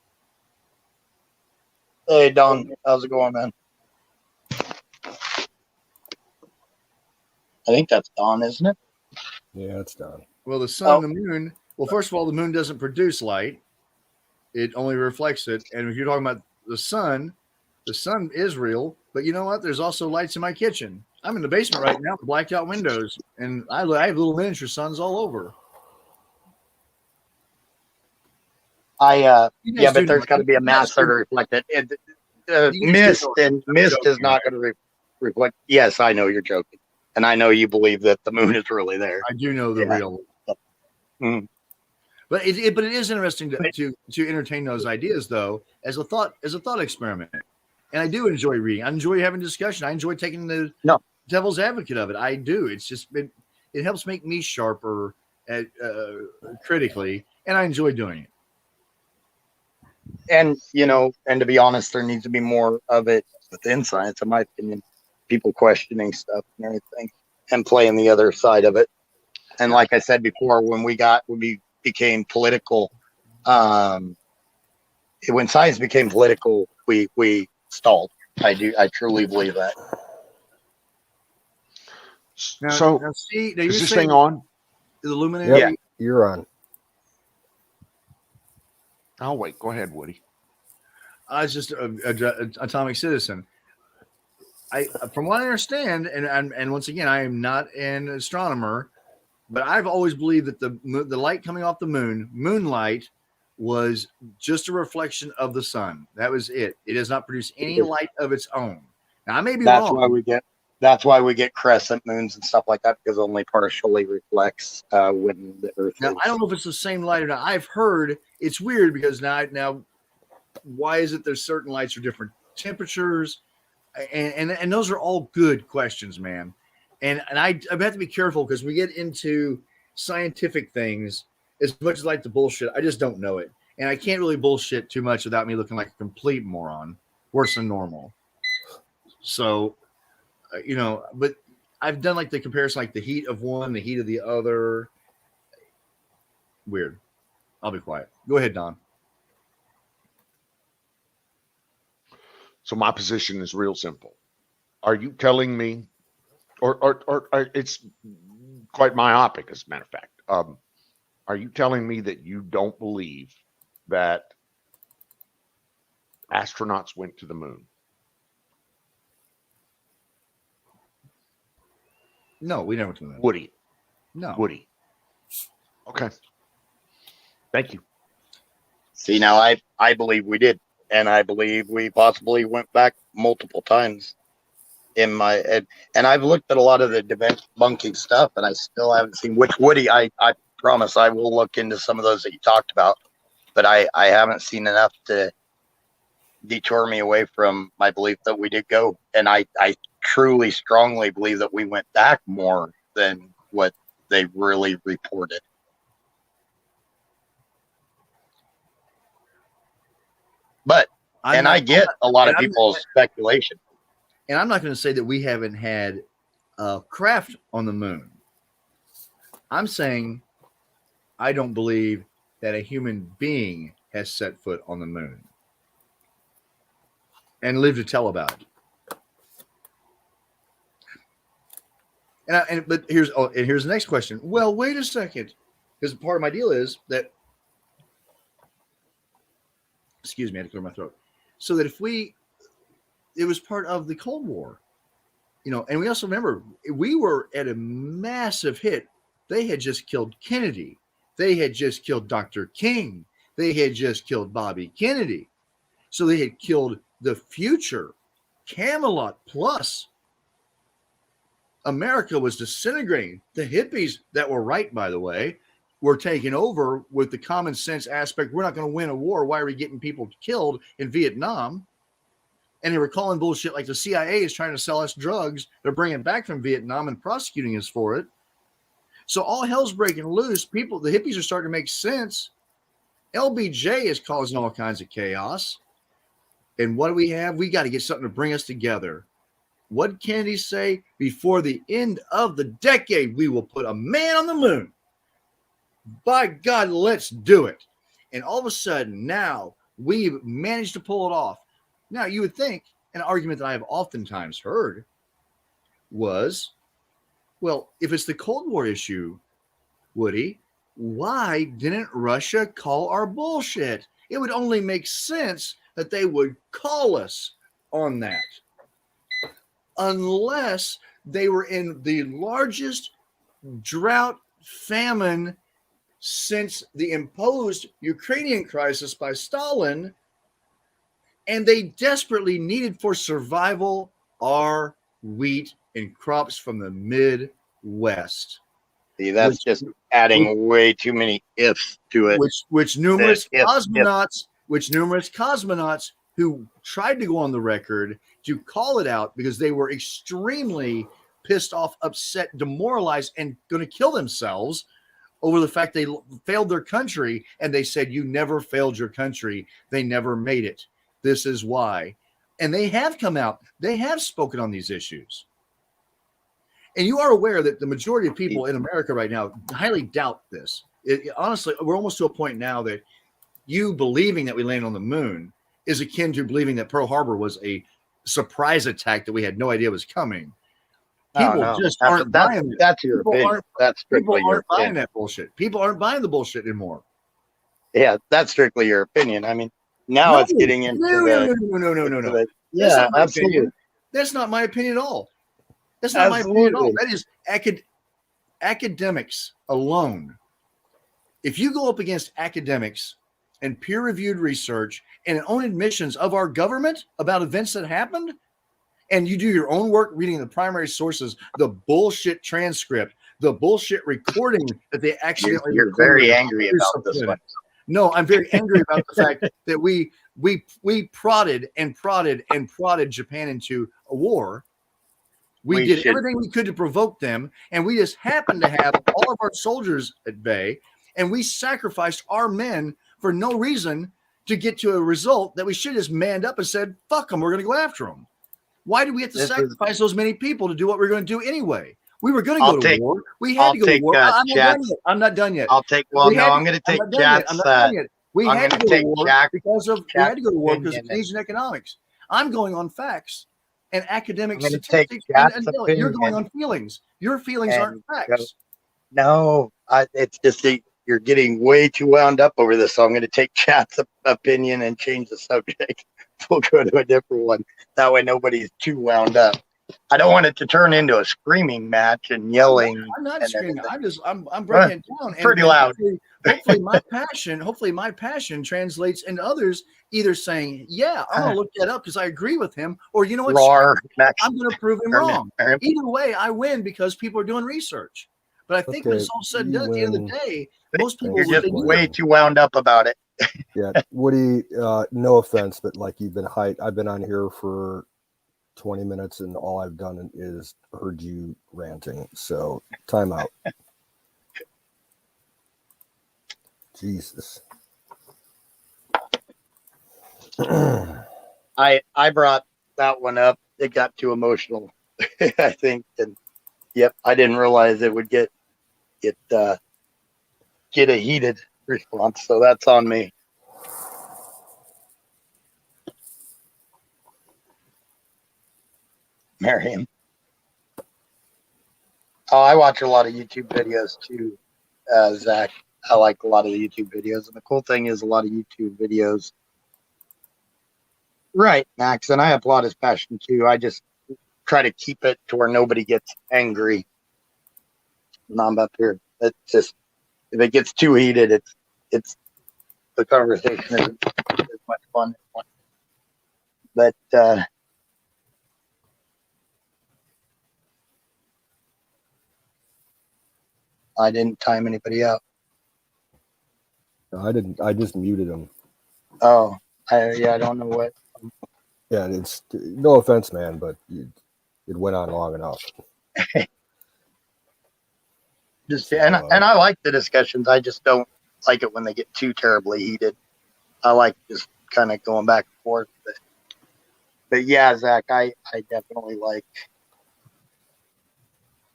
Hey, Don. How's it going, man? I think that's Don, isn't it? Yeah, it's done. Well, the sun, the moon. Well, first of all, the moon doesn't produce light; it only reflects it. And if you're talking about the sun is real. But you know what? There's also lights in my kitchen. I'm in the basement right now with blacked out windows, and I have little miniature suns all over. Yeah, guys but do there's know- got to be a mass there to reflect it. Mist is not going to reflect. Yes, I know you're joking, and I know you believe that the moon is really there. I do know the Yeah. real. Mm. But it is interesting to entertain those ideas though as a thought experiment. And I do enjoy reading. I enjoy having discussion. I enjoy taking the devil's advocate of it. I do. It's just it helps make me sharper at critically, and I enjoy doing it. And and to be honest, there needs to be more of it within science, in my opinion. People questioning stuff and everything, and playing the other side of it. And like I said before, when we became political, when science became political, we stalled. I truly believe that. Now, now is you're this saying thing on? the luminary. Yep, you're on. Oh, wait. Go ahead, Woody. I was just a atomic citizen. From what I understand, and once again, I am not an astronomer, but I've always believed that the light coming off the moonlight, was just a reflection of the sun. That was it. It does not produce any light of its own. Now, I may be wrong. That's why we get crescent moons and stuff like that, because it only partially reflects when the Earth. Now, I don't know if it's the same light or not. I've heard it's weird because now, why is it there's certain lights are different temperatures, and those are all good questions, man. And I have to be careful because we get into scientific things. As much as I like to bullshit, I just don't know it, and I can't really bullshit too much without me looking like a complete moron, worse than normal. So, but I've done like the comparison, like the heat of one, the heat of the other. Weird. I'll be quiet. Go ahead, Don. So my position is real simple. Are you telling me, or it's quite myopic, as a matter of fact. Are you telling me that you don't believe that astronauts went to the moon? No, we never went to the moon. Woody. No. Woody. Okay. Thank you. See, now I believe we did, and I believe we possibly went back multiple times in my head. And I've looked at a lot of the debunking stuff, and I still haven't seen which Woody. I promise I will look into some of those that you talked about, but I haven't seen enough to detour me away from my belief that we did go. And I truly, strongly believe that we went back more than what they really reported. But I get a lot of people's speculation. And I'm not going to say that we haven't had craft on the moon. I'm saying I don't believe that a human being has set foot on the moon and lived to tell about it. But here's the next question. Well, wait a second, because part of my deal is that. Excuse me, I had to clear my throat. So that it was part of the Cold War, and we also remember we were at a massive hit. They had just killed Kennedy. They had just killed Dr. King. They had just killed Bobby Kennedy. So they had killed the future. Camelot plus. America was disintegrating. The hippies that were right, by the way, were taking over with the common sense aspect. We're not going to win a war. Why are we getting people killed in Vietnam? And they were calling bullshit like the CIA is trying to sell us drugs. They're bringing back from Vietnam and prosecuting us for it. So all hell's breaking loose. The hippies are starting to make sense. LBJ is causing all kinds of chaos. And what do we have? We got to get something to bring us together. What did Kennedy say? Before the end of the decade, we will put a man on the moon. By God, let's do it. And all of a sudden, now we've managed to pull it off. Now, you would think an argument that I have oftentimes heard was, well, if it's the Cold War issue, Woody, why didn't Russia call our bullshit? It would only make sense that they would call us on that. Unless they were in the largest drought famine since the imposed Ukrainian crisis by Stalin, and they desperately needed for survival our wheat and crops from the Midwest. See, that's just adding way too many ifs to it. Which numerous If. cosmonauts who tried to go on the record to call it out because they were extremely pissed off, upset, demoralized, and going to kill themselves over the fact they failed their country. And they said, you never failed your country. They never made it. This is why. And they have come out. They have spoken on these issues. And you are aware that the majority of people in America right now highly doubt this. Honestly, we're almost to a point now that you believing that we landed on the moon is akin to believing that Pearl Harbor was a surprise attack that we had no idea was coming. People just aren't buying it. That's your opinion. That's strictly your buying opinion. that bullshit. People aren't buying the bullshit anymore. Yeah, that's strictly your opinion. I mean, now it's getting into no. Yeah, absolutely. That's not my opinion at all. That's not my opinion at all. That is academics alone. If you go up against academics and peer-reviewed research and own admissions of our government about events that happened, and you do your own work reading the primary sources, the bullshit transcript, the bullshit recording that they accidentally You're very angry about this one. No, I'm very angry about the fact that we prodded Japan into a war. We did everything we could to provoke them, and we just happened to have all of our soldiers at bay, and we sacrificed our men for no reason to get to a result that we should have just manned up and said, fuck them, we're going to go after them. Why did we have to sacrifice those many people to do what we we're going to do anyway? We were going to go to war. We had to go to war. I'm not done yet. I'm going to take Jack's We had to go to war because of Keynesian economics. I'm going on facts and academic statistics. You're going on feelings. Your feelings aren't facts. No, it's just you're getting way too wound up over this. So I'm going to take Chat's opinion and change the subject. We'll go to a different one. That way nobody's too wound up. I don't want it to turn into a screaming match and yelling. I'm not screaming. I'm breaking it down. Pretty loud. Hopefully my passion translates into others either saying, yeah, I'm going to look that up because I agree with him, or you know what? I'm going to prove him wrong. Either way, I win because people are doing research. But I think when it's all said and done, at the end of the day, most people are just way too wound up about it. Yeah, Woody, no offense, but like I've been on here for 20 minutes and all I've done is heard you ranting. So time out. Jesus. I brought that one up. It got too emotional, I think. And yep, I didn't realize it would get a heated response. So that's on me. Mariam. Oh, I watch a lot of YouTube videos too, Zach. I like a lot of the YouTube videos. And the cool thing is a lot of YouTube videos. Right, Max. And I applaud his passion too. I just try to keep it to where nobody gets angry. And I'm up here. It's just, if it gets too heated, it's the conversation isn't as much fun. But, I didn't time anybody out. No, I didn't. I just muted him. Oh, I don't know what. Yeah, it's no offense, man, but it went on long enough. And I like the discussions. I just don't like it when they get too terribly heated. I like just kind of going back and forth. But yeah, Zach, I definitely like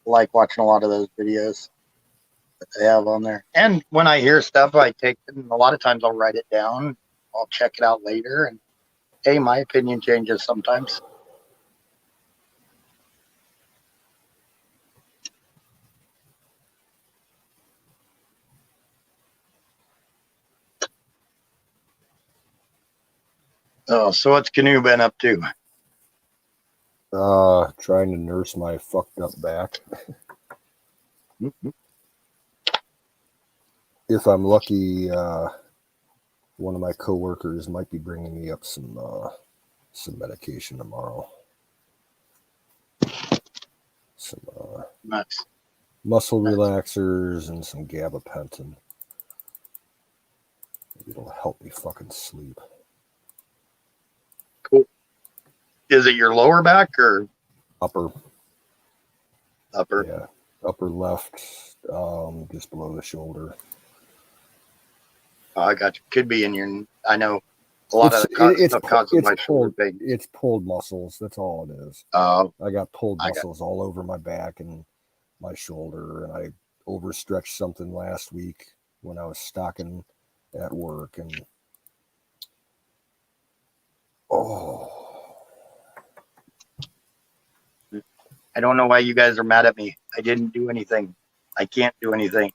watching a lot of those videos that they have on there. And when I hear stuff, I take it, and a lot of times I'll write it down. I'll check it out later, and hey, my opinion changes sometimes. Oh, so what's Canoe been up to? Trying to nurse my fucked up back. If I'm lucky, one of my coworkers might be bringing me up some medication tomorrow. Some Nice. muscle relaxers and some gabapentin. It'll help me fucking sleep. Cool. Is it your lower back or Upper? Upper. Yeah, upper left, just below the shoulder. Oh, I got you. Could be in your. I know a lot of the stuff causes my shoulder pain. It's pulled muscles. That's all it is. Oh, I got pulled muscles all over my back and my shoulder, and I overstretched something last week when I was stocking at work, and I don't know why you guys are mad at me. I didn't do anything. I can't do anything.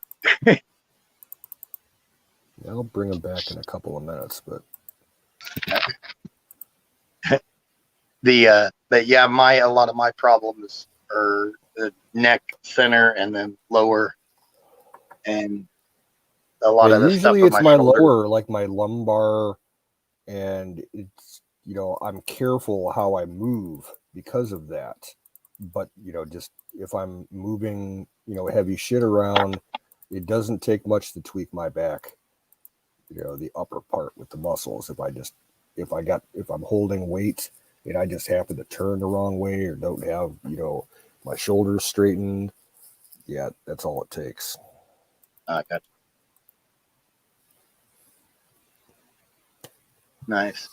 I'll bring them back in a couple of minutes, but but yeah, a lot of my problems are the neck, center, and then lower, and a lot of the stuff usually on it's my my shoulder. lower, like my lumbar, and it's, I'm careful how I move because of that. But just if I'm moving heavy shit around, it doesn't take much to tweak my back, the upper part with the muscles. If I'm holding weight and I just happen to turn the wrong way or don't have my shoulders straightened, yeah, that's all it takes. I got you. Nice.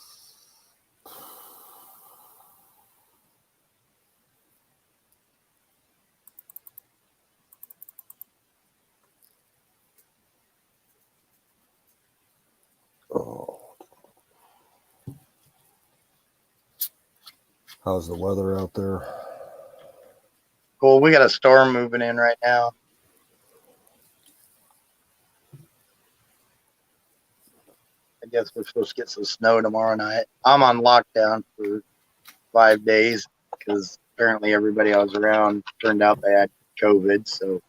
How's the weather out there? Cool. We got a storm moving in right now. I guess we're supposed to get some snow tomorrow night. I'm on lockdown for 5 days because apparently everybody I was around turned out they had COVID. So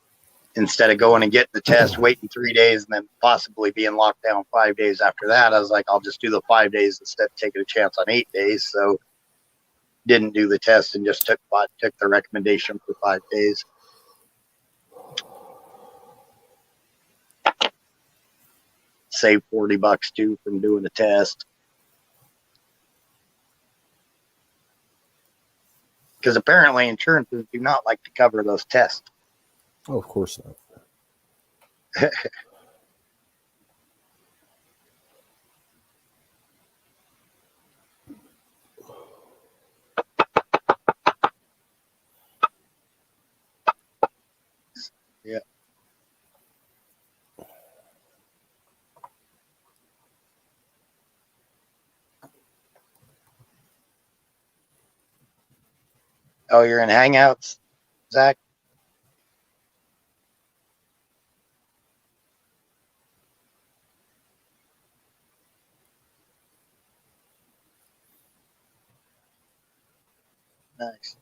instead of going and getting the test, waiting 3 days, and then possibly being locked down 5 days after that, I was like, I'll just do the 5 days instead of taking a chance on 8 days. So didn't do the test and just took the recommendation for 5 days. Save $40 too from doing the test. Because apparently insurances do not like to cover those tests. Oh, of course not. Yeah. Oh, you're in Hangouts, Zach? Nice.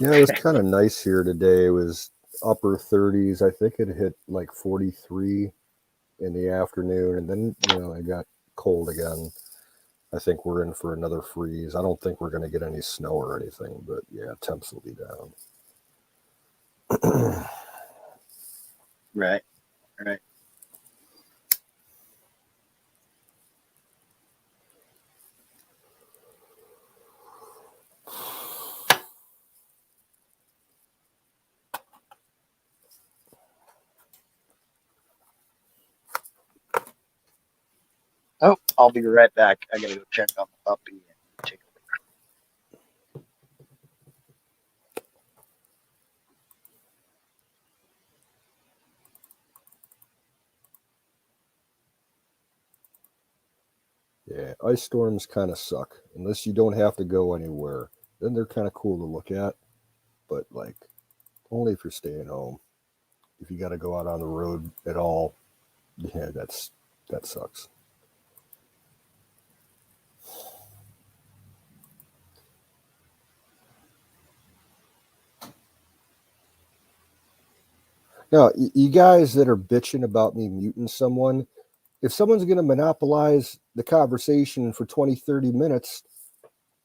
Yeah, it was kind of nice here today. It was upper 30s. I think it hit like 43 in the afternoon, and then it got cold again. I think we're in for another freeze. I don't think we're going to get any snow or anything, but yeah, temps will be down. Right. Right. Oh, I'll be right back. I gotta go check on the puppy and take a Yeah, ice storms kind of suck unless you don't have to go anywhere. Then they're kind of cool to look at, but like only if you're staying home. If you got to go out on the road at all, yeah, that sucks. Now, you guys that are bitching about me muting someone, if someone's going to monopolize the conversation for 20, 30 minutes,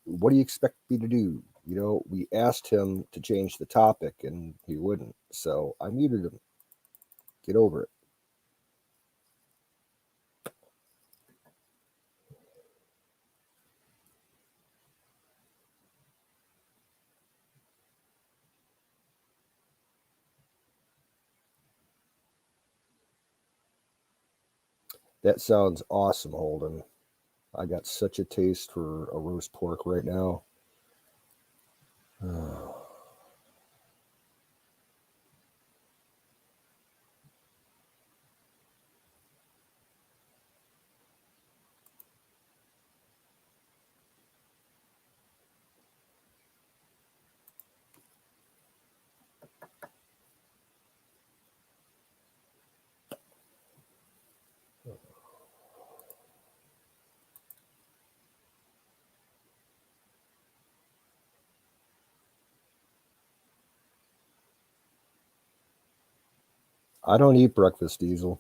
what do you expect me to do? You know, we asked him to change the topic and he wouldn't. So I muted him. Get over it. That sounds awesome, Holden. I got such a taste for a roast pork right now. I don't eat breakfast, Diesel.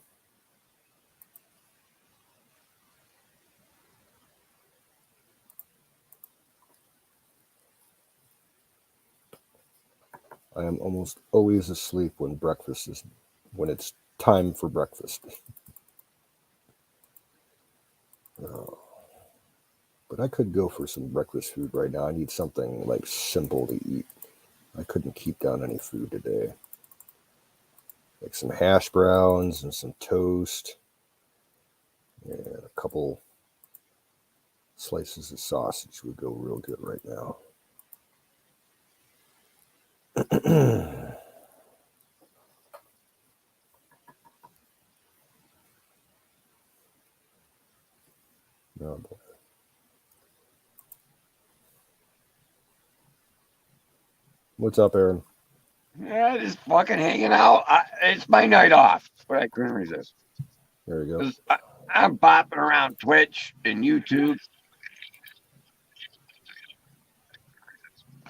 I am almost always asleep when it's time for breakfast. But I could go for some breakfast food right now. I need something like simple to eat. I couldn't keep down any food today. Like some hash browns and some toast and a couple slices of sausage would go real good right now. Oh boy. What's up, Aaron? Yeah, just fucking hanging out. It's my night off, but I couldn't resist. There you go. I'm bopping around Twitch and YouTube.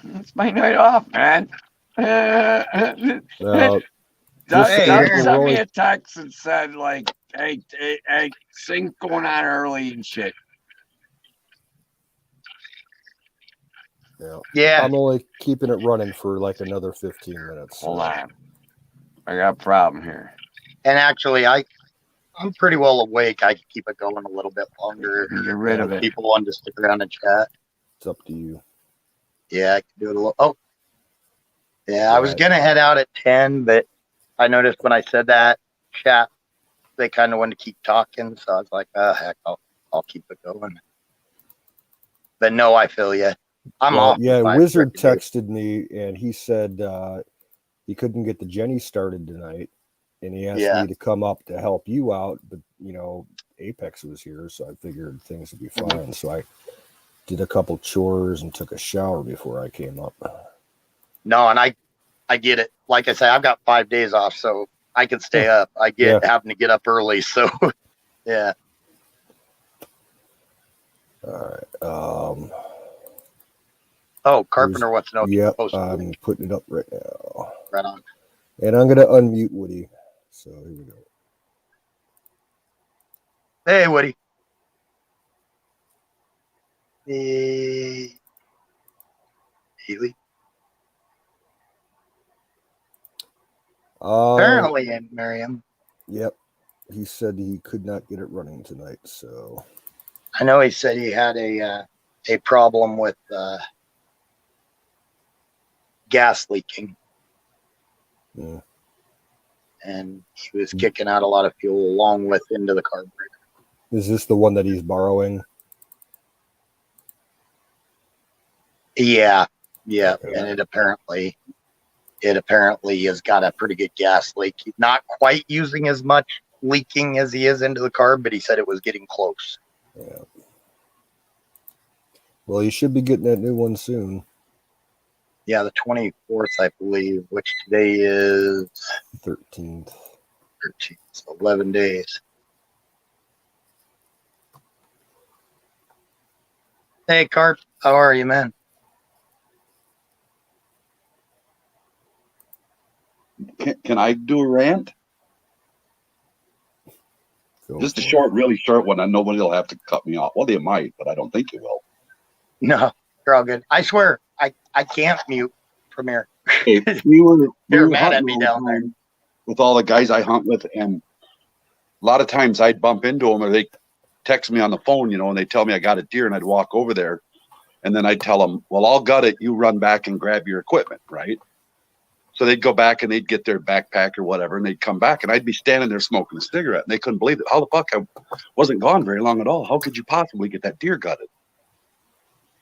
It's my night off, man. Now, Doug just sent we're me only a text and said, like, hey, things going on early and shit. Yeah. I'm only keeping it running for like another 15 minutes. Hold on. I got a problem here. And actually, I'm pretty well awake. I can keep it going a little bit longer. Get rid of it. People want to stick around and chat. It's up to you. Yeah, I can do it a little. Oh, yeah. I was gonna head out at 10, but I noticed when I said that chat, they kind of wanted to keep talking, so I was like, oh heck, I'll keep it going. But no, I feel you. I'm off. Yeah, Wizard texted me and he said he couldn't get the Jenny started tonight, and he asked me to come up to help you out, but you know, Apex was here, so I figured things would be fine. So I did a couple chores and took a shower before I came up. No, and I get it. Like I say, I've got 5 days off, so I can stay up. I get having to get up early, so yeah. All right. Oh, Carpenter wants to know. Yep, I'm putting it up right now. Right on. And I'm gonna unmute Woody. So here we go. Hey, Woody. Hey, Healy. Apparently, Miriam. Yep. He said he could not get it running tonight. So I know he said he had a problem with gas leaking, yeah. and he was kicking out a lot of fuel along with into the carburetor. Is this the one that he's borrowing? Yeah, and it apparently has got a pretty good gas leak. He's not quite using as much leaking as he is into the carb, but he said it was getting close. Yeah. Well, he should be getting that new one soon. Yeah, the 24th, I believe, which today is 13th. 13th, so 11 days. Hey, Carp, how are you, man? Can I do a rant? Just a short, really short one, and nobody will have to cut me off. Well, they might, but I don't think you will. No, you're all good. I swear, I can't mute Premiere. Okay, we were mad at me hunting down there. with all the guys I hunt with, and a lot of times I'd bump into them, or they text me on the phone, and they tell me I got a deer, and I'd walk over there, and then I'd tell them, well, I'll gut it. You run back and grab your equipment, right? So they'd go back and they'd get their backpack or whatever, and they'd come back, and I'd be standing there smoking a cigarette, and they couldn't believe it. How the fuck? I wasn't gone very long at all. How could you possibly get that deer gutted?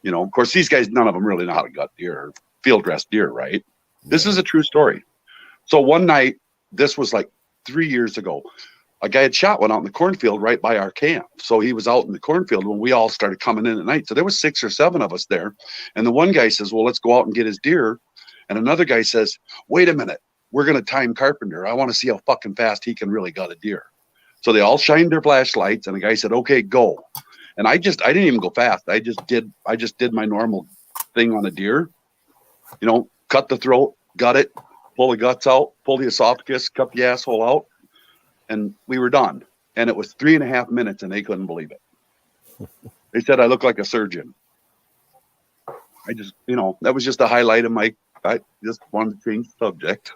Of course, these guys, none of them really know how to gut deer or field dress deer, right? This is a true story. So one night, this was like 3 years ago, a guy had shot one out in the cornfield right by our camp. So he was out in the cornfield when we all started coming in at night. So there was 6 or 7 of us there. And the one guy says, well, let's go out and get his deer. And another guy says, wait a minute, we're going to time Carpenter. I want to see how fucking fast he can really gut a deer. So they all shined their flashlights, and the guy said, okay, go. And I didn't even go fast. I just did my normal thing on a deer, cut the throat, gut it, pull the guts out, pull the esophagus, cut the asshole out. And we were done. And it was 3.5 minutes, and they couldn't believe it. They said I look like a surgeon. I just, that was just a highlight of I just wanted to change the subject.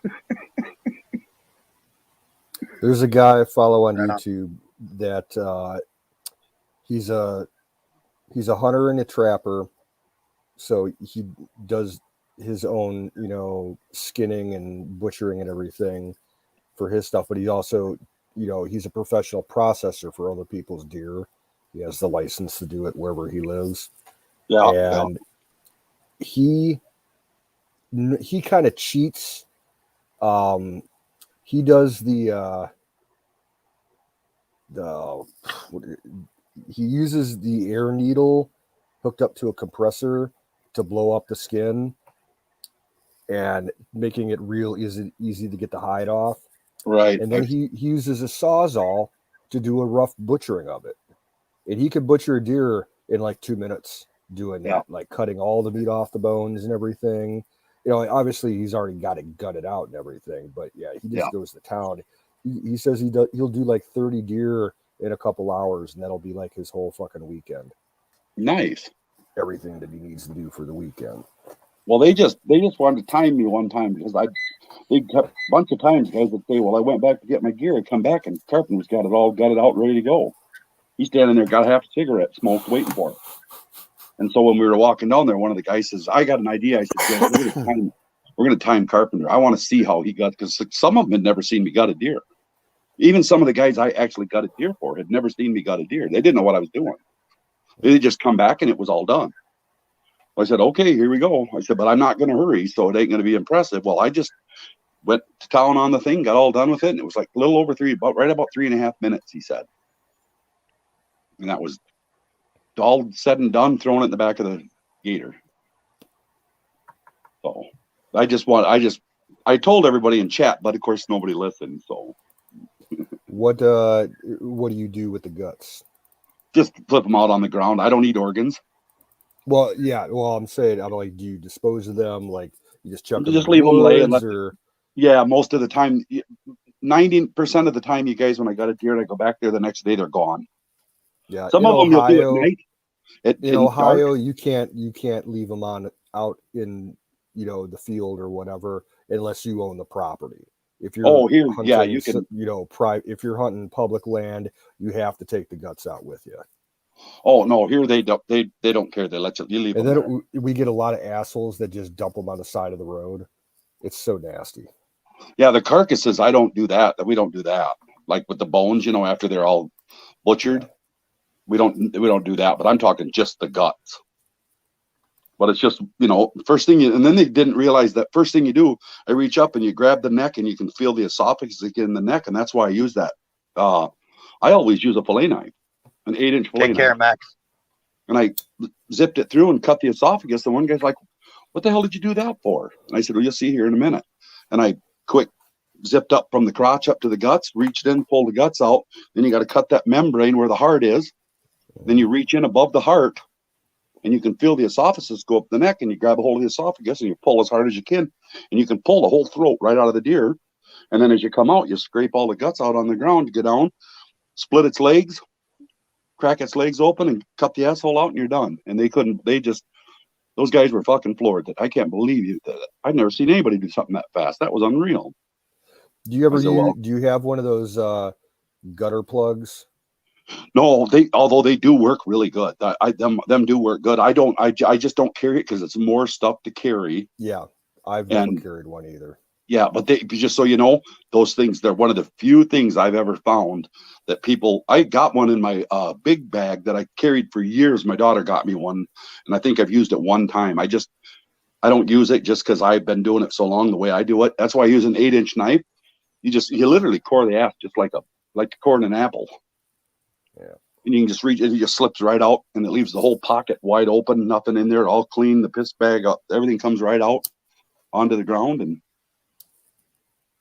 There's a guy I follow on YouTube that he's a hunter and a trapper. So he does his own, skinning and butchering and everything for his stuff. But he also, he's a professional processor for other people's deer. He has the license to do it wherever he lives. Yeah. And he kind of cheats. He does he uses the air needle hooked up to a compressor to blow up the skin and making it real easy to get the hide off. Right. And then he uses a Sawzall to do a rough butchering of it. And he could butcher a deer in like 2 minutes doing that, like cutting all the meat off the bones and everything. Obviously he's already got it gutted out and everything, but yeah, he just goes to town. He says he'll do like 30 deer in a couple hours, and that'll be like his whole fucking weekend. Nice. Everything that he needs to do for the weekend. Well, they just wanted to time me one time because they kept a bunch of times guys would say, well, I went back to get my gear. I come back and Carpenter's got it all gutted out, ready to go. He's standing there, got half a cigarette smoked, waiting for it. And so when we were walking down there, one of the guys says, I got an idea. I said, yeah, we're going to time Carpenter. I want to see how he got, because some of them had never seen me gut a deer. Even some of the guys I actually got a deer for had never seen me gut a deer. They didn't know what I was doing. They just come back and it was all done. I said, okay, here we go. I said, but I'm not going to hurry, so it ain't going to be impressive. Well, I just went to town on the thing, got all done with it, and it was like a little over right about 3.5 minutes, he said. And that was all said and done, throwing it in the back of the gator. So I told everybody in chat, but of course nobody listened. So what do you do with the guts? Just flip them out on the ground. I don't eat organs. Well, yeah. Well, I'm like, do you dispose of them? Like you just chuck them? Just leave them lay and let. Or... Yeah, most of the time, 90% of the time, you guys, when I got a deer and I go back there the next day, they're gone. Yeah, some of them you'll do at night. In Ohio, you can't leave them out in the field or whatever unless you own the property. If you're Oh, here, hunting, yeah, you can. if you're hunting public land, you have to take the guts out with you. Oh no, here they don't. They don't care. They let you leave And them then there. we get a lot of assholes that just dump them on the side of the road. It's so nasty. Yeah, the carcasses, I don't do that. We don't do that. Like with the bones, after they're all butchered, Yeah. we don't do that. But I'm talking just the guts. But it's just, first thing and then they didn't realize that first thing you do, I reach up and you grab the neck and you can feel the esophagus get in the neck, and that's why I use that. I always use a fillet knife, an 8-inch fillet Take care, knife, Max. and I zipped it through and cut the esophagus. And one guy's like, "What the hell did you do that for?" And I said, "Well, you'll see here in a minute." And I quick zipped up from the crotch up to the guts, reached in, pulled the guts out. Then you got to cut that membrane where the heart is. Then you reach in above the heart, and you can feel the esophagus go up the neck, and you grab a hold of the esophagus and you pull as hard as you can, and you can pull the whole throat right out of the deer. And then as you come out, you scrape all the guts out on the ground, get down, split its legs, crack its legs open, and cut the asshole out, and you're done. And those guys were fucking floored. I can't believe you did it. I've never seen anybody do something that fast. That was unreal. Do you ever I said, well, do you have one of those gutter plugs? No, although they do work really good. Them do work good. I just don't carry it because it's more stuff to carry. Yeah, I've never carried one either. Yeah, but just so you know, those things, they're one of the few things I've ever found that I got one in my big bag that I carried for years. My daughter got me one, and I think I've used it one time. I don't use it just because I've been doing it so long the way I do it. That's why I use an 8-inch knife. You literally core the ass just like coring an apple. Yeah. And you can just reach it, it just slips right out, and it leaves the whole pocket wide open, nothing in there, all clean, the piss bag up, everything comes right out onto the ground. And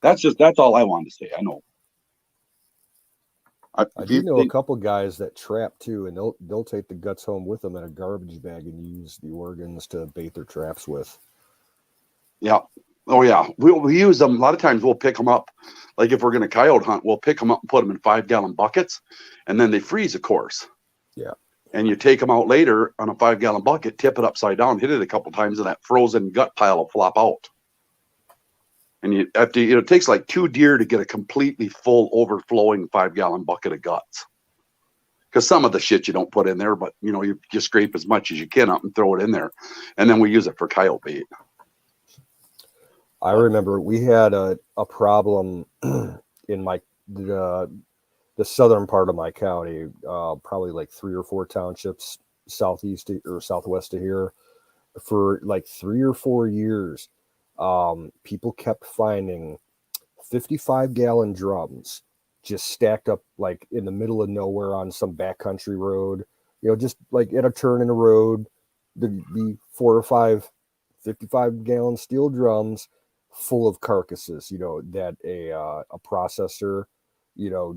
that's all I wanted to say. I know. I do know a couple guys that trap too, and they'll take the guts home with them in a garbage bag and use the organs to bait their traps with. Yeah. Oh yeah. We use them. A lot of times we'll pick them up. Like if we're going to coyote hunt, we'll pick them up and put them in 5-gallon buckets, and then they freeze, of course. Yeah. And you take them out later on a 5-gallon bucket, tip it upside down, hit it a couple times, and that frozen gut pile will flop out. And it takes like 2 deer to get a completely full overflowing 5-gallon bucket of guts. Because some of the shit you don't put in there, but you just scrape as much as you can up and throw it in there. And then we use it for coyote bait. I remember we had a problem in the southern part of my county, probably like 3 or 4 townships southeast or southwest of here, for like 3 or 4 years. People kept finding 55-gallon drums just stacked up like in the middle of nowhere on some backcountry road, just like at a turn in the road. There'd be 4 or 5 55-gallon steel drums full of carcasses, that a processor,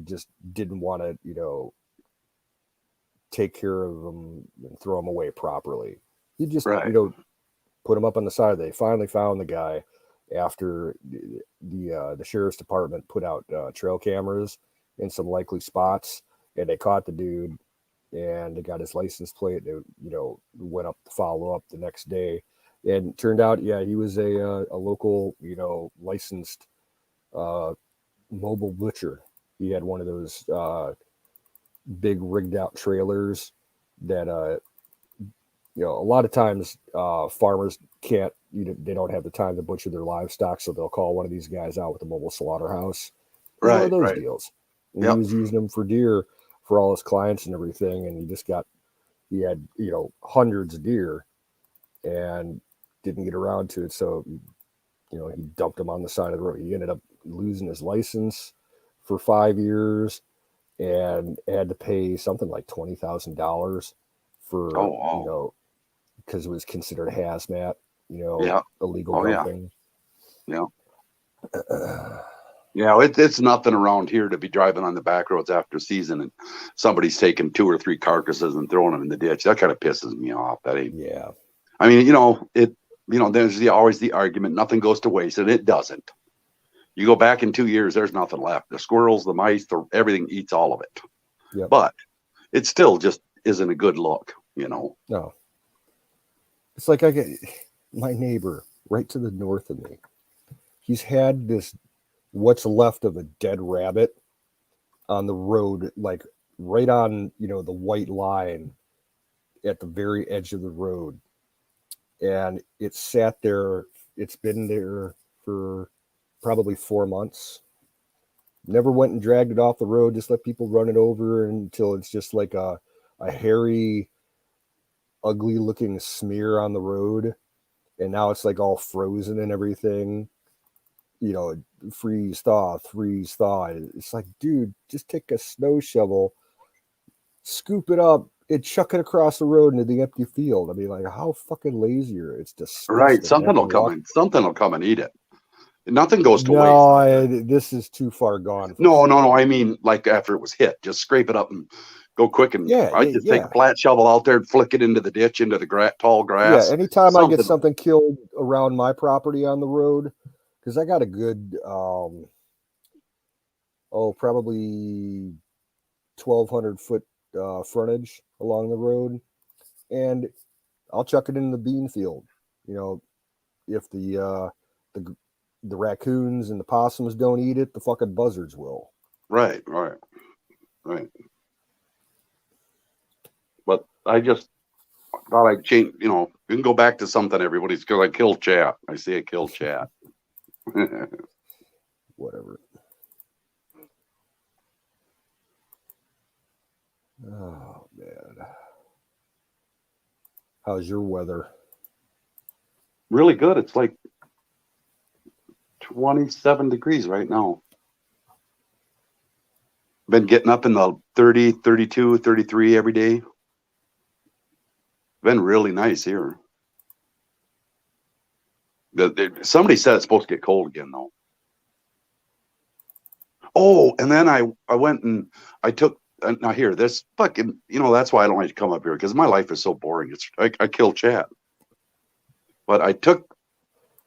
just didn't want to, take care of them and throw them away properly. You just, put them up on the side. They finally found the guy after the sheriff's department put out trail cameras in some likely spots, and they caught the dude, and they got his license plate. They, went up to follow up the next day. And turned out, he was a local, licensed mobile butcher. He had one of those big rigged out trailers that, a lot of times farmers can't, they don't have the time to butcher their livestock, so they'll call one of these guys out with a mobile slaughterhouse. One of those deals. And he was using them for deer for all his clients and everything. And he had, hundreds of deer and didn't get around to it. So, he dumped them on the side of the road. He ended up losing his license for 5 years and had to pay something like $20,000 for, because it was considered hazmat, illegal dumping. Yeah. It's nothing around here to be driving on the back roads after season and somebody's taking 2 or 3 carcasses and throwing them in the ditch. That kind of pisses me off. That ain't. Yeah. I mean, there's always the argument, nothing goes to waste, and it doesn't. You go back in 2 years, there's nothing left. The squirrels, the mice, everything eats all of it. Yep. But it still just isn't a good look, No. It's like I get my neighbor right to the north of me. He's had this what's left of a dead rabbit on the road, like right on, the white line at the very edge of the road. And it sat there. It's been there for probably 4 months. Never went and dragged it off the road. Just let people run it over until it's just like a hairy, ugly looking smear on the road. And now it's like all frozen and everything. Freeze thaw. It's like, dude, just take a snow shovel, scoop it up, and chuck it across the road into the empty field. I mean, like, how fucking lazy are you? It's disgusting. Right. Something will come and eat it. Nothing goes to waste. No, this is too far gone. No. I mean, like after it was hit, just scrape it up and go quick. And I just take a flat shovel out there and flick it into the ditch, into the tall grass. Yeah. Anytime I get something killed around my property on the road, because I got a good, probably 1,200 foot frontage along the road, and I'll chuck it in the bean field. If the raccoons and the possums don't eat it, the fucking buzzards will. Right. But I just thought I'd change. You can go back to something. Everybody's going to kill chat. I see a kill chat. Whatever. Oh man, how's your weather? Really good. It's like 27 degrees right now. Been getting up in the 30, 32, 33 every day. Been really nice here. Somebody said it's supposed to get cold again, though. Oh, and then I went and I took, now here, this fucking, that's why I don't like to come up here, because my life is so boring. I kill chat. But I took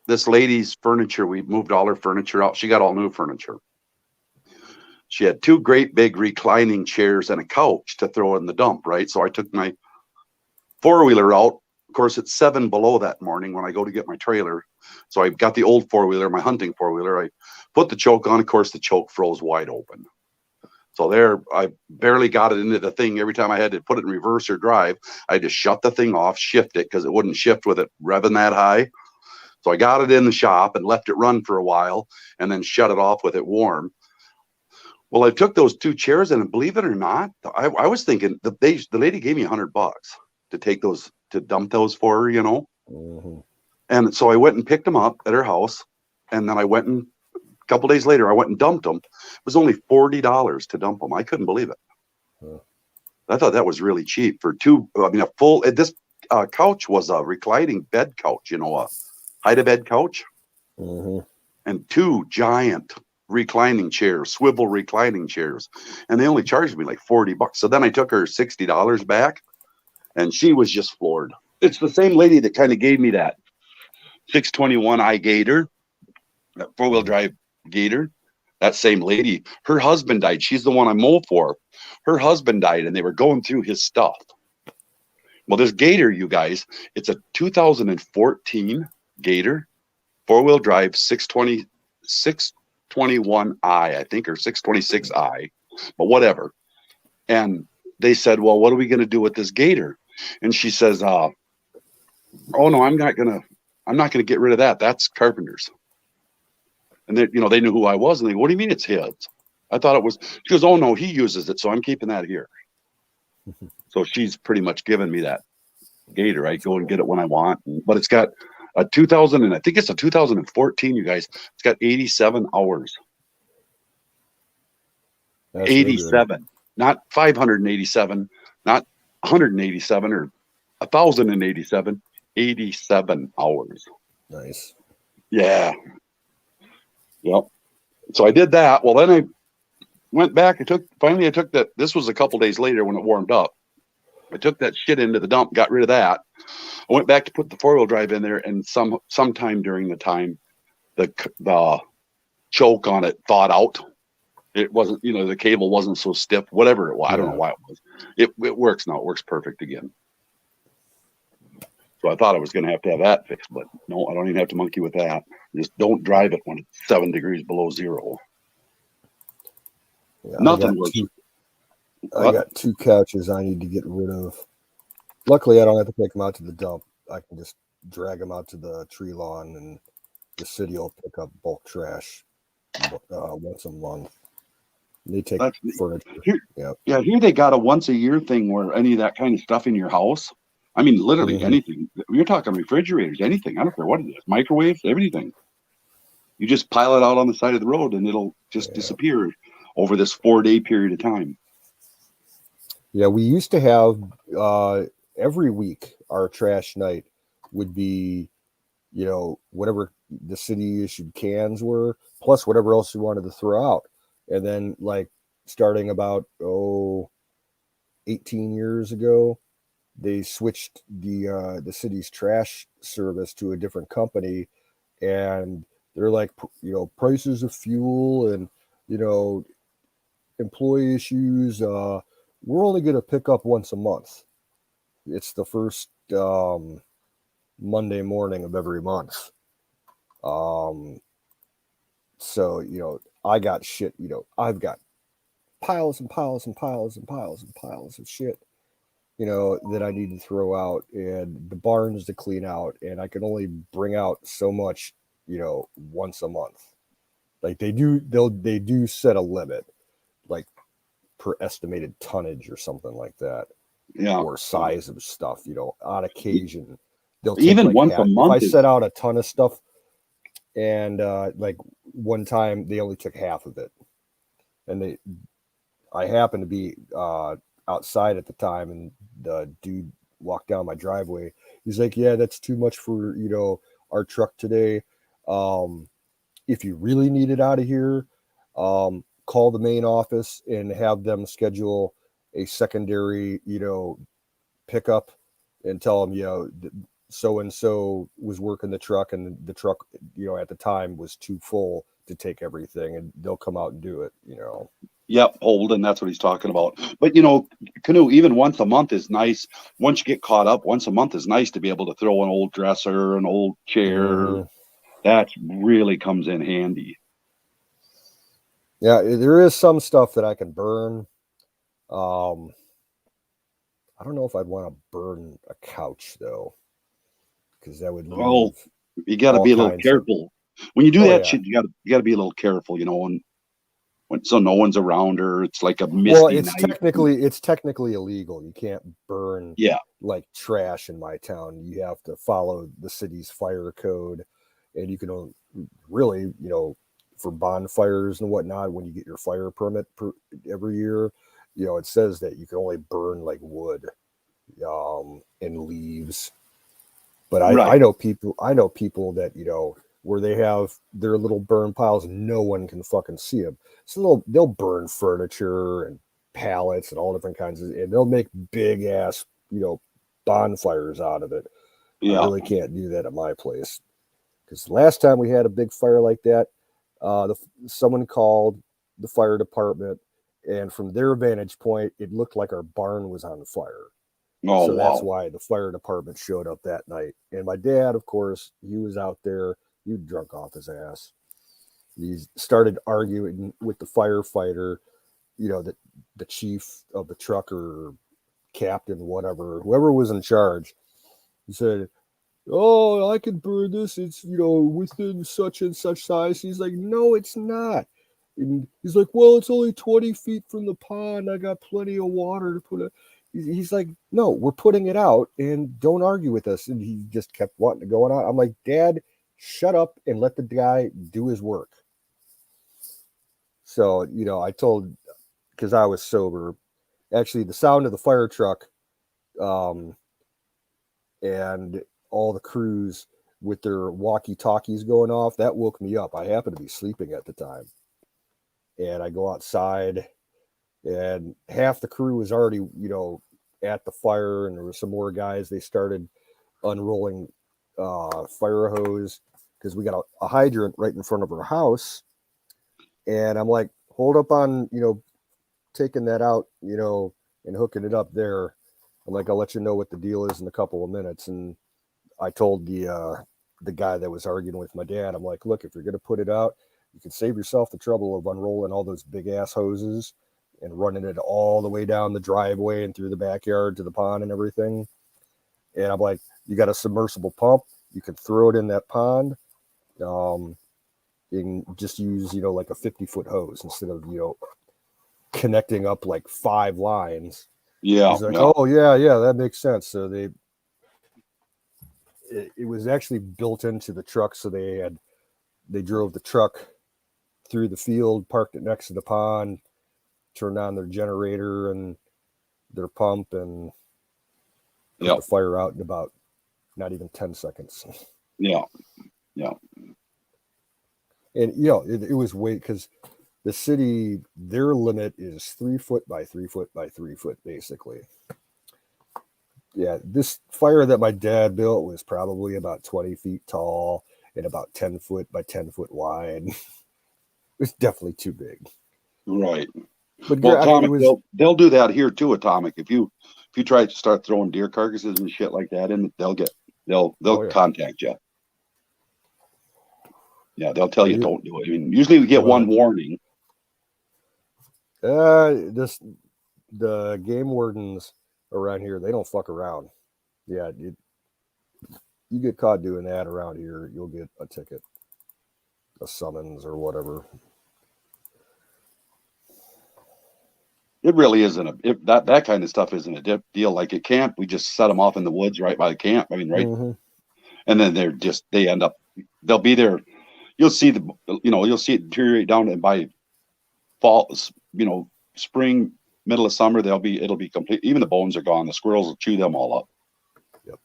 this lady's furniture. We moved all her furniture out. She got all new furniture. She had 2 great big reclining chairs and a couch to throw in the dump, right? So I took my 4-wheeler out. Of course, it's 7 below that morning when I go to get my trailer. So I got the old 4-wheeler, my hunting 4-wheeler. I put the choke on. Of course, the choke froze wide open. So there, I barely got it into the thing. Every time I had to put it in reverse or drive, I just shut the thing off, shift it, because it wouldn't shift with it revving that high. So I got it in the shop and left it run for a while and then shut it off with it warm. Well, I took those 2 chairs, and believe it or not, I was thinking the lady gave me $100 to take those, to dump those for her, Mm-hmm. And so I went and picked them up at her house, and then I went and a couple days later I went and dumped them. It was only $40 to dump them. I couldn't believe it. Huh. I thought that was really cheap for 2. I mean, a full. This couch was a reclining bed couch, a hide-a-bed couch, Mm-hmm. and 2 giant reclining chairs, swivel reclining chairs, and they only charged me like $40. So then I took her $60 back, and she was just floored. It's the same lady that kind of gave me that 621i Gator, that 4-wheel drive Gator. That same lady, her husband died. She's the one I mow for. Her husband died, and they were going through his stuff. Well, this Gator, you guys, it's a 2014 Gator, 4-wheel drive, 621i, I think, or 626i, but whatever. And they said, well, what are we going to do with this Gator? And she says, oh no, I'm not going to get rid of that. That's Carpenter's. And they, they knew who I was. And they go, what do you mean it's his? I thought it was, she goes, oh no, he uses it. So I'm keeping that here. So she's pretty much given me that Gator. I go and get it when I want, but it's got a 2000, and I think it's a 2014, you guys. It's got 87 hours. That's 87, not 587, not 187 or 1087, 87 hours. Nice. Yeah. Yep. So I did that. Well, then I went back. I took that. This was a couple days later when it warmed up. I took that shit into the dump, got rid of that. I went back to put the 4-wheel drive in there, and sometime during the time, the choke on it thawed out. It wasn't, the cable wasn't so stiff. Whatever it was, I don't know why it was. It works now. It works perfect again. So I thought I was going to have that fixed, but no, I don't even have to monkey with that. Just don't drive it when it's 7 degrees below zero. Yeah, Nothing works. I got 2 couches I need to get rid of. Luckily, I don't have to take them out to the dump. I can just drag them out to the tree lawn, and the city will pick up bulk trash once a month. They take furniture. Yeah, here they got a once a year thing where any of that kind of stuff in your house. I mean, literally anything. You're talking refrigerators, anything. I don't care what it is. Microwaves, everything. You just pile it out on the side of the road and it'll just disappear over this 4-day period of time. Yeah, we used to have every week our trash night would be, whatever the city issued cans were, plus whatever else you wanted to throw out. And then starting about 18 years ago, they switched the city's trash service to a different company, and they're like, prices of fuel and employee issues. We're only going to pick up once a month. It's the first Monday morning of every month. So I got shit. I've got piles and piles and piles and piles and piles of shit. That I need to throw out, and the barns to clean out, and I can only bring out so much, once a month. Like they do set a limit, like per estimated tonnage or something like that. Yeah. Or size of stuff, on occasion. They'll even once a month. If I set out a ton of stuff, and one time they only took half of it, and I happened to be outside at the time, and the dude walked down my driveway. He's like, yeah, that's too much for our truck today. If you really need it out of here, call the main office and have them schedule a secondary pickup, and tell them so and so was working the truck, and the truck at the time was too full to take everything, and they'll come out and do it. Yep, Holden, that's what he's talking about. But Canoe, even once a month is nice. Once you get caught up, once a month is nice to be able to throw an old dresser, an old chair. That really comes in handy. Yeah, there is some stuff that I can burn. I don't know if I'd want to burn a couch though, because that would leave. You got to be a little careful when you do that shit. You got to be a little careful, when so no one's around, or it's like a misty night. It's technically illegal. You can't burn like trash in my town. You have to follow the city's fire code, and you can really, for bonfires and whatnot, when you get your fire permit every year, it says that you can only burn like wood and leaves. But I know people that where they have their little burn piles, no one can fucking see them. So they'll burn furniture and pallets and all different kinds of, and they'll make big ass, bonfires out of it. I really can't do that at my place, because last time we had a big fire like that, someone called the fire department, and from their vantage point, it looked like our barn was on fire. So that's why the fire department showed up that night. And my dad, of course, he was out there. He was drunk off his ass. He started arguing with the firefighter, the chief of the truck, or captain, whatever, whoever was in charge. He said, "Oh, I can burn this. It's, within such and such size." He's like, "No, it's not." And he's like, "Well, it's only 20 feet from the pond. I got plenty of water to put it." He's like, "No, we're putting it out, and don't argue with us." And he just kept wanting to go on. I'm like, "Dad, shut up and let the guy do his work." So, I told, because I was sober, actually the sound of the fire truck and all the crews with their walkie-talkies going off, that woke me up. I happened to be sleeping at the time. And I go outside, and half the crew was already, at the fire, and there were some more guys. They started unrolling fire hose, because we got a hydrant right in front of our house. And I'm like, hold up on, taking that out, and hooking it up there. I'm like, I'll let you know what the deal is in a couple of minutes. And I told the guy that was arguing with my dad, I'm like, look, if you're going to put it out, you can save yourself the trouble of unrolling all those big ass hoses and running it all the way down the driveway and through the backyard to the pond and everything. And I'm like, you got a submersible pump, you can throw it in that pond. You can just use, like a 50-foot hose instead of, connecting up like 5 lines. Yeah. He's like, oh yeah, that makes sense. So it was actually built into the truck. So they drove the truck through the field, parked it next to the pond, turned on their generator and their pump, and put the fire out in about not even 10 seconds. Yeah. And it was because the city, their limit is 3 foot by 3 foot by 3 foot, basically. Yeah, this fire that my dad built was probably about 20 feet tall and about 10 foot by 10 foot wide. It was definitely too big. Right. But well, Atomic, they'll do that here too, Atomic. If you try to start throwing deer carcasses and shit like that in, they'll contact you. Yeah, they'll tell you don't do it. I mean, usually we get one warning. The game wardens around here, they don't fuck around. Yeah, you get caught doing that around here, you'll get a ticket, a summons or whatever. It really isn't that kind of stuff isn't a deal. Like at camp, we just set them off in the woods right by the camp. I mean, right, and then they'll be there. You'll see you'll see it deteriorate down, and by fall, spring, middle of summer, it'll be complete. Even the bones are gone. The squirrels will chew them all up. Yep.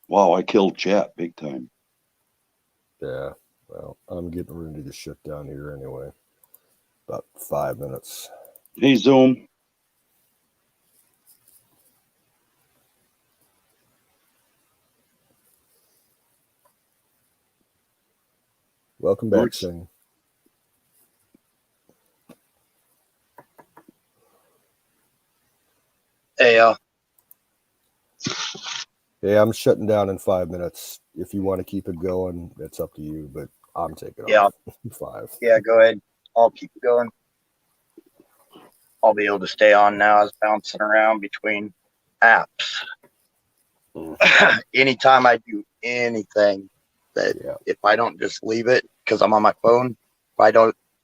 Wow, I killed Chat big time. Yeah. Well, I'm getting ready to shut down here anyway. About 5 minutes. Hey, Zoom. Welcome back, Sing. Hey, Hey, I'm shutting down in 5 minutes. If you want to keep it going, it's up to you, but I'm taking off. 5. Yeah, go ahead. I'll keep it going. I'll be able to stay on now. I was bouncing around between apps. Anytime I do anything, if I don't just leave it because I'm on my phone,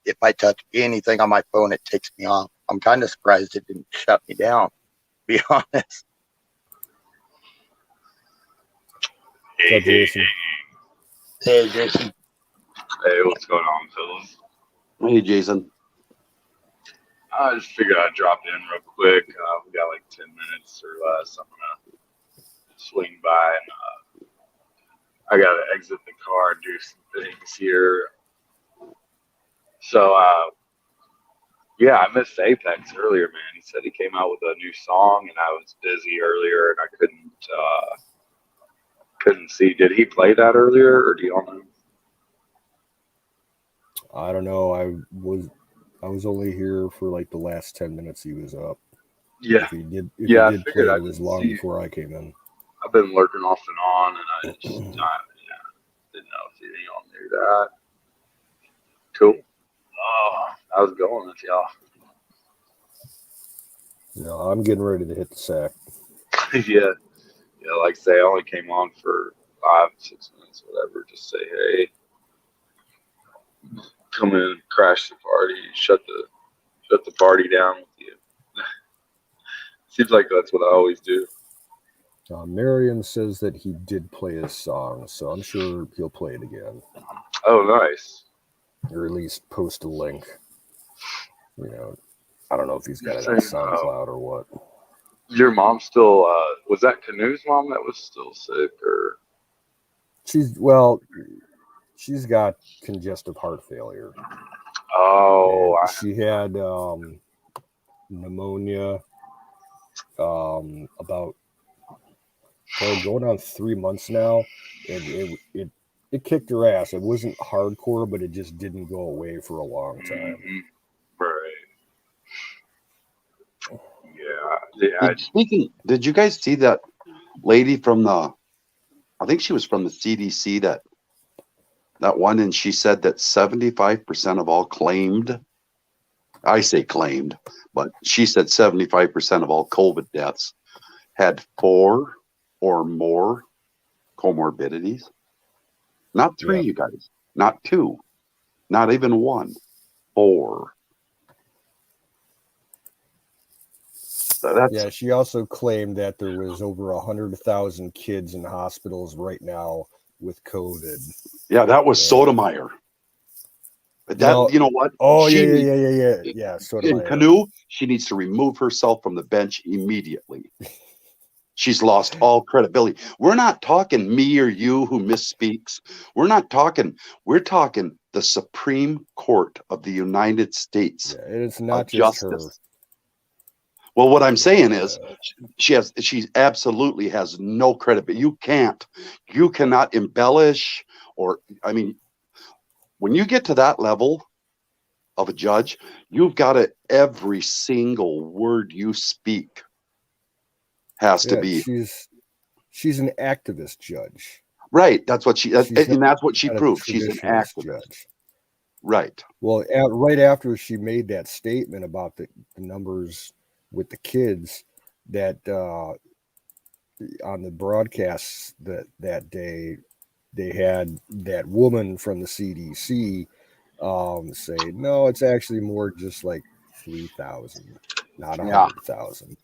if I touch anything on my phone, it takes me off. I'm kind of surprised it didn't shut me down, to be honest. Hey, Jason. Hey, Jason. Hey, what's going on, fellas? Hey, Jason. I just figured I'd drop in real quick. We got like 10 minutes or less. I'm gonna swing by and I gotta exit the car and do some things here. So yeah, I missed Apex earlier, man. He said he came out with a new song and I was busy earlier and I couldn't see. Did he play that earlier or do y'all know? I don't know. I was only here for like the last 10 minutes he was up. Yeah. If he did I figured play, it was long before I came in. I've been lurking off and on, and I just didn't know if y'all knew that. Cool. Oh, how's it going with y'all? No, I'm getting ready to hit the sack. yeah, like I say, I only came on for 5-6 minutes, whatever. Just say hey, come in, crash the party, shut the party down with you. Seems like that's what I always do. Marion says that he did play his song, so I'm sure he'll play it again. Oh, nice. Or at least post a link. I don't know if he's got it on SoundCloud or what. Your mom still, was that Canoe's mom that was still sick, or? She's got congestive heart failure. Oh. She had pneumonia about going on 3 months now, and it kicked her ass. It wasn't hardcore, but it just didn't go away for a long time. Mhm. Right. Yeah. Did you guys see that lady from I think she was from the CDC, that one, and she said that 75% of all claimed, I say claimed, but she said 75% of all COVID deaths had 4 or more comorbidities. Not 3, Yeah. you guys. Not 2. Not even 1. 4. So that's Yeah, she also claimed that there was over 100,000 kids in hospitals right now with COVID. yeah, that was Sotomayor. That you know what? Oh She yeah. in Canoe, she needs to remove herself from the bench immediately. She's lost all credibility. We're not talking me or you who misspeaks. We're talking the Supreme Court of the United States. Yeah, it's not of just justice. her. Well, what I'm saying is she absolutely has no credibility. You cannot embellish, or I mean, when you get to that level of a judge, you've got to, every single word you speak has to be. She's an activist judge. Right. That's what She's and that's what she not a proved. She's an traditionalist activist. judge. Right. Well, right after she made that statement about the numbers with the kids, that on the broadcasts that day, they had that woman from the CDC say, no, it's actually more just like 3,000, not 100,000.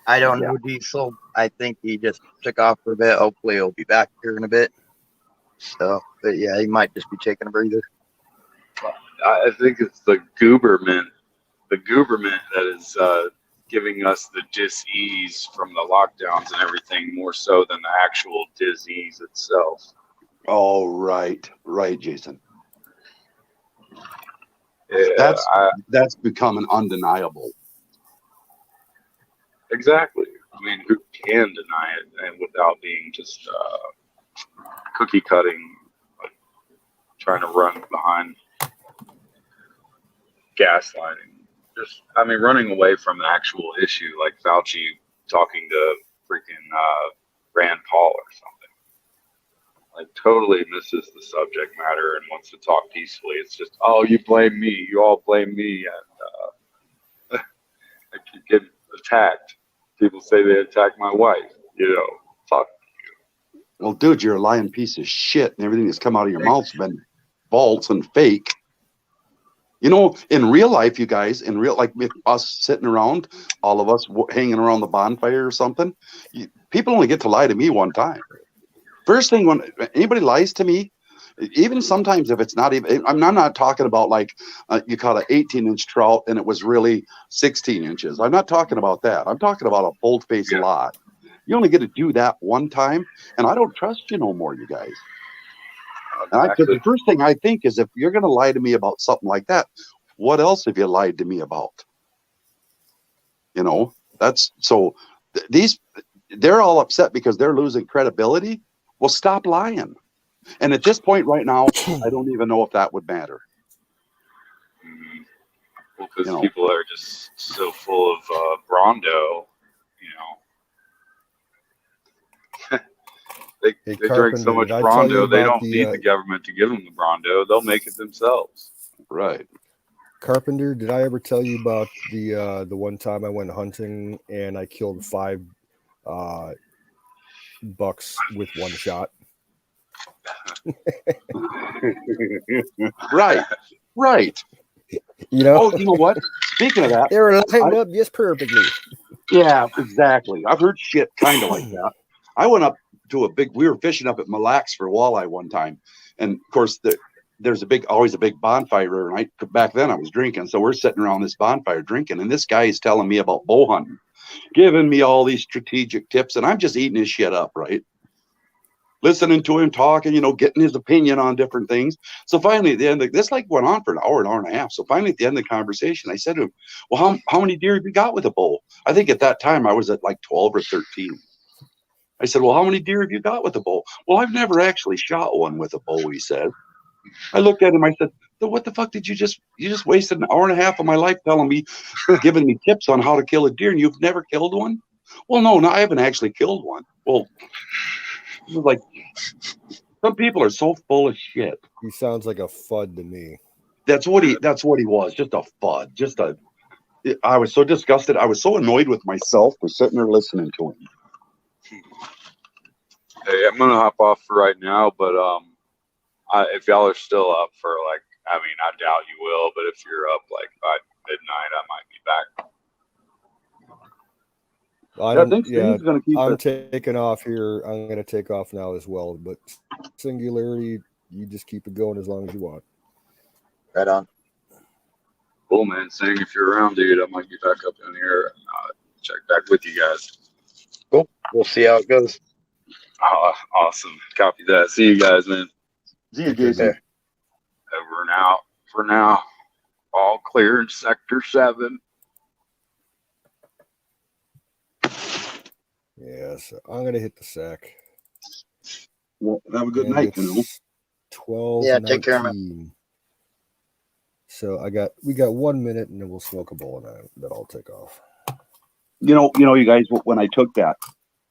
I don't know Diesel. I think he just took off for a bit. Hopefully he'll be back here in a bit. So, but yeah, he might just be taking a breather. I think it's the gooberment that is giving us the dis-ease from the lockdowns and everything more so than the actual disease itself. Oh, right, Jason. Yeah, that's becoming undeniable. Exactly. I mean, who can deny it and without being just cookie cutting, like trying to run behind gaslighting? Just, I mean, running away from the actual issue, like Fauci talking to freaking Rand Paul or something. Like, totally misses the subject matter and wants to talk peacefully. It's just, oh, you blame me. You all blame me. And I keep getting attacked. People say they attacked my wife. You know, fuck you. Well, dude, you're a lying piece of shit, and everything that's come out of your mouth's been false and fake. You know, in real life, you guys, like with us sitting around, all of us hanging around the bonfire or something, people only get to lie to me one time. First thing, when anybody lies to me, even sometimes if it's not even, I'm not talking about like you caught an 18-inch trout and it was really 16 inches. I'm not talking about that. I'm talking about a bold-faced lie. You only get to do that one time, and I don't trust you no more, you guys. And the first thing I think is, if you're going to lie to me about something like that, what else have you lied to me about? You know, that's so they're all upset because they're losing credibility. Well, stop lying. And at this point right now, I don't even know if that would matter. Well, because people are just so full of Brondo, you know. They drink so much Brondo, they don't need the government to give them the Brondo. They'll make it themselves. Right. Carpenter, did I ever tell you about the one time I went hunting and I killed 5 bucks with one shot? Right. You know? Oh, you know what? Speaking of that, they were lined up just perfectly. Yeah, exactly. I've heard shit kind of like that. I went up to we were fishing up at Mille Lacs for walleye one time, and of course there's always a big bonfire. And back then I was drinking, so we're sitting around this bonfire drinking, and this guy is telling me about bow hunting, giving me all these strategic tips, and I'm just eating his shit up, right? Listening to him talking, getting his opinion on different things. So finally, at the end, this went on for an hour and a half. So finally, at the end of the conversation, I said to him, "Well, how many deer have you got with a bow?" I think at that time I was at like 12 or 13. I said, well, how many deer have you got with a bow? Well, I've never actually shot one with a bow, he said. I looked at him, I said, so what the fuck did you just wasted an hour and a half of my life telling me, giving me tips on how to kill a deer, and you've never killed one? Well, no, I haven't actually killed one. Well, like, some people are so full of shit. He sounds like a FUD to me. That's what he was, just a FUD. I was so disgusted. I was so annoyed with myself for sitting there listening to him. Hey, I'm gonna hop off for right now, but if y'all are still up for like, I mean, I doubt you will, but if you're up like by midnight, I might be back. I'm taking off here. I'm going to take off now as well. But Singularity, you just keep it going as long as you want. Right on. Cool, man. Saying if you're around, dude, I might get back up in here and check back with you guys. Cool. We'll see how it goes. Oh, awesome. Copy that. See you guys, man. See you, Jason. Over and out for now. All clear in Sector 7. Yeah, so I'm gonna hit the sack. Well, have a good night, Canoe. 12. Yeah, take care, 19. So we got 1 minute, and then we'll smoke a bowl, and then I'll take off. You know, you guys, when I took that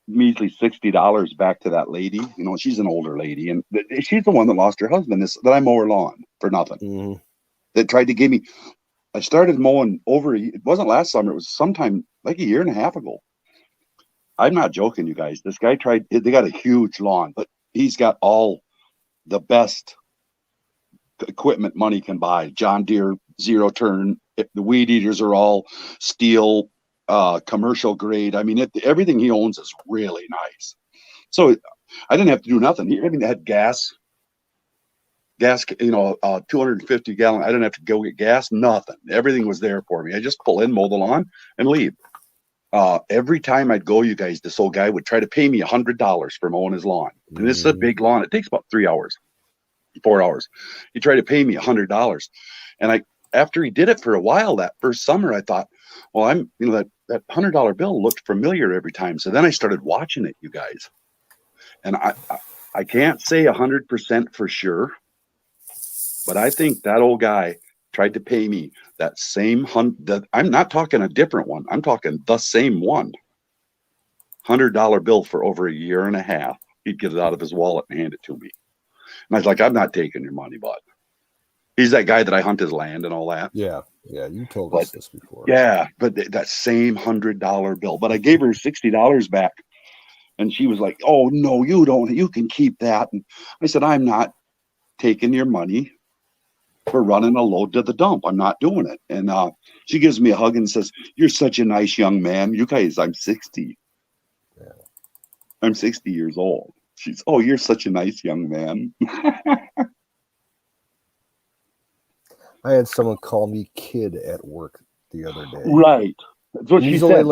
measly $60 back to that lady, you know, she's an older lady, and she's the one that lost her husband. That I mow her lawn for nothing. Mm-hmm. That tried to give me. I started mowing it wasn't last summer. It was sometime like a year and a half ago. I'm not joking, you guys. This guy they got a huge lawn, but he's got all the best equipment money can buy. John Deere zero turn. The weed eaters are all steel, commercial grade. I mean, everything he owns is really nice. So I didn't have to do nothing. They had gas, 250 gallon. I didn't have to go get gas, nothing. Everything was there for me. I just pull in, mow the lawn, and leave. Every time I'd go, you guys, this old guy would try to pay me $100 for mowing his lawn. And this is a big lawn. It takes about 3 hours, 4 hours. He tried to pay me $100. And after he did it for a while, that first summer, I thought, well, that $100 bill looked familiar every time. So then I started watching it, you guys. And I can't say 100% for sure, but I think that old guy tried to pay me that same I'm not talking a different one. I'm talking the same one. $100 bill for over a year and a half. He'd get it out of his wallet and hand it to me. And I was like, I'm not taking your money, bud. He's that guy that I hunt his land and all that. Yeah, you told us this before. Yeah, but that same $100 bill. But I gave her $60 back. And she was like, oh, no, you don't. You can keep that. And I said, I'm not taking your money for running a load to the dump. I'm not doing it. And she gives me a hug and says, you're such a nice young man. You guys, I'm 60. Yeah. I'm 60 years old. She's, oh, you're such a nice young man. I had someone call me kid at work the other day. Right. That's what she said.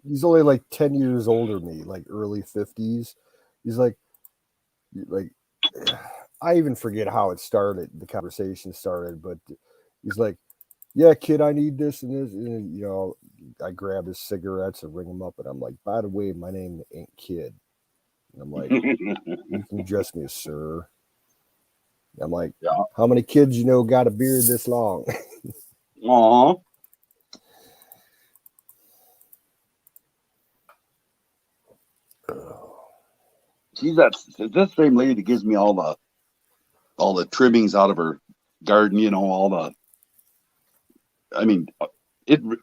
He's only like 10 years older than me, like early 50s. He's like, I even forget how it started, the conversation started, but he's like, yeah, kid, I need this and this. And, you know, I grab his cigarettes and ring him up. And I'm like, by the way, my name ain't Kid. And I'm like, you can address me as sir. I'm like, yeah. How many kids you know got a beard this long? Aw. She's this same lady that gives me all the trimmings out of her garden, you know,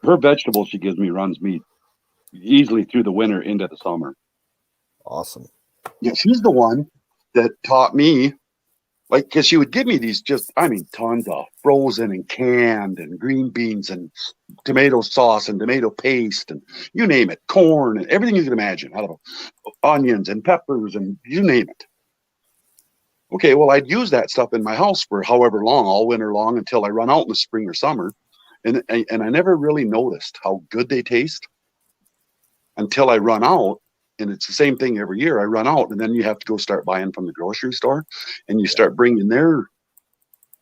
her vegetables she gives me runs me easily through the winter into the summer. Awesome. Yeah, she's the one that taught me, because she would give me these tons of frozen and canned and green beans and tomato sauce and tomato paste and you name it, corn and everything you can imagine, out of onions and peppers and you name it. Okay, well, I'd use that stuff in my house for however long, all winter long, until I run out in the spring or summer. And I never really noticed how good they taste until I run out. And it's the same thing every year. I run out, and then you have to go start buying from the grocery store, and you start bringing their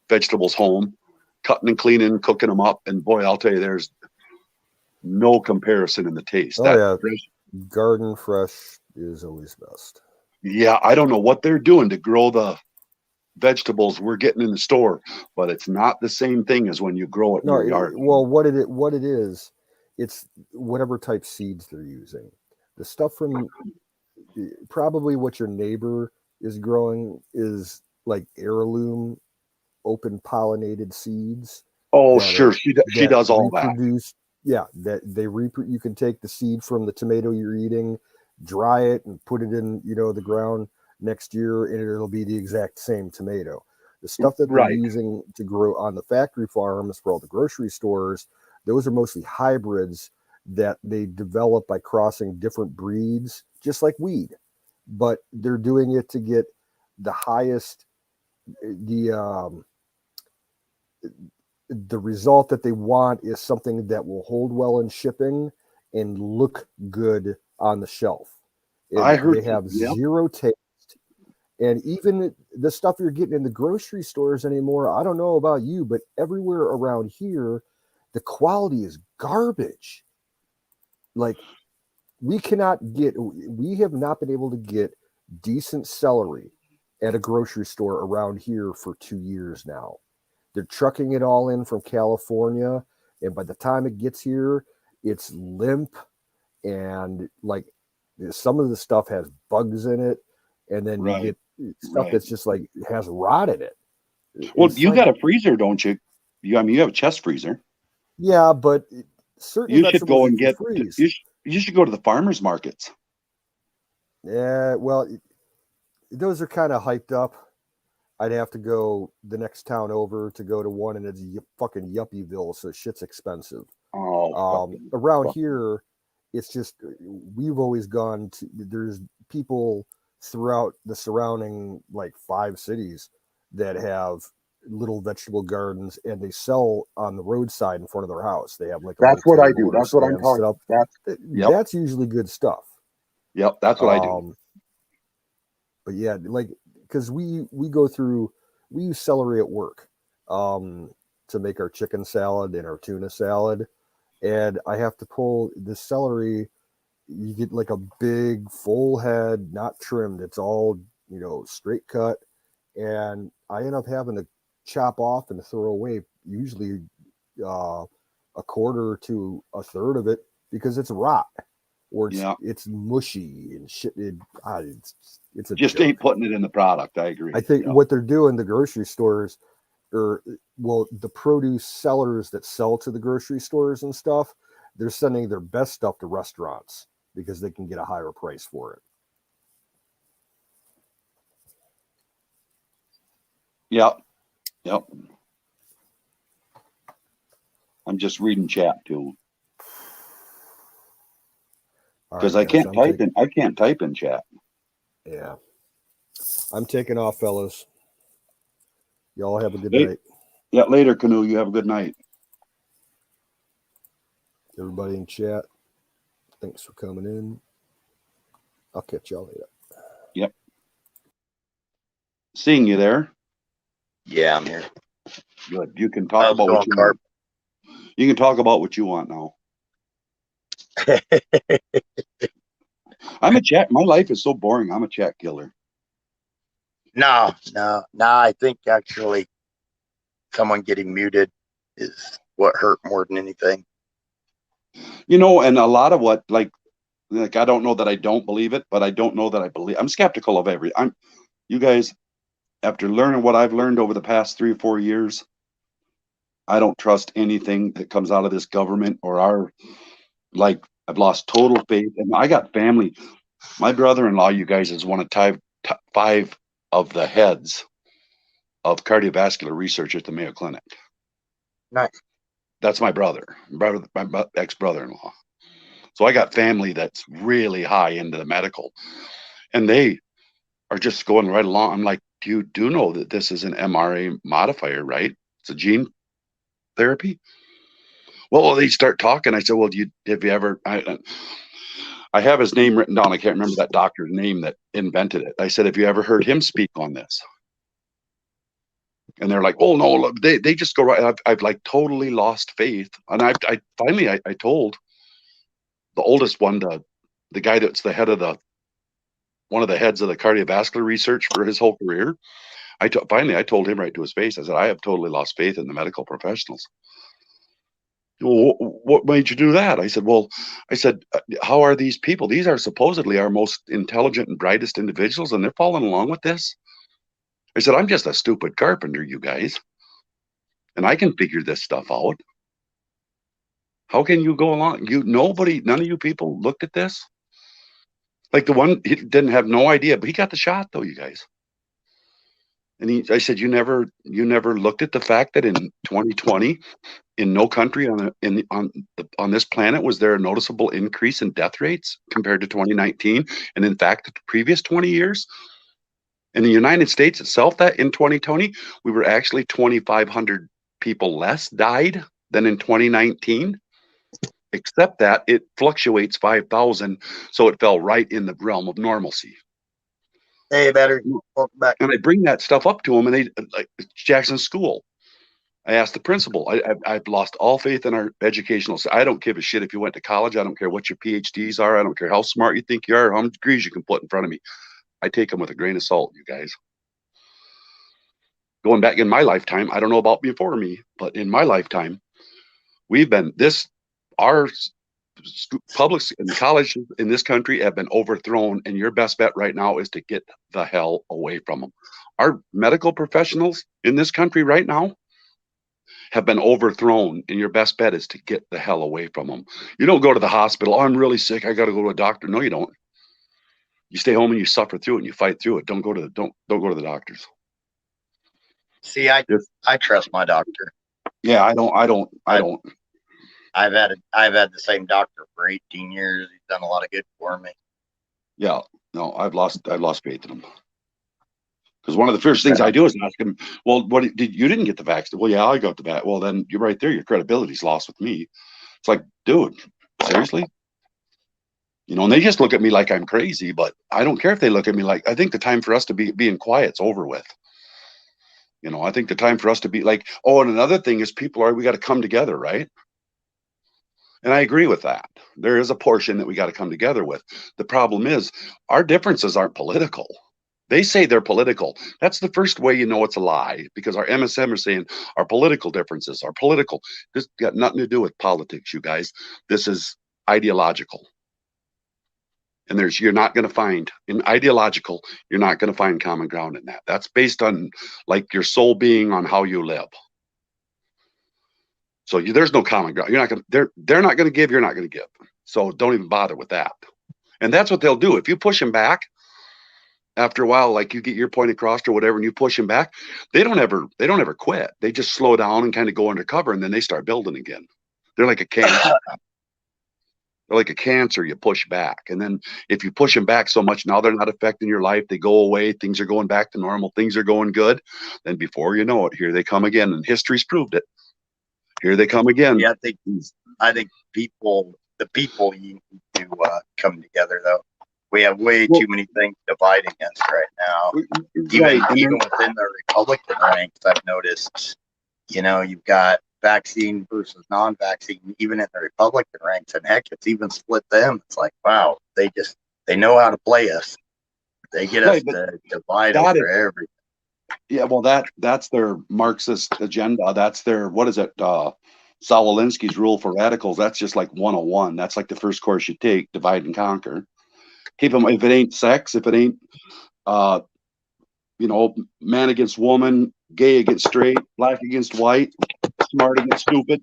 vegetables home, cutting and cleaning, cooking them up. And boy, I'll tell you, there's no comparison in the taste. Oh, yeah. Garden fresh is always best. Yeah, I don't know what they're doing to grow the vegetables we're getting in the store, but it's not the same thing as when you grow it in No, your yard. well, what it is, it's whatever type seeds they're using. The stuff from probably what your neighbor is growing is like heirloom, open pollinated seeds. Oh, that sure, are- she that does all that. reproduce. Yeah, that they you can take the seed from the tomato you're eating, dry it, and put it in the ground next year, and it'll be the exact same tomato. The stuff that they're Right. using to grow on the factory farms for all the grocery stores, those are mostly hybrids that they develop by crossing different breeds, just like weed. But they're doing it to get the highest, the result that they want is something that will hold well in shipping and look good on the shelf. I heard they have yep. zero taste. And even the stuff you're getting in the grocery stores anymore, I don't know about you, but everywhere around here, the quality is garbage. Like we have not been able to get decent celery at a grocery store around here for 2 years now. They're trucking it all in from California, and by the time it gets here, it's limp, and like some of the stuff has bugs in it, and then Right. you get stuff Right. that's just like has rot in it. Well, It's you like- got a freezer, don't you? I mean, you have a chest freezer. yeah, but certain You should vegetables go and you get. can freeze. You should go to the farmers markets. Yeah, well, those are kind of hyped up. I'd have to go the next town over to go to one, and it's fucking Yuppieville, so shit's expensive. Oh, Around here, it's just we've always gone to. There's people throughout the surrounding like 5 cities that have little vegetable gardens, and they sell on the roadside in front of their house. They have like a that's little what I table do. or That's what I'm stand talking. set up. That's usually good stuff. Yep, that's what I do. But yeah, like because we use celery at work to make our chicken salad and our tuna salad, and I have to pull the celery. You get like a big full head, not trimmed. It's all straight cut, and I end up having to chop off and throw away usually a quarter to a third of it because it's rot or it's mushy and shit. It's a Just joke. ain't putting it in the product. I agree. I think what they're doing, the grocery stores, the produce sellers that sell to the grocery stores and stuff, they're sending their best stuff to restaurants because they can get a higher price for it. Yep. I'm just reading chat too. Because I can't type in. I can't type in chat. Yeah, I'm taking off, fellas. Y'all have a good Hey, night. Yeah, later, Canoe. You have a good night. Everybody in chat, thanks for coming in. I'll catch y'all later. Yep. Seeing you there. Yeah, I'm here. Good. You can talk How's it about what going, you Carp? want. You can talk about what you want now. I'm a chat. My life is so boring. I'm a chat killer. No. I think actually someone getting muted is what hurt more than anything. And a lot of what like I don't know that I don't believe it, but I don't know that I believe. I'm skeptical of you guys, after learning what I've learned over the past 3 or 4 years, I don't trust anything that comes out of this government or I've lost total faith. And I got family. My brother-in-law, you guys, is one of top 5 of the heads of cardiovascular research at the Mayo Clinic. Nice. That's my my ex-brother-in-law. So I got family that's really high into the medical, and they are just going right along. I'm like, you do know that this is an mRNA modifier, right? It's a gene therapy. Well, they start talking. I said, well, have you ever? I have his name written down. I can't remember that doctor's name that invented it. I said, have you ever heard him speak on this? And they're like, oh no, look, they just go right. I've like totally lost faith. And I finally told the oldest one, the guy that's the head of the one of the heads of the cardiovascular research for his whole career. Finally, I told him right to his face. I said, I have totally lost faith in the medical professionals. Well, what made you do that? I said, how are these people? These are supposedly our most intelligent and brightest individuals, and they're following along with this. I said, I'm just a stupid carpenter, you guys, and I can figure this stuff out. How can you go along? None of you people looked at this. Like the one, he didn't have no idea, but he got the shot though, you guys. And I said, you never looked at the fact that in 2020, in no country on this planet was there a noticeable increase in death rates compared to 2019, and in fact, the previous 20 years. In the United States itself, that in 2020, we were actually 2,500 people less died than in 2019, except that it fluctuates 5,000, so it fell right in the realm of normalcy. Hey, better welcome back. And I bring that stuff up to them, and they like Jackson School. I asked the principal. I've lost all faith in our educational. I don't give a shit if you went to college. I don't care what your PhDs are. I don't care how smart you think you are, how many degrees you can put in front of me. I take them with a grain of salt, you guys. Going back in my lifetime, I don't know about before me, but in my lifetime, our public and colleges in this country have been overthrown, and your best bet right now is to get the hell away from them. Our medical professionals in this country right now have been overthrown, and your best bet is to get the hell away from them. You don't go to the hospital. Oh, I'm really sick. I got to go to a doctor. No, you don't. You stay home and you suffer through it and you fight through it. Don't go to the doctors. See, I trust my doctor. Yeah, I don't. I've had the same doctor for 18 years. He's done a lot of good for me. Yeah, no, I've lost faith in him. Because one of the first things I do is ask him, well, you didn't get the vaccine? Well, yeah, I got the vaccine. Well, then you're right there. Your credibility's lost with me. It's like, dude, seriously? You know, and they just look at me like I'm crazy, but I don't care if they look at me like, I think the time for us to be being quiet's over with. You know, I think the time for us to be like, oh, and another thing is we got to come together, right? And I agree with that. There is a portion that we got to come together with. The problem is our differences aren't political. They say they're political. That's the first way you know it's a lie, because our MSM are saying our political differences are political. This got nothing to do with politics, you guys. This is ideological. And you're not going to find in ideological, you're not going to find common ground in that. That's based on like your soul being on how you live. So there's no common ground. They're not going to give, you're not going to give. So don't even bother with that. And that's what they'll do. If you push them back, after a while, like you get your point across or whatever, and you push them back, they don't ever quit. They just slow down and kind of go undercover, and then they start building again. They're like a cancer. They're like a cancer. You push back, and then if you push them back so much, now they're not affecting your life. They go away. Things are going back to normal. Things are going good. Then before you know it, here they come again, and history's proved it. Here they come again. Yeah, I think the people need to come together, though. We have way too many things dividing us right now. Even within the Republican ranks, I've noticed, you know, you've got vaccine versus non-vaccine, even in the Republican ranks, and heck, it's even split them. It's like, wow, they know how to play us. They get us to divide over everything. Yeah, well, that's their Marxist agenda. That's their, what is it? Saul Alinsky's rule for radicals. That's just like 101. That's like the first course you take, divide and conquer. Keep them, if it ain't sex, if it ain't, you know, man against woman, gay against straight, black against white, smart against stupid,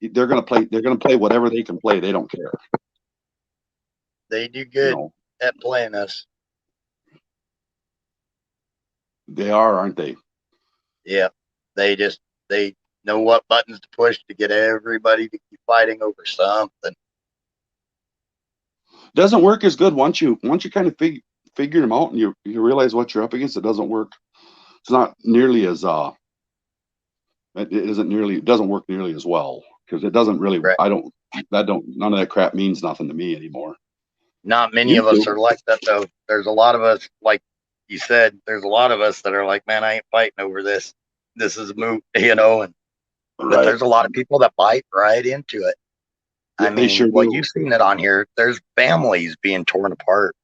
they're gonna play whatever they can play. They don't care. They do good at playing us. They are, aren't they? Yeah, they know what buttons to push to get everybody to keep fighting over something. Doesn't work as good once you kind of figure them out and you realize what you're up against. It doesn't work. It's not nearly as it doesn't work nearly as well, because it doesn't really. Right. None of that crap means nothing to me anymore. Not many of us are like that, though. There's a lot of us, like you said, there's a lot of us that are like, man, I ain't fighting over this. This is a moot, you know. But there's a lot of people that bite right into it. I mean, you've seen it on here. There's families being torn apart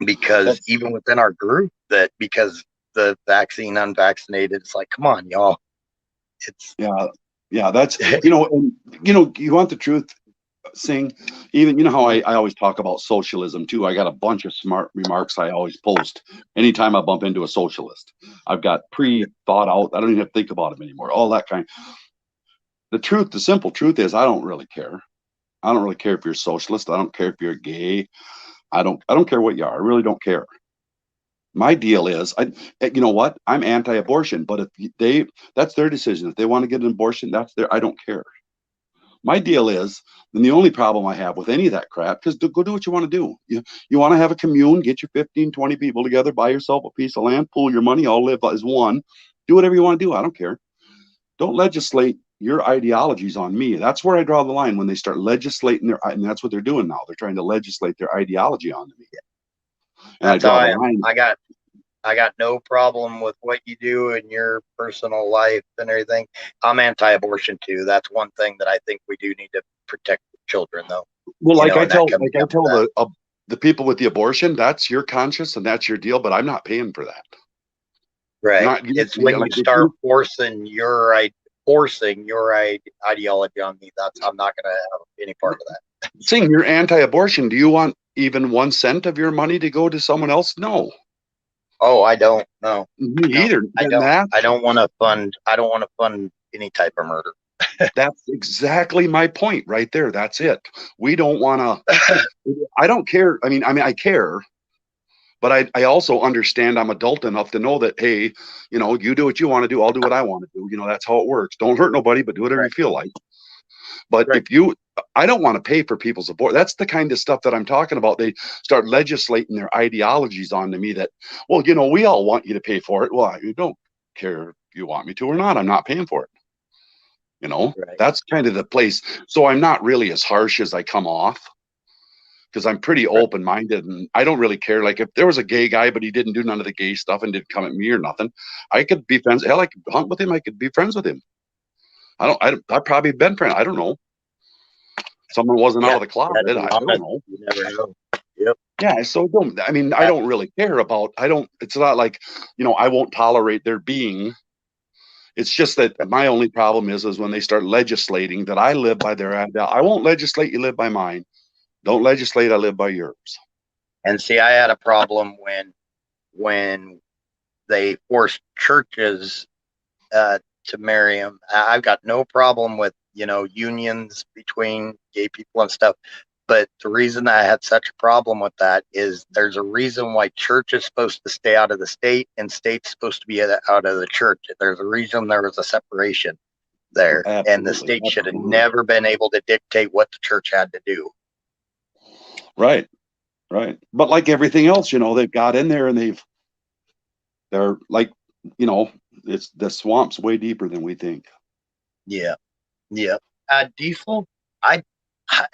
because even within our group, that because the vaccine unvaccinated, it's like, come on, y'all. It's yeah. That's and you want the truth. Sing, even how I always talk about socialism too. I got a bunch of smart remarks I always post anytime I bump into a socialist. I've got pre-thought out. I don't even have to think about them anymore. All that kind. The simple truth is, I don't really care. I don't really care if you're a socialist. I don't care if you're gay. I don't care what you are. I really don't care. My deal is, you know what? I'm anti-abortion, but if that's their decision. If they want to get an abortion, I don't care. My deal is, and the only problem I have with any of that crap, because go do what you want to do. You want to have a commune, get your 15, 20 people together, buy yourself a piece of land, pool your money, all live as one. Do whatever you want to do. I don't care. Don't legislate your ideologies on me. That's where I draw the line when they start legislating and that's what they're doing now. They're trying to legislate their ideology onto me. And that's how I am. I got no problem with what you do in your personal life and everything. I'm anti-abortion too. That's one thing that I think we do need to protect children, though. Well, I tell the people with the abortion, that's your conscience and that's your deal, but I'm not paying for that. Right. It's when you start forcing your ideology on me. I'm not going to have any part of that. Sing, you're anti-abortion. Do you want even 1 cent of your money to go to someone else? No. Oh, I don't. No. Me either. I don't want to fund any type of murder. That's exactly my point right there. That's it. We don't want to. I don't care. I mean, I care, but I also understand I'm adult enough to know that, hey, you do what you want to do. I'll do what I want to do. That's how it works. Don't hurt nobody, but do whatever you feel like. But I don't want to pay for people's abortion. That's the kind of stuff that I'm talking about. They start legislating their ideologies onto me that, well, we all want you to pay for it. Well, you don't care if you want me to or not. I'm not paying for it. That's kind of the place. So I'm not really as harsh as I come off, because I'm pretty open-minded and I don't really care. Like if there was a gay guy, but he didn't do none of the gay stuff and didn't come at me or nothing, I could be friends. Hell, I could hunt with him. I could be friends with him. I've probably been friends. I don't know. Someone wasn't out of the closet. I don't know. You never know. Yep. Yeah. So I don't really care about, it's not like, I won't tolerate their being. It's just that my only problem is when they start legislating that I live by their idea. I won't legislate you live by mine. Don't legislate I live by yours. And see, I had a problem when they forced churches to marry them. I've got no problem with unions between gay people and stuff, but the reason I had such a problem with that is there's a reason why church is supposed to stay out of the state and state's supposed to be out of the church. There's a reason there was a separation there. Absolutely. And the state should have never been able to dictate what the church had to do. Right. But like everything else, they've got in there and they're like, it's the swamp's way deeper than we think. Yeah. Diesel,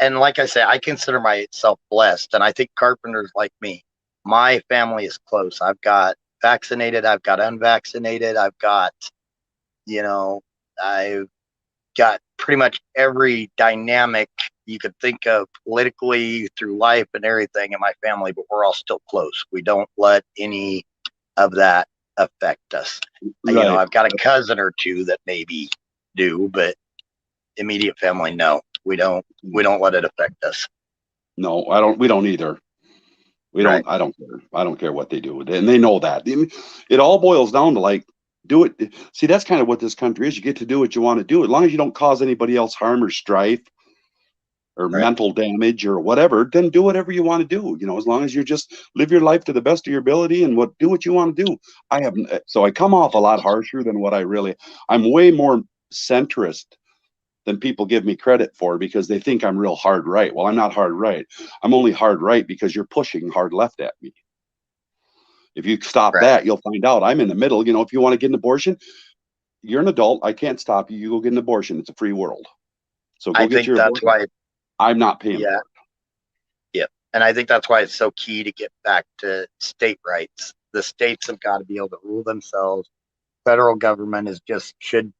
and like I say, I consider myself blessed, and I think carpenters like me, my family is close. I've got vaccinated, I've got unvaccinated, I've got pretty much every dynamic you could think of politically through life and everything in my family, but we're all still close. We don't let any of that affect us. Right. I've got a cousin or two that maybe do, but immediate family, no. We don't let it affect us. No, I don't. We don't either. I don't care. I don't care what they do with it, and they know that. It all boils down to do it. See, that's kind of what this country is. You get to do what you want to do, as long as you don't cause anybody else harm or strife or mental damage or whatever. Then do whatever you want to do. As long as you just live your life to the best of your ability and do what you want to do. So I come off a lot harsher than what I'm way more centrist than people give me credit for, because they think I'm real hard right. Well, I'm not hard right. I'm only hard right because you're pushing hard left at me. If you stop that, you'll find out I'm in the middle. If you want to get an abortion, you're an adult. I can't stop you. You go get an abortion. It's a free world. So go get your abortion. Why I'm not paying for it. Yep. And I think that's why it's so key to get back to state rights. The states have got to be able to rule themselves. Federal government should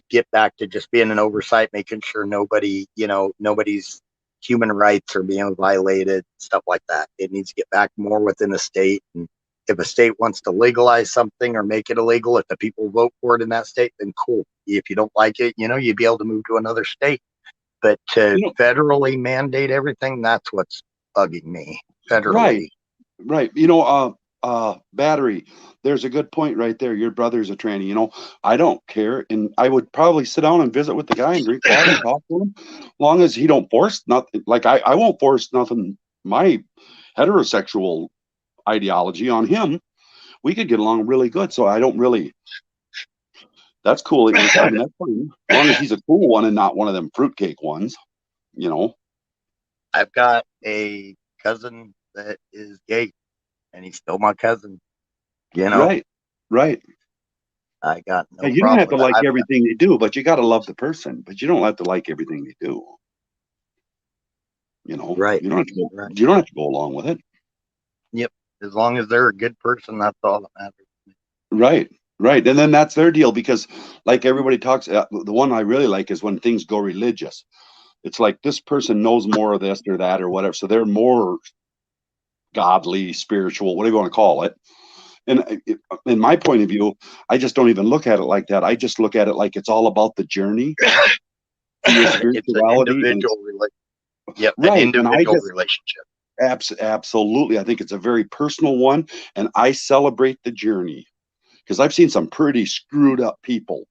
get back to just being an oversight, making sure nobody's human rights are being violated, stuff like that. It needs to get back more within the state. And if a state wants to legalize something or make it illegal, if the people vote for it in that state, then cool. If you don't like it, you'd be able to move to another state. But to federally mandate everything, that's what's bugging me. Federally. Right. Battery, there's a good point right there. Your brother's a tranny. I don't care. And I would probably sit down and visit with the guy and drink water and talk to him. Long as he don't force nothing. Like I won't force nothing, my heterosexual ideology on him. We could get along really good. So I don't really, that's cool. That's fine. As long as he's a cool one and not one of them fruitcake ones, I've got a cousin that is gay, and he's still my cousin. Right. I got no you don't have to like everything they do, but you got to love the person. But you don't have to like everything they do. Right. You don't have to go along with it. Yep. As long as they're a good person, that's all that matters. Right. And then that's their deal, because like everybody talks, the one I really like is when things go religious. It's like this person knows more of this or that or whatever. So they're more godly, spiritual, whatever you want to call it. And in my point of view, I just don't even look at it like that. I just look at it like it's all about the journey. It's an individual relationship. Yep, right. An individual relationship. Absolutely. I think it's a very personal one. And I celebrate the journey, because I've seen some pretty screwed up people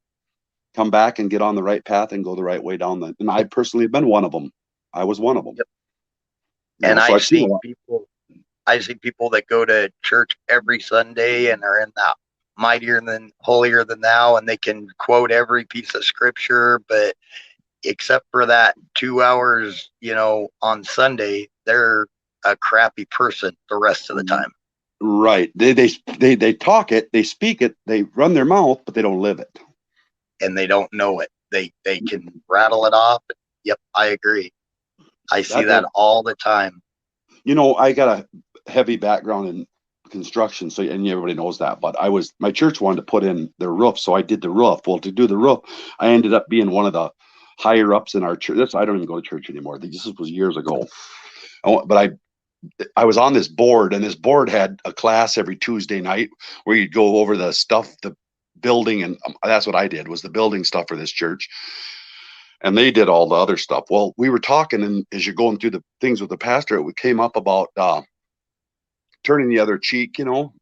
come back and get on the right path and go the right way down. And I personally have been one of them. I was one of them. Yep. And I see people that go to church every Sunday and are in that holier than thou, and they can quote every piece of scripture, but except for that 2 hours, on Sunday, they're a crappy person the rest of the time. Right. They talk it, they speak it, they run their mouth, but they don't live it. And they don't know it. They can rattle it off. Yep, I agree. I see that all the time. I got a heavy background in construction, and everybody knows that. But my church wanted to put in their roof, so I did the roof. Well, to do the roof, I ended up being one of the higher ups in our church. I don't even go to church anymore. This was years ago. But I was on this board, and this board had a class every Tuesday night where you'd go over the stuff, the building, and that's what I did, was the building stuff for this church. And they did all the other stuff. Well, we were talking, and as you're going through the things with the pastor, it came up about turning the other cheek,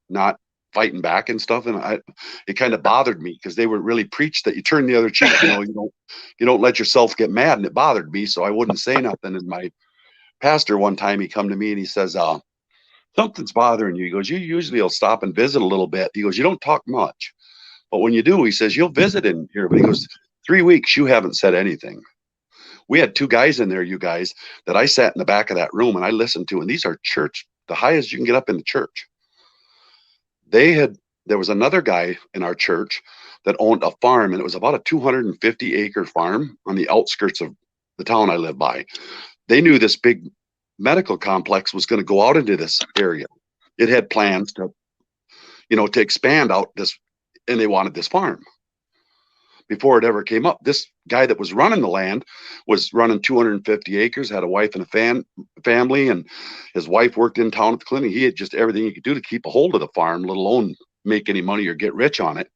not fighting back and stuff. And it kind of bothered me, because they were really preached that you turn the other cheek, you don't let yourself get mad. And it bothered me, so I wouldn't say nothing. And my pastor, one time, he come to me and he says, something's bothering you. He goes, you usually will stop and visit a little bit. He goes, you don't talk much, but when you do, he says, you'll visit in here. But he goes, 3 weeks, you haven't said anything. We had 2 guys in there, you guys, that I sat in the back of that room and I listened to, and these are church, the highest you can get up in the church. There was another guy in our church that owned a farm, and it was about a 250-acre farm on the outskirts of the town I live by. They knew this big medical complex was going to go out into this area. It had plans to expand out this, and they wanted this farm. Before it ever came up, this guy that was running the land was running 250 acres, had a wife and a family, and his wife worked in town at the clinic. He had just everything he could do to keep a hold of the farm, let alone make any money or get rich on it.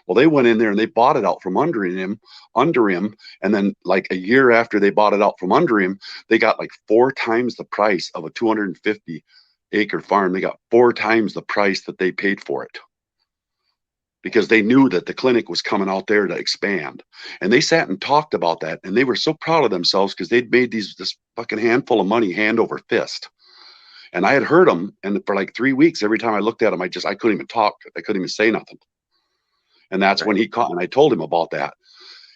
Well, they went in there and they bought it out from under him. And then like a year after they bought it out from under him, they got like 4 times the price of a 250-acre farm. They got 4 times the price that they paid for it, because they knew that the clinic was coming out there to expand. And they sat and talked about that. And they were so proud of themselves, because they'd made this fucking handful of money hand over fist. And I had heard them. And for like 3 weeks, every time I looked at them, I couldn't even talk. I couldn't even say nothing. And that's when he caught, and I told him about that.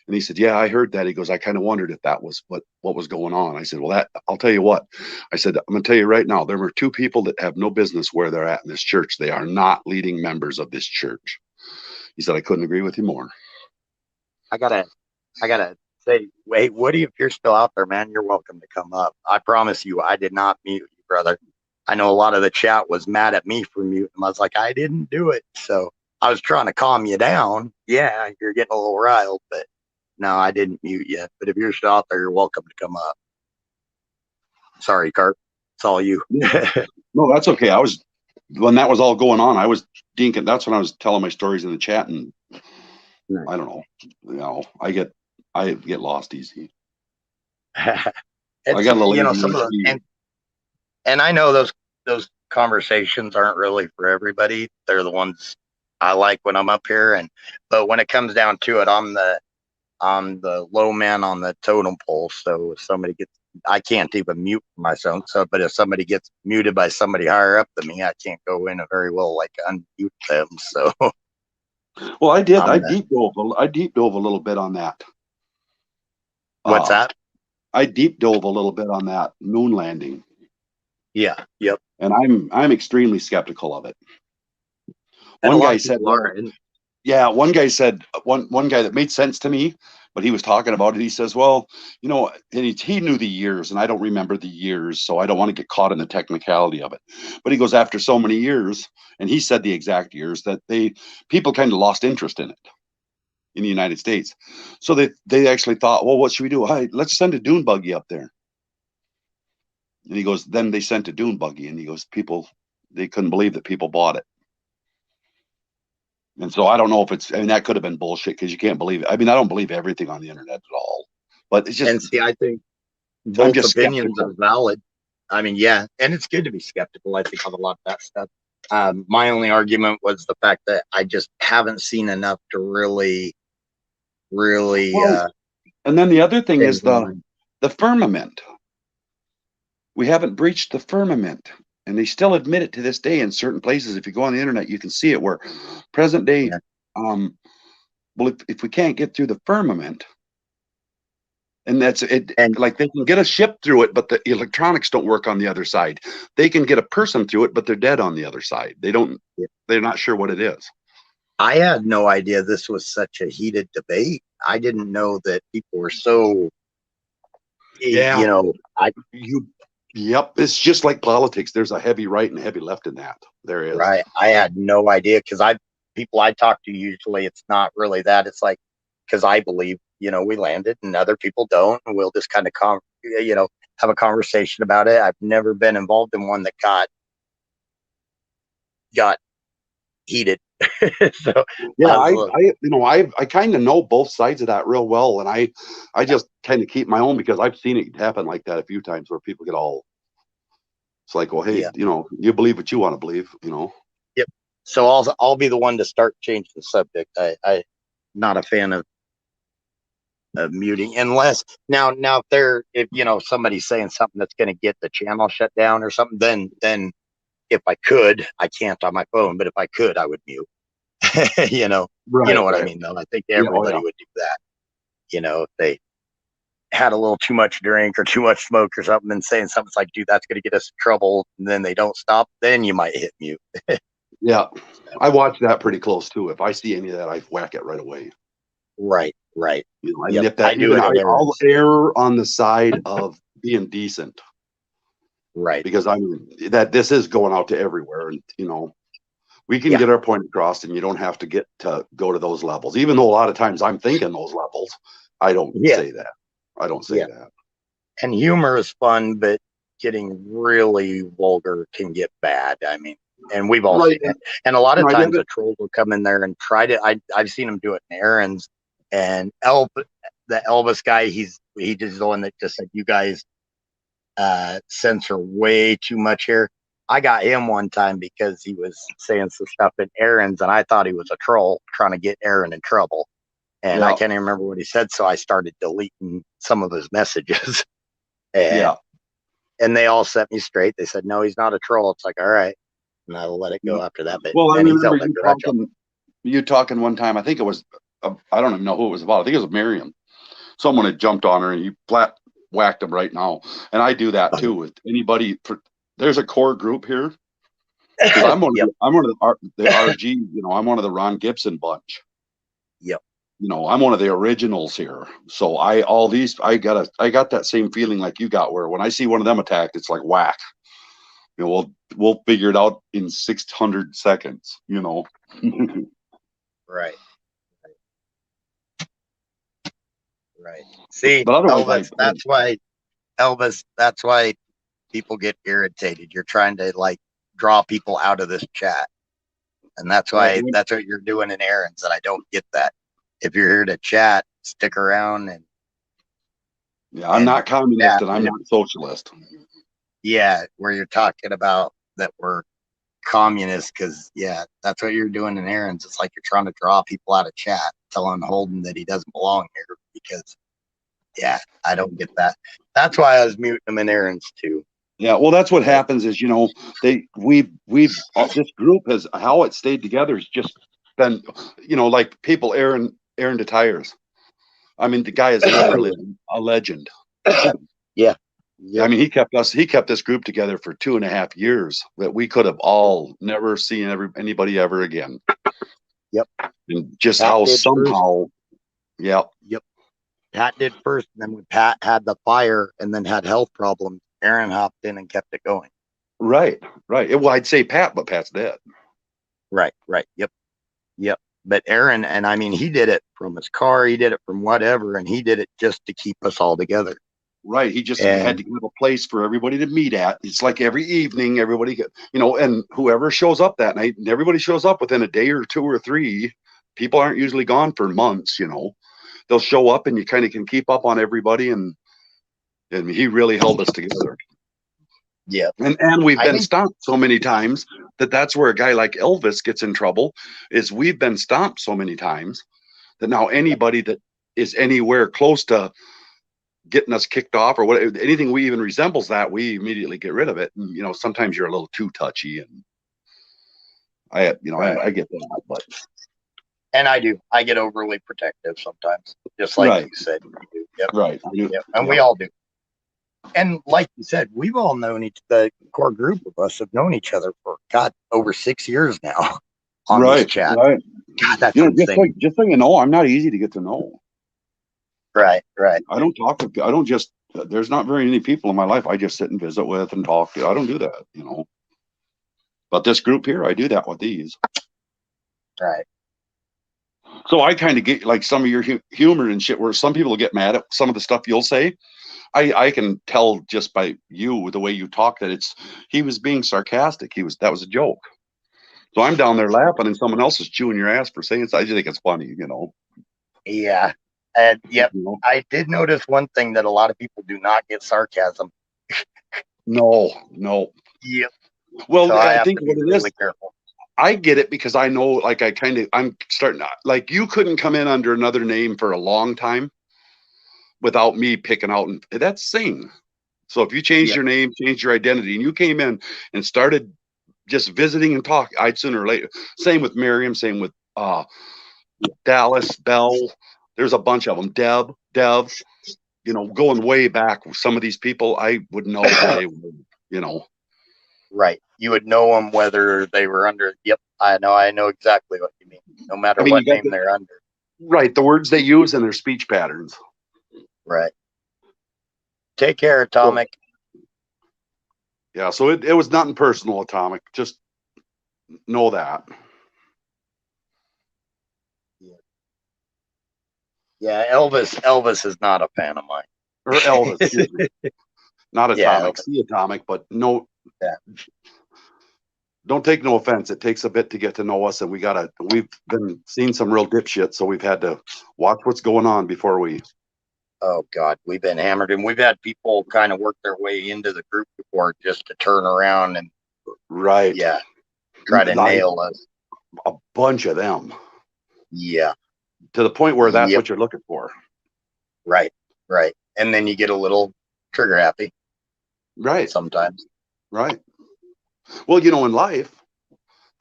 And he said, yeah, I heard that. He goes, I kind of wondered if that was what was going on. I said, well, I'll tell you what. I said, I'm going to tell you right now, there were 2 people that have no business where they're at in this church. They are not leading members of this church. He said, I couldn't agree with you more. I gotta say, wait, Woody, if you're still out there, man, you're welcome to come up. I promise you, I did not mute you, brother. I know a lot of the chat was mad at me for muting him. I was like, I didn't do it. So I was trying to calm you down. Yeah, you're getting a little riled, but no, I didn't mute you. But if you're still out there, you're welcome to come up. Sorry, Cart. It's all you. No, that's okay. When that was all going on, I was dinking. That's when I was telling my stories in the chat, and I don't know. I get lost easy. I got a little some of the, and I know those conversations aren't really for everybody. They're the ones I like when I'm up here, but when it comes down to it, I'm the low man on the totem pole. So if somebody I can't even mute myself. But if somebody gets muted by somebody higher up than me, I can't go in and very well unmute them. So, well, I did. I deep dove a little bit on that. What's that? I deep dove a little bit on that moon landing. Yeah. Yep. And I'm extremely skeptical of it. One guy said, one guy said, one guy that made sense to me, but he was talking about it. He says, well, and he knew the years, and I don't remember the years, so I don't want to get caught in the technicality of it. But he goes, after so many years, and he said the exact years, that people kind of lost interest in it in the United States. So they actually thought, well, what should we do? Let's send a dune buggy up there. And he goes, then they sent a dune buggy, and he goes, they couldn't believe that people bought it. And so I don't know if that could have been bullshit, because you can't believe it. I mean, I don't believe everything on the internet at all, but it's just. And see, I think both opinions are valid. I mean, yeah, and it's good to be skeptical. I think of a lot of that stuff. My only argument was the fact that I just haven't seen enough to really. And then the other thing is the firmament. We haven't breached the firmament. And they still admit it to this day in certain places. If you go on the internet, you can see it, where present day, well, if we can't get through the firmament, and that's it, like they can get a ship through it, but the electronics don't work on the other side. They can get a person through it, but they're dead on the other side. They're not sure what it is. I had no idea this was such a heated debate. I didn't know that people were so, Yep, it's just like politics. There's a heavy right and a heavy left in that. There is. Right. I had no idea, because people I talk to, usually it's not really that. It's like, because I believe, we landed and other people don't, and we'll just kind of have a conversation about it. I've never been involved in one that got heated. So yeah, I kind of know both sides of that real well, and I just kind of keep my own, because I've seen it happen like that a few times, where people get all. It's like, well, hey, you believe what you want to believe, Yep. So I'll be the one to start changing the subject. I'm not a fan of muting, unless now if somebody's saying something that's going to get the channel shut down or something, then if I could, I can't on my phone, but if I could, I would mute. Right, you know what I mean, though. I think everybody would do that. If they had a little too much drink or too much smoke or something, and saying something like, dude, that's going to get us in trouble, and then they don't stop, then you might hit mute. Yeah, I watch that pretty close too. If I see any of that, I whack it right away. Right. I nip that. I'll err on the side of being decent. Right. Because this is going out to everywhere, and we can get our point across, and you don't have to go to those levels. Even though a lot of times I'm thinking those levels, I don't say that. I don't say that. And humor is fun, but getting really vulgar can get bad. I mean, and we've all seen it. And a lot of times the trolls will come in there and try to. I've seen them do it in errands. And the Elvis guy, he's just the one that just said, you guys censor way too much here. I got him one time because he was saying some stuff in errands, and I thought he was a troll trying to get Aaron in trouble. And I can't even remember what he said, so I started deleting some of his messages. And they all set me straight. They said, no, he's not a troll. It's like, all right. And I'll let it go after that. But well, I remember you talking one time, I think it was, I don't even know who it was about. I think it was Miriam. Someone had jumped on her, and you flat whacked them right now. And I do that too with anybody. There's a core group here. I'm one of the RG, I'm one of the Ron Gibson bunch. Yep. I'm one of the originals here. So I got that same feeling like you got, where when I see one of them attacked, it's like whack. We'll figure it out in 600 seconds, Right. See, but Elvis, that's why people get irritated. You're trying to like draw people out of this chat. And that's why that's what you're doing in errands. And I don't get that. If you're here to chat, stick around and Yeah, I'm not communist and I'm not socialist. yeah, where you're talking about that we're communists, because yeah, that's what you're doing in errands. It's like you're trying to draw people out of chat, telling Holden that he doesn't belong here because yeah, I don't get that. That's why I was muting him in errands too. Yeah, well, that's what happens is, you know, we've this group has, how it stayed together has just been, you know, like people airing the tires. I mean, the guy is literally a legend. Yeah. I mean, he kept this group together for 2.5 years that we could have all never seen anybody ever again. Yep. And just Pat how did somehow, yeah. Yep. Pat did first, and then when Pat had the fire and then had health problems, Aaron hopped in and kept it going. Right. Well, I'd say Pat, but Pat's dead. Right. Yep. But Aaron, and I mean, he did it from his car, he did it from whatever, and he did it just to keep us all together. Right. He just had to give a place for everybody to meet at. It's like every evening, everybody, you know, and whoever shows up that night, and everybody shows up within a day or 2 or 3. People aren't usually gone for months, you know. They'll show up and you kind of can keep up on everybody. And he really held us together. Yeah. And we've been stomped so many times that's where a guy like Elvis gets in trouble, is we've been stomped so many times that now anybody that is anywhere close to getting us kicked off or what, anything we even resembles that, we immediately get rid of it. And, you know, sometimes you're a little too touchy, and I get that, but. And I get overly protective sometimes, just like you said. You do. Yep. Right. Yep. And we all do. And like you said, we've all known the core group of us have known each other for over 6 years now on this chat. Right. God, that's you know, insane. just so you know, I'm not easy to get to know. Right. I don't talk to, I don't just, there's not very many people in my life I just sit and visit with and talk to. I don't do that, you know. But this group here, I do that with these. Right. So I kind of get like some of your humor and shit, where some people get mad at some of the stuff you'll say. I can tell just by you, the way you talk, that he was being sarcastic. That was a joke. So I'm down there laughing and someone else is chewing your ass for saying it. I just think it's funny, you know. Yeah. And yep, you know? I did notice one thing, that a lot of people do not get sarcasm. No. Yep. Well, so I think what it really is, careful. I get it because I know, like, I'm starting to, like, you couldn't come in under another name for a long time without me picking out, and that's Singh. So if you changed your name, changed your identity, and you came in and started just visiting and talking, I'd sooner or later. Same with Miriam, same with Dallas, Bell. There's a bunch of them. Dev, you know, going way back with some of these people, I would know they would, you know. Right. You would know them whether they were under. Yep. I know exactly what you mean. No matter what name they're under. Right. The words they use and their speech patterns. Right. Take care, Atomic. Yeah. So it was nothing personal, Atomic. Just know that. Yeah. Elvis is not a fan of mine. Or Elvis. Excuse me. Not Atomic. See Atomic, but no. Yeah. Don't take no offense. It takes a bit to get to know us, and we've been seeing some real dipshit, so we've had to watch what's going on before we. Oh God, we've been hammered, and we've had people kind of work their way into the group before just to turn around and try to nail us. A bunch of them. Yeah. To the point where that's what you're looking for. Right. And then you get a little trigger happy. Right. Sometimes. Right. Well, you know, in life,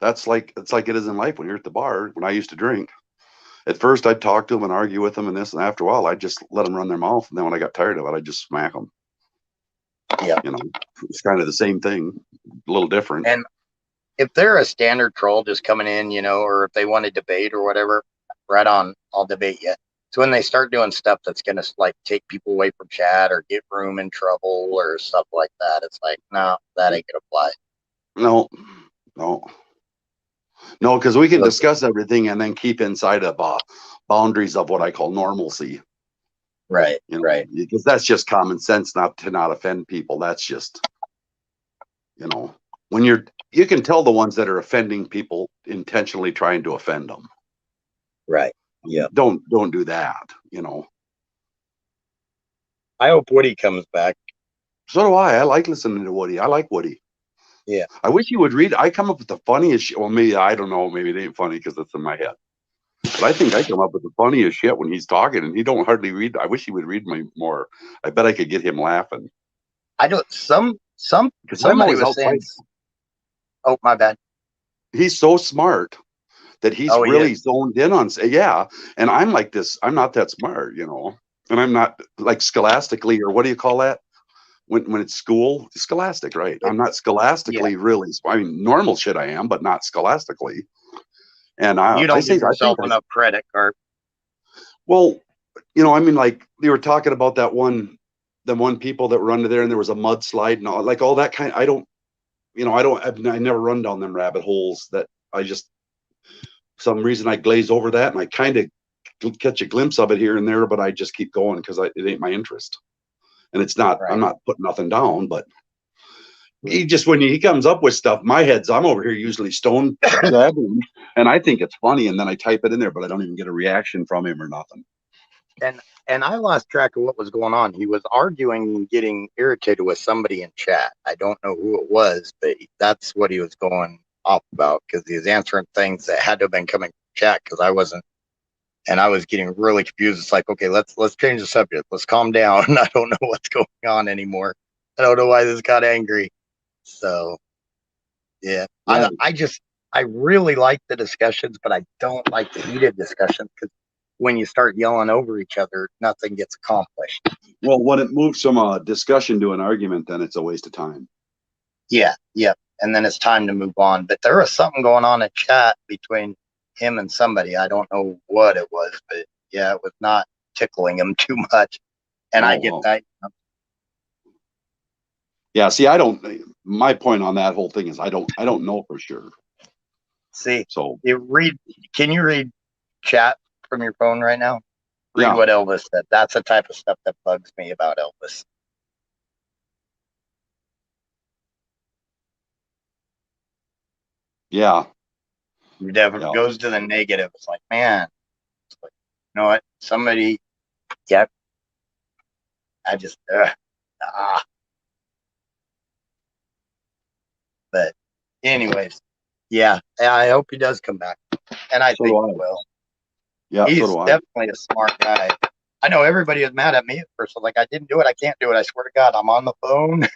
it's like it is in life when you're at the bar. When I used to drink, at first I'd talk to them and argue with them and this, and after a while I'd just let them run their mouth, and then when I got tired of it, I'd just smack them. Yeah. You know, it's kind of the same thing, a little different. And if they're a standard troll just coming in, you know, or if they want to debate or whatever, right on, I'll debate you. So when they start doing stuff that's going to like take people away from chat or get room in trouble or stuff like that, it's like, no, that ain't going to fly. No, because we can discuss everything and then keep inside of boundaries of what I call normalcy. Right, you know, because that's just common sense, not to not offend people. That's just You know, when you can tell the ones that are offending people intentionally trying to offend them. Right. Yeah. Don't do that. You know. I hope Woody comes back. So do I. I like listening to Woody. I like Woody. Yeah. I wish he would read. I come up with the funniest shit. Well, maybe I don't know. Maybe it ain't funny because it's in my head. But I think I come up with the funniest shit when he's talking, and he don't hardly read. I wish he would read me more. I bet I could get him laughing. I don't. Somebody always was saying. outside. Oh, my bad. He's so smart that he's Oh, he really is. zoned in on. Yeah, and I'm like this. I'm not that smart, you know. And I'm not like scholastically, or what do you call that? When it's school, scholastic, right? I'm not scholastically really. I mean, normal shit I am, but not scholastically. And You I don't say give yourself enough credit, Kurt. well, you know, I mean, like they were talking about the one people that were under there, and there was a mudslide and all, like all that kind. I don't, you know, I never run down them rabbit holes. That I just some reason I glaze over that, and I kind of catch a glimpse of it here and there, but I just keep going because it ain't my interest. And it's not. Right. I'm not putting nothing down, but he just when he comes up with stuff, I'm over here usually stone dead, and I think it's funny, and then I type it in there, but I don't even get a reaction from him or nothing. And I lost track of what was going on. He was arguing and getting irritated with somebody in chat. I don't know who it was, but that's what he was going off about because he was answering things that had to have been coming from chat because I wasn't, and I was getting really confused. It's like, okay, let's change the subject. Let's calm down. I don't know what's going on anymore. I don't know why this got angry. So, yeah. I really like the discussions, but I don't like the heated discussions because when you start yelling over each other, nothing gets accomplished. Well, when it moves from a discussion to an argument, then it's a waste of time. Yeah. And then it's time to move on. But there was something going on in chat between him and somebody. I don't know what it was, but yeah, it was not tickling him too much. And I get that. Yeah, see, my point on that whole thing is I don't know for sure. See, so can you read chat from your phone right now? Read Yeah. what Elvis said. That's the type of stuff that bugs me about Elvis. Yeah. It definitely goes to the negative. It's like, man, it's like, you know what? Somebody, yeah, I just, But anyways, yeah, I hope he does come back. And I think he will. Yeah, He's so do I. definitely a smart guy. I know everybody is mad at me at first. I'm like, I didn't do it. I can't do it. I swear to God, I'm on the phone.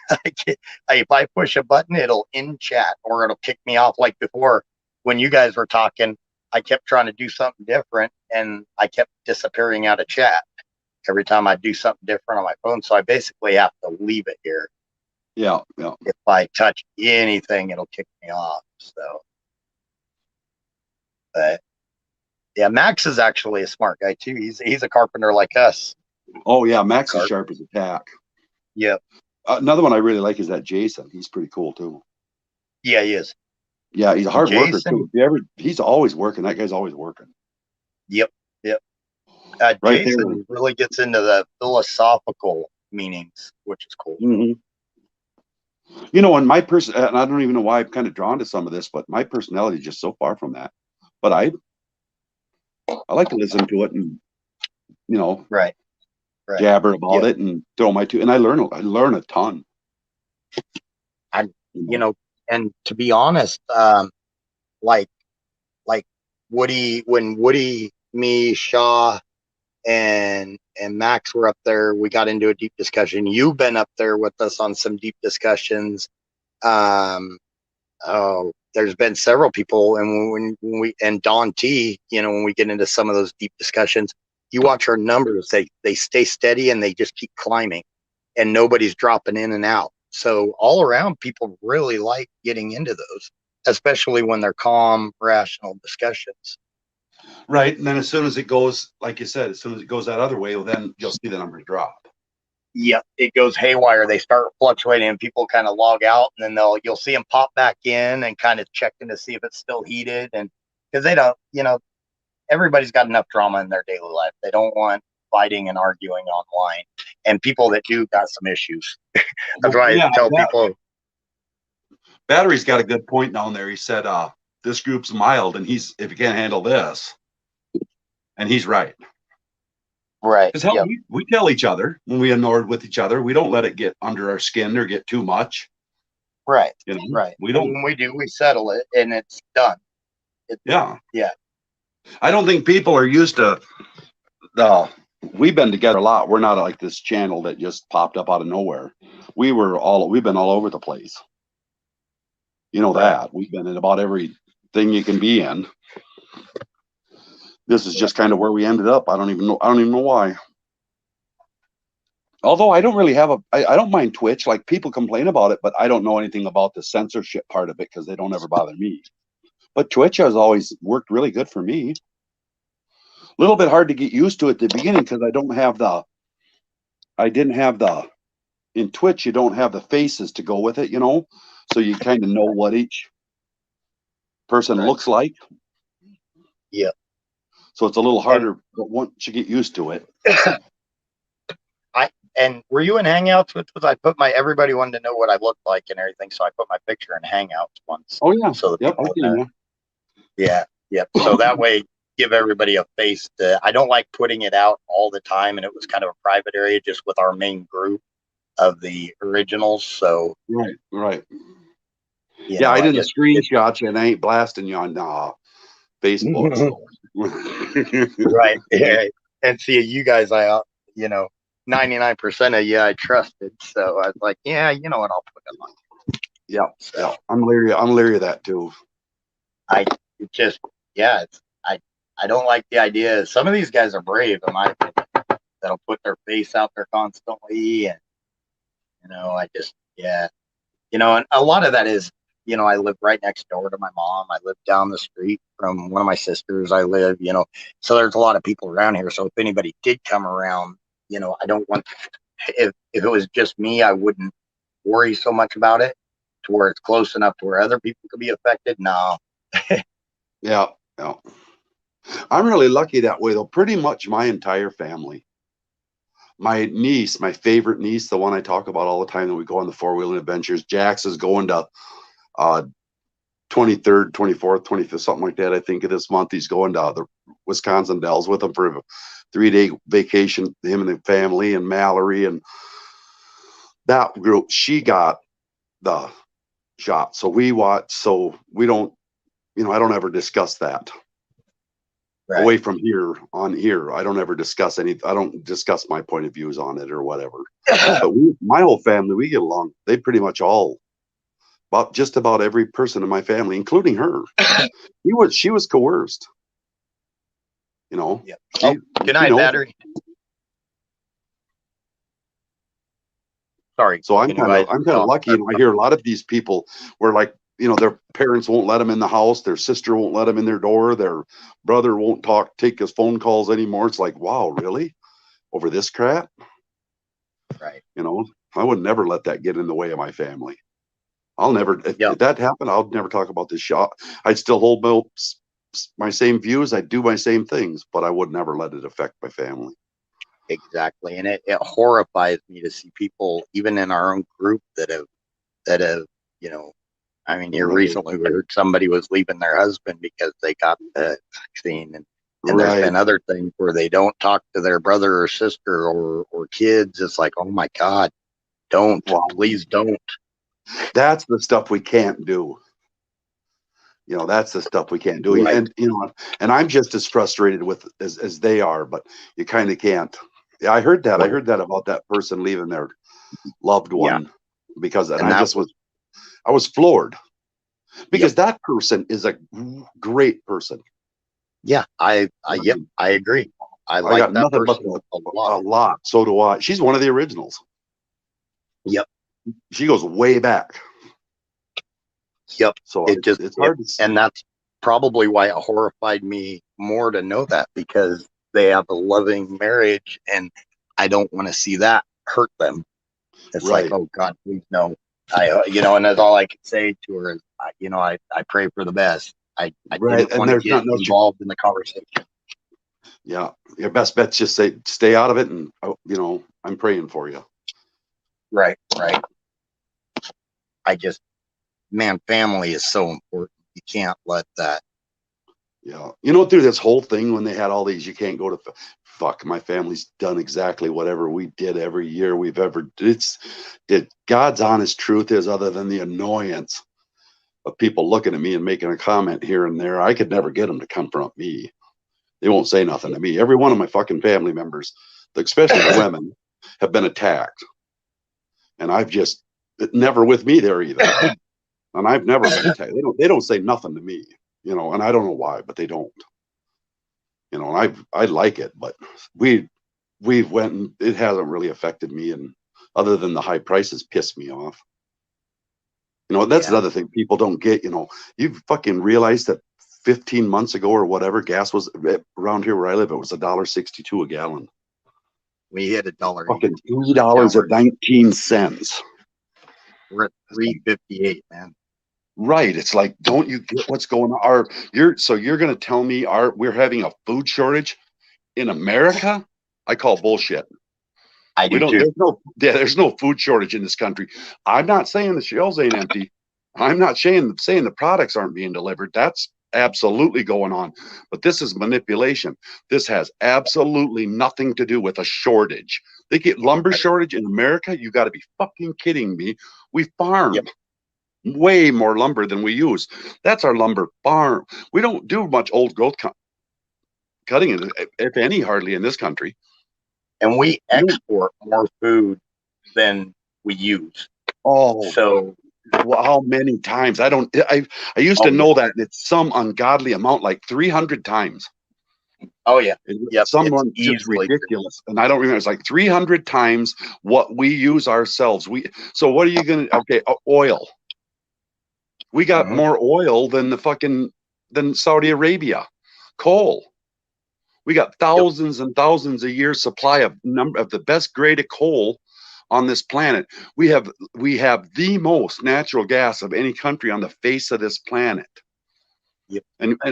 If I push a button, it'll in chat or it'll kick me off. Like before, when you guys were talking, I kept trying to do something different and I kept disappearing out of chat every time I do something different on my phone. So I basically have to leave it here. Yeah. If I touch anything, it'll kick me off. So, but yeah, Max is actually a smart guy too. He's a carpenter like us. Oh yeah, Max is sharp as a tack. Yep. Another one I really like is that Jason. He's pretty cool too. Yeah, he is. Yeah, he's a hard worker Jason- too. He's always working. That guy's always working. Yep. Right Jason really gets into the philosophical meanings, which is cool. Mm-hmm. You know, and and I don't even know why I'm kind of drawn to some of this, but my personality is just so far from that. But I like to listen to it and, you know, right. jabber about it and throw my and I learn a ton. You know, and to be honest, like Woody, when Woody, me, Shaw, and Max were up there, we got into a deep discussion. You've been up there with us on some deep discussions. There's been several people, and when we and Don T, you know, when we get into some of those deep discussions, you watch our numbers; they stay steady and they just keep climbing, and nobody's dropping in and out. So all around, people really like getting into those, especially when they're calm, rational discussions. Right. And then as soon as it goes, like you said, as soon as it goes that other way, well, then you'll see the numbers drop. Yep, it goes haywire. They start fluctuating and people kind of log out, and then you'll see them pop back in and kind of checking to see if it's still heated. And because they don't, you know, everybody's got enough drama in their daily life. They don't want fighting and arguing online. And people that do got some issues. That's why I tell people. Battery's got a good point down there. He said, this group's mild, and if you can't handle this, and he's right. Right. Because hell, Yep. we tell each other when we annoyed with each other. We don't let it get under our skin or get too much. Right. You know, Right. we don't. And when we do, we settle it, and it's done. Yeah. Yeah. I don't think people are used to we've been together a lot. We're not like this channel that just popped up out of nowhere. We've been all over the place. You know that. We've been in about everything you can be in. This is just kind of where we ended up. I don't even know why. Although I don't really have I don't mind Twitch. Like, people complain about it, but I don't know anything about the censorship part of it because they don't ever bother me. But Twitch has always worked really good for me. A little bit hard to get used to at the beginning because in Twitch, you don't have the faces to go with it, you know? So you kind of know what each person looks like. Yeah. So it's a little harder, but once you get used to it. And were you in Hangouts? Which was, I put everybody wanted to know what I looked like and everything, so I put my picture in Hangouts once. Oh yeah. So Yep, people I see you. Yeah. Yep. So that way, give everybody a face. I don't like putting it out all the time, and it was kind of a private area just with our main group of the originals. So right. You Yeah, know, I didn't screenshot you, and I ain't blasting you on Facebook. So. Right. Yeah. And see, you guys, 99% of you I trusted. So I was like, yeah, you know what, I'll put it on. Yeah. I'm leery of that too. I don't like the idea. Some of these guys are brave, in my opinion, that'll put their face out there constantly. And, and a lot of that is, I live right next door to my mom. I live down the street from one of my sisters. So there's a lot of people around here. So if anybody did come around, I don't want, if it was just me, I wouldn't worry so much about it to where it's close enough to where other people could be affected. No. Yeah. I'm really lucky that way, though. Pretty much my entire family. My niece, my favorite niece, the one I talk about all the time that we go on the four-wheeling adventures, Jax, is going to 23rd, 24th, 25th, something like that, I think, of this month. He's going to the Wisconsin Dells with him for a 3-day vacation, him and the family, and Mallory and that group. She got the shot. So we watch, so we don't, I don't ever discuss that. Right. Away from here on here, I don't ever discuss I don't discuss my point of views on it or whatever. But my whole family, we get along. They pretty much just about every person in my family, including her. She was coerced. Yep. Good night, Battery. Sorry. So I'm kind of lucky. I hear a lot of these people where, like, their parents won't let them in the house. Their sister won't let them in their door. Their brother won't take his phone calls anymore. It's like, wow, really? Over this crap? Right. I would never let that get in the way of my family. I'll never, if that happened, I'll never talk about this shop. I'd still hold my same views. I'd do my same things, but I would never let it affect my family. Exactly. And it horrifies me to see people, even in our own group, that have, here recently we heard somebody was leaving their husband because they got the vaccine, and there's been other things where they don't talk to their brother or sister or kids. It's like, oh my God, please don't. That's the stuff we can't do. That's the stuff we can't do. Right. And I'm just as frustrated with as they are, but you kind of can't. Yeah, I heard that. I heard that about that person leaving their loved one because I was floored because that person is a great person. Yeah, I agree. I like got that nothing person but a lot. So do I. She's one of the originals. Yep. She goes way back. Yep. So it's hard to see. And that's probably why it horrified me more to know that, because they have a loving marriage and I don't want to see that hurt them. It's like, oh God, please no. And that's all I can say to her is, I pray for the best. I didn't want to get involved in the conversation. Yeah. Your best bet's just stay out of it. And, I'm praying for you. Right. man, family is so important. You can't let that. Yeah. You know, through this whole thing, when they had all these, you can't go to fuck, my family's done exactly whatever we did every year we've ever. God's honest truth is, other than the annoyance of people looking at me and making a comment here and there, I could never get them to confront me. They won't say nothing to me. Every one of my fucking family members, especially the women, have been attacked. And I've just never with me there either. And I've never been attacked. They don't say nothing to me, you know, and I don't know why, but they don't. You know, and I like it, but we went and it hasn't really affected me, and other than the high prices piss me off. You know, that's another thing people don't get. You know, you fucking realize that 15 months ago or whatever, gas was around here where I live, it was $1.62 a gallon. We hit $1. Fucking $3.19. We're at $3.58, man. Right. It's like, don't you get what's going on? You're going to tell me we're having a food shortage in America? I call bullshit. I do too. There's no food shortage in this country. I'm not saying the shelves ain't empty. I'm not saying the products aren't being delivered. That's absolutely going on. But this is manipulation. This has absolutely nothing to do with a shortage. They get lumber shortage in America. You got to be fucking kidding me. We farm way more lumber than we use. That's our lumber farm. We don't do much old growth cutting, if any, hardly in this country. And we export more food than we use. Oh, so how many times? I used to know that it's some ungodly amount, like 300 times. Oh yeah. Someone just ridiculous. And I don't remember. It's like 300 times what we use ourselves. So what are you going to, okay, oil. We got more oil than than Saudi Arabia. Coal. We got thousands and thousands a year supply of the best grade of coal on this planet. We have the most natural gas of any country on the face of this planet. Yep.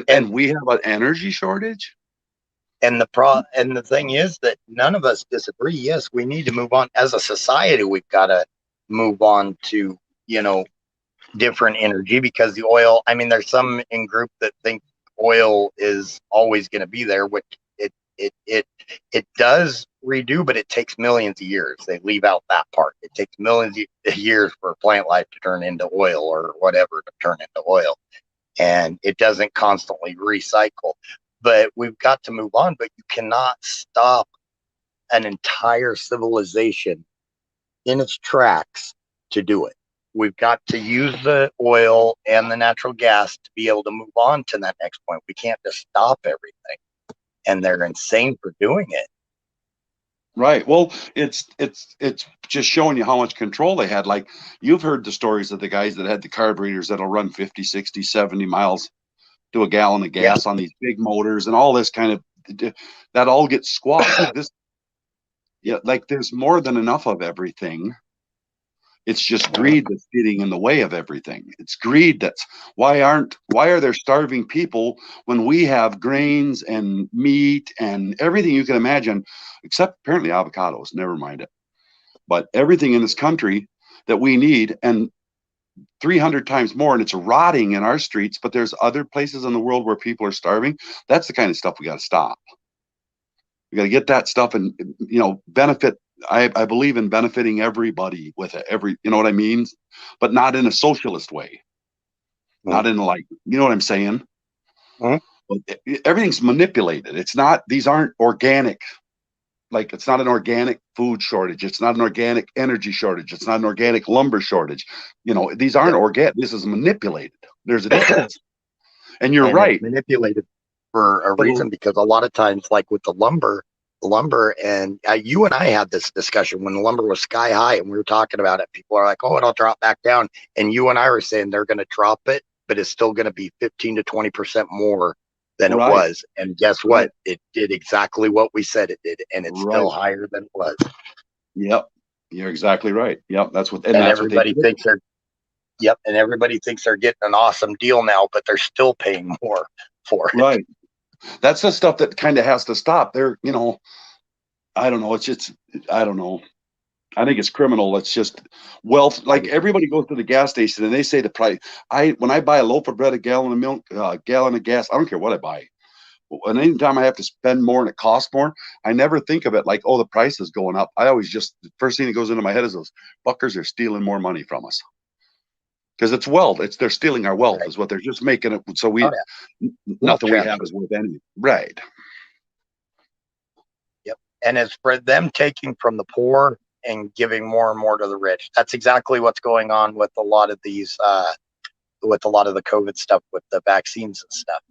And we have an energy shortage. And the thing is that none of us disagree. Yes, we need to move on as a society. We've got to move on to, different energy, because the oil, I mean, there's some in group that think oil is always going to be there, which it does redo, but it takes millions of years. They leave out that part. It takes millions of years for plant life to turn into oil or whatever to turn into oil. And it doesn't constantly recycle. But we've got to move on. But you cannot stop an entire civilization in its tracks to do it. We've got to use the oil and the natural gas to be able to move on to that next point. We can't just stop everything. And they're insane for doing it. Right. Well, it's just showing you how much control they had. Like, you've heard the stories of the guys that had the carburetors that'll run 50, 60, 70 miles to a gallon of gas on these big motors and all this kind of, that all gets squashed. Like there's more than enough of everything. It's just greed that's getting in the way of everything. It's greed that's why are there starving people when we have grains and meat and everything you can imagine, except apparently avocados, never mind it. But everything in this country that we need, and 300 times more, and it's rotting in our streets, but there's other places in the world where people are starving. That's the kind of stuff we got to stop. We got to get that stuff and, benefit. I believe in benefiting everybody with it, you know what I mean? But not in a socialist way. Not in like, you know what I'm saying? Everything's manipulated. These aren't organic. Like, it's not an organic food shortage. It's not an organic energy shortage. It's not an organic lumber shortage. These aren't organic. This is manipulated. There's a difference. And you're right. It's manipulated for a reason, because a lot of times, like with the lumber, and you and I had this discussion when the lumber was sky high and we were talking about it. People are like, oh, it'll drop back down. And you and I were saying they're going to drop it, but it's still going to be 15 to 20% more than it was. And guess what? It did exactly what we said it did. And it's still higher than it was. Yep. You're exactly right. Yep. That's what, and everybody thinks and everybody thinks they're getting an awesome deal now, but they're still paying more for it. Right. That's the stuff that kind of has to stop. I don't know. It's just, I don't know. I think it's criminal. It's just wealth. Like everybody goes to the gas station and they say the price. When I buy a loaf of bread, a gallon of milk, a gallon of gas, I don't care what I buy. And anytime I have to spend more and it costs more, I never think of it like, oh, the price is going up. I always just, the first thing that goes into my head is those fuckers are stealing more money from us. Because it's wealth. They're stealing our wealth, is what they're just making it. So nothing we have is worth anything. Right. Yep. And it's for them taking from the poor and giving more and more to the rich. That's exactly what's going on with a lot of these, with a lot of the COVID stuff, with the vaccines and stuff.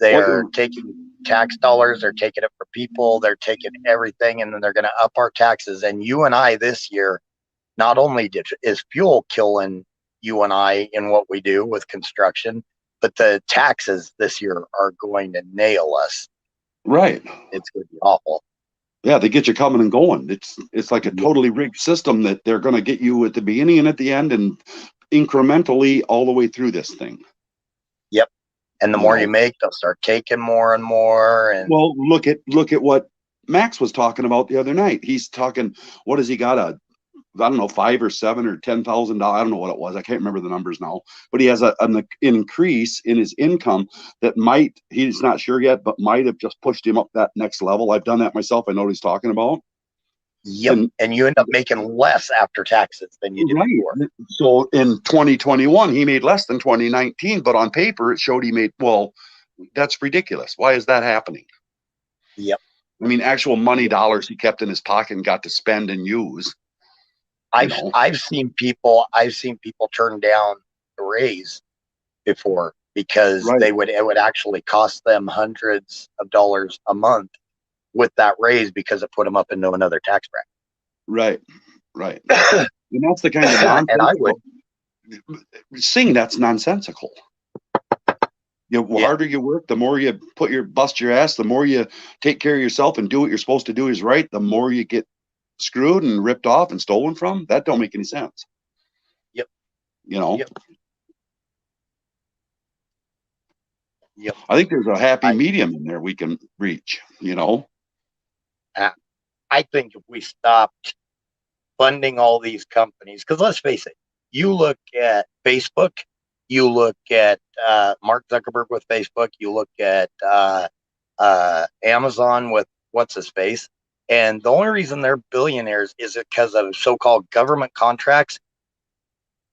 They're taking tax dollars, they're taking it for people, they're taking everything, and then they're going to up our taxes. And you and I this year, not only is fuel killing you and I in what we do with construction, but the taxes this year are going to nail us. Right. It's going to be awful. Yeah, they get you coming and going. It's like a totally rigged system that they're going to get you at the beginning and at the end and incrementally all the way through this thing. Yep. And the more you make, they'll start taking more and more. And well, look at what Max was talking about the other night. He's talking, what has he got, I don't know, $5,000 or $7,000 or $10,000. I don't know what it was. I can't remember the numbers now. But he has an increase in his income that he's not sure yet, but might have just pushed him up that next level. I've done that myself. I know what he's talking about. Yep. And you end up making less after taxes than you did before. So in 2021, he made less than 2019, but on paper it showed he made, well, that's ridiculous. Why is that happening? Yep. I mean, actual money dollars he kept in his pocket and got to spend and use. I've seen people turn down a raise before because it would actually cost them hundreds of dollars a month with that raise because it put them up into another tax bracket. Right. And that's the kind of nonsense. And I would that's nonsensical. The harder you work, the more you bust your ass, the more you take care of yourself and do what you're supposed to do is right, the more you get screwed and ripped off and stolen from. That don't make any sense. Yep. Yep. I think there's a happy medium in there we can reach, I think if we stopped funding all these companies, because let's face it, you look at Facebook, you look at Mark Zuckerberg with Facebook, you look at Amazon with what's his face, and the only reason they're billionaires is because of so-called government contracts.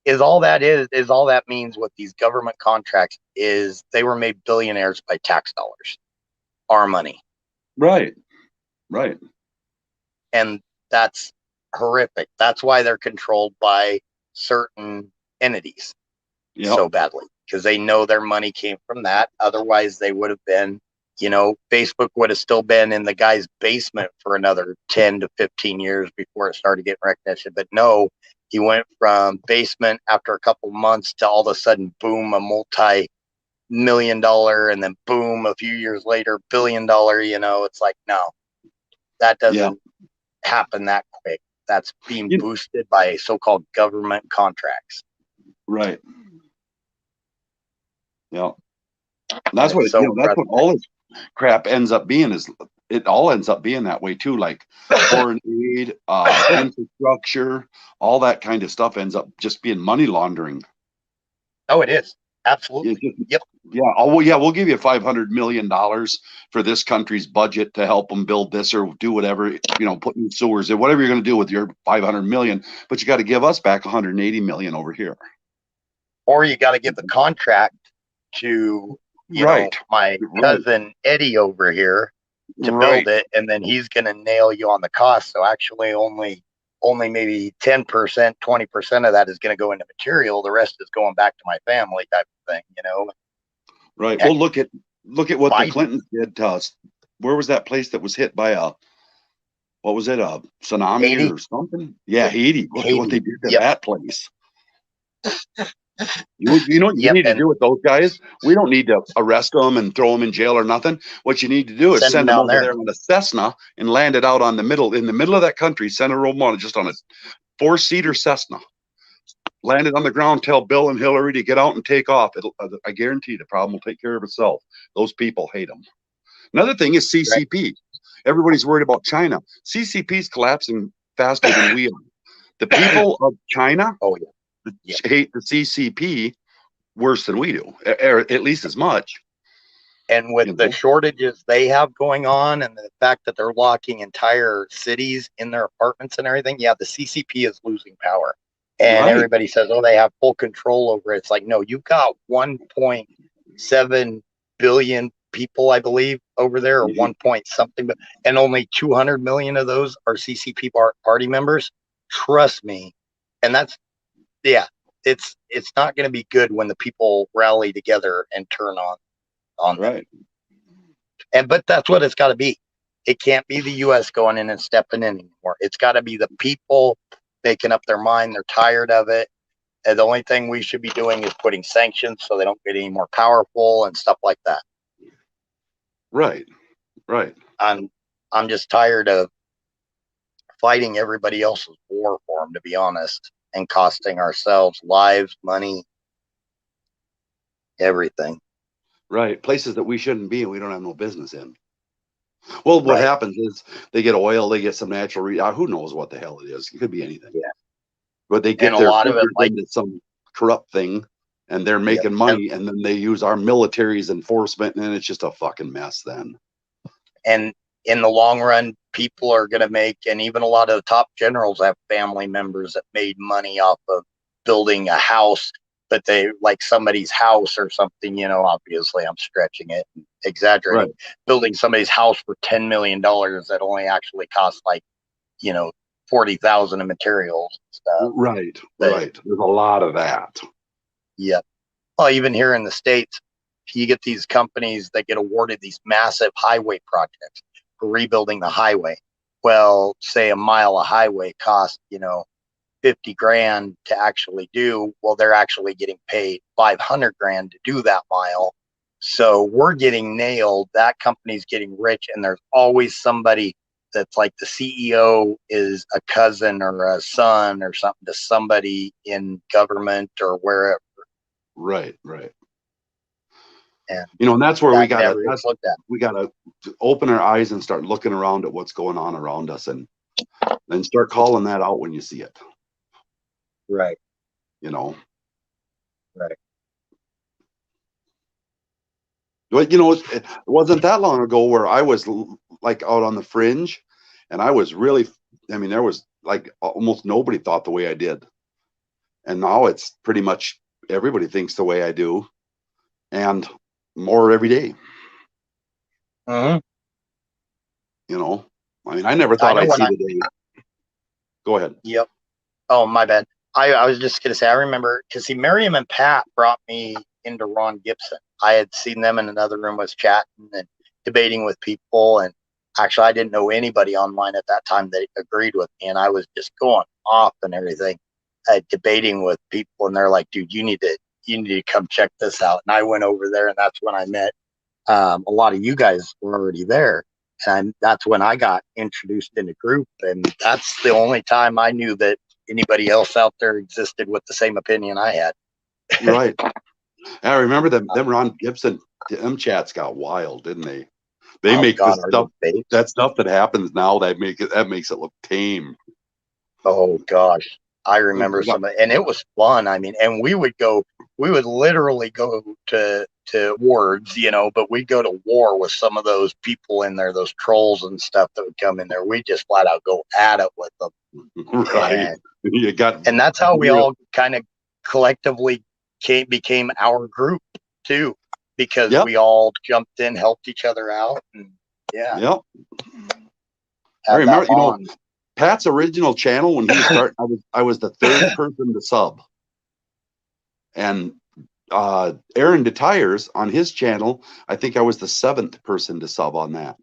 All that means with these government contracts is they were made billionaires by tax dollars, our money. Right. And that's horrific. That's why they're controlled by certain entities so badly, because they know their money came from that. Otherwise, they would have been, Facebook would have still been in the guy's basement for another 10 to 15 years before it started getting recognition. But no, he went from basement after a couple months to all of a sudden, boom, a multi-million-dollar, and then boom, a few years later, billion-dollar. It's like, no, that doesn't happen that quick. That's being boosted by so-called government contracts. Right. Yeah. That's what that's what all this crap ends up being. Is it all ends up being that way too? Like foreign aid, infrastructure, all that kind of stuff ends up just being money laundering. Oh, it is. Absolutely. Yep. Yeah. Oh, well, yeah. We'll give you $500 million for this country's budget to help them build this or do whatever, put in sewers or whatever you're going to do with your $500 million. But you got to give us back $180 million over here. Or you got to give the contract to my cousin Eddie over here to build it, and then he's going to nail you on the cost. So actually, only maybe 10%, 20% of that is going to go into material. The rest is going back to my family, type of thing. Right. Well, look at what the Clintons did to us. Where was that place that was hit by a tsunami Haiti? Or something? Yeah, Haiti. Look at what they did to that place. You know what you need to do with those guys? We don't need to arrest them and throw them in jail or nothing. What you need to do is send them over there on a Cessna and land it out in the middle of that country. Send a Romano just on a 4-seater Cessna. Land it on the ground. Tell Bill and Hillary to get out and take off. I guarantee the problem will take care of itself. Those people hate them. Another thing is CCP. Everybody's worried about China. CCP's collapsing faster than we are. The people of China Oh yeah. hate the CCP worse than we do, or at least as much. And with the shortages they have going on and the fact that they're locking entire cities in their apartments and everything, yeah, the CCP is losing power. And Right. everybody says, oh, they have full control over it. It's like, no, you've got 1.7 billion people, I believe, over there, or 1 point something, and only 200 million of those are CCP party members. Trust me. And that's, yeah, it's not going to be good when the people rally together and turn on right. But that's what it's got to be. It can't be the U.S. going in and stepping in anymore. It's got to be the people making up their mind. They're tired of it. And the only thing we should be doing is putting sanctions so they don't get any more powerful and stuff like that. Right. Right. I'm just tired of fighting everybody else's war for them, to be honest, and costing ourselves lives, money, everything. Right. Places that we shouldn't be and we don't have no business in. Well, what happens is they get oil, they get some natural, who knows what the hell it is. It could be anything. Yeah. But they get And a their lot of it, like, into some corrupt thing and they're making money, and then they use our military's enforcement, and it's just a fucking mess then. And in the long run, people are going to make, and even a lot of the top generals have family members that made money off of building a house, but they like somebody's house or something, you know, obviously I'm stretching it, exaggerating, building somebody's house for $10 million that only actually cost like, you know, 40,000 in materials and stuff. Right. Right. There's a lot of that. Yep. Well, even here in the States, you get these companies that get awarded these massive highway projects for rebuilding the highway. Well, say a mile of highway costs, you know, 50 grand to actually do. Well, they're actually getting paid 500 grand to do that mile. So we're getting nailed. That company's getting rich, and there's always somebody that's like the CEO is a cousin or a son or something to somebody in government or wherever. Right. Right. And you know, and that's where we gotta open our eyes and start looking around at what's going on around us, and then start calling that out when you see it. Right. You know. Right. But you know, it wasn't that long ago where I was like out on the fringe, and I was really, I mean, there was like almost nobody thought the way I did, and now it's pretty much everybody thinks the way I do, and more every day. Mm-hmm. You know, I mean, I never thought I'd see the day. Go ahead. Yep. Oh, my bad. I was just going to say, I remember, because see, Miriam and Pat brought me into Ron Gibson. I had seen them in another room, was chatting and debating with people. And actually, I didn't know anybody online at that time that agreed with me. And I was just going off and everything, debating with people. And they're like, dude, you need to come check this out. And I went over there, and that's when I met a lot of you guys were already there. And that's when I got introduced in the group. And that's the only time I knew that anybody else out there existed with the same opinion I had. Right. I remember them Ron Gibson, them chats got wild, didn't they? They make the stuff, that stuff that happens now that makes it look tame. Oh gosh. I remember some, and it was fun. I mean, and we would literally go to wards, you know, but we'd go to war with some of those people in there, those trolls and stuff that would come in there. We just flat out go at it with them. Right. And that's how we all kind of collectively became our group too, because we all jumped in, helped each other out. And Yep. I remember, you know, Pat's original channel when he was starting, I was the third person to sub. And Aaron DeTires on his channel, I think I was the 7th person to sub on that.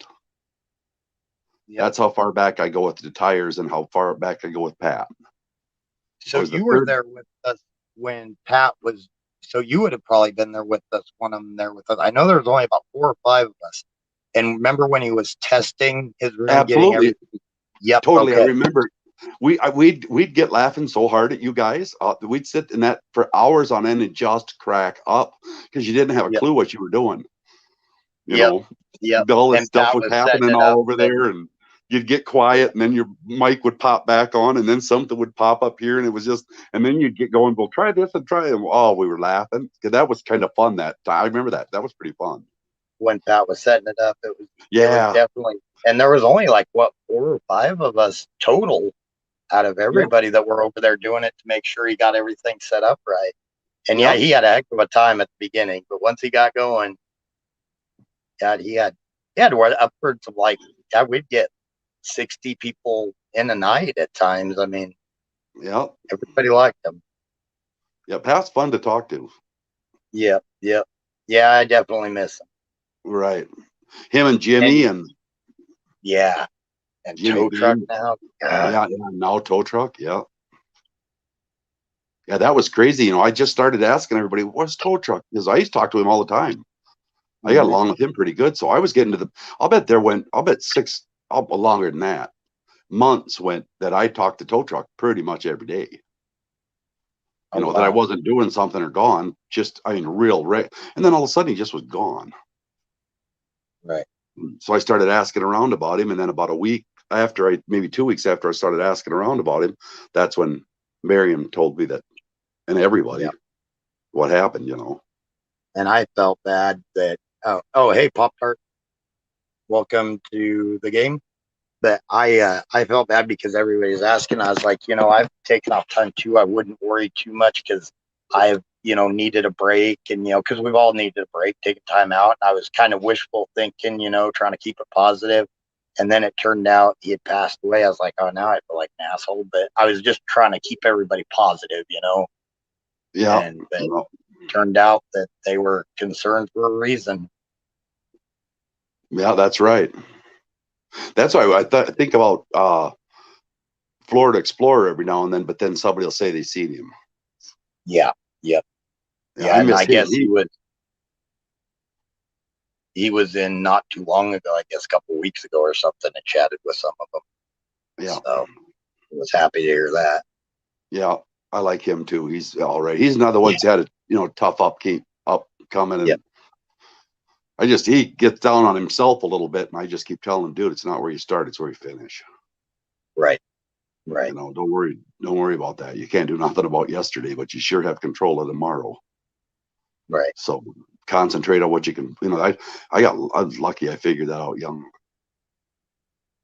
Yep. That's how far back I go with DeTires and how far back I go with Pat. So you were there with us when Pat was, so you would have probably been there with us, one of them there with us. I know there was only about 4 or 5 of us. And remember when he was testing his room? Absolutely. Yep. Totally. Okay. I remember we'd get laughing so hard at you guys. We'd sit in that for hours on end and just crack up because you didn't have a clue what you were doing. You know, all this stuff was happening all over there, and you'd get quiet, and then your mic would pop back on, and then something would pop up here, and it was just, and then you'd get going, well, try this and try it. Oh, we were laughing because that was kind of fun that time. I remember that. That was pretty fun. When Pat was setting it up, it was Yeah. definitely, and there was only like what 4 or 5 of us total out of everybody that were over there doing it to make sure he got everything set up right. And yeah, Yep. he had a heck of a time at the beginning, but once he got going, God, he had upwards of like, yeah, we'd get 60 people in a night at times. I mean, Yeah. everybody liked him. Yeah. Pat's fun to talk to. Yep. Yeah, I definitely miss him. Right. Him and Jimmy and Yeah. And Jimmy tow truck Beam. now. Yeah. Now tow truck. Yeah. Yeah, that was crazy. You know, I just started asking everybody, what's tow truck? Because I used to talk to him all the time. I got along with him pretty good. So I was getting to the, I'll bet 6, longer than that, months went that I talked to tow truck pretty much every day. You know, that I wasn't doing something or gone, just, I mean, and then all of a sudden he just was gone. Right. So I started asking around about him. And then about a week after maybe 2 weeks after I started asking around about him, that's when Miriam told me that, and everybody, what happened, you know. And I felt bad that, oh, hey, Pop-Tart, welcome to the game. But I felt bad because everybody's asking. I was like, you know, I've taken off time too. I wouldn't worry too much because I've, you know, needed a break, and, you know, because we've all needed a break, taking time out. And I was kind of wishful thinking, you know, trying to keep it positive. And then it turned out he had passed away. I was like, oh, now I feel like an asshole. But I was just trying to keep everybody positive, you know. Yeah. And it turned out that they were concerned for a reason. Yeah, that's right. That's why I think about Florida Explorer every now and then, but then somebody will say they've seen him. Yeah. Yep. Yeah, And I guess he was in not too long ago, I guess a couple of weeks ago or something, and chatted with some of them. Yeah. So I was happy to hear that. Yeah, I like him too. He's all right. He's another one that's had a, you know, tough upcoming. And he gets down on himself a little bit, and I just keep telling him, dude, it's not where you start, it's where you finish. Right. You know, don't worry about that. You can't do nothing about yesterday, but you sure have control of tomorrow. Right. So concentrate on what you can, you know, I was lucky I figured that out young.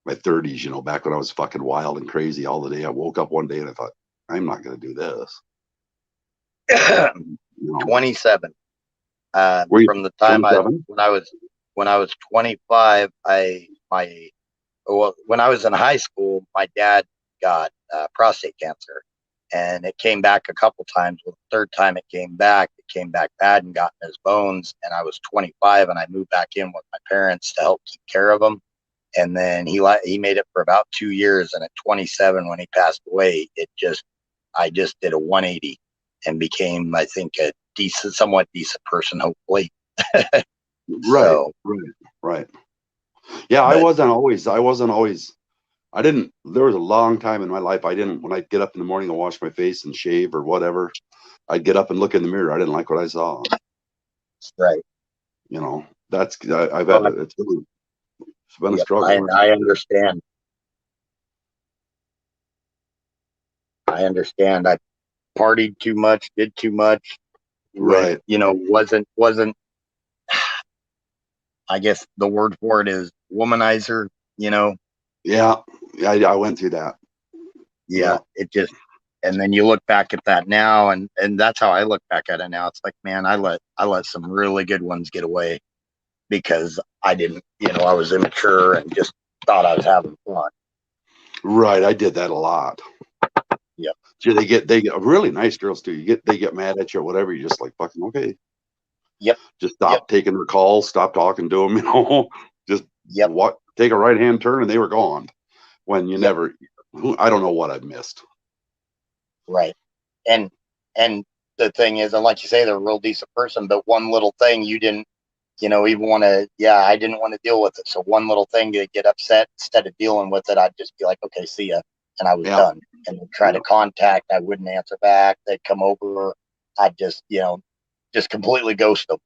My 30s, you know, back when I was fucking wild and crazy all the day. I woke up one day and I thought, I'm not going to do this. 27. From the time when I was 25, when I was in high school, my dad got prostate cancer, and it came back a couple times. Well, the third time it came back bad and got in his bones. And I was 25, and I moved back in with my parents to help keep care of him. And then he made it for about 2 years. And at 27, when he passed away, I just did a 180 and became, I think, a somewhat decent person, hopefully. Right. Yeah, I wasn't always, there was a long time in my life, when I'd get up in the morning and wash my face and shave or whatever, I'd get up and look in the mirror. I didn't like what I saw. Right. You know, it's been a struggle. I understand. I partied too much, did too much. Right. You know, wasn't, I guess the word for it is womanizer, you know? Yeah. I went through that. Yeah. And then you look back at that now, and that's how I look back at it now. It's like, man, I let some really good ones get away because I didn't, you know, I was immature and just thought I was having fun. Right. I did that a lot. Yep. They get really nice girls too. They get mad at you or whatever. You're just like, fucking okay. Yep. Just stop taking their calls, stop talking to them, you know, just take a right hand turn and they were gone. When you never, I don't know what I've missed. Right. And the thing is, and like you say, they're a real decent person, but one little thing you didn't, you know, even want to, I didn't want to deal with it. So one little thing to get upset, instead of dealing with it, I'd just be like, okay, see ya. And I was done. And they'd try to contact, I wouldn't answer back. They'd come over. I'd just, you know, just completely ghost them.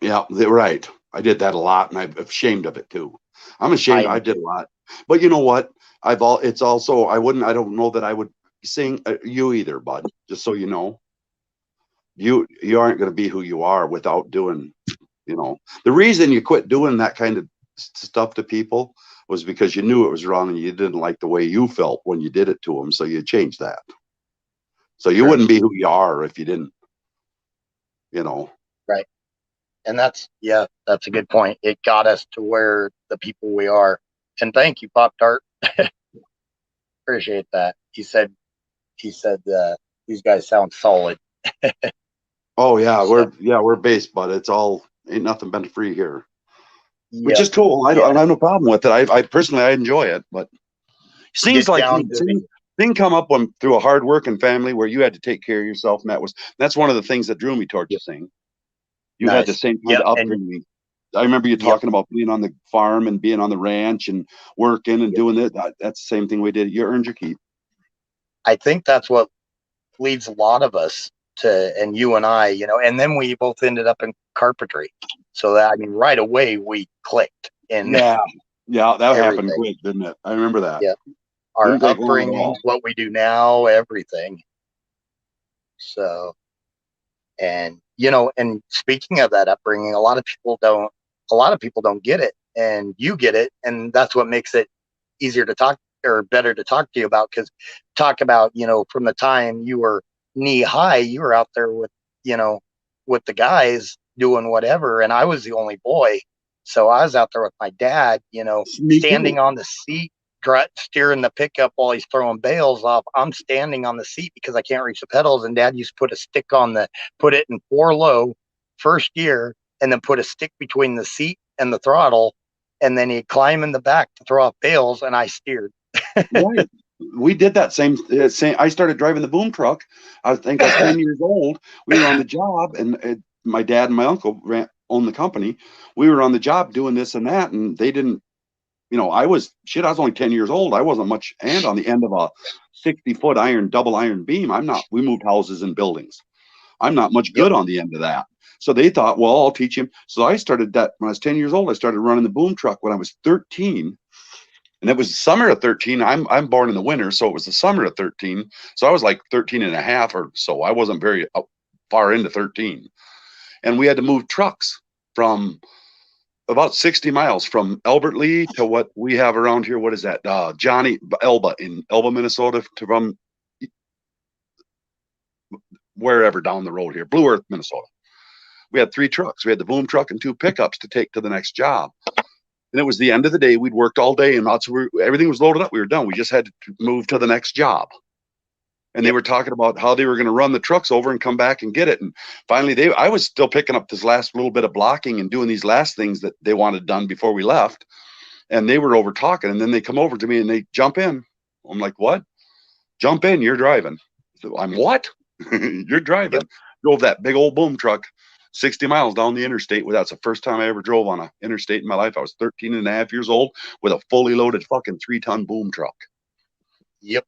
Yeah, they're right. I did that a lot, and I'm ashamed of it too. I'm ashamed. I did a lot, but you know what? It's also, I don't know that I would sing you either, bud. Just so you know, you aren't going to be who you are without doing, the reason you quit doing that kind of stuff to people was because you knew it was wrong and you didn't like the way you felt when you did it to them. So you changed that. So you wouldn't be who you are if you didn't, Right. And that's a good point. It got us to where the people we are. And thank you, Pop Tart. Appreciate that. He said these guys sound solid. Oh yeah, we're based, but it's all ain't nothing been free here. Which is cool. I don't have no problem with it. I personally I enjoy it, but seems like thing come up through a hard working family where you had to take care of yourself, and that's one of the things that drew me towards you sing. You had the same kind of upbringing. I remember you talking about being on the farm and being on the ranch and working and doing it. That's the same thing we did. You earned your keep. I think that's what leads a lot of us to, and you and I, and then we both ended up in carpentry. So that, right away we clicked. And yeah, that happened quick, didn't it? I remember that. Yeah, our upbringing, what we do now, everything. So, and and speaking of that upbringing, a lot of people don't get it, and you get it, and that's what makes it easier to talk or better to talk to you about. Because talk about from the time you were knee high, you were out there with with the guys doing whatever, and I was the only boy, so I was out there with my dad, standing on the seat, steering the pickup while he's throwing bales off. I'm standing on the seat because I can't reach the pedals, and Dad used to put a stick put it in 4 low first gear, and then put a stick between the seat and the throttle, and then he'd climb in the back to throw off bales, and I steered. Right. We did that same. I started driving the boom truck. I think I was 10 years old. We were on the job, and my dad and my uncle owned the company. We were on the job doing this and that, and they didn't. I was only 10 years old. I wasn't much hand on the end of a 60-foot double iron beam. We moved houses and buildings. I'm not much good on the end of that. So they thought, well, I'll teach him. So I started that when I was 10 years old. I started running the boom truck when I was 13. And it was the summer of 13. I'm born in the winter, so it was the summer of 13. So I was like 13 and a half or so. I wasn't very far into 13. And we had to move trucks from about 60 miles from Albert Lee to what we have around here. What is that? Johnny Elba in Elba, Minnesota, from wherever down the road here, Blue Earth, Minnesota. We had 3 trucks. We had the boom truck and 2 pickups to take to the next job. And it was the end of the day. We'd worked all day, and everything was loaded up. We were done. We just had to move to the next job. And they were talking about how they were going to run the trucks over and come back and get it. And finally, I was still picking up this last little bit of blocking and doing these last things that they wanted done before we left. And they were over talking. And then they come over to me and they jump in. I'm like, what? Jump in. You're driving. So I'm what? You're driving. Drove that big old boom truck 60 miles down the interstate. That's the first time I ever drove on an interstate in my life. I was 13 and a half years old with a fully loaded fucking 3-ton boom truck. Yep.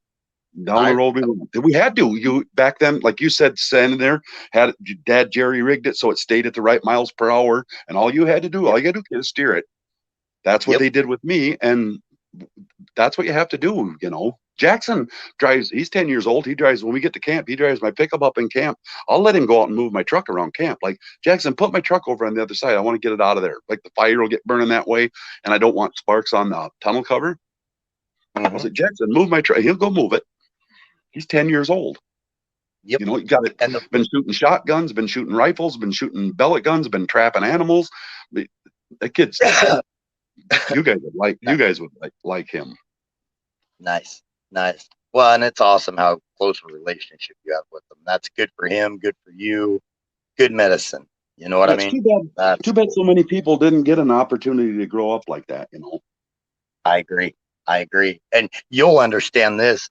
Down the road we had to. You back then, like you said, standing there, had Dad Jerry rigged it so it stayed at the right miles per hour, and all you had to do, all you got to do is steer it. That's what they did with me, and that's what you have to do. Jackson drives. He's 10 years old. He drives when we get to camp. He drives my pickup up in camp. I'll let him go out and move my truck around camp. Like, Jackson, put my truck over on the other side. I want to get it out of there. Like the fire will get burning that way, and I don't want sparks on the tunnel cover. I was like, Jackson, move my truck. He'll go move it. He's 10 years old. Yep. You got it. And been shooting shotguns, been shooting rifles, been shooting pellet guns, been trapping animals. The kid's you guys would like him. Nice. Well, and it's awesome how close a relationship you have with him. That's good for him, good for you, good medicine. You know what I mean? Too bad so many people didn't get an opportunity to grow up like that, I agree. And you'll understand this.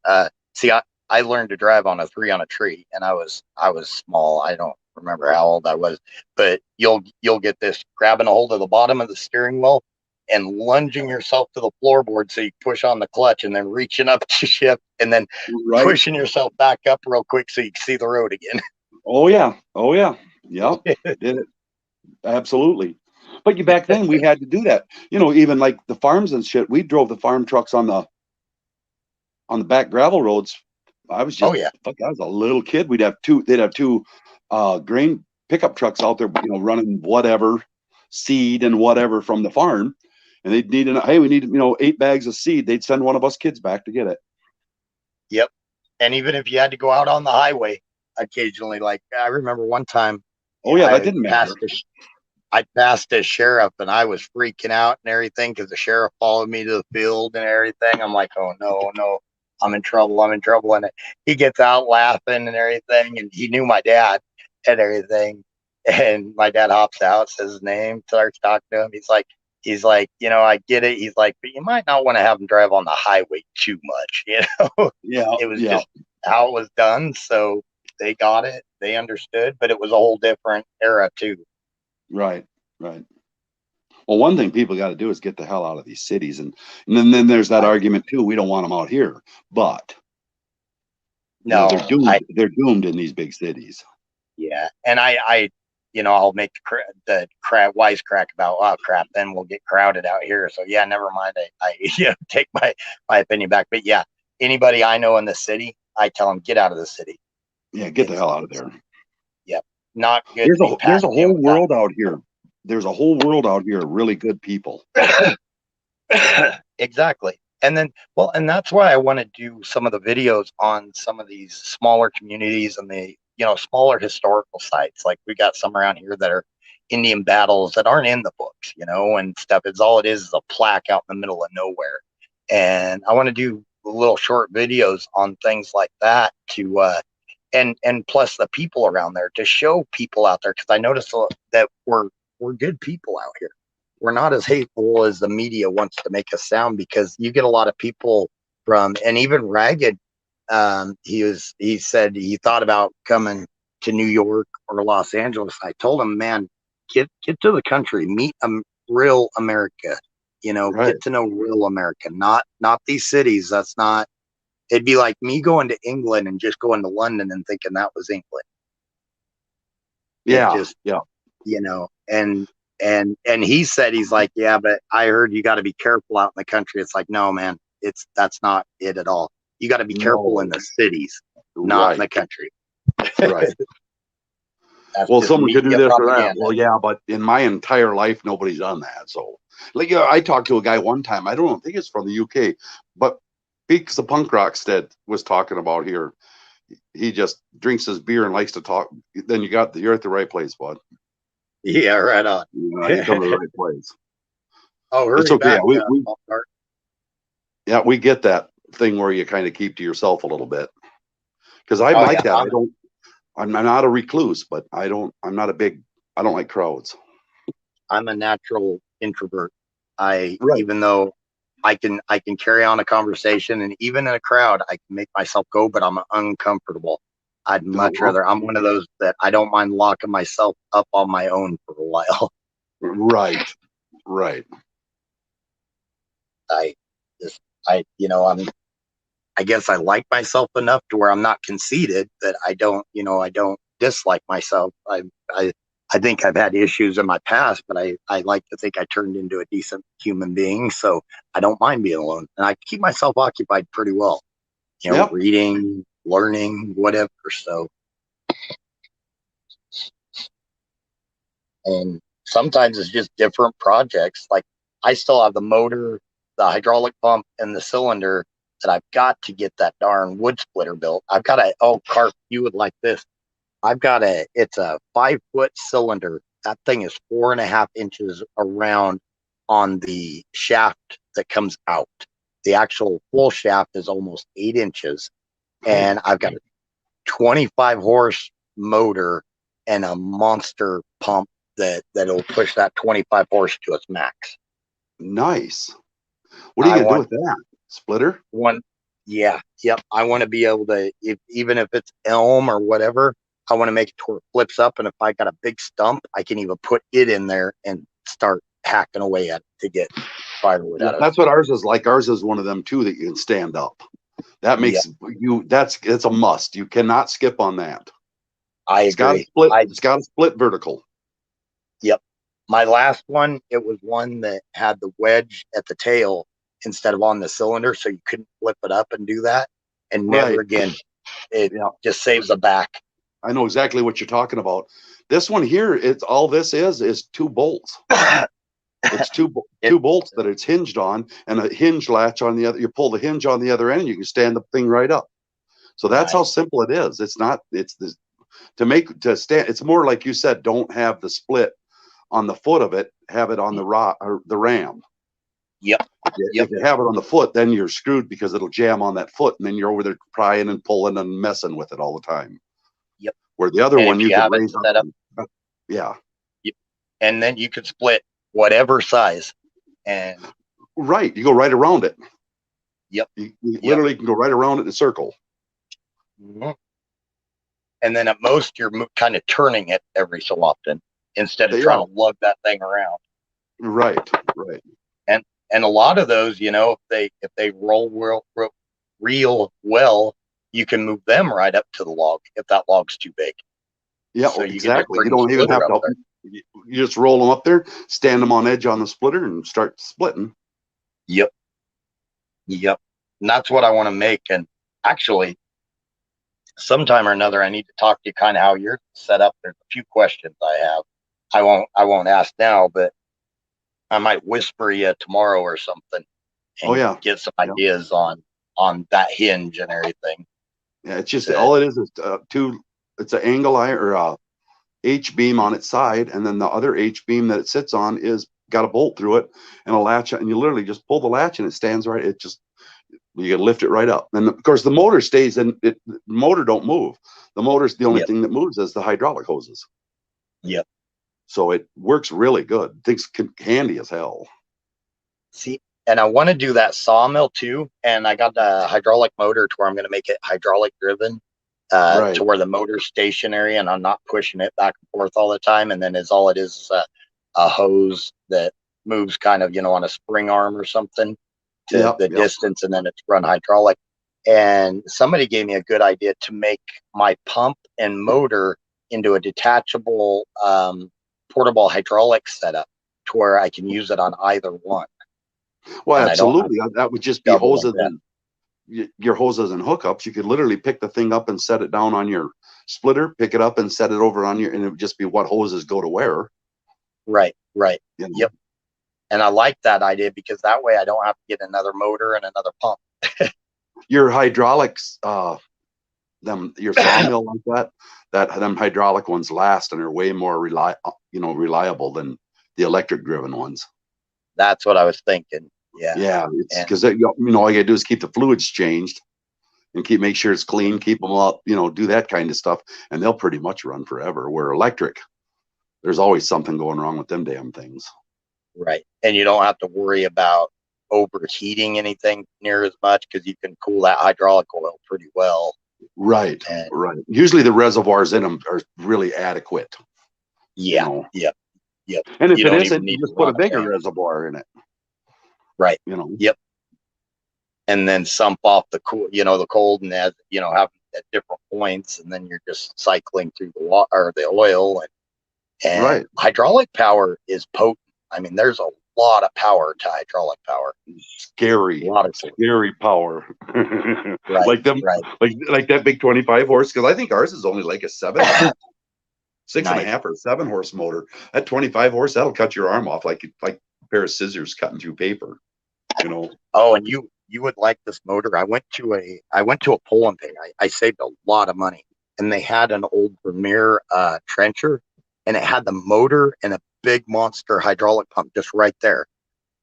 See, I learned to drive on a 3 on a tree, and I was small. I don't remember how old I was, but you'll get this: grabbing a hold of the bottom of the steering wheel and lunging yourself to the floorboard so you push on the clutch, and then reaching up to shift, and then pushing yourself back up real quick so you can see the road again. Oh yeah. Yep. Did it. Absolutely. But back then we had to do that. You know, even like the farms and shit, we drove the farm trucks on the back gravel roads. I was just, fuck, I was a little kid. They'd have two grain pickup trucks out there, you know, running whatever seed and whatever from the farm. And they'd need, hey, we need, you know, 8 bags of seed. They'd send one of us kids back to get it. Yep. And even if you had to go out on the highway occasionally, like I remember one time. Oh yeah, that didn't matter. I passed a sheriff and I was freaking out and everything because the sheriff followed me to the field and everything. I'm like, oh no, I'm in trouble. And he gets out laughing and everything. And he knew my dad and everything. And my dad hops out, says his name, starts talking to him. He's like, you know, I get it. He's like, but you might not want to have him drive on the highway too much, you know? Yeah. It was just how it was done. So they got it. They understood, but it was a whole different era too. Right. Well, one thing people got to do is get the hell out of these cities. And then there's that argument too. We don't want them out here, but no, they're doomed. They're doomed in these big cities. Yeah. And I you know, I'll make the wisecrack about, oh crap, then we'll get crowded out here. So yeah, never mind. I you know, take my opinion back. But yeah, anybody I know in the city, I tell them, get out of the city. Yeah, get the hell out of there. Yep. Not good. There's a whole world out here. There's a whole world out here of really good people. Exactly. And then, well, and that's why I want to do some of the videos on some of these smaller communities and the, you know, smaller historical sites. Like we got some around here that are Indian battles that aren't in the books, you know, and stuff. It's all it is a plaque out in the middle of nowhere. And I want to do little short videos on things like that to, and plus the people around there to show people out there. Cause I noticed that we're good people out here. We're not as hateful as the media wants to make us sound, because you get a lot of people from, and even Ragged, he said he thought about coming to New York or Los Angeles. I told him, man, get to the country, meet real America, you know, get to know real America, not these cities. That's not, it'd be like me going to England and just going to London and thinking that was England. Yeah. You know, and he said, he's like, yeah, but I heard you got to be careful out in the country. It's like, no, man, that's not it at all. You got to be careful in the cities, not in the country. Right. Well, someone could do this or that. Well, yeah, but in my entire life, nobody's done that. So, like, I talked to a guy one time. I think it's from the UK, but Beaks the Punk Rockstead was talking about here. He just drinks his beer and likes to talk. Then you're at the right place, bud. Yeah, right on. You come to the right place. Oh, it's okay. We get that thing where you kind of keep to yourself a little bit. Because I'm like that. I'm not a recluse, but I don't like crowds. I'm a natural introvert. Even though I can carry on a conversation, and even in a crowd, I can make myself go, but I'm uncomfortable. I'd much rather, I'm one of those that I don't mind locking myself up on my own for a while. Right. I guess I like myself enough to where I'm not conceited that I don't dislike myself. I think I've had issues in my past, but I like to think I turned into a decent human being. So I don't mind being alone, and I keep myself occupied pretty well, reading, learning, whatever. So, and sometimes it's just different projects. Like I still have the motor, the hydraulic pump, and the cylinder that I've got to get that darn wood splitter built. I've got Carp, you would like this. It's a 5-foot cylinder. That thing is 4.5 inches around on the shaft that comes out. The actual full shaft is almost 8 inches. And I've got a 25 horse motor and a monster pump that'll push that 25 horse to its max. Nice. What are you gonna do with that? Splitter? Yep. I want to be able to, even if it's elm or whatever, I want to make it to where it flips up. And if I got a big stump, I can even put it in there and start hacking away at it to get firewood out of it. That's what ours is like. Ours is one of them too that you can stand up. That makes it's a must. You cannot skip on that. I agree. It's got to split vertical. Yep. My last one, it was one that had the wedge at the tail instead of on the cylinder, so you couldn't flip it up and do that. And never Right. again. It Yeah. just saves the back. I know exactly what you're talking about. This one here, it's all this is 2 bolts. It's two bolts that it's hinged on, and a hinge latch on the other. You pull the hinge on the other end, and you can stand the thing right up. So that's how simple it is. It's not. It's this to stand. It's more like you said. Don't have the split on the foot of it. Have it on the or the ram. Yep. If you have it on the foot, then you're screwed because it'll jam on that foot, and then you're over there prying and pulling and messing with it all the time. Yep. Where the other And one if you you could have it raise set up, yeah. and then you could split whatever size, and Right, you go right around it. Yep. You literally can go right around it in a circle. Mhm. And then at most you're kind of turning it every so often instead of trying to lug that thing around. Right. And a lot of those, if they roll real well, you can move them right up to the log if that log's too big. Yeah, So you can just exactly. bring You don't the even splitter have up to. there. You just roll them up there, stand them on edge on the splitter, and start splitting. Yep. And that's what I want to make. And actually, sometime or another, I need to talk to you kind of how you're set up. There's a few questions I have. I won't ask now, but I might whisper you tomorrow or something. And get some ideas on that hinge and everything. Yeah, it's just all it is it's an angle iron or a H beam on its side, and then the other H beam that it sits on is got a bolt through it and a latch, and you literally just pull the latch and it stands right. It just you can lift it right up, and of course the motor stays in. The motor don't move. The motor's the only thing that moves is the hydraulic hoses. Yep. So it works really good. Things handy as hell. See, and I want to do that sawmill too. And I got the hydraulic motor to where I'm going to make it hydraulic driven, to where the motor's stationary and I'm not pushing it back and forth all the time. And then all it is a hose that moves kind of, on a spring arm or something to the distance, and then it's run hydraulic. And somebody gave me a good idea to make my pump and motor into a detachable portable hydraulic setup to where I can use it on either one. Well, And absolutely. That would just be hoses and your hoses and hookups. You could literally pick the thing up and set it down on your splitter, pick it up and set it over on and it would just be what hoses go to where. Right. Yep. And I like that idea because that way I don't have to get another motor and another pump. Your hydraulics, your sawmill like them hydraulic ones last and are way more reliable than the electric driven ones. That's what I was thinking. Yeah, it's because all you gotta do is keep the fluids changed and make sure it's clean, keep them up, do that kind of stuff, and they'll pretty much run forever. Where electric, there's always something going wrong with them damn things. Right, and you don't have to worry about overheating anything near as much because you can cool that hydraulic oil pretty well. Right. Usually the reservoirs in them are really adequate. Yeah. And if it isn't, you just put a bigger reservoir in it. Right. Yep. And then sump off the the cold and have at different points, and then you're just cycling through the water or the oil, and hydraulic power is potent. I mean, there's a lot of power to hydraulic power. Scary. A lot of scary power. Like them, like that big 25 horse. Because I think ours is only like a 6.5 or 7 horse motor. That 25 horse, that'll cut your arm off like a pair of scissors cutting through paper. Oh, and you would like this motor. I went to a pull and pay. I saved a lot of money, and they had an old Vermeer trencher, and it had the motor and a big monster hydraulic pump just right there.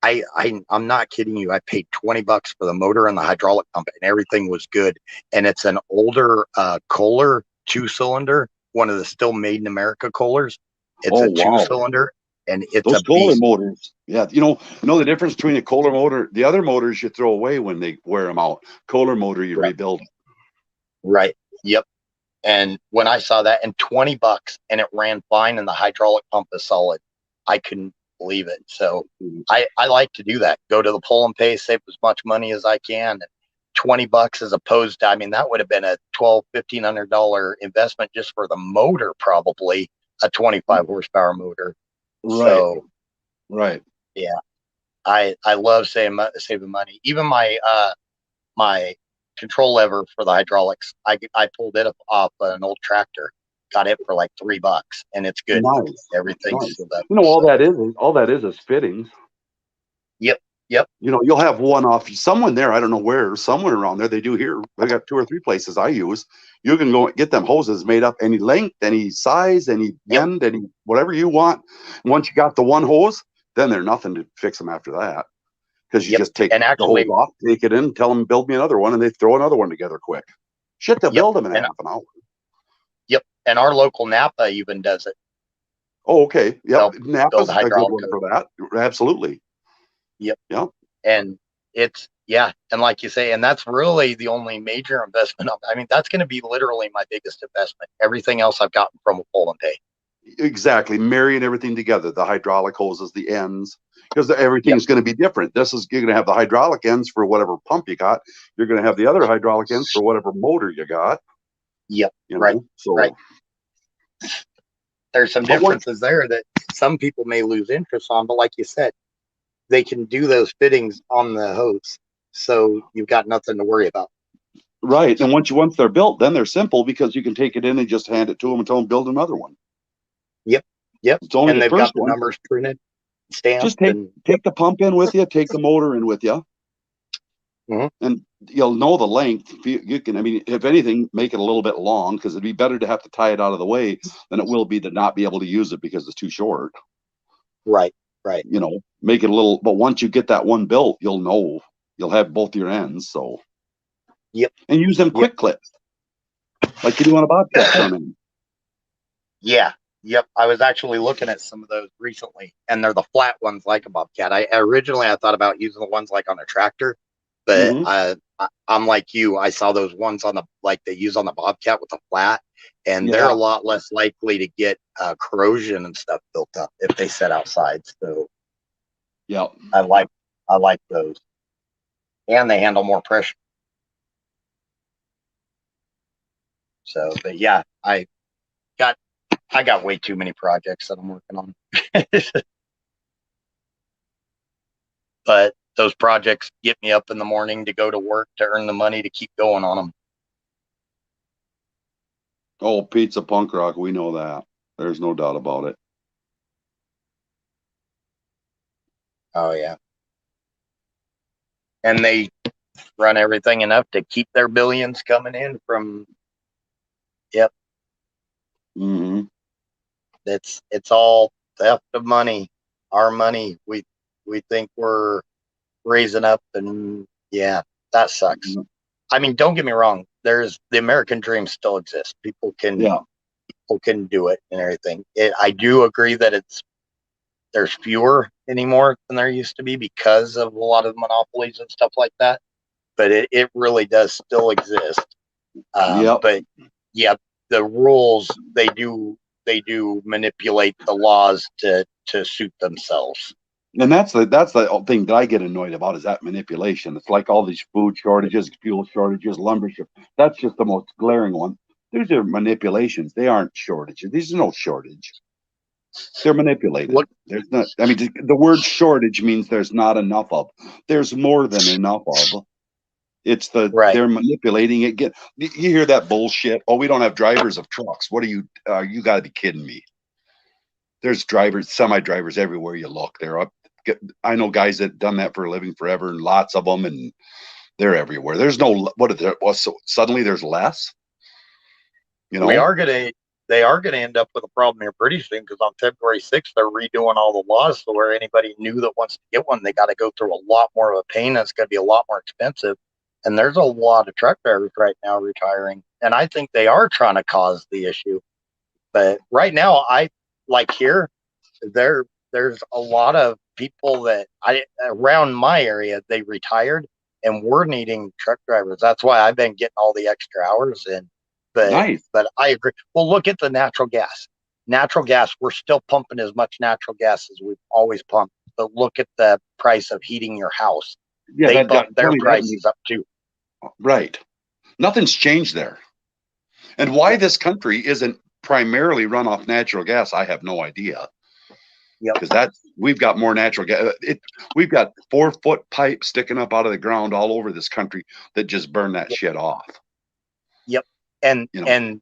I'm not kidding you. I paid $20 for the motor and the hydraulic pump, and everything was good. And it's an older Kohler 2-cylinder, one of the still made in America Kohlers. It's a 2-cylinder, and it's those a Kohler beast. motors. Yeah, you know the difference between a Kohler motor. The other motors you throw away when they wear them out. Kohler motor you rebuild. Right. Yep. And when I saw that, and $20, and it ran fine, and the hydraulic pump is solid, I couldn't believe it. So I like to do that. Go to the pull and pay, save as much money as I can. And $20 as opposed to, I mean, that would have been a $1,200-$1,500 investment just for the motor, probably a 25 horsepower motor. Right. So Right. yeah, I love saving money. Even my control lever for the hydraulics, I pulled it off an old tractor, got it for like $3, and it's good. Nice. Everything's Nice. sealed up. You know, all So, that is fittings. yep, yep, You know, you'll have one off someone there. I don't know where, somewhere around there. They do here. I got 2 or 3 places I use. You can go get them hoses made up any length, any size, any bend, any whatever you want. Once you got the one hose, then they're nothing to fix them after that. Because you yep. just take And the actually, hose off, take it in, tell them build me another one, and they throw another one together quick. Shit, they'll yep, build them in and half an hour. yep, and our local Napa even does it. Oh, okay. Yep. They'll Napa's build a good hydraulic one hose. for that. Absolutely. Yep. Yep. And it's and like you say, and that's really the only major investment. I mean, that's going to be literally my biggest investment. Everything else I've gotten from a pull and pay. Exactly. Marrying everything together, the hydraulic hoses, the ends, because everything's going to be different. You're going to have the hydraulic ends for whatever pump you got. You're going to have the other hydraulic ends for whatever motor you got. Yep. You know? Right. So right. There's some But what- differences there that some people may lose interest on, but like you said, they can do those fittings on the hose, so you've got nothing to worry about. right. And once they're built, then they're simple because you can take it in and just hand it to them and tell them build another one. Yep. It's only And the they've got first the one. numbers printed, stamped, Just take and the pump in with you, take the motor in with you, Mhm. and you'll know the length. You can, I mean, if anything, make it a little bit long because it'd be better to have to tie it out of the way than it will be to not be able to use it because it's too short. right, right. You know, make it a little. But once you get that one built, you'll know you'll have both your ends. So, Yep. and use them quick clips like you do on a Bobcat turning. Yeah. Yep. I was actually looking at some of those recently, and they're the flat ones like a Bobcat. I originally thought about using the ones like on a tractor, but Mhm. I'm like you. I saw those ones on the like they use on the Bobcat with the flat, and they're Yeah. a lot less likely to get corrosion and stuff built up if they set outside. So Yeah. I like those, and they handle more pressure. So, but yeah, I got way too many projects that I'm working on. But those projects get me up in the morning to go to work to earn the money to keep going on them. Oh, pizza punk rock. We know that. There's no doubt about it. Oh yeah. And they run everything enough to keep their billions coming in from. Yep. Mm-hmm. It's all theft of money, our money. We think we're raising up, and yeah, that sucks. Mm-hmm. I mean, don't get me wrong. There's the American dream still exists. People can do it and everything. I do agree that there's fewer anymore than there used to be because of a lot of monopolies and stuff like that. But it really does still exist. But yeah, the rules they do manipulate the laws to suit themselves. And that's the thing that I get annoyed about is that manipulation. It's like all these food shortages, fuel shortages, lumber shortages. That's just the most glaring one. These are manipulations. They aren't shortages. These are no shortage. They're manipulated. There's not. I mean, the word shortage means there's not enough of. There's more than enough of. It's they're manipulating it. You hear that bullshit? Oh, we don't have drivers of trucks. What are you? You got to be kidding me. There's semi-drivers everywhere you look. They're up. I know guys that done that for a living forever, and lots of them, and they're everywhere. There's no so suddenly there's less. You know, they are gonna end up with a problem here pretty soon because on February 6th they're redoing all the laws so where anybody new that wants to get one, they got to go through a lot more of a pain. It's going to be a lot more expensive, and there's a lot of truck drivers right now retiring, and I think they are trying to cause the issue. But right now, I like here, there's a lot of people that around my area they retired, and we're needing truck drivers. That's why I've been getting all the extra hours in. But nice. But I agree. Well, look at the natural gas. Natural gas, we're still pumping as much natural gas as we've always pumped. But look at the price of heating your house. Yeah, they bumped their prices up too. Right. Nothing's changed there. And why this country isn't primarily run off natural gas, I have no idea. Yep. Because we've got more natural gas. We've got 4-foot pipe sticking up out of the ground all over this country that just burn that shit off. Yep. And You know. and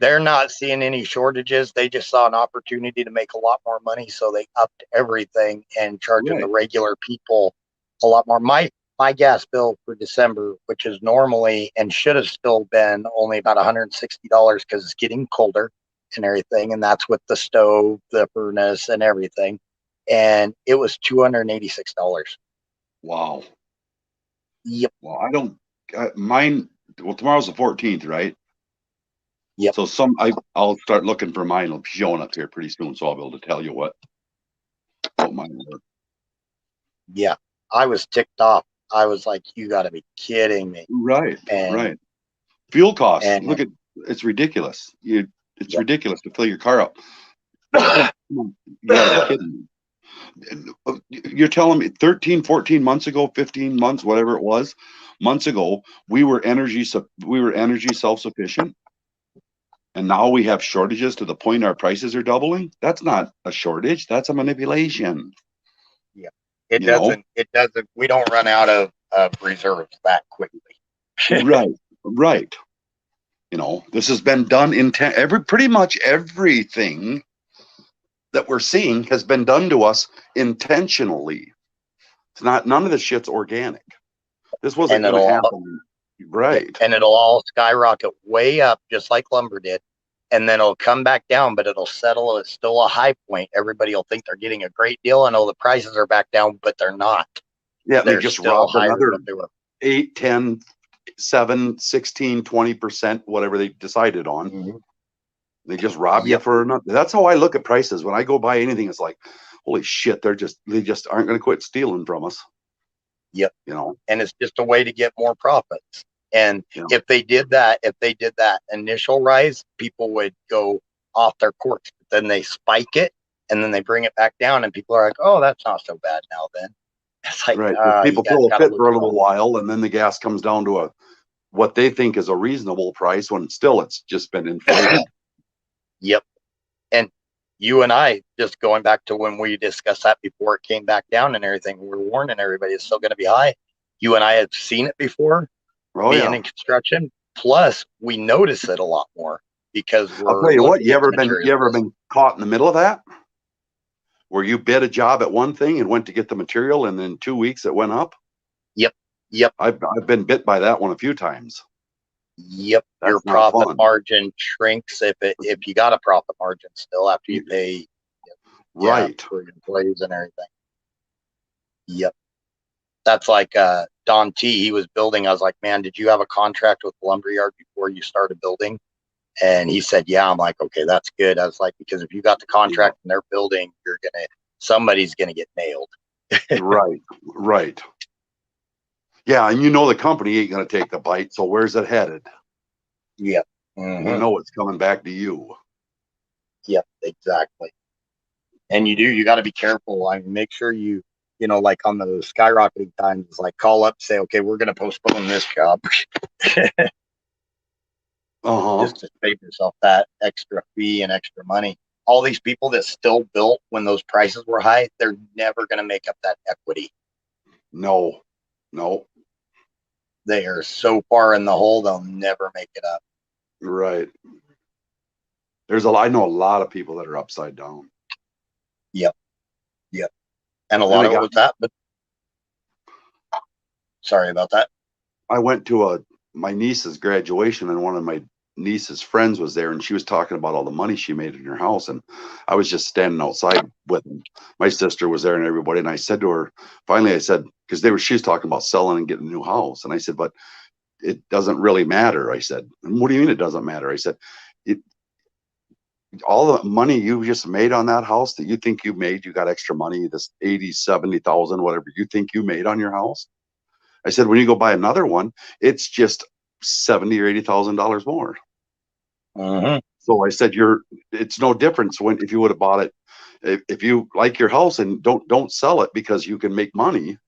they're not seeing any shortages. They just saw an opportunity to make a lot more money, so they upped everything and charging the Right. regular people a lot more. My gas bill for December, which is normally and should have still been only about $160 because it's getting colder and everything, and that's with the stove, the furnace, and everything. And it was $286. Wow. Yep. Well, I don't. Mine. Well, tomorrow's the 14th, right? Yep. So I'll start looking for mine. It'll be showing up here pretty soon, so I'll be able to tell you what mine were. Yeah. I was ticked off. I was like, you got to be kidding me. Right. And, right. Fuel costs. and- Look at it's ridiculous. It's Yep. ridiculous to fill your car up. You gotta be kidding me. You're telling me 13, 14 months ago, 15 months, whatever it was, months ago, we were energy self-sufficient. And now we have shortages to the point our prices are doubling. That's not a shortage. That's a manipulation. Yeah. It You know? doesn't, we don't run out of reserves that quickly. Right. Right. You know, this has been done pretty much everything that we're seeing has been done to us intentionally. It's none of this shit's organic. This wasn't going to happen. Right. And it'll all skyrocket way up, just like lumber did. And then it'll come back down, but it'll settle at still a high point. Everybody will think they're getting a great deal and the prices are back down, but they're not. Yeah, They're they just still robbed higher another than they were. 8, 10, 7, 16, 20%, whatever they decided on. Mm-hmm. They just rob you for nothing. That's how I look at prices. When I go buy anything, it's like, holy shit, they just aren't going to quit stealing from us. Yep. You know, and it's just a way to get more profits. And if they did that initial rise, people would go off their course. But then they spike it and then they bring it back down, and people are like, "Oh, that's not so bad now." Then it's like, right. People you guys throw a gotta fit look for a at little while, and then the gas comes down to what they think is a reasonable price when still it's just been inflated. Yep. And you and I, just going back to when we discussed that before it came back down and everything, we were warning everybody it's still going to be high. You and I had seen it before, being in construction. Plus, we notice it a lot more because I'll tell you what. You ever been caught in the middle of that, where you bid a job at one thing and went to get the material, and in 2 weeks it went up? Yep. I've been bit by that one a few times. Yep. That's Your not profit fun. margin shrinks if you got a profit margin still after you pay right for your employees and everything. Yep. That's like Don T. He was building. I was like, man, did you have a contract with Lumberyard before you started building? And he said, yeah. I'm like, okay, that's good. I was like, because if you got the contract and they're building, somebody's gonna get nailed. Right. Yeah, and you know the company ain't gonna take the bite. So where's it headed? Yep. You know it's coming back to you. Yep, exactly. And you got to be careful. I mean, make sure like on the skyrocketing times, it's like call up, say, okay, we're going to postpone this job. Just to save yourself that extra fee and extra money. All these people that still built when those prices were high, they're never going to make up that equity. No. They are so far in the hole, they'll never make it up. Right. I know a lot of people that are upside down. Yep. And a lot of it was that, but sorry about that. I went to my niece's graduation, and one of my niece's friends was there, and she was talking about all the money she made in her house, and I was just standing outside with them. My sister was there and everybody, and I said to her, finally I said, because she was talking about selling and getting a new house, and I said, but it doesn't really matter. I said, what do you mean it doesn't matter? I said, all the money you just made on that house that you think you made, you got extra money, this 80, 70,000, whatever you think you made on your house. I said, when you go buy another one, it's just $70,000 or $80,000 more. So I said, it's no difference if you would have bought it. If you like your house, and don't sell it because you can make money,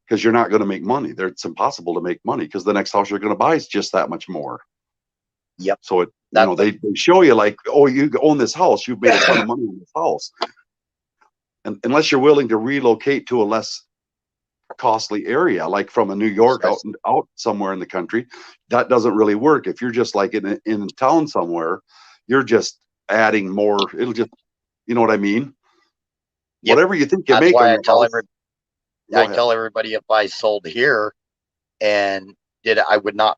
because you're not going to make money. It's impossible to make money because the next house you're going to buy is just that much more. Yep. So they show you like, oh, you own this house, you've made a ton of money on this house. and unless you're willing to relocate to a less costly area, like from a New York out somewhere in the country, that doesn't really work. If you're just like in town somewhere, you're just adding more. It'll just, you know what I mean? Yep. Whatever you think you That's make on why I your tell house. Go I ahead. tell everybody if I sold here and I would not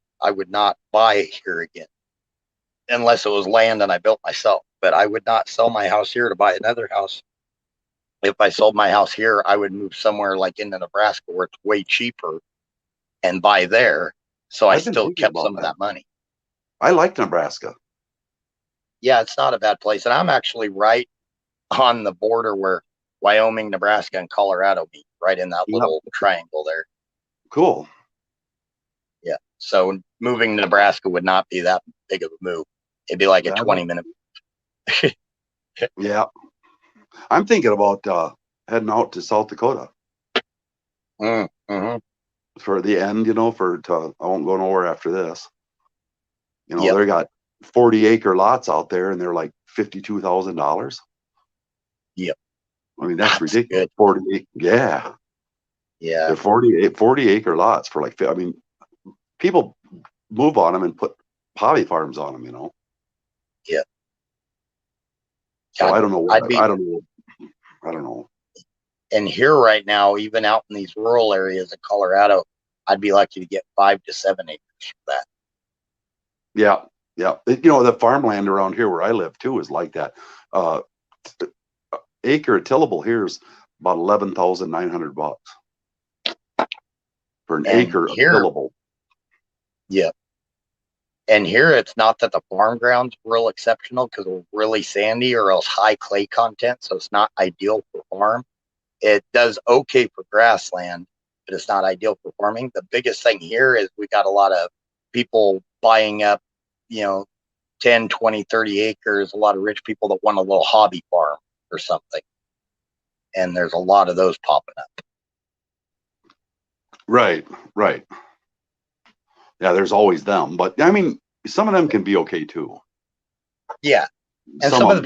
buy it here again unless it was land and I built myself. But I would not sell my house here to buy another house. If I sold my house here, I would move somewhere like into Nebraska where it's way cheaper and buy there. So I I've been still thinking kept about some of that money. I like Nebraska. Yeah, it's not a bad place. And I'm actually right on the border where Wyoming, Nebraska, and Colorado meet, right in that little triangle there. Cool. Yeah. So moving to Nebraska would not be that big of a move. It'd be like a 20-minute. Yeah. I'm thinking about heading out to South Dakota Mm-hmm. for the end, I won't go nowhere after this. Yep. They got 40-acre lots out there and they're like $52,000. Yep. I mean, that's ridiculous. Good. 40, yeah. Yeah. They're 40-acre lots for people move on them and put hobby farms on them, Yeah. So I don't know. I don't know. And here right now, even out in these rural areas of Colorado, I'd be lucky to get 5 to 7 acres for that. Yeah. Yeah. The farmland around here where I live too is like that. Acre tillable here is about $11,900 for an acre of tillable. Yeah. And here it's not that the farm ground's real exceptional because we're really sandy or else high clay content, so it's not ideal for farm. It does okay for grassland, but it's not ideal for farming. The biggest thing here is we got a lot of people buying up, 10, 20, 30 acres, a lot of rich people that want a little hobby farm or something. And there's a lot of those popping up. Right. Yeah, there's always them, but I mean, some of them can be okay too. Yeah, and some of the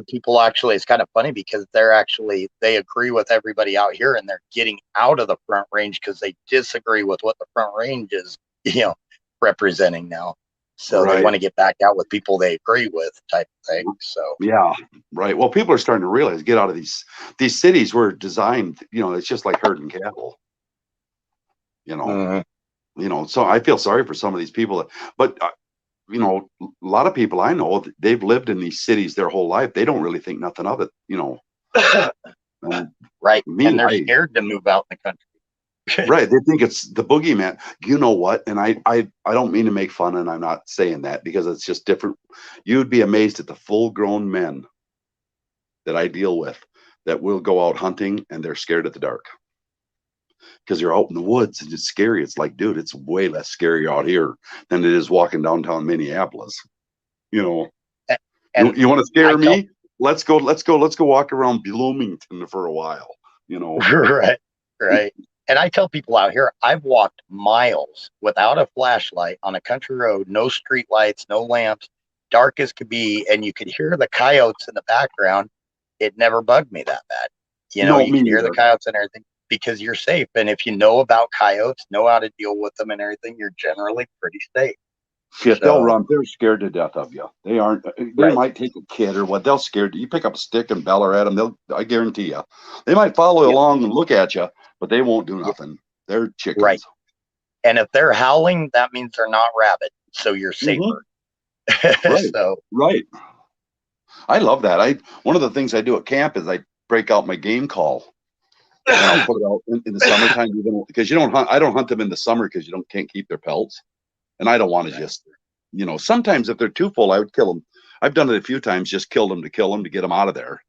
people actually, it's kind of funny because they agree with everybody out here, and they're getting out of the Front Range because they disagree with what the Front Range is, representing now. So they want to get back out with people they agree with, type of thing. So yeah, right. Well, people are starting to realize, get out of these cities were designed. It's just like herding cattle. So I feel sorry for some of these people, but a lot of people I know, they've lived in these cities their whole life. They don't really think nothing of it, right. And they're scared to move out in the country. Right. They think it's the boogeyman. You know what? And I don't mean to make fun, and I'm not saying that because it's just different. You'd be amazed at the full-grown men that I deal with that will go out hunting and they're scared of the dark. Because you're out in the woods and it's scary. It's like, dude, it's way less scary out here than it is walking downtown Minneapolis. You want to scare me? Let's go walk around Bloomington for a while. Right. And I tell people out here, I've walked miles without a flashlight on a country road, no street lights, no lamps, dark as could be, and you could hear the coyotes in the background. It never bugged me that bad. You can hear the coyotes and everything because you're safe. And if you know about coyotes, know how to deal with them and everything, you're generally pretty safe. If they'll run, they're scared to death of you. They aren't. They might take a kid or what. They'll scared. You pick up a stick and beller at them. I guarantee you, they might follow along and look at you, but they won't do nothing. They're chickens. Right. And if they're howling, that means they're not rabid, so you're safer. Right. I love that. One of the things I do at camp is I break out my game call. And I'll put it out in the summertime, because you don't hunt. I don't hunt them in the summer because can't keep their pelts. And I don't want to just, sometimes if they're too full, I would kill them. I've done it a few times, just killed them to get them out of there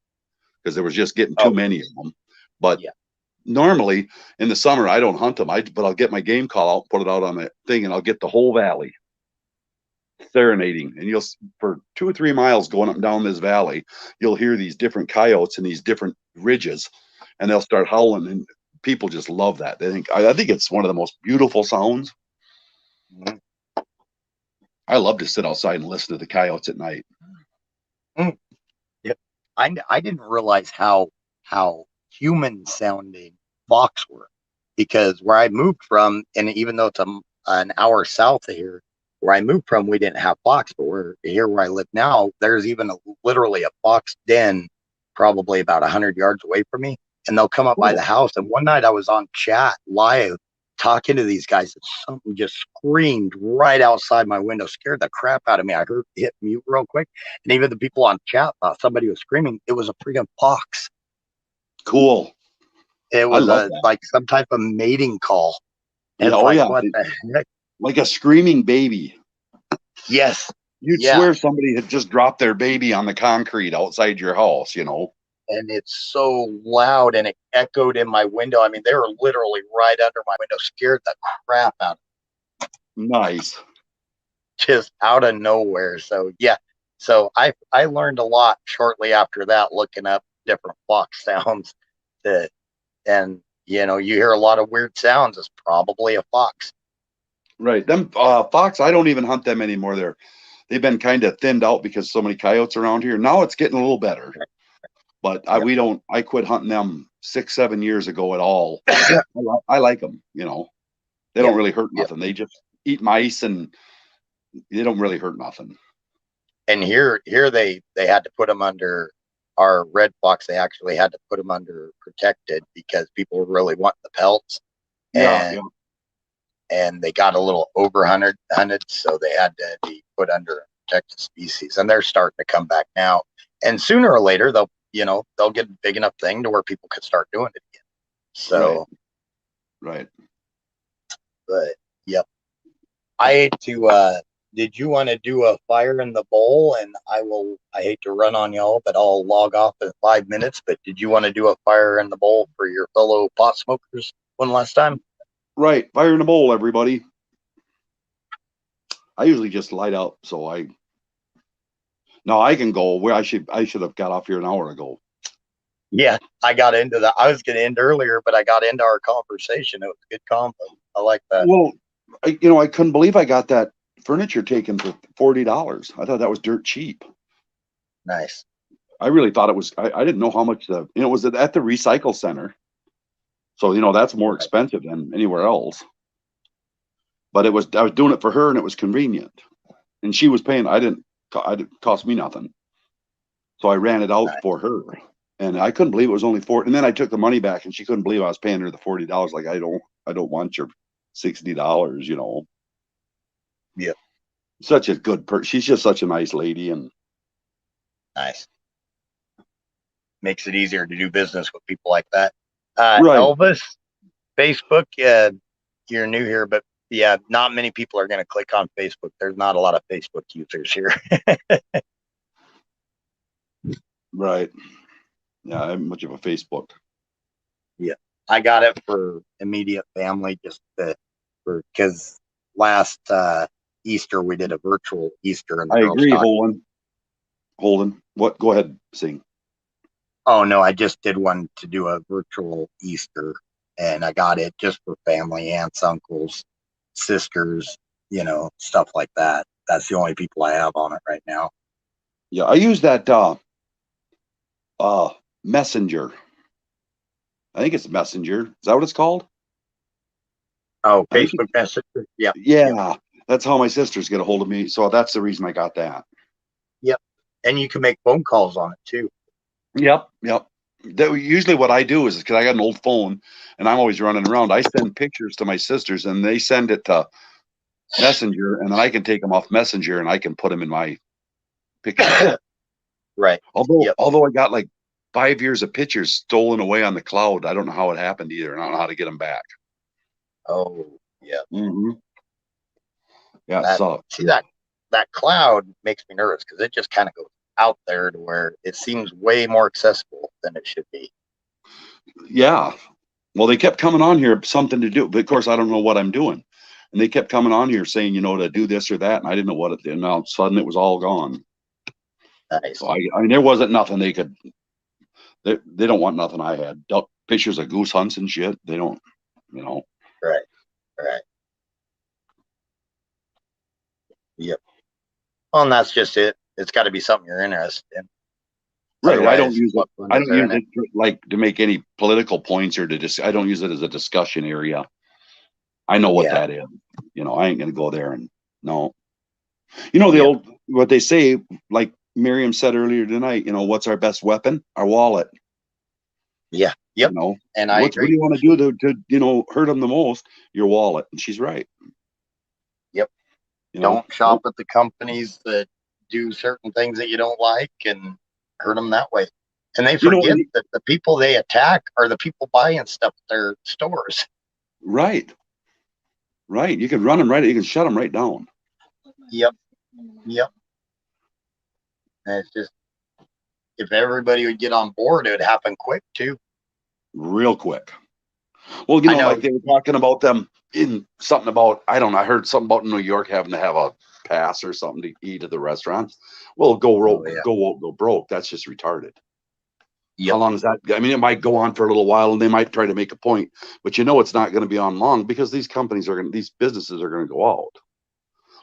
because there was just getting too many of them. But normally in the summer, I don't hunt them. But I'll get my game call out, put it out on the thing, and I'll get the whole valley serenading. And for 2 or 3 miles going up and down this valley, you'll hear these different coyotes in these different ridges, and they'll start howling. And people just love that. I think it's one of the most beautiful sounds. Mm-hmm. I love to sit outside and listen to the coyotes at night. Yep. I didn't realize how human sounding fox were, because where I moved from, and even though it's an hour south of here, where I moved from, we didn't have fox, but where I live now, there's even literally a fox den, probably about 100 yards away from me, and they'll come up by the house. And one night I was on chat live talking to these guys, and something just screamed right outside my window, scared the crap out of me. I hit mute real quick, and even the people on chat thought somebody was screaming. It was a freaking fox. Cool. It was like some type of mating call. And Yeah, what the heck? Like a screaming baby. Yes. You'd swear somebody had just dropped their baby on the concrete outside your house, you know. And it's so loud, and it echoed in my window. I mean, they were literally right under my window, scared the crap out of me. Nice. Just out of nowhere. So yeah. So I learned a lot shortly after that, looking up different fox sounds. And you know, you hear a lot of weird sounds. It's probably a fox. Right. Them fox, I don't even hunt them anymore. They've been kind of thinned out because so many coyotes around here. Now it's getting a little better. But I quit hunting them 6-7 years ago at all. I like them, you know. They don't really hurt nothing. They just eat mice, and they don't really hurt nothing. And here they had to put them under our red fox. They actually had to put them under protected because people were really wanting the pelts. And they got a little over hunted, so they had to be put under protected species. And they're starting to come back now. And sooner or later they'll get a big enough thing to where people could start doing it again. So, right. But yep. I hate to. Did you want to do a fire in the bowl? And I hate to run on y'all, but I'll log off in 5 minutes. But did you want to do a fire in the bowl for your fellow pot smokers one last time? Right. Fire in the bowl, everybody. I usually just light up, so I can go where I should have got off here an hour ago. Yeah, I got into that. I was going to end earlier, but I got into our conversation. It was a good combo. I like that. Well, I couldn't believe I got that furniture taken for $40. I thought that was dirt cheap. Nice. I really thought it was. I didn't know how much it was at the recycle center. So that's more expensive than anywhere else. But I was doing it for her, and it was convenient, and she was paying. It didn't cost me nothing. So I ran it out for her, and I couldn't believe it was only $40. And then I took the money back, and she couldn't believe I was paying her the $40. Like, I don't want your $60. Yeah. Such a good person. She's just such a nice lady, and nice. Makes it easier to do business with people like that. Right. Elvis, Facebook. You're new here, but yeah, not many people are going to click on Facebook. There's not a lot of Facebook users here. Right. Yeah, I'm much of a Facebook. Yeah, I got it for immediate family, just because last Easter we did a virtual Easter, and I agree, Holden. What? Go ahead, sing. Oh no, I just did one to do a virtual Easter, and I got it just for family, aunts, uncles, sisters, stuff like that. That's the only people I have on it right now. Yeah, I use that Messenger. I think it's Messenger. Is that what it's called? Oh, Facebook Messenger. Yeah. Yeah, that's how my sisters get a hold of me. So that's the reason I got that. Yep. And you can make phone calls on it too. Yep. Usually what I do is, because I got an old phone and I'm always running around, I send pictures to my sisters and they send it to Messenger, and then I can take them off Messenger and I can put them in my picture. Right. Although I got like 5 years of pictures stolen away on the cloud. I don't know how it happened either. And I don't know how to get them back. Oh, yeah. Mm-hmm. Yeah, see that cloud makes me nervous because it just kind of goes out there to where it seems way more accessible than it should be. Yeah. Well, they kept coming on here, something to do, but of course I don't know what I'm doing. And they kept coming on here saying, to do this or that, and I didn't know what it did. And all of a sudden it was all gone. Nice. So I mean, there wasn't nothing they could. They don't want nothing I had. Pictures of goose hunts and shit. They don't. Right. Yep. Well, and that's just it. It's got to be something you're interested in. Right. I don't Otherwise, use it. what fun I is don't there use in it like to make any political points or to just. I don't use it as a discussion area. I know what Yeah. that is. You know, I ain't gonna go there and no. You know the Yep. old what they say, like Miriam said earlier tonight. You know, what's our best weapon? Our wallet. Yeah. Yep. You know, And I what do agree. you want to do to hurt them the most? Your wallet. And she's right. Yep. You know, Don't shop at the companies that do certain things that you don't like and hurt them that way. And they You know, forget that the people they attack are the people buying stuff at their stores. right. Right. You can run them right. You can shut them right down. Yep. Yep. And it's just, if everybody would get on board, it would happen quick too. Real quick. Well, you know, like they were talking about them in something about, I don't know, I heard something about New York having to have a pass or something to eat at the restaurants. Well, go broke. That's just retarded. Yep. How long is that? I mean, it might go on for a little while and they might try to make a point, but you know, it's not going to be on long because these these businesses are going to go out.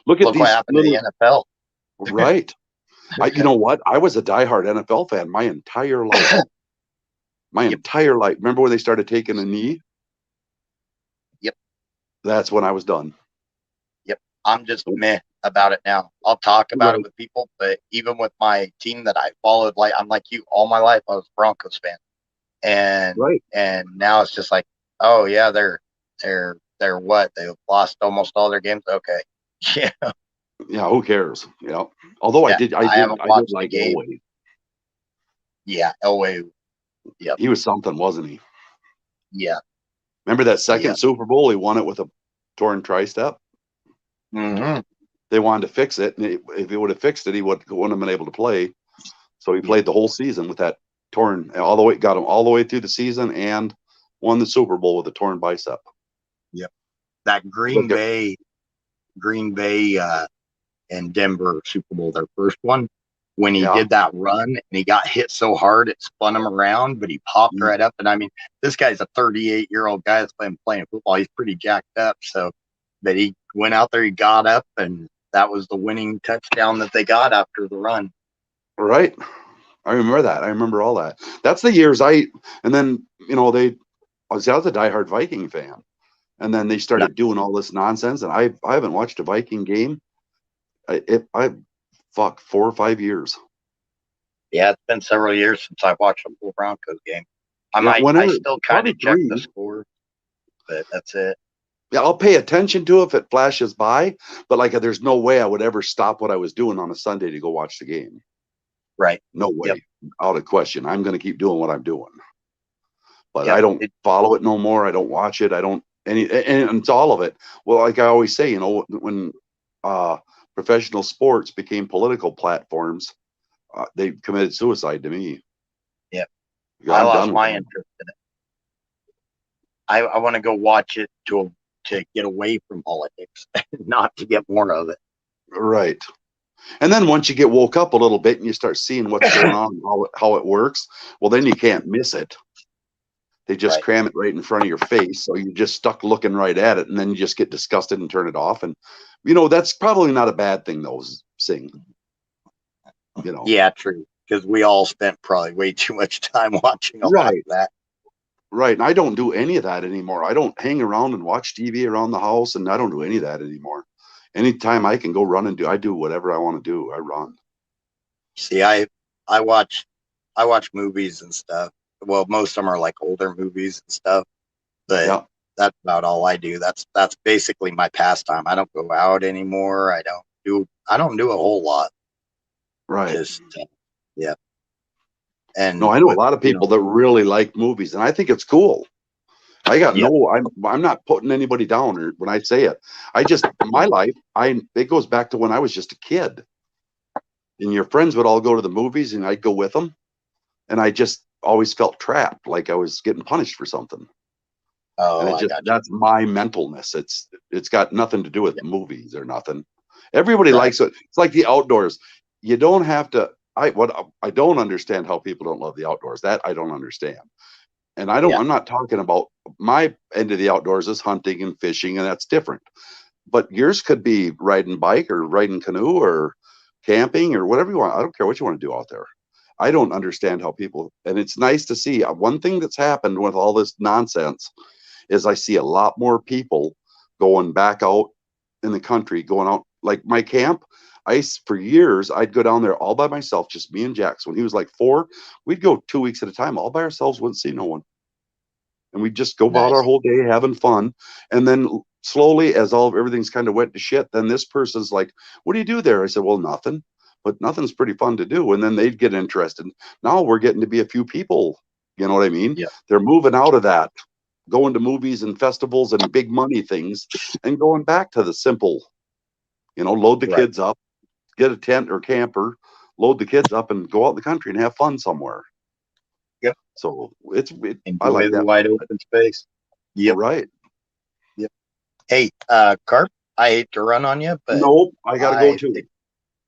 Look at Look these what happened to the NFL. Right. You know what? I was a diehard NFL fan my entire life. Entire life. Remember when they started taking a knee? Yep. That's when I was done. Yep. I'm just meh about it now. I'll talk about it with people, but even with my team that I followed, like I'm like you, all my life I was a Broncos fan. And now it's just like, oh yeah, they're what? They've lost almost all their games. Okay. Yeah. Yeah, who cares? Yeah. Although I did haven't watched like the game. Elway. Yeah, Elway. Yeah. He was something, wasn't he? Yeah. Remember that second Super Bowl? He won it with a torn tricep. Mm-hmm. They wanted to fix it, and if he would have fixed it, he wouldn't have been able to play. So he played the whole season with that torn, got him all the way through the season, and won the Super Bowl with a torn bicep. Yep. That Green Bay, and Denver Super Bowl, their first one. When he did that run and he got hit so hard it spun him around, but he popped right up. And I mean, this guy's a 38-year-old guy that's been playing football. He's pretty jacked up. So that he went out there, he got up, and that was the winning touchdown that they got after the run. Right. I remember that. I remember all that. That's the years and then, you know, I was a diehard Viking fan. And then they started doing all this nonsense. And I haven't watched a Viking game. 4 or 5 years. Yeah, it's been several years since I watched a full Broncos game. I still kind of check the score, but that's it. Yeah, I'll pay attention to it if it flashes by, but like there's no way I would ever stop what I was doing on a Sunday to go watch the game. Right. No way. Out of question. I'm going to keep doing what I'm doing. But I don't follow it no more. I don't watch it. I don't and it's all of it. Well, like I always say, you know, when professional sports became political platforms, they committed suicide to me. Yeah. I lost my interest in it. I want to go watch it to get away from politics, not to get more of it. Right. And then once you get woke up a little bit and you start seeing what's going on, how it works, well, then you can't miss it. They just cram it right in front of your face. So you're just stuck looking right at it. And then you just get disgusted and turn it off. And, you know, that's probably not a bad thing, though, Sing. You know. Yeah, true. Because we all spent probably way too much time watching a lot of that. Right. And I don't do any of that anymore. I don't hang around and watch TV around the house. And I don't do any of that anymore. Anytime I can go run and I do whatever I want to do. I run. See, I watch movies and stuff. Well, most of them are like older movies and stuff, but that's about all I do. That's basically my pastime. I don't go out anymore. I don't do a whole lot. Right. Just, yeah. And no, I know a lot of people that really like movies, and I think it's cool. I got I'm not putting anybody down when I say it. My life, it goes back to when I was just a kid. And your friends would all go to the movies and I'd go with them. And I just always felt trapped, like I was getting punished for something. Oh, and that's my mentalness. It's got nothing to do with movies or nothing. Everybody likes it. It's like the outdoors. You don't have to. I don't understand how people don't love the outdoors. That I don't understand. And I'm not talking about my end of the outdoors is hunting and fishing, and that's different. But yours could be riding bike or riding canoe or camping or whatever you want. I don't care what you want to do out there. I don't understand how people, and it's nice to see. One thing that's happened with all this nonsense is I see a lot more people going back out in the country, going out like my camp. For years, I'd go down there all by myself, just me and Jax. When he was like 4, we'd go 2 weeks at a time, all by ourselves, wouldn't see no one. And we'd just go about our whole day having fun. And then slowly, as everything's kind of went to shit, then this person's like, what do you do there? I said, well, nothing, but nothing's pretty fun to do. And then they'd get interested. Now we're getting to be a few people. You know what I mean? Yeah. They're moving out of that, going to movies and festivals and big money things and going back to the simple, load the kids up, get a tent or camper, load the kids up and go out in the country and have fun somewhere. Yep. So I like that wide open space. Yep. Right. Yep. Hey, Carp, I hate to run on you, but nope, I gotta go too.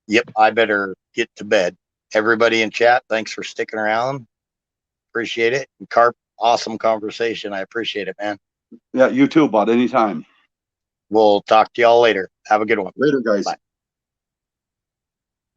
Yep, I better get to bed. Everybody in chat, thanks for sticking around. Appreciate it. And Carp, awesome conversation. I appreciate it, man. Yeah, you too, bud. Anytime. We'll talk to y'all later. Have a good one. Later, guys. Bye.